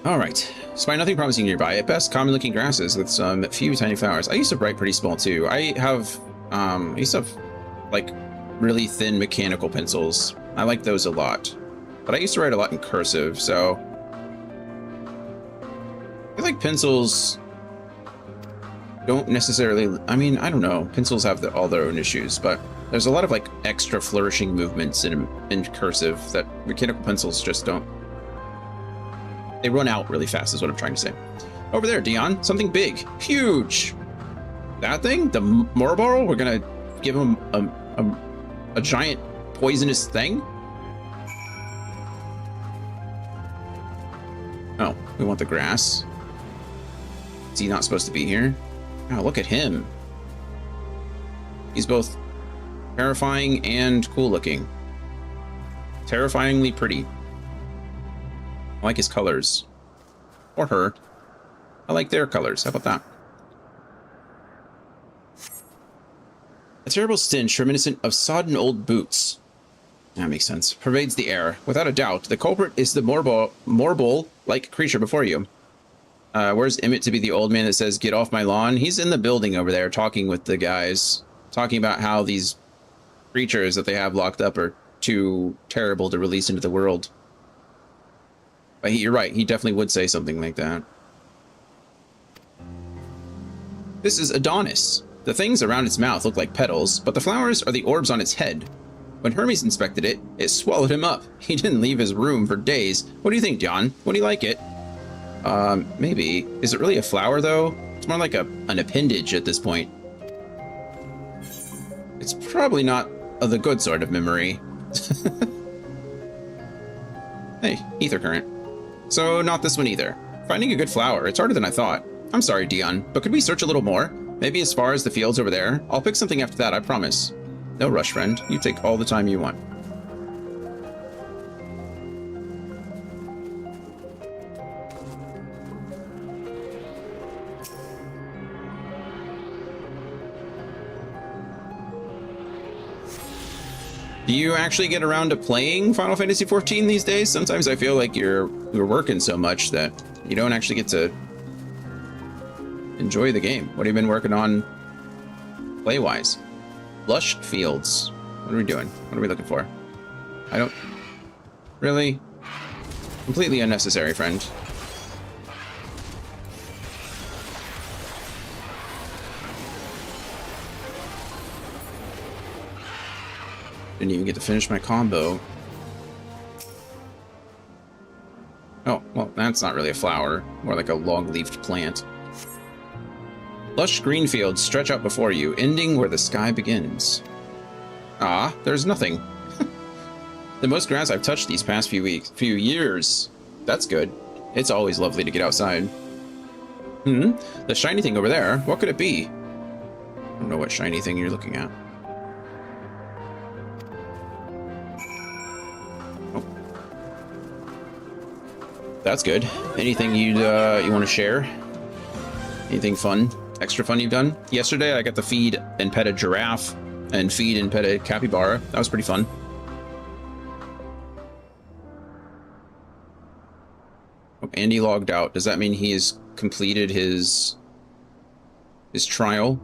All right. Despite nothing promising nearby, at best common looking grasses with some few tiny flowers. I used to write pretty small too. I used to have like really thin mechanical pencils. I like those a lot. But I used to write a lot in cursive, so I feel like pencils don't necessarily, I mean, I don't know. Pencils have all their own issues, but there's a lot of like extra flourishing movements in cursive that mechanical pencils just don't. They run out really fast is what I'm trying to say. Over there, Dion, something big, huge. That thing, the Morborol, we're gonna give him a giant poisonous thing. Oh, we want the grass. Is he not supposed to be here? Oh, look at him. He's both terrifying and cool looking. Terrifyingly pretty. I like his colors. Or her. I like their colors. How about that? A terrible stench reminiscent of sodden old boots. That makes sense. Pervades the air. Without a doubt, the culprit is the Morbol-like creature before you. Where's Emmett to be the old man that says, "Get off my lawn"? He's in the building over there talking with the guys. Talking about how these creatures that they have locked up are too terrible to release into the world. But you're right, he definitely would say something like that. This is Adonis. The things around its mouth look like petals, but the flowers are the orbs on its head. When Hermes inspected it, it swallowed him up. He didn't leave his room for days. What do you think, John? Would he like it? Maybe. Is it really a flower, though? It's more like an appendage at this point. It's probably not the good sort of memory. Hey, ether current. So, not this one either. Finding a good flower, it's harder than I thought. I'm sorry, Dion, but could we search a little more? Maybe as far as the fields over there? I'll pick something after that, I promise. No rush, friend. You take all the time you want. Do you actually get around to playing Final Fantasy XIV these days? Sometimes I feel like you're working so much that you don't actually get to enjoy the game. What have you been working on play-wise? Lush fields. What are we doing? What are we looking for? I don't... Really? Completely unnecessary, friend. Didn't even get to finish my combo. Oh, well, that's not really a flower. More like a long-leafed plant. Lush green fields stretch out before you, ending where the sky begins. Ah, there's nothing. The most grass I've touched these past few years. That's good. It's always lovely to get outside. The shiny thing over there, what could it be? don't know what shiny thing you're looking at. Oh. That's good. Anything you want to share? Anything fun? Extra fun you've done? Yesterday I got to feed and pet a giraffe and feed and pet a capybara. That was pretty fun. Oh, Andy logged out. Does that mean he has completed his trial?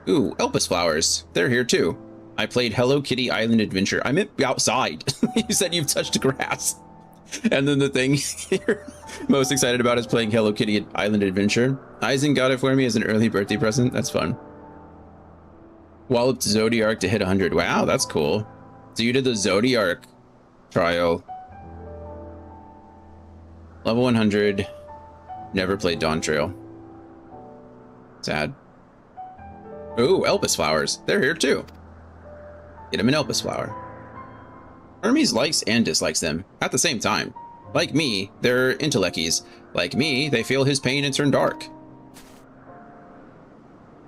Ooh, Elpis flowers. They're here too. I played Hello Kitty Island Adventure. I meant outside. You said you've touched grass. And then the thing you're most excited about is playing Hello Kitty Island Adventure. Eisen got it for me as an early birthday present. That's fun. Walloped Zodiark to hit 100. Wow, that's cool. So you did the Zodiark trial. Level 100. Never played Dawn Trail. Sad. Ooh, Elpis flowers. They're here too. Get him an Elpis flower. Hermes likes and dislikes them at the same time. Like me, they're intellecties. Like me, they feel his pain and turn dark.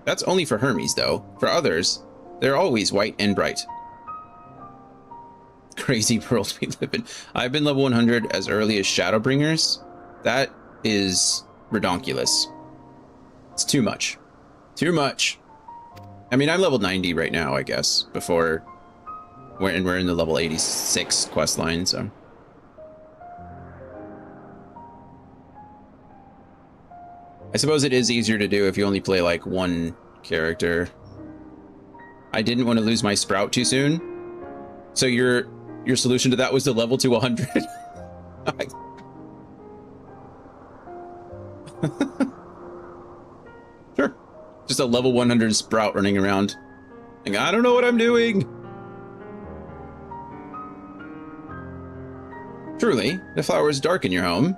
That's only for Hermes, though. For others, they're always white and bright. Crazy world we live in. I've been level 100 as early as Shadowbringers. That is redonkulous. It's too much. Too much. I mean, I'm level 90 right now, I guess, before we're in the level 86 quest line, so. I suppose it is easier to do if you only play like one character. I didn't want to lose my Sprout too soon. So your solution to that was to level to 100. Sure. Just a level 100 Sprout running around. Like, I don't know what I'm doing. Truly, the flower is dark in your home.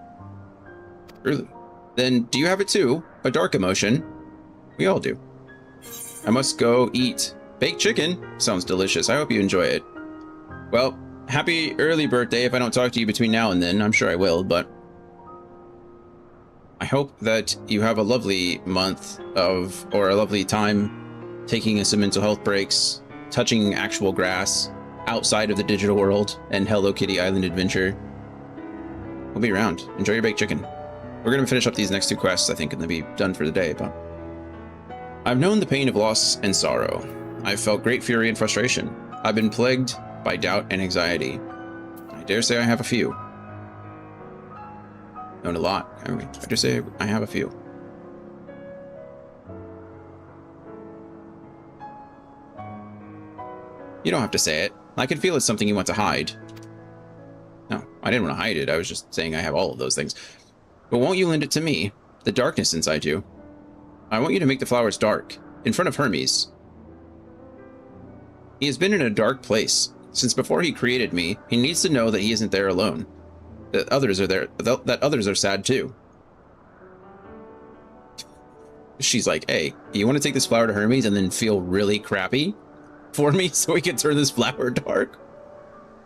Truly. Then do you have it too? A dark emotion? We all do. I must go eat. Baked chicken? Sounds delicious. I hope you enjoy it. Well, happy early birthday. If I don't talk to you between now and then, I'm sure I will, but I hope that you have a lovely month or a lovely time taking some mental health breaks, touching actual grass outside of the digital world and Hello Kitty Island Adventure. We'll be around. Enjoy your baked chicken. We're going to finish up these next two quests, I think, and then be done for the day, but I've known the pain of loss and sorrow. I've felt great fury and frustration. I've been plagued by doubt and anxiety. I dare say I have a few. Known a lot, haven't we? I dare say I have a few. You don't have to say it. I can feel it's something you want to hide. No, I didn't want to hide it. I was just saying I have all of those things. But won't you lend it to me? The darkness inside you. I want you to make the flowers dark, in front of Hermes. He has been in a dark place. Since before he created me, he needs to know that he isn't there alone. That others are there, that others are sad too. She's like, hey, you want to take this flower to Hermes and then feel really crappy for me so we can turn this flower dark?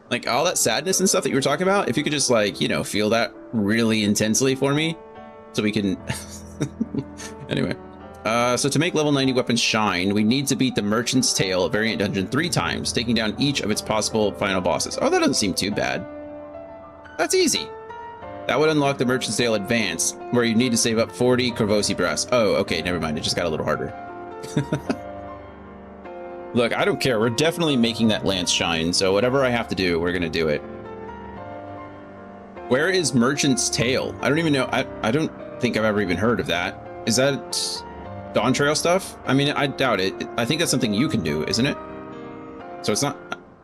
Like all that sadness and stuff that you were talking about, if you could just like, you know, feel that really intensely for me so we can... Anyway. So to make level 90 weapons shine, we need to beat the Merchant's Tale variant dungeon 3 times, taking down each of its possible final bosses. Oh, that doesn't seem too bad. That's easy. That would unlock the Merchant's Tale Advanced, where you need to save up 40 Corvosi brass. Oh, okay, never mind. It just got a little harder. Look, I don't care. We're definitely making that lance shine, so whatever I have to do, we're gonna do it. Where is Merchant's Tale? I don't even know. I don't think I've ever even heard of that. Is that Dawn Trail stuff? I mean, I doubt it. I think that's something you can do, isn't it? So it's not...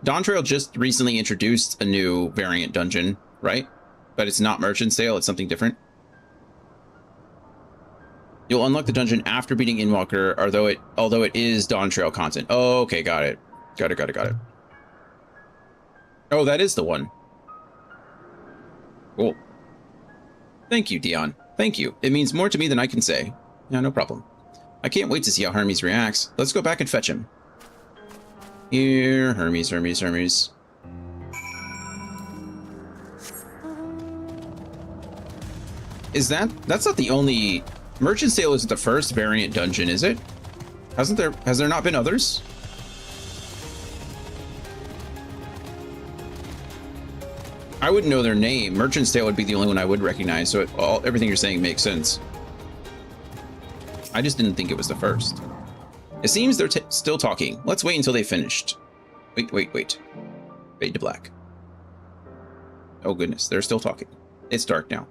Dawn Trail just recently introduced a new variant dungeon, right? But it's not Merchant's Tale, it's something different. You'll unlock the dungeon after beating Endwalker, although it is Dawn Trail content. Oh, okay, got it. Got it. Oh, that is the one. Cool. Thank you, Dion. Thank you. It means more to me than I can say. Yeah, no problem. I can't wait to see how Hermes reacts. Let's go back and fetch him. Here, Hermes. Is that's not the only Merchant's Tale isn't the first variant dungeon, is it? Has there not been others? I wouldn't know their name. Merchant's Tale would be the only one I would recognize, so everything you're saying makes sense. I just didn't think it was the first. It seems they're still talking. Let's wait until they finished. Wait. Fade to black. Oh goodness, they're still talking. It's dark now.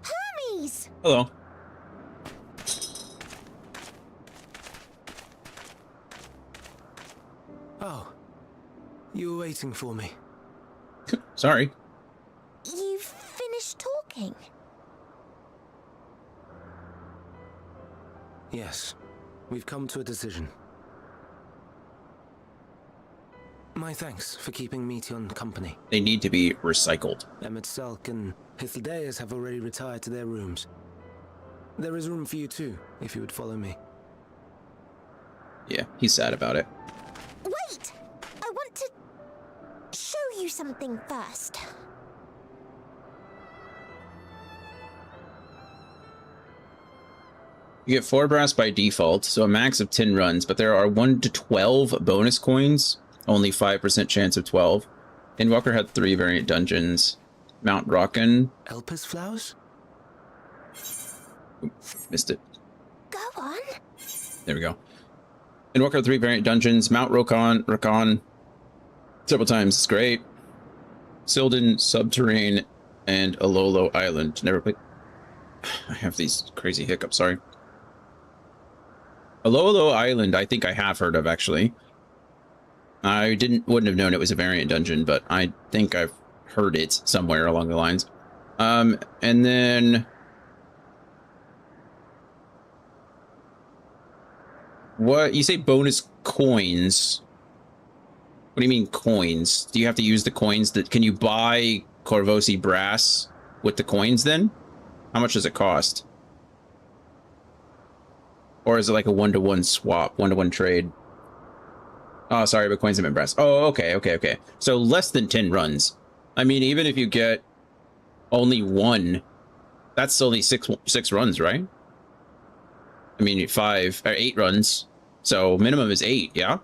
Hermes! Hello. Oh, you were waiting for me. Sorry. You've finished talking? Yes, we've come to a decision. My thanks for keeping Meteon company. They need to be recycled. Emmett Selk and Hythlodaeus have already retired to their rooms. There is room for you too, if you would follow me. Yeah, he's sad about it. Wait! I want to show you something first. You get 4 brass by default, so a max of 10 runs, but there are 1 to 12 bonus coins, only 5% chance of 12. Endwalker had 3 variant dungeons. Mount Rockin. Elpis flowers? Oop, missed it. Go on. There we go. Endwalker had 3 variant dungeons. Mount Rockin several times. It's great. Silden, Subterrane, and Alolo Island. Never played. I have these crazy hiccups, sorry. Alolo Island, I think I have heard of, actually. I wouldn't have known it was a variant dungeon, but I think I've heard it somewhere along the lines. And then... What? You say bonus coins. What do you mean coins? Do you have to use the coins that... Can you buy Corvosi brass with the coins then? How much does it cost? Or is it like a 1-to-1 swap, 1-to-1 trade? Oh, sorry, but coins have been brass. Oh, okay. So less than 10 runs. I mean, even if you get only 1, that's only six runs, right? I mean, 5 or 8 runs. So minimum is 8, yeah?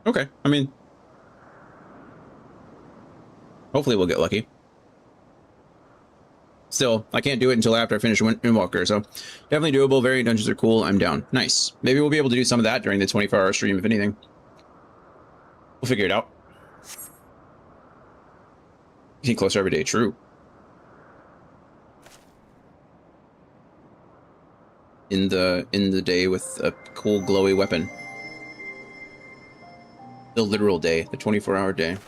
Okay, I mean, hopefully we'll get lucky. Still, I can't do it until after I finish Endwalker, so definitely doable. Variant dungeons are cool. I'm down. Nice. Maybe we'll be able to do some of that during the 24-hour stream, if anything. We'll figure it out. Getting closer every day. True. In the day with a cool glowy weapon. The literal day, the 24-hour day.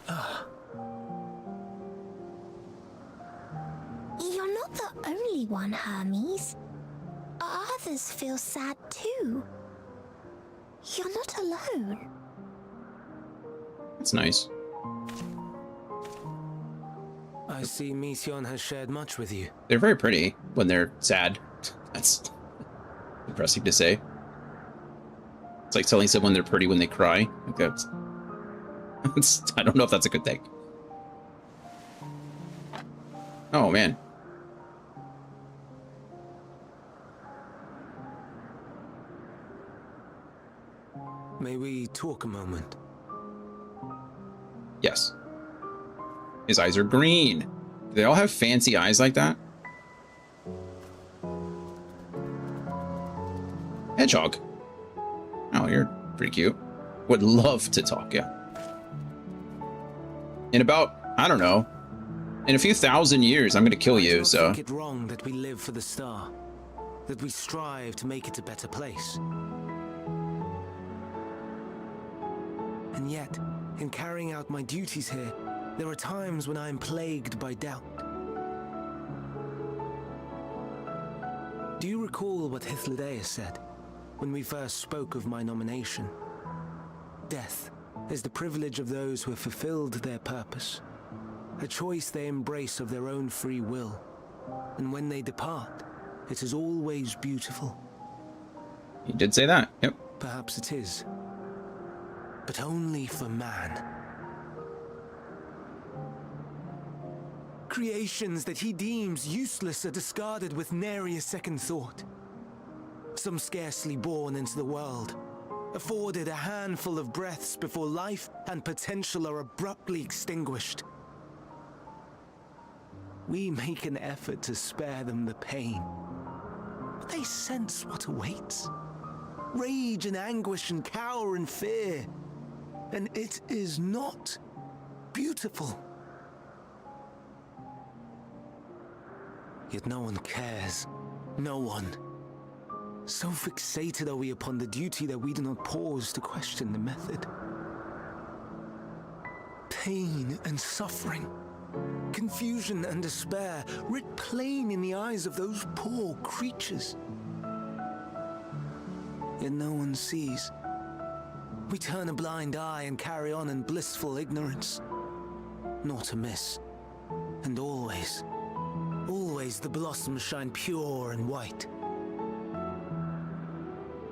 You're not the only one, Hermes. Others feel sad too. You're not alone. That's nice. I see Meteon has shared much with you. They're very pretty when they're sad. That's impressive to say. It's like telling someone they're pretty when they cry. Like that's I don't know if that's a good thing. Oh, man. May we talk a moment? Yes. His eyes are green. Do they all have fancy eyes like that? Hedgehog. Oh, you're pretty cute. Would love to talk, yeah. In about, I don't know, in a few thousand years, I'm gonna kill you, so. I think it wrong that we live for the star, that we strive to make it a better place. And yet, in carrying out my duties here, there are times when I am plagued by doubt. Do you recall what Hythlodaeus said when we first spoke of my nomination? Death is the privilege of those who have fulfilled their purpose, a choice they embrace of their own free will. And when they depart, it is always beautiful. You did say that. Yep. Perhaps it is. But only for man. Creations that he deems useless are discarded with nary a second thought. Some scarcely born into the world, afforded a handful of breaths before life and potential are abruptly extinguished. We make an effort to spare them the pain, but they sense what awaits. Rage and anguish and cower and fear, and it is not beautiful. Yet no one cares. No one. So fixated are we upon the duty that we do not pause to question the method. Pain and suffering, confusion and despair, writ plain in the eyes of those poor creatures. Yet no one sees. We turn a blind eye and carry on in blissful ignorance. Not amiss. And always, always the blossoms shine pure and white.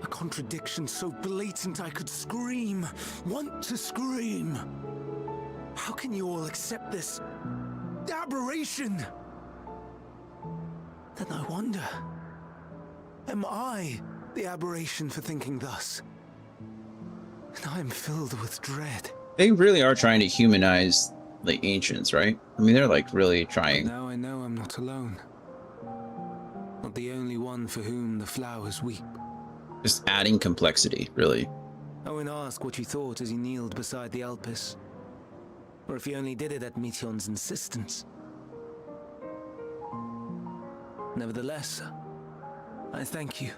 A contradiction so blatant I could scream, want to scream. How can you all accept this aberration? Then I wonder, am I the aberration for thinking thus? And I am filled with dread. They really are trying to humanize the ancients, right? I mean, they're like really trying. Now I know I'm not alone. Not the only one for whom the flowers weep. Just adding complexity, really. I won't ask what you thought as you kneeled beside the Alpis, or if you only did it at Meteon's insistence. Nevertheless, I thank you.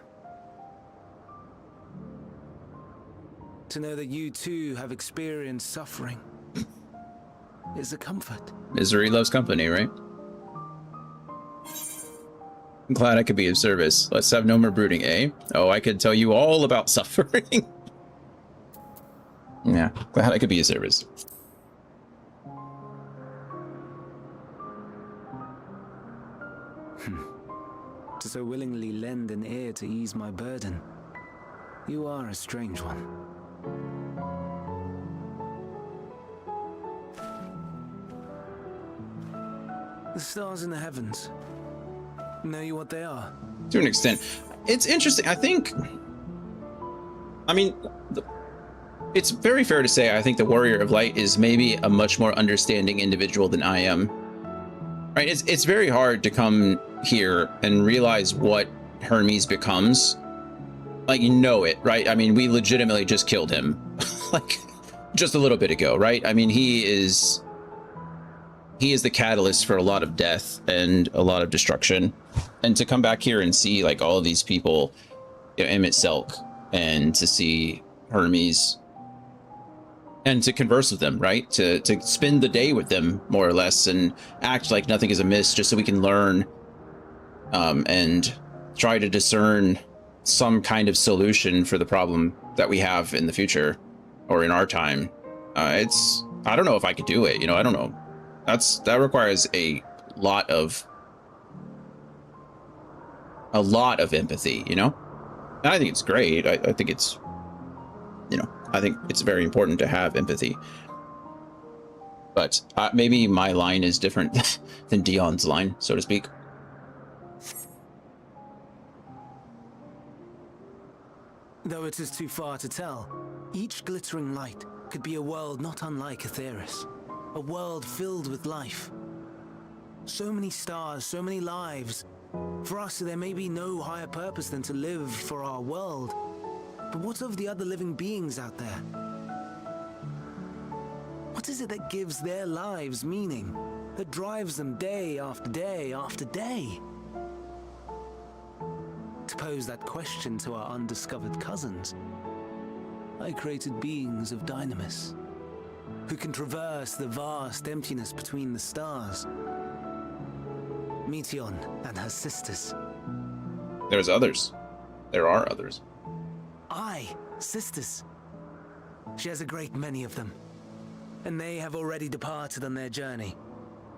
To know that you too have experienced suffering is a comfort. Misery loves company, right? I'm glad I could be of service. Let's have no more brooding, eh? Oh, I could tell you all about suffering. Yeah, glad I could be of service. To so willingly lend an ear to ease my burden, you are a strange one. The stars in the heavens. Know you what they are? To an extent. It's interesting. I think... I mean, it's very fair to say I think the Warrior of Light is maybe a much more understanding individual than I am. Right? It's very hard to come here and realize what Hermes becomes. Like, you know it, right? I mean, we legitimately just killed him. Like, just a little bit ago, right? I mean, he is the catalyst for a lot of death and a lot of destruction. And to come back here and see like all of these people, you know, Emmett Selk, and to see Hermes and to converse with them, right? To spend the day with them more or less and act like nothing is amiss just so we can learn and try to discern some kind of solution for the problem that we have in the future or in our time. I don't know if I could do it, you know, I don't know. That requires a lot of empathy, you know? And I think it's great. I think it's, you know, I think it's very important to have empathy. But maybe my line is different than Dion's line, so to speak. Though it is too far to tell, each glittering light could be a world not unlike Aetheris. A world filled with life. So many stars, so many lives. For us, there may be no higher purpose than to live for our world. But what of the other living beings out there? What is it that gives their lives meaning? That drives them day after day after day? To pose that question to our undiscovered cousins, I created beings of dynamis, who can traverse the vast emptiness between the stars. Meteon and her sisters. There's others. There are others. Aye, sisters. She has a great many of them, and they have already departed on their journey,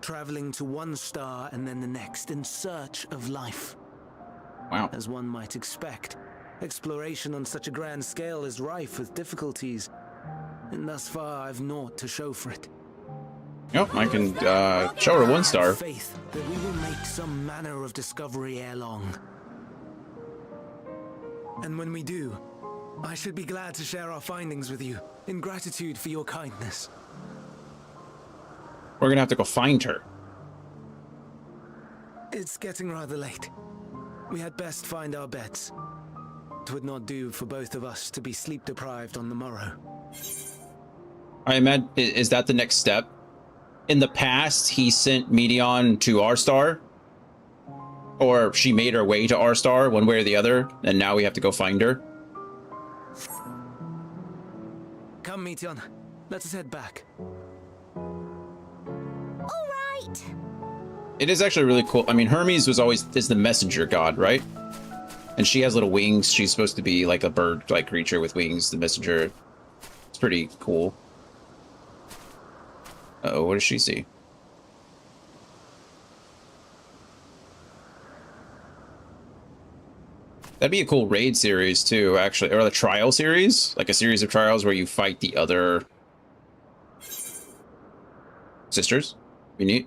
traveling to one star and then the next in search of life. Wow. As one might expect, exploration on such a grand scale is rife with difficulties, and thus far I've naught to show for it. Yep, I can show her 1 star. I have faith that we will make some manner of discovery ere long. And when we do, I should be glad to share our findings with you, in gratitude for your kindness. We're gonna have to go find her. It's getting rather late. We had best find our beds. It would not do for both of us to be sleep deprived on the morrow. I imagine, is that the next step? In the past, he sent Medion to our star? Or she made her way to our star, one way or the other, and now we have to go find her? Come, Meteon. Let us head back. All right. It is actually really cool. I mean, Hermes is the messenger god, right? And she has little wings. She's supposed to be like a bird-like creature with wings, the messenger. It's pretty cool. Uh-oh, what does she see? That'd be a cool raid series too, actually, or the trial series, like a series of trials where you fight the other sisters. Be neat.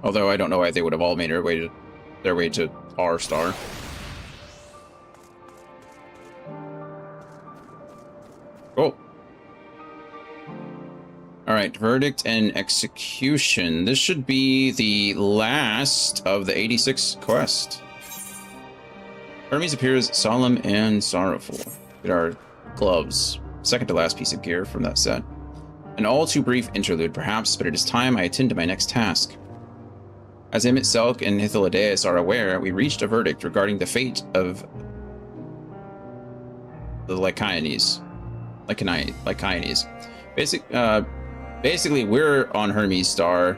Although I don't know why they would have all made their way to our star. Cool. All right, verdict and execution. This should be the last of the 86 quest. Hermes appears solemn and sorrowful. Look at our gloves. Second to last piece of gear from that set. An all too brief interlude, perhaps, but it is time I attend to my next task. As Emmett Selk and Hythlodaeus are aware, we reached a verdict regarding the fate of the Lycaones. Basically, we're on Hermes' star.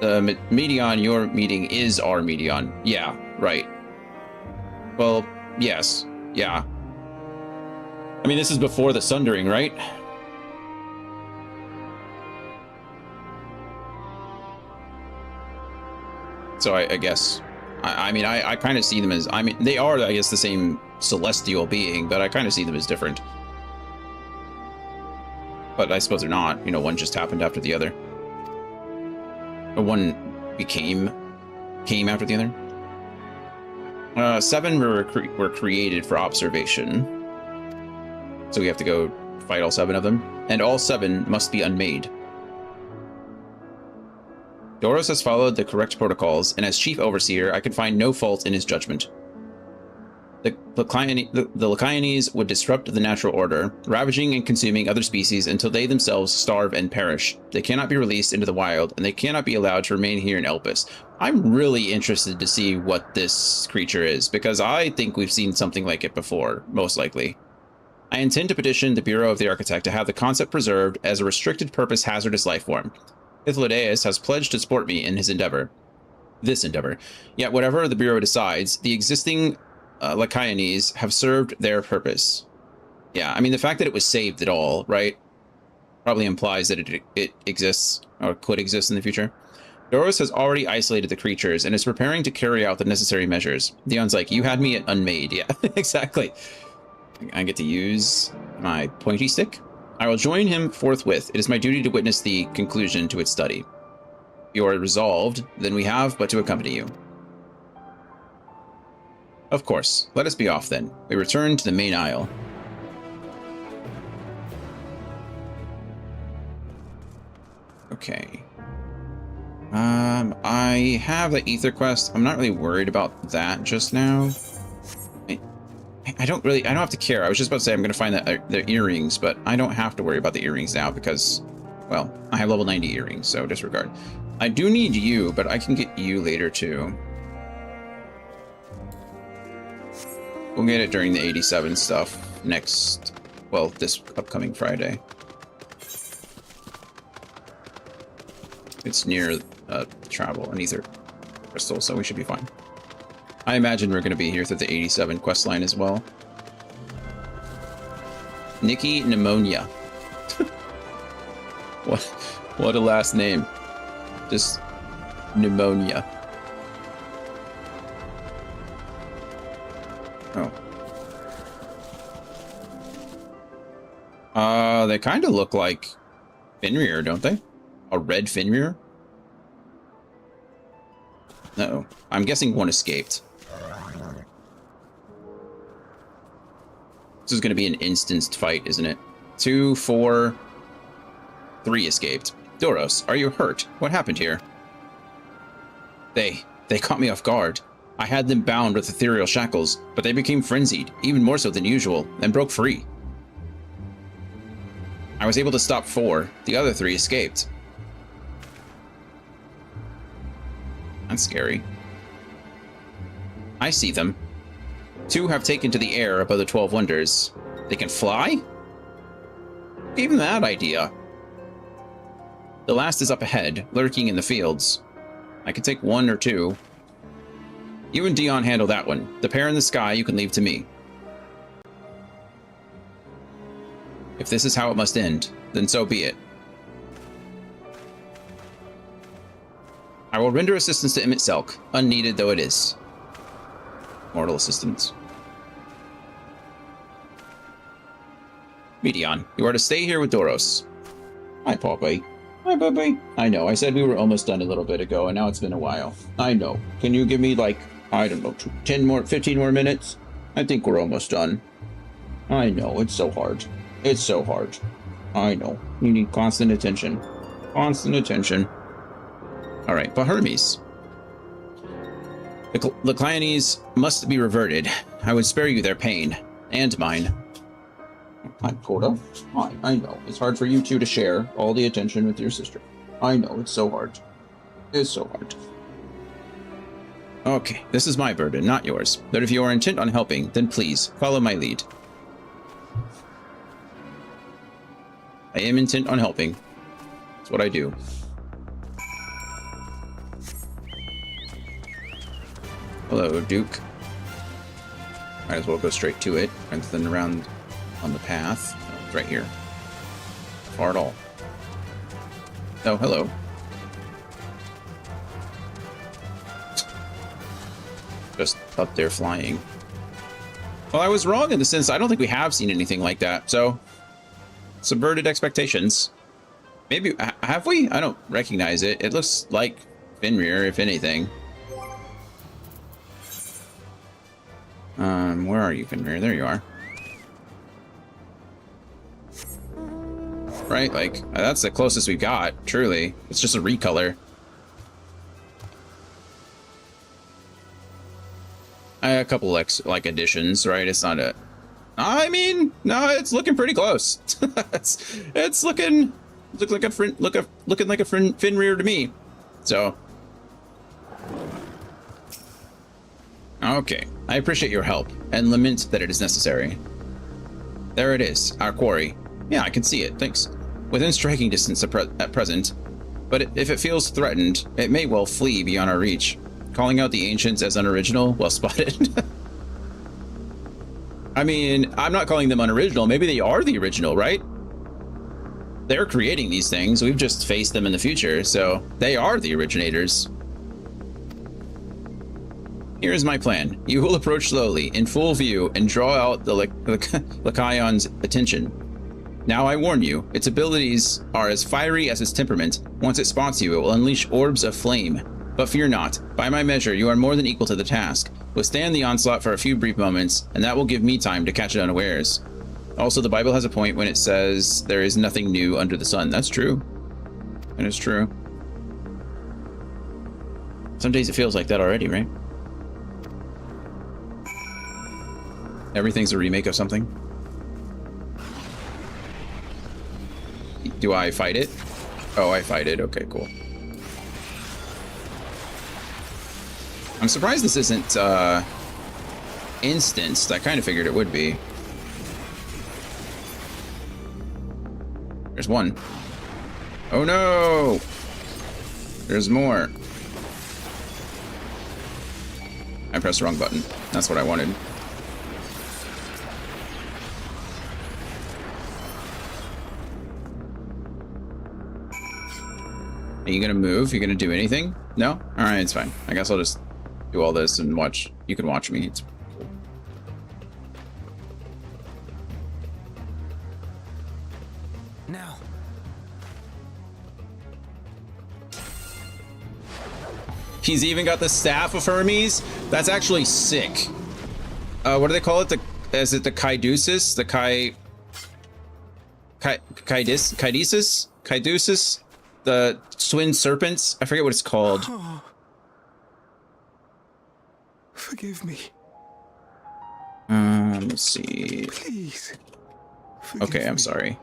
The Medion you're meeting is our Medion. Yeah, right. Well, yes. Yeah. I mean, this is before the Sundering, right? So I guess, I mean, I kind of see them as, I mean, they are, I guess, the same celestial being, but I kind of see them as different. But I suppose they're not, you know, one just happened after the other. Or one came after the other. 7 were created for observation. So we have to go fight all 7 of them. And all 7 must be unmade. Doros has followed the correct protocols, and as chief overseer, I could find no fault in his judgment. The Lycaones would disrupt the natural order, ravaging and consuming other species until they themselves starve and perish. They cannot be released into the wild, and they cannot be allowed to remain here in Elpis. I'm really interested to see what this creature is, because I think we've seen something like it before, most likely. I intend to petition the Bureau of the Architect to have the concept preserved as a restricted purpose hazardous life form. Hythlodaeus has pledged to support me in his endeavor. This endeavor. Yet whatever the Bureau decides, the existing Lycaones have served their purpose. Yeah, I mean, the fact that it was saved at all, right? Probably implies that it exists, or could exist in the future. Doros has already isolated the creatures and is preparing to carry out the necessary measures. Dion's like, you had me at unmade. Yeah, exactly. I get to use my pointy stick. I will join him forthwith. It is my duty to witness the conclusion to its study. If you are resolved, then we have but to accompany you. Of course. Let us be off then. We return to the main aisle. Okay. I have the Ether quest. I'm not really worried about that just now. I don't have to care. I was just about to say I'm going to find the earrings, but I don't have to worry about the earrings now because, well, I have level 90 earrings, so disregard. I do need you, but I can get you later too. We'll get it during the 87 stuff next, well, this upcoming Friday. It's near travel and Ether crystal, so we should be fine. I imagine we're going to be here through the 87 quest line as well. Nikki Pneumonia. What a last name. Just pneumonia. Oh. They kind of look like Fenrir, don't they? A red Fenrir? No, I'm guessing one escaped. This is going to be an instanced fight, isn't it? 2, 4, 3 escaped. Doros, are you hurt? What happened here? They caught me off guard. I had them bound with ethereal shackles, but they became frenzied, even more so than usual, and broke free. I was able to stop 4. The other 3 escaped. That's scary. I see them. 2 have taken to the air above the 12 wonders. They can fly? Who gave them that idea? The last is up ahead, lurking in the fields. I can take 1 or 2. You and Dion handle that one. The pair in the sky you can leave to me. If this is how it must end, then so be it. I will render assistance to Emmett Selk, unneeded though it is. Mortal assistance. Medion, you are to stay here with Doros. Hi, Poppy. Hi, Bubby. I know, I said we were almost done a little bit ago, and now it's been a while. I know. Can you give me, like, I don't know, 15 more minutes? I think we're almost done. I know, it's so hard. It's so hard. I know. You need constant attention. Constant attention. Alright, but Hermes. The Cleones must be reverted. I would spare you their pain. And mine. Hi, Coda. Hi, I know. It's hard for you two to share all the attention with your sister. I know, it's so hard. It's so hard. Okay, this is my burden, not yours. But if you are intent on helping, then please, follow my lead. I am intent on helping. That's what I do. Hello, Duke. Might as well go straight to it, rather than around on the path. Oh, it's right here. Far at all. Oh, hello. Just up there flying. Well, I was wrong in the sense I don't think we have seen anything like that, so... Subverted expectations. Maybe, have we? I don't recognize it. It looks like Fenrir, if anything. Where are you, Fenrir? There you are. Right, like, that's the closest we've got, truly. It's just a recolor. A couple, like additions, right? It's not a... I mean, no, it's looking pretty close. it's looking like a Fenrir to me. So, okay, I appreciate your help and lament that it is necessary. There it is, our quarry. Yeah, I can see it. Thanks. Within striking distance at present, but if it feels threatened, it may well flee beyond our reach. Calling out the ancients as unoriginal, well spotted. I mean, I'm not calling them unoriginal. Maybe they are the original, right? They're creating these things. We've just faced them in the future, so they are the originators. Here is my plan. You will approach slowly, in full view, and draw out the Lycaon's attention. Now I warn you, its abilities are as fiery as its temperament. Once it spots you, it will unleash orbs of flame. But fear not. By my measure, you are more than equal to the task. Withstand the onslaught for a few brief moments, and that will give me time to catch it unawares. Also, the Bible has a point when it says there is nothing new under the sun. That's true. That is true. Some days it feels like that already, right? Everything's a remake of something. Do I fight it? Oh, I fight it. Okay, cool. I'm surprised this isn't instanced. I kind of figured it would be. There's one. Oh no! There's more. I pressed the wrong button. That's what I wanted. Are you gonna move? You gonna do anything? No? Alright, it's fine. I guess I'll just do all this and watch. You can watch me. It's cool. Now. He's even got the Staff of Hermes. That's actually sick. What do they call it? Is it the Kaidusis? The Kaidusis? The twin serpents? I forget what it's called. Oh. Forgive me. Let's see. Please. Okay, I'm sorry.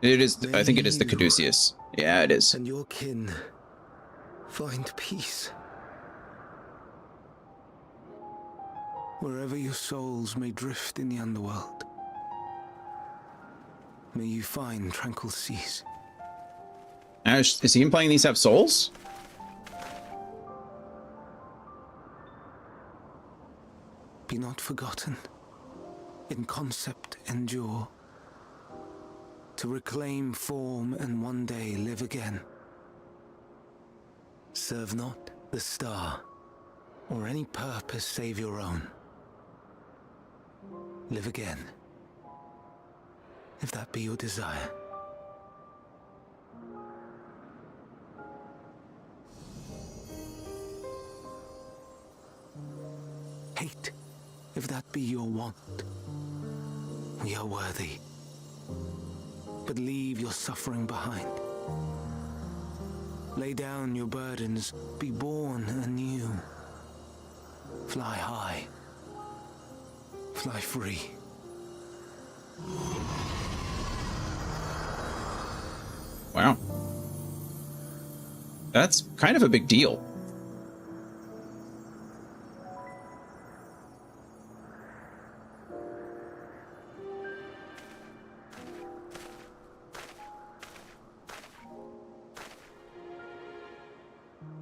It is. I think it is the Caduceus. Yeah, it is. And your kin find peace. Wherever your souls may drift in the underworld, may you find tranquil seas. Ash, is he implying these have souls? Be not forgotten. In concept endure. To reclaim form and one day live again. Serve not the star, or any purpose save your own. Live again, if that be your desire. Hate, if that be your want. We are worthy, but leave your suffering behind. Lay down your burdens, be born anew. Fly high, fly free. Wow. That's kind of a big deal.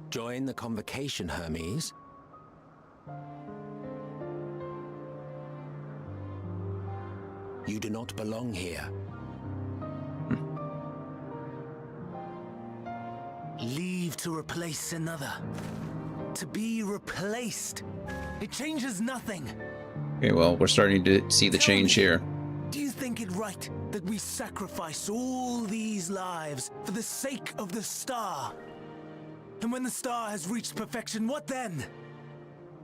Join the convocation, Hermes. You do not belong here. Leave to replace another. To be replaced. It changes nothing. Okay, well, we're starting to see the change here. Do you think it right that we sacrifice all these lives for the sake of the star? And when the star has reached perfection, what then?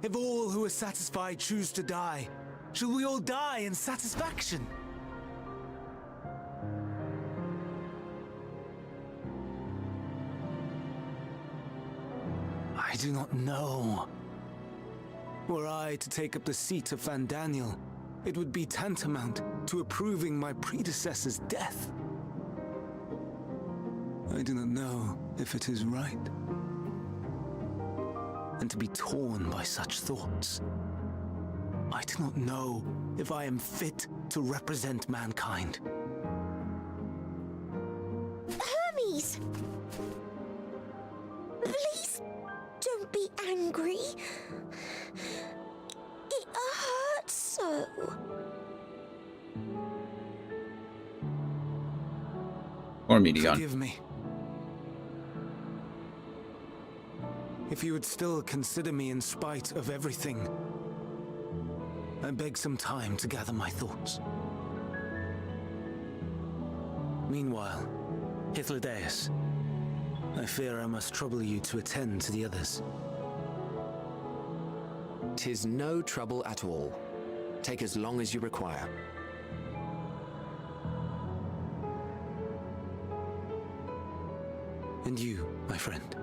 If all who are satisfied choose to die, shall we all die in satisfaction? I do not know. Were I to take up the seat of Van Daniel, it would be tantamount to approving my predecessor's death. I do not know if it is right. And to be torn by such thoughts, I do not know if I am fit to represent mankind. Hermes! Please don't be angry. It hurts so. Or Medion. Forgive me. If you would still consider me in spite of everything, I beg some time to gather my thoughts. Meanwhile, Hythlodaeus, I fear I must trouble you to attend to the others. 'Tis no trouble at all. Take as long as you require. And you, my friend,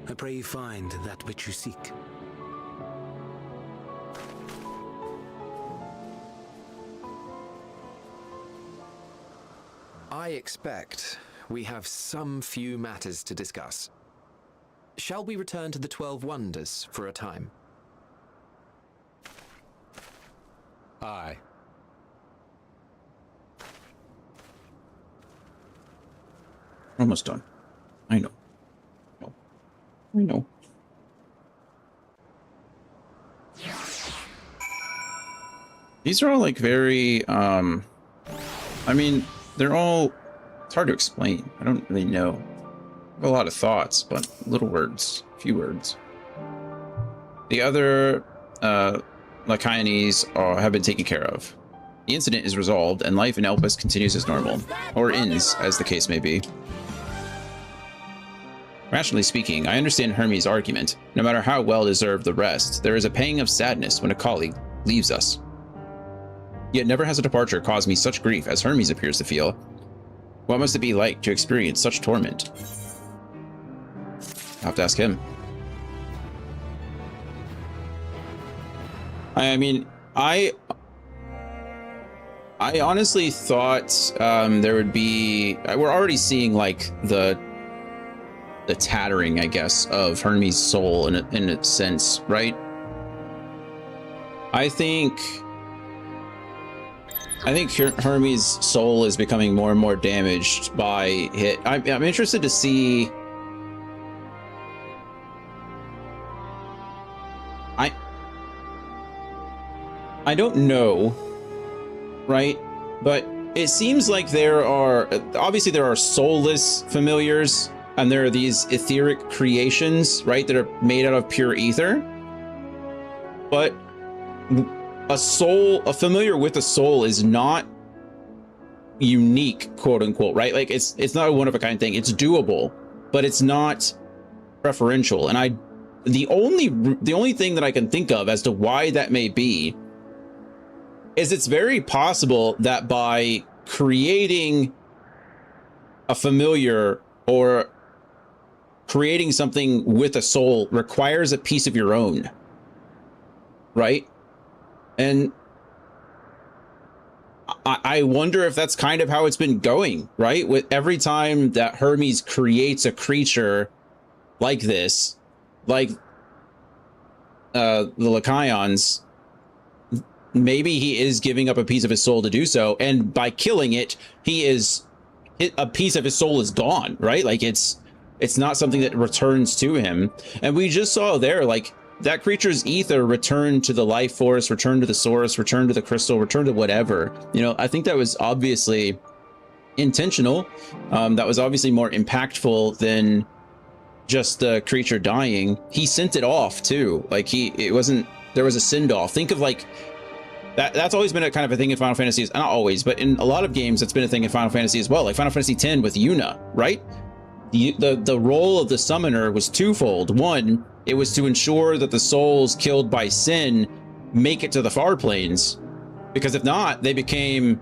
I pray you find that which you seek. I expect we have some few matters to discuss. Shall we return to the 12 Wonders for a time? Aye. Almost done. I know. I know. These are all like very, I mean, they're all, it's hard to explain. I don't really know. A lot of thoughts, but little words, few words. The other Lycaones have been taken care of. The incident is resolved, and life in Elpis continues as normal, or ends, as the case may be. Rationally speaking, I understand Hermes' argument. No matter how well-deserved the rest, there is a pang of sadness when a colleague leaves us. Yet never has a departure caused me such grief as Hermes appears to feel. What must it be like to experience such torment? I'll have to ask him. I mean, I honestly thought there would be... We're already seeing, like, the tattering, I guess, of Hermes' soul in a sense, right? I think Hermes' soul is becoming more and more damaged by it. I'm interested to see... I don't know, right? But it seems like there are soulless familiars, and there are these etheric creations, right, that are made out of pure ether. But a familiar with a soul is not unique, quote unquote, right? Like it's not a one-of-a-kind thing. It's doable, but it's not preferential. And the only thing that I can think of as to why that may be is it's very possible that by creating a familiar or creating something with a soul requires a piece of your own, right? And I wonder if that's kind of how it's been going, right? With every time that Hermes creates a creature like this, like the Lycaons, maybe he is giving up a piece of his soul to do so, and by killing it, a piece of his soul is gone, right? Like it's not something that returns to him. And we just saw there, like, that creature's ether returned to the life force, returned to the source, returned to the crystal, returned to whatever. You know, I think that was obviously intentional. That was obviously more impactful than just the creature dying. He sent it off too. Like there was a send off. Think of like, that's always been a kind of a thing in Final Fantasy. Not always, but in a lot of games, it's been a thing in Final Fantasy as well. Like Final Fantasy X with Yuna, right? The role of the summoner was twofold. One, it was to ensure that the souls killed by sin make it to the far planes, because if not, they became,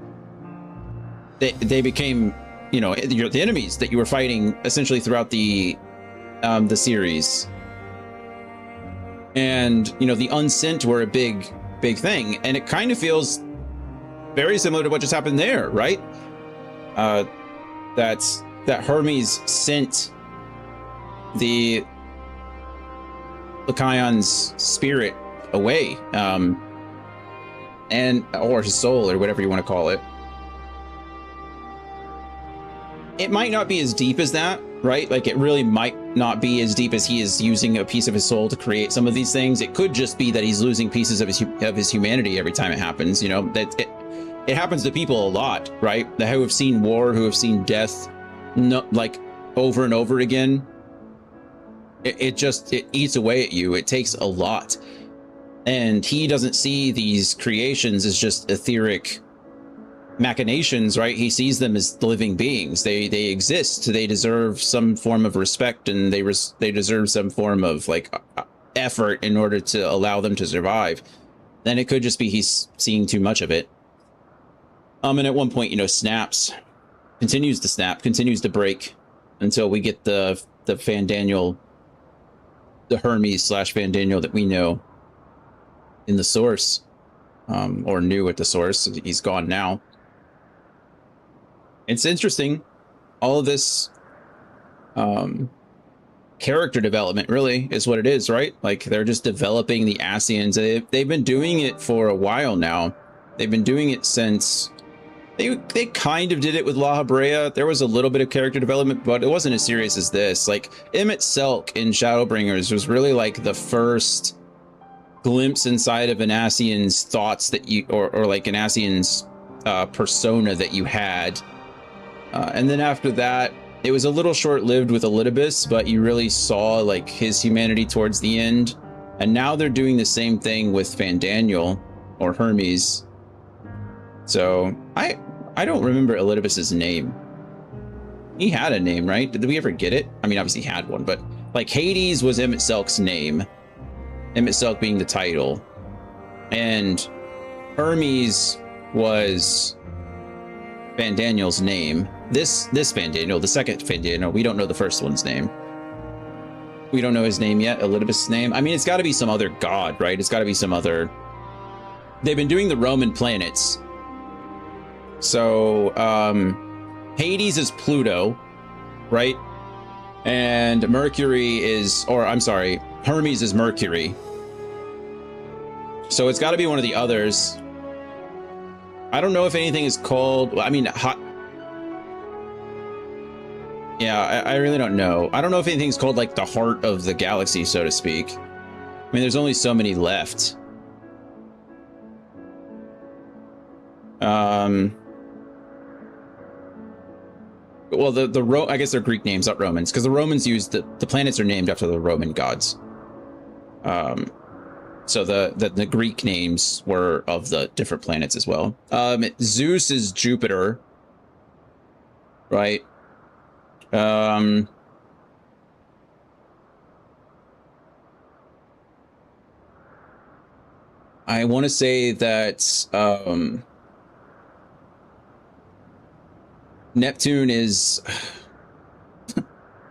you know, the enemies that you were fighting essentially throughout the series. And you know, the unsent were a big thing, and it kind of feels very similar to what just happened there, right? That Hermes sent the Lycaon's spirit away, or his soul, or whatever you want to call it. It might not be as deep as that, right? Like, it really might not be as deep as he is using a piece of his soul to create some of these things. It could just be that he's losing pieces of his humanity every time it happens. You know, that it happens to people a lot, right? Who have seen war, who have seen death, like over and over again. It eats away at you. It takes a lot. And he doesn't see these creations as just etheric machinations, right? He sees them as living beings. They exist. They deserve some form of respect, and they deserve some form of like effort in order to allow them to survive. Then it could just be he's seeing too much of it. And at one point, you know, continues to break until we get the Fandaniel, the Hermes / Fandaniel that we know in the source, or knew at the source. He's gone now. It's interesting, all of this character development really is what it is, right? Like, they're just developing the Ascians. They've been doing it for a while now. They've been doing it since they kind of did it with La Habrea. There was a little bit of character development, but it wasn't as serious as this. Like, Emmett Selk in Shadowbringers was really like the first glimpse inside of an Ascian's thoughts that you, or like an Ascian's persona that you had. And then after that, It was a little short-lived with Elidibus, but you really saw like his humanity towards the end. And now they're doing the same thing with Fandaniel or Hermes. So I don't remember Elidibus's name. He had a name, right? Did we ever get it? I mean, obviously he had one, but like Hades was Emmett Selk's name. Emmett Selk being the title. And Hermes was Fandaniel's name. This Fandaniel, the second Fandaniel, we don't know the first one's name. We don't know his name yet, Elidibus' name. I mean, it's got to be some other god, right? It's got to be some other... They've been doing the Roman planets. So, Hades is Pluto, right? And Mercury is... Or, I'm sorry, Hermes is Mercury. So it's got to be one of the others. I don't know if anything is called... I mean, yeah, I really don't know. I don't know if anything's called like the heart of the galaxy, so to speak. I mean, there's only so many left. Well, I guess they're Greek names, not Romans, because the Romans used the planets are named after the Roman gods. So the Greek names were of the different planets as well. Zeus is Jupiter, right? I want to say that Neptune is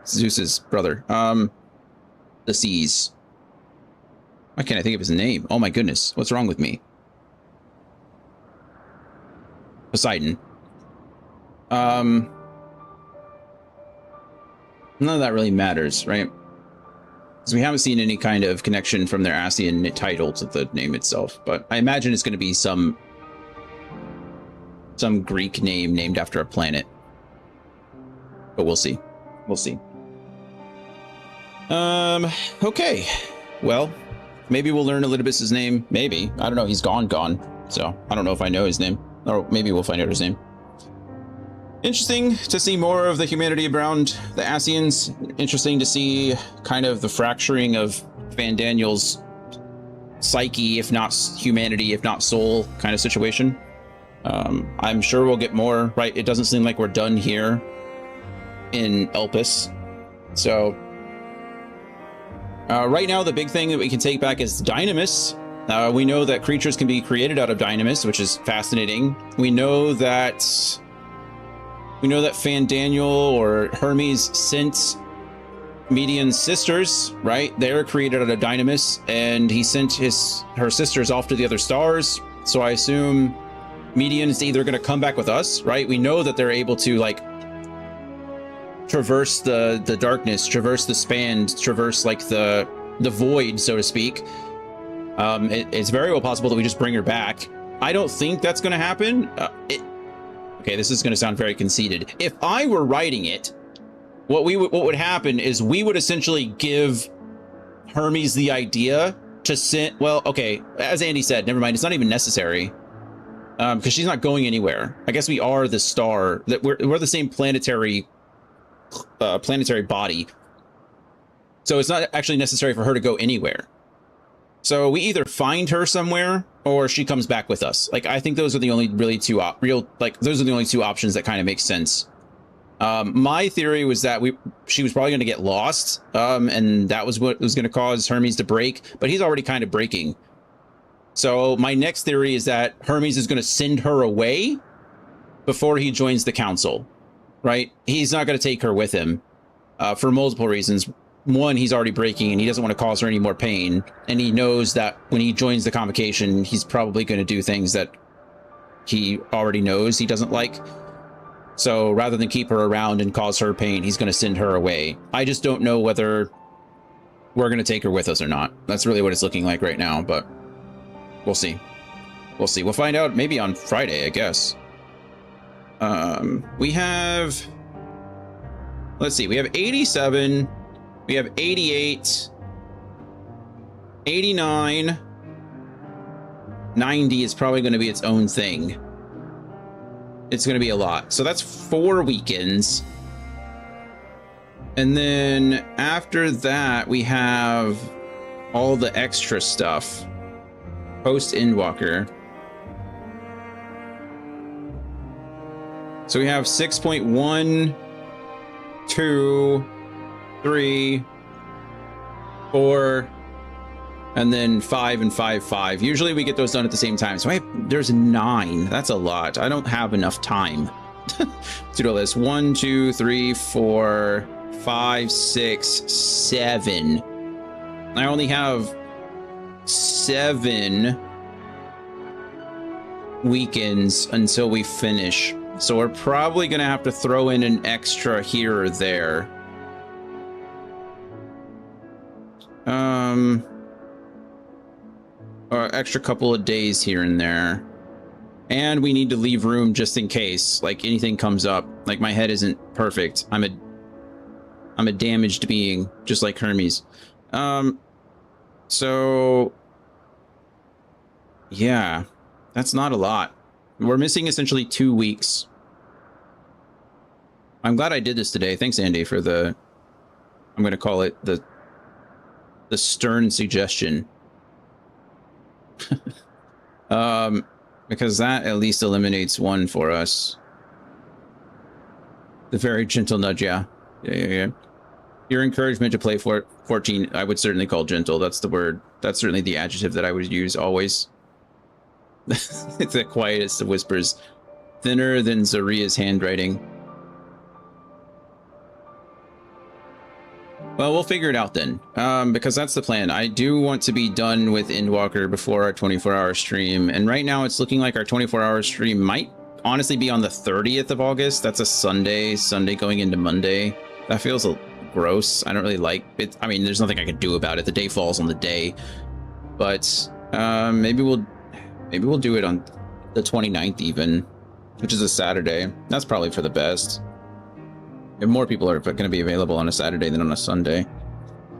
Zeus's brother. The seas. Why can't I think of his name? Oh my goodness, what's wrong with me? Poseidon. None of that really matters, right? Because we haven't seen any kind of connection from their Ascian title to the name itself. But I imagine it's going to be some Greek name named after a planet. But we'll see. We'll see. Okay. Well, maybe we'll learn Elidibus's name. Maybe. I don't know. He's gone. So I don't know if I know his name. Or maybe we'll find out his name. Interesting to see more of the humanity around the Ascians. Interesting to see kind of the fracturing of Fandaniel's psyche, if not humanity, if not soul kind of situation. I'm sure we'll get more, right? It doesn't seem like we're done here in Elpis. So right now, the big thing that we can take back is Dynamis. We know that creatures can be created out of Dynamis, which is fascinating. We know that Fandaniel or Hermes sent Medion's sisters, right? They were created out of Dynamis, and he sent her sisters off to the other stars. So I assume Medion is either going to come back with us, right? We know that they're able to like traverse the darkness, traverse the span, traverse like the void, so to speak. It's very well possible that we just bring her back. I don't think that's going to happen. Okay, this is going to sound very conceited. If I were writing it, what would happen is we would essentially give Hermes the idea to send. Well, okay, as Andy said, never mind. It's not even necessary because she's not going anywhere. I guess we are the star. That we're the same planetary body, so it's not actually necessary for her to go anywhere. So we either find her somewhere or she comes back with us. Like, I think those are the only really those are the only two options that kind of make sense. My theory was that she was probably going to get lost. And that was what was going to cause Hermes to break, but he's already kind of breaking. So my next theory is that Hermes is going to send her away before he joins the council, right? He's not going to take her with him, for multiple reasons. One, he's already breaking and he doesn't want to cause her any more pain. And he knows that when he joins the convocation, he's probably going to do things that he already knows he doesn't like. So rather than keep her around and cause her pain, he's going to send her away. I just don't know whether we're going to take her with us or not. That's really what it's looking like right now, but we'll see. We'll see. We'll find out maybe on Friday, I guess. We have, let's see, we have 87. We have 88, 89, 90 is probably going to be its own thing. It's going to be a lot. So that's 4 weekends. And then after that, we have all the extra stuff. Post Endwalker. So we have 6.1, 2, 3, 4, and then 5 and 5, 5. Usually we get those done at the same time. So there's 9. That's a lot. I don't have enough time to do all this. 1, 2, 3, 4, 5, 6, 7. I only have 7 weekends until we finish. So we're probably going to have to throw in an extra here or there. Or extra couple of days here and there. And we need to leave room just in case, like, anything comes up. Like, my head isn't perfect. I'm a damaged being, just like Hermes. So yeah, that's not a lot. We're missing essentially 2 weeks. I'm glad I did this today. Thanks, Andy, for the, I'm going to call it the stern suggestion. Because that at least eliminates one for us. The very gentle nudge, yeah. Yeah. Your encouragement to play 14, I would certainly call gentle. That's the word. That's certainly the adjective that I would use always. It's the quietest of whispers. Thinner than Zaria's handwriting. Well, we'll figure it out then, because that's the plan. I do want to be done with Endwalker before our 24-hour stream, and right now it's looking like our 24-hour stream might honestly be on the 30th of August. That's a Sunday going into Monday. That feels gross. I don't really like it. I mean, there's nothing I can do about it. The day falls on the day, but maybe we'll do it on the 29th even, which is a Saturday. That's probably for the best. If more people are going to be available on a Saturday than on a Sunday.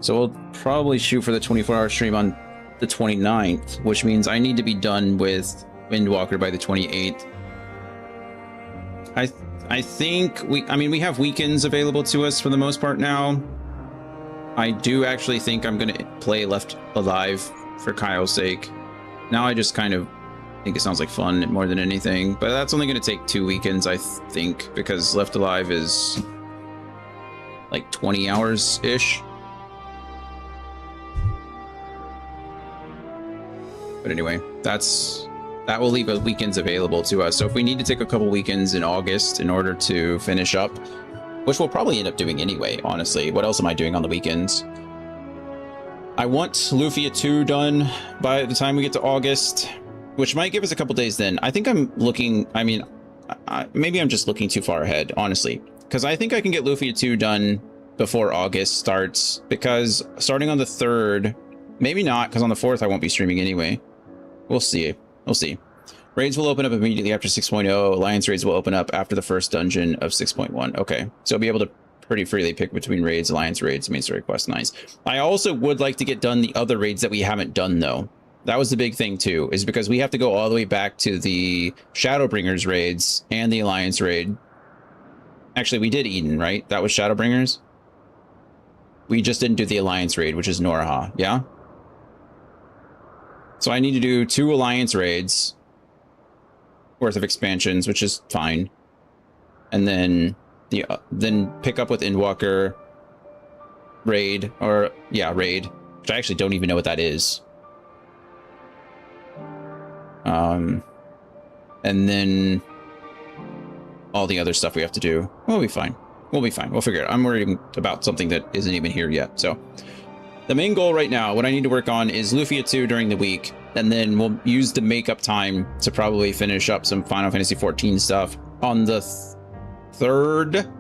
So we'll probably shoot for the 24-hour stream on the 29th, which means I need to be done with Endwalker by the 28th. I think we have weekends available to us for the most part now. I do actually think I'm going to play Left Alive for Kyle's sake. Now I just kind of think it sounds like fun more than anything, but that's only going to take 2 weekends, I think, because Left Alive is like 20 hours-ish. But anyway, that will leave weekends available to us. So if we need to take a couple weekends in August in order to finish up, which we'll probably end up doing anyway, honestly. What else am I doing on the weekends? I want Lufia 2 done by the time we get to August, which might give us a couple days then. I think I'm looking, maybe I'm just looking too far ahead, honestly. Because I think I can get Lufia 2 done before August starts, because starting on the 3rd, maybe not, because on the 4th I won't be streaming anyway. We'll see. We'll see. Raids will open up immediately after 6.0. Alliance raids will open up after the first dungeon of 6.1. Okay, so I'll be able to pretty freely pick between raids, Alliance raids, main story quest. Nice. I also would like to get done the other raids that we haven't done, though. That was the big thing, too, is because we have to go all the way back to the Shadowbringers raids and the Alliance raid. Actually, we did Eden, right? That was Shadowbringers. We just didn't do the Alliance raid, which is Noraha, yeah? So I need to do 2 Alliance raids worth of expansions, which is fine. And then then pick up with Endwalker raid, raid, which I actually don't even know what that is. And then all the other stuff we have to do. We'll be fine. We'll be fine. We'll figure it out. I'm worried about something that isn't even here yet. So the main goal right now, what I need to work on is Lufia 2 during the week, and then we'll use the makeup time to probably finish up some Final Fantasy XIV stuff on the 3rd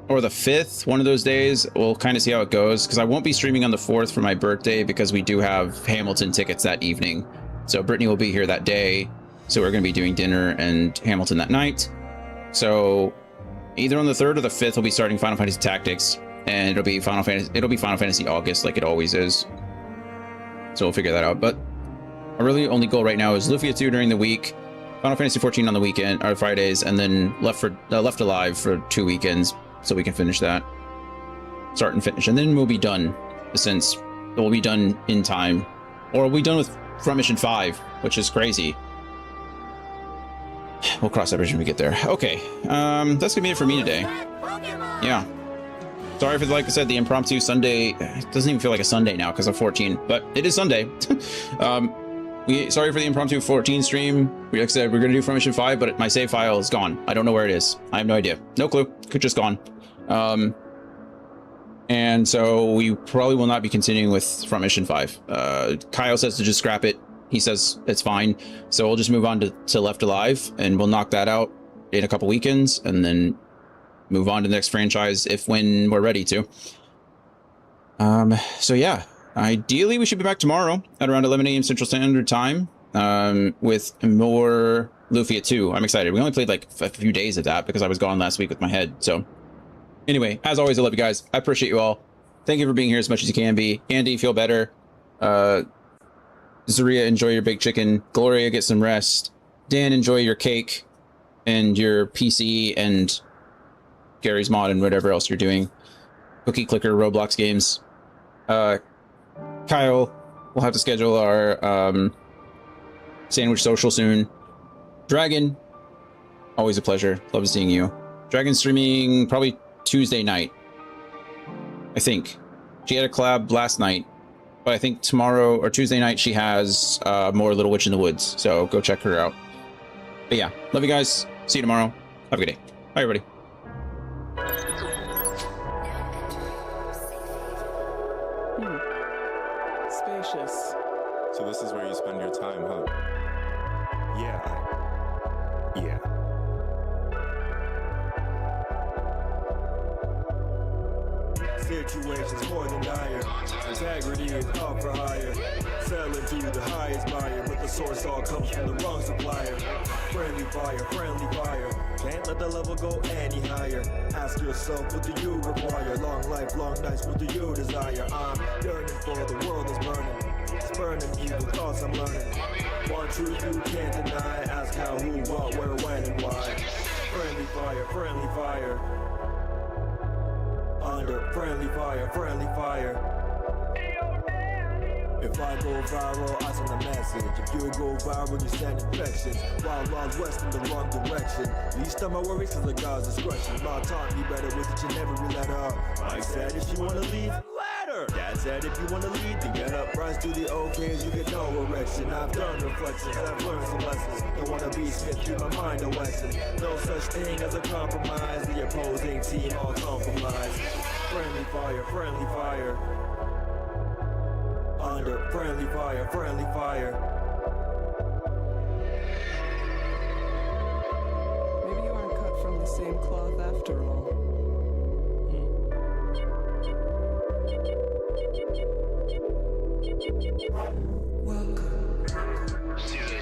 or the 5th, one of those days. We'll kind of see how it goes, because I won't be streaming on the 4th for my birthday because we do have Hamilton tickets that evening. So Brittany will be here that day, so we're going to be doing dinner and Hamilton that night. So either on the 3rd or the 5th, we'll be starting Final Fantasy Tactics, and it'll be Final Fantasy August like it always is. So we'll figure that out. But our really only goal right now is Lufia 2 during the week, Final Fantasy XIV on the weekend or Fridays, and then Left Alive for 2 weekends, so we can finish that. start and finish, and then we'll be done, since we'll be done in time, or we'll be done with Front Mission 5, which is crazy. We'll cross that bridge when we get there. Okay, that's gonna be it for me today. Yeah. Sorry for, like I said, the impromptu Sunday. It doesn't even feel like a Sunday now because I'm 14, but it is Sunday. Sorry for the impromptu 14 stream. Like I said, we're gonna do Front Mission 5, but my save file is gone. I don't know where it is. I have no idea. No clue. Could just gone. And so we probably will not be continuing with Front Mission 5. Kyle says to just scrap it. He says it's fine. So we'll just move on to Left Alive, and we'll knock that out in a couple weekends, and then move on to the next franchise when we're ready to. So yeah, ideally we should be back tomorrow at around 11 a.m. Central Standard Time, with more Luffy at 2. I'm excited. We only played like a few days of that because I was gone last week with my head. So anyway, as always, I love you guys. I appreciate you all. Thank you for being here as much as you can be. Andy, feel better. Zaria, enjoy your baked chicken. Gloria, get some rest. Dan, enjoy your cake and your PC and Gary's mod and whatever else you're doing. Cookie Clicker, Roblox games. Kyle, we'll have to schedule our sandwich social soon. Dragon, always a pleasure. Love seeing you. Dragon streaming probably Tuesday night, I think. She had a collab last night, but I think tomorrow or Tuesday night she has more Little Witch in the Woods, so go check her out. But yeah, love you guys. See you tomorrow. Have a good day. Bye, everybody. Spacious. So this is where you spend your time, huh? Yeah. Situations more than dire. Integrity is up for hire. Selling to the highest buyer, but the source all comes from the wrong supplier. Friendly fire. Can't let the level go any higher. Ask yourself, what do you require? Long life, long nights, what do you desire? I'm yearning for the world is burning. It's burning evil thoughts I'm learning. One truth you can't deny. Ask how, who, what, where, when, and why. Friendly fire. Under friendly fire. If I go viral, I send a message. If you go viral, you send infections. Wild West in the wrong direction. Least of my worries is the God's discretion. Mom taught me better with it, you never really let up. Mike said if you wanna leave, let her. Dad said if you wanna lead, then get up. Rise to the okays, you get no erection. I've done reflections, I've learned some lessons. Don't wanna be smith, keep my mind a lesson. No such thing as a compromise. The opposing team all compromised. Friendly fire. Under friendly fire. Maybe you aren't cut from the same cloth after all. Season